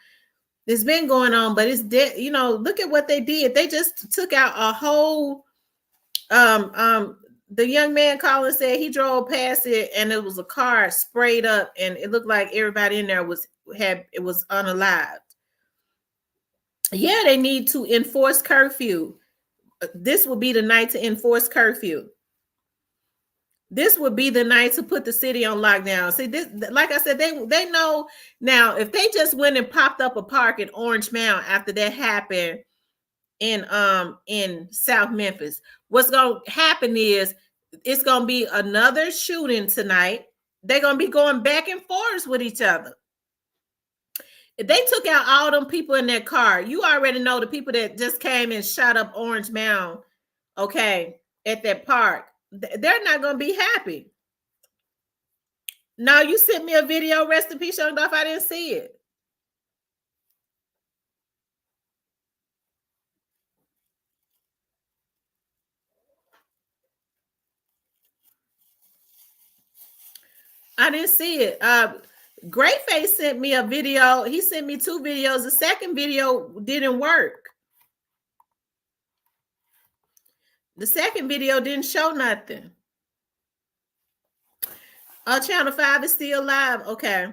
It's been going on, but it's dead. You know, look at what they did. They just took out a whole the young man Colin said he drove past it and it was a car sprayed up and it looked like everybody in there was unalived. Yeah, they need to enforce curfew. This would be the night to enforce curfew. This would be the night to put the city on lockdown. See, this, like I said, they know now. If they just went and popped up a park in Orange Mound after that happened in South Memphis, what's gonna happen is it's gonna be another shooting tonight. They're gonna be going back and forth with each other. If they took out all them people in that car, you already know the people that just came and shot up Orange Mound, okay, at that park. They're not gonna be happy. Now you sent me a video, rest in peace, Young Dolph. I didn't see it. I didn't see it. Grayface sent me a video. He sent me 2 videos. The second video didn't work. The second video didn't show nothing. Channel 5 is still live. Okay.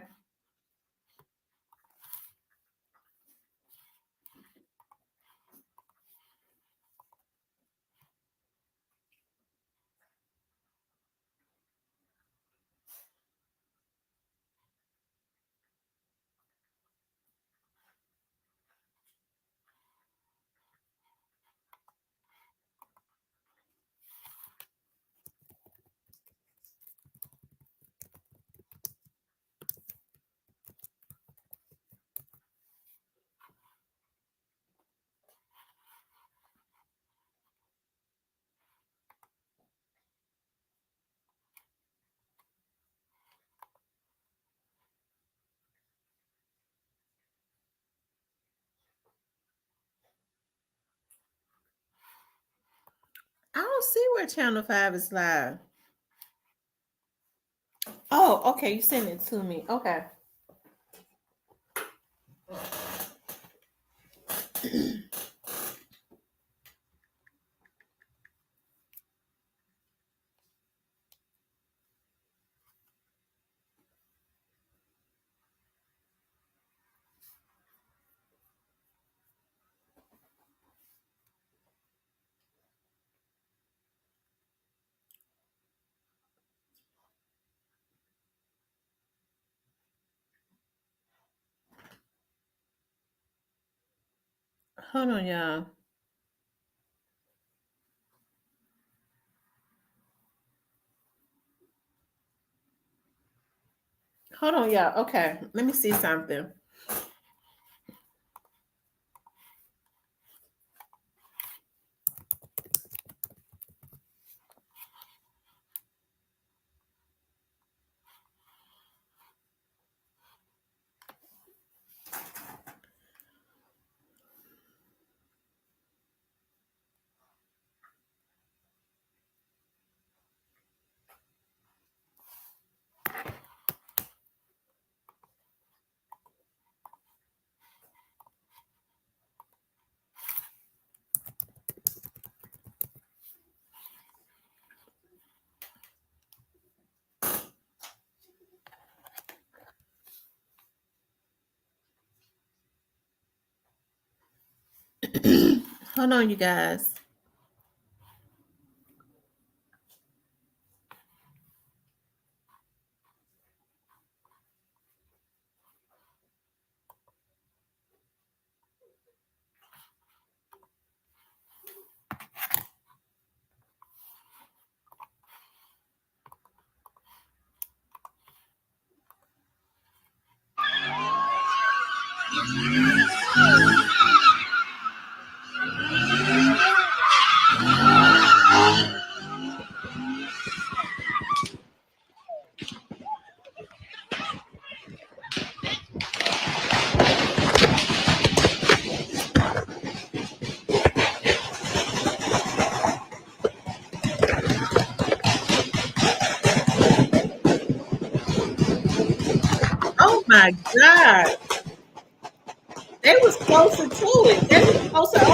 I don't see where Channel 5 is live. Oh, okay. You sent it to me. Okay. Hold on, y'all. Hold on, y'all. Okay. Let me see something. Hold on, you guys. Oh my God. They was closer to it. They was closer up.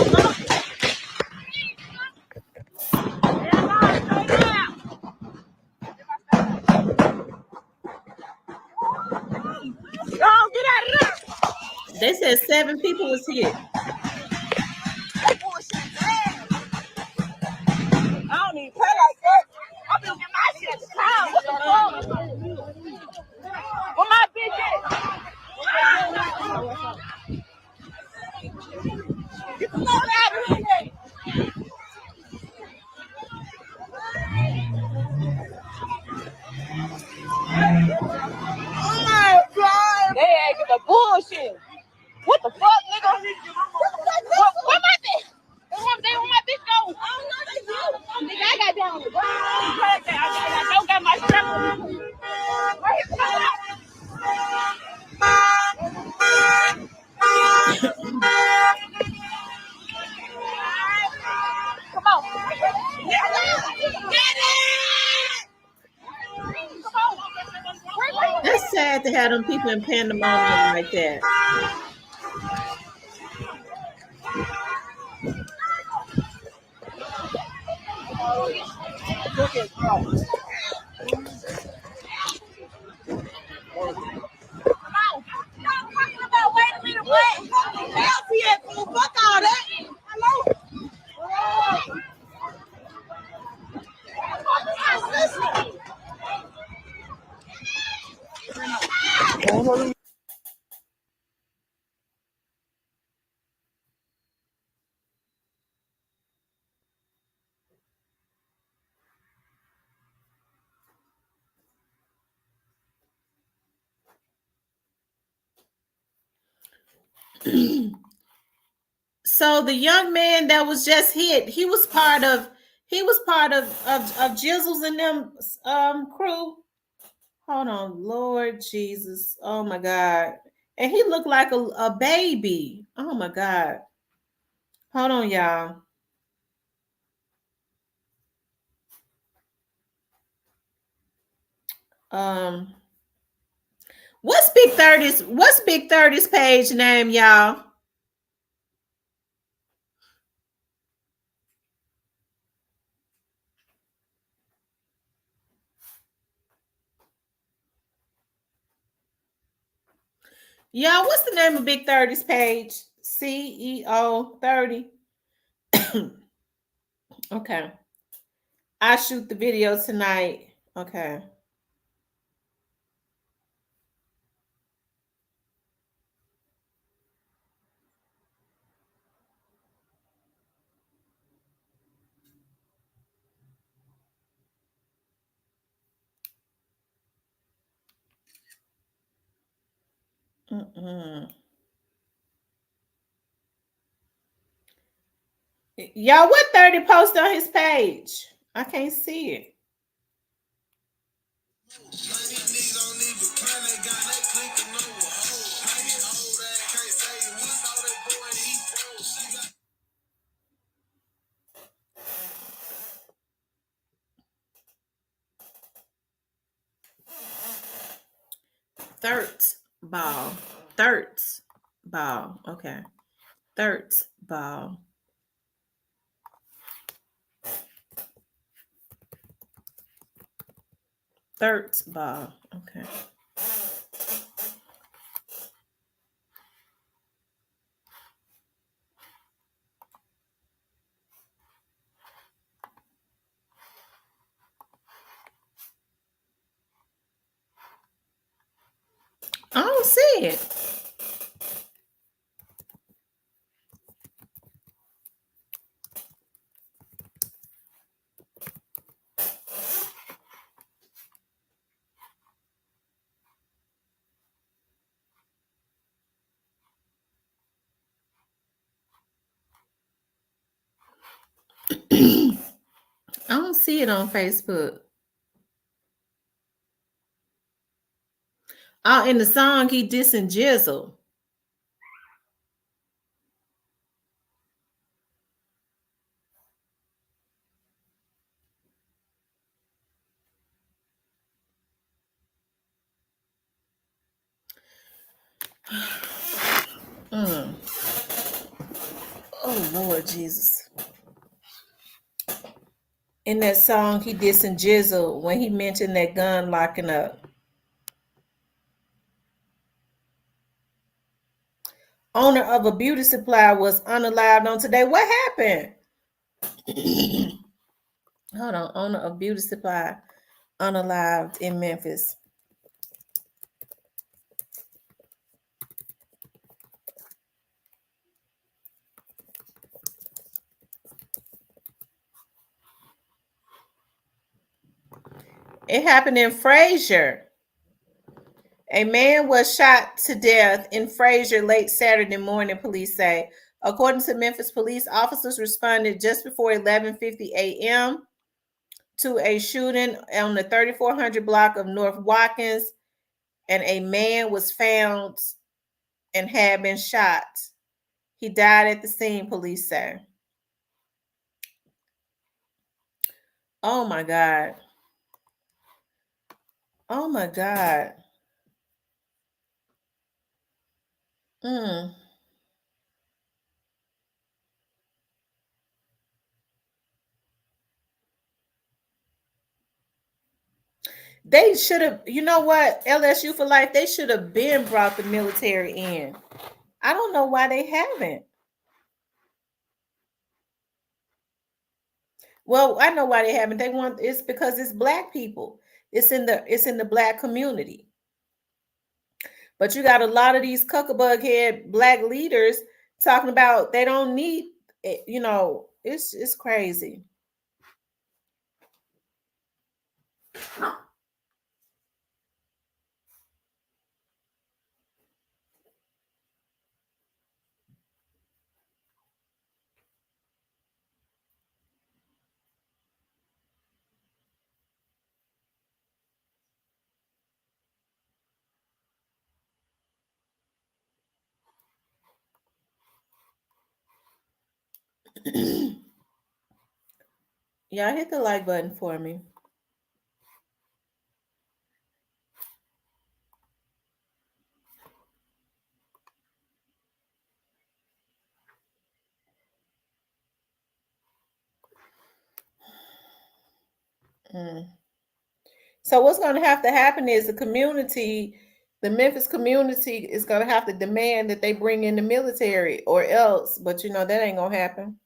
Don't get out of there. They said 7 people was hit. I don't even play like that. I'm gonna get my shit down. What the fuck? Where my bitch at? Get the fuck out of here. Oh my God. They ain't the bullshit. What the fuck, nigga? Where my bitch? Where my bitch go? I don't know, they do. Nigga, I got down. I don't got my strap on. Where his phone at? Come on. Get it! Come on. That's sad to have them people in pandemonium like that. Wait a minute, what? Fuck all that. Hello? So the young man that was just hit, he was part of Jizzles and them crew. Hold on, Lord Jesus. Oh my God. And he looked like a baby. Oh my God. Hold on, y'all. Um what's Big 30's page name, y'all? Y'all, what's the name of Big 30's page? CEO 30. Okay. I shoot the video tonight. Okay. Mm-mm. Y'all, what 30 post on his page? I can't see it. Thirds ball. Thirds ball. Okay. Thirds ball. Thirds ball. Okay. I don't see it. I don't see it on Facebook. Oh, in the song he dissing Jizzle. Mm. Oh Lord Jesus. In that song he dissing Jizzle when he mentioned that gun locking up. Owner of a beauty supply was unalived on today. What happened? Hold on. Owner of beauty supply unalived in Memphis. It happened in Frazier. A man was shot to death in Frazier late Saturday morning, police say. According to Memphis police, officers responded just before 11:50 a.m. to a shooting on the 3400 block of North Watkins, and a man was found and had been shot. He died at the scene, police say. Oh my God. Oh my God. Mm. They should have, you know what, LSU for life, they should have been brought the military in. I don't know why they haven't. Well, I know why they haven't. They want it's because it's black people. It's in the black community. But you got a lot of these cuckabug head black leaders talking about they don't need it, it's crazy. Y'all hit the like button for me. Mm. So what's going to have to happen is the Memphis community is going to have to demand that they bring in the military or else, but that ain't going to happen.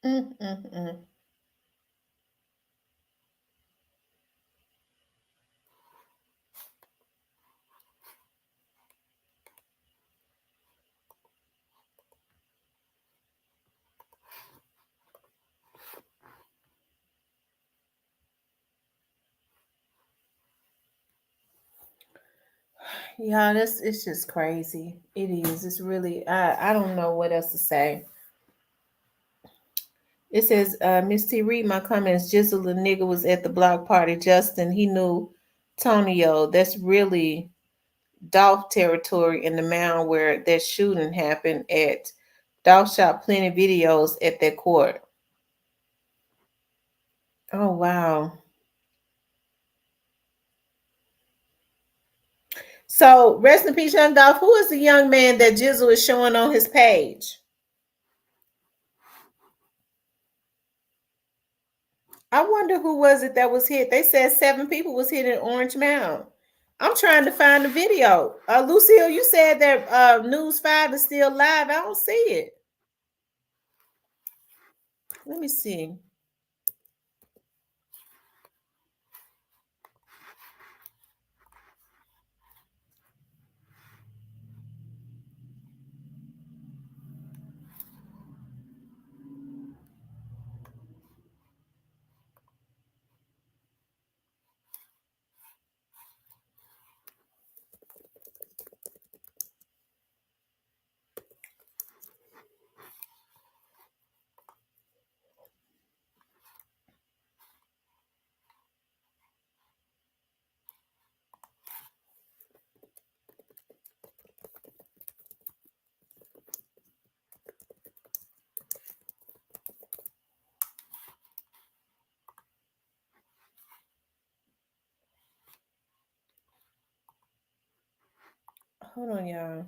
Mm-mm-mm. Yeah, it's just crazy. It is. It's really I don't know what else to say. It says, Miss T, read my comments. Jizzle the nigga was at the block party. Justin, he knew Tonio. That's really Dolph territory in the mound where that shooting happened at. Dolph shot plenty of videos at that court. Oh, wow. So, rest in peace, young Dolph. Who is the young man that Jizzle is showing on his page? I wonder who was it that was hit. They said 7 people was hit in Orange Mound. I'm trying to find the video. Lucille, you said that News 5 is still live. I don't see it. Let me see. Hold on, y'all.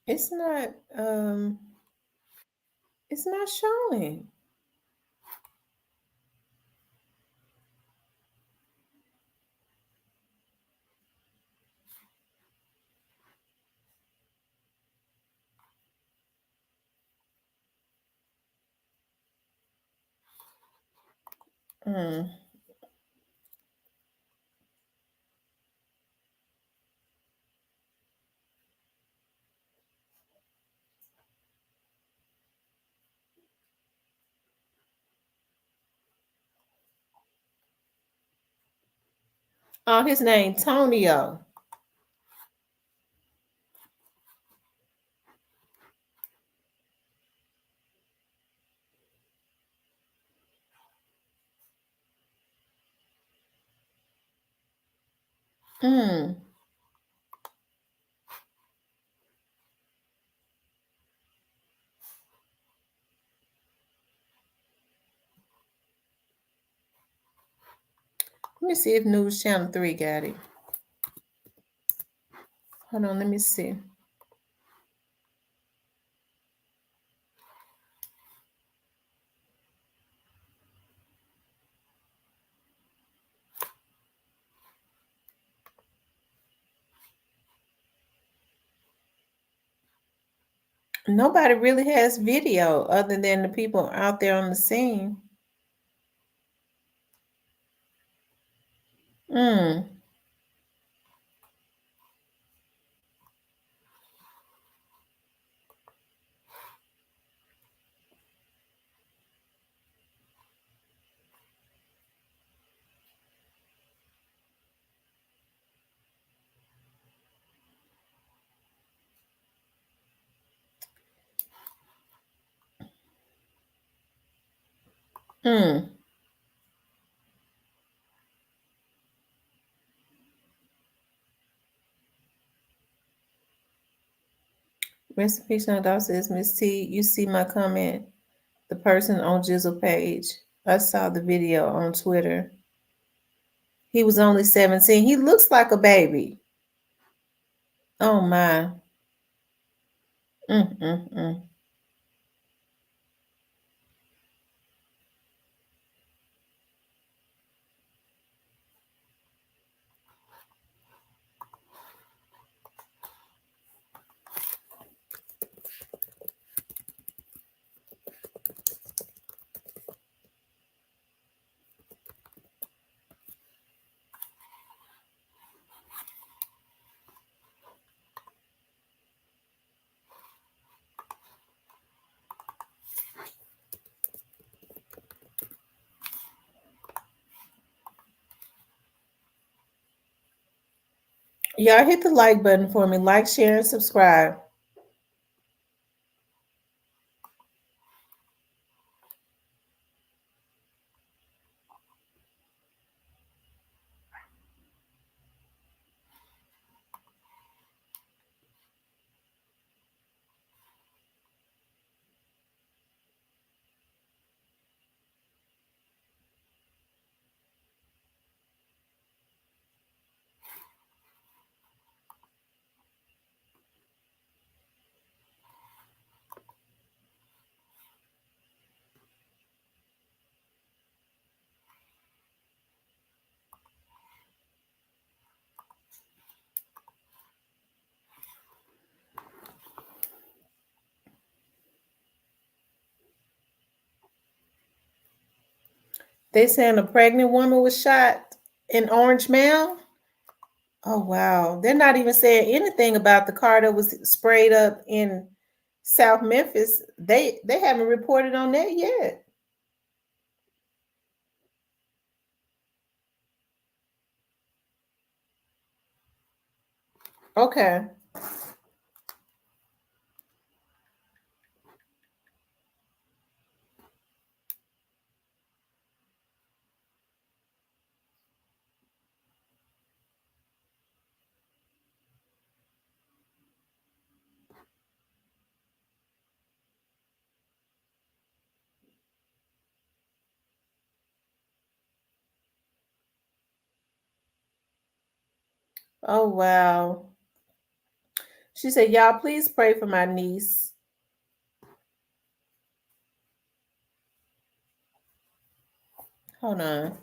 It's not showing. Hmm. Oh, his name Tonio. Hmm. Let me see if News Channel 3 got it. Hold on, let me see. Nobody really has video other than the people out there on the scene. Hmm. Hmm. Rest in peace, young Dolph says, Miss T, you see my comment? The person on Jizzle page. I saw the video on Twitter. He was only 17. He looks like a baby. Oh my. Mm. Y'all hit the like button for me. Like, share, and subscribe. They saying a pregnant woman was shot in Orange Mound. Oh wow. They're not even saying anything about the car that was sprayed up in South Memphis. They haven't reported on that yet. Okay. Oh wow. She said, "Y'all please pray for my niece." Hold on.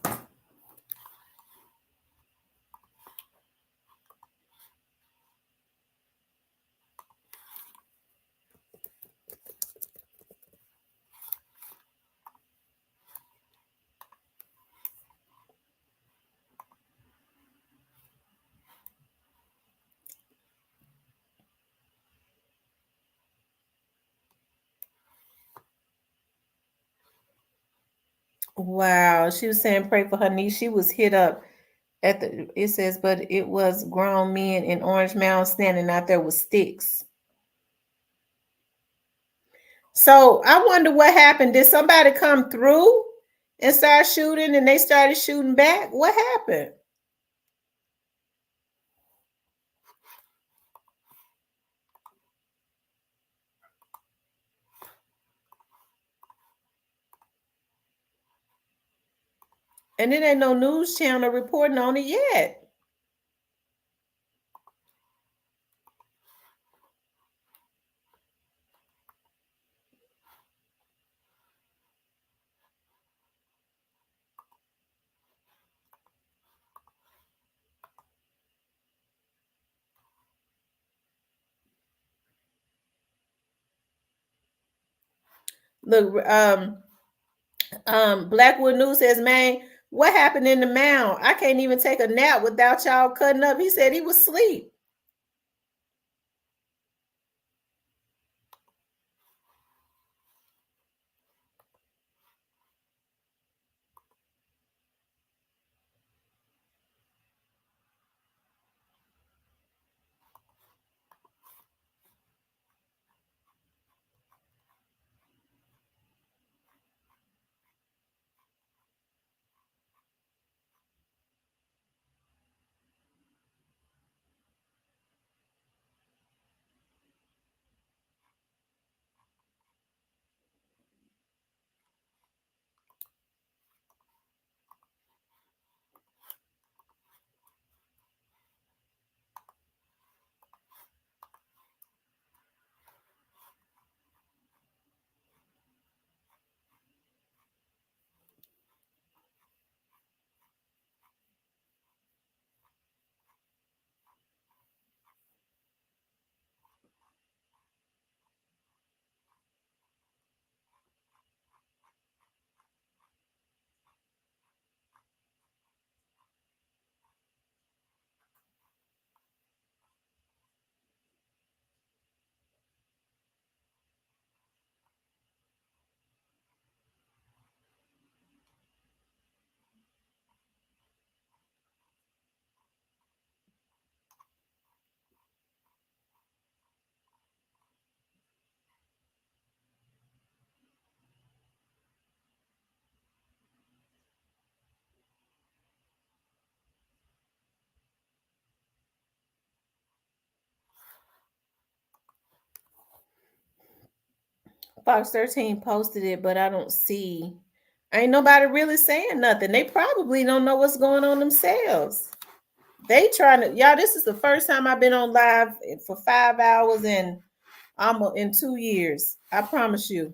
Wow. She was saying pray for her niece. She was hit up at the it says, but it was grown men in Orange Mound standing out there with sticks. So I wonder what happened. Did somebody come through and start shooting and they started shooting back? What happened? And it ain't no news channel reporting on it yet. Look, Blackwood News says, man, what happened in the mound? I can't even take a nap without y'all cutting up. He said he was asleep. Fox 13 posted it, but I don't see. Ain't nobody really saying nothing. They probably don't know what's going on themselves. They trying to, y'all. This is the first time I've been on live for 5 hours in almost in 2 years. I promise you.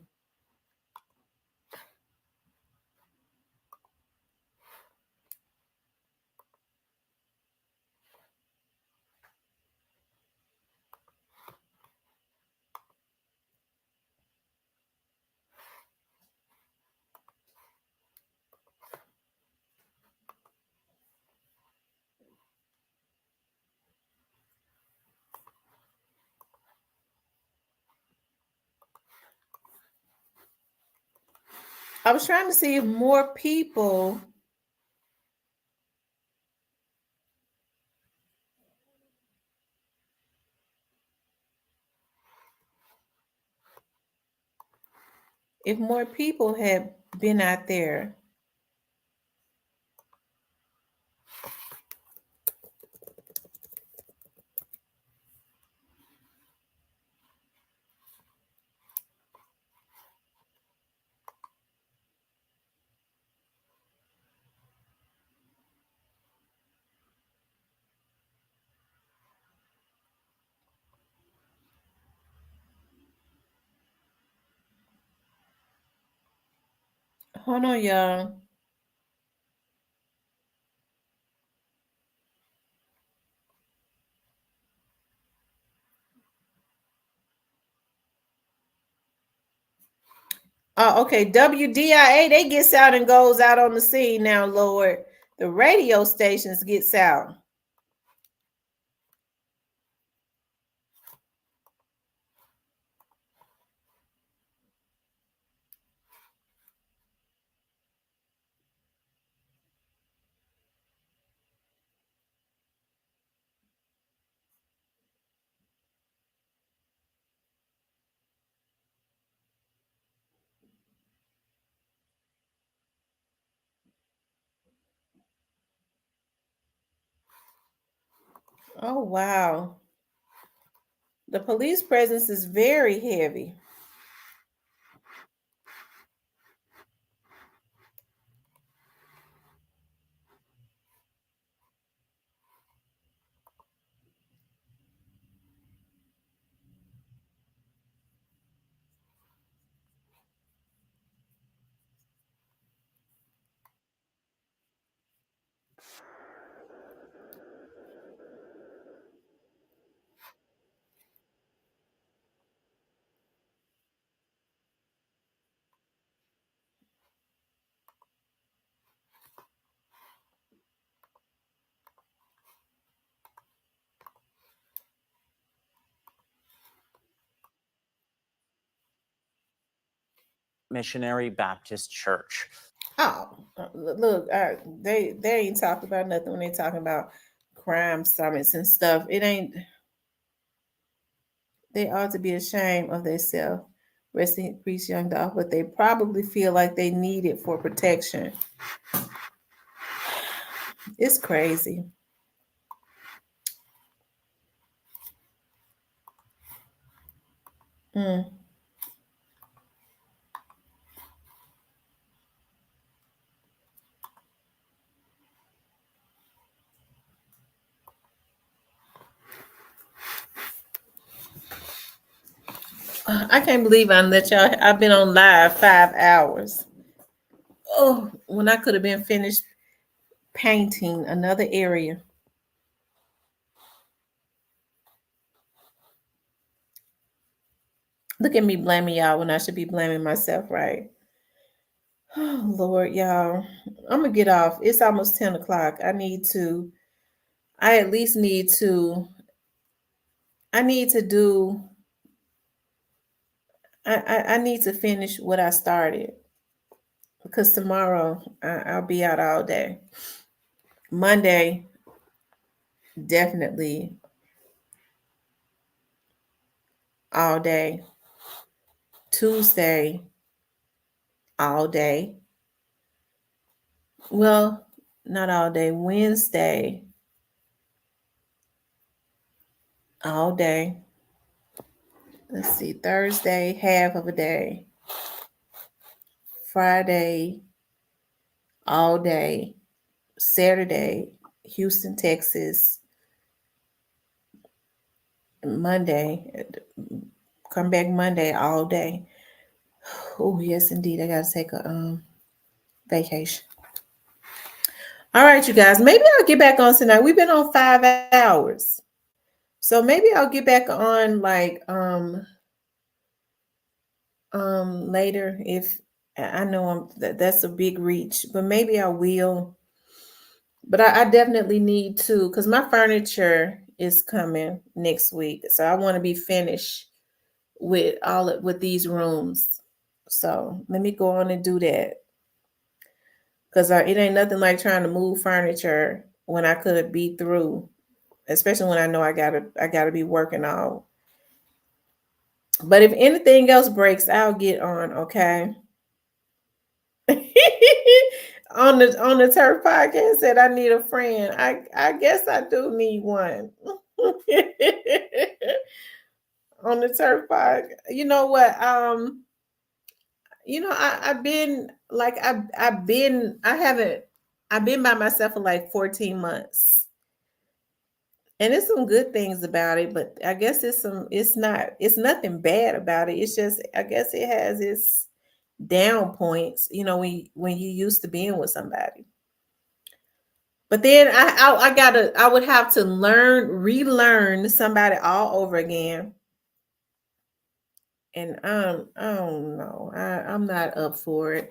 I was trying to see if more people had been out there. Hold on, y'all. Oh, okay. WDIA, they gets out and goes out on the scene now, Lord. The radio stations gets out. Oh, wow. The police presence is very heavy. Missionary Baptist Church. Oh, look, they ain't talking about nothing when they talking about crime summits and stuff. It ain't. They ought to be ashamed of themselves. Rest in peace, young dog. But they probably feel like they need it for protection. It's crazy. Mm. I can't believe I let y'all. I've been on live 5 hours. Oh, when I could have been finished painting another area. Look at me blaming y'all when I should be blaming myself, right? Oh, Lord, y'all. I'm going to get off. It's almost 10 o'clock. I at least need to, I need to do, I need to finish what I started because tomorrow I'll be out all day. Monday, definitely all day. Tuesday, all day. Well, not all day. Wednesday, all day. let's see, Thursday, half of a day. Friday, all day. Saturday, Houston, Texas. Monday, come back Monday all day. Oh, yes, indeed. I gotta take a vacation. All right, you guys. Maybe I'll get back on tonight. We've been on 5 hours. So maybe I'll get back on like later if I know that's a big reach, but maybe I will. But I definitely need to because my furniture is coming next week. So I want to be finished with with these rooms. So let me go on and do that. Because it ain't nothing like trying to move furniture when I could be through, especially when I know I gotta be working all. But if anything else breaks, I'll get on, okay? On the turf podcast said I need a friend. I guess I do need one. On the turf podcast. You know what? I've been like I haven't I've been by myself for like 14 months. And there's some good things about it, but I guess it's nothing bad about it. It's just I guess it has its down points, when you used to being with somebody. But then I would have to relearn somebody all over again. And I don't know. I'm not up for it.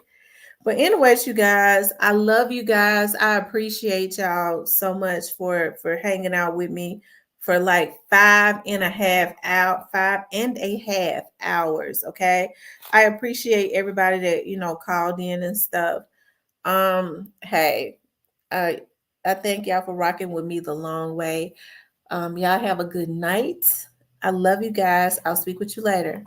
But anyways, you guys, I love you guys. I appreciate y'all so much for hanging out with me for like 5.5 hours. Okay. I appreciate everybody that, called in and stuff. Hey, I thank y'all for rocking with me the long way. Y'all have a good night. I love you guys. I'll speak with you later.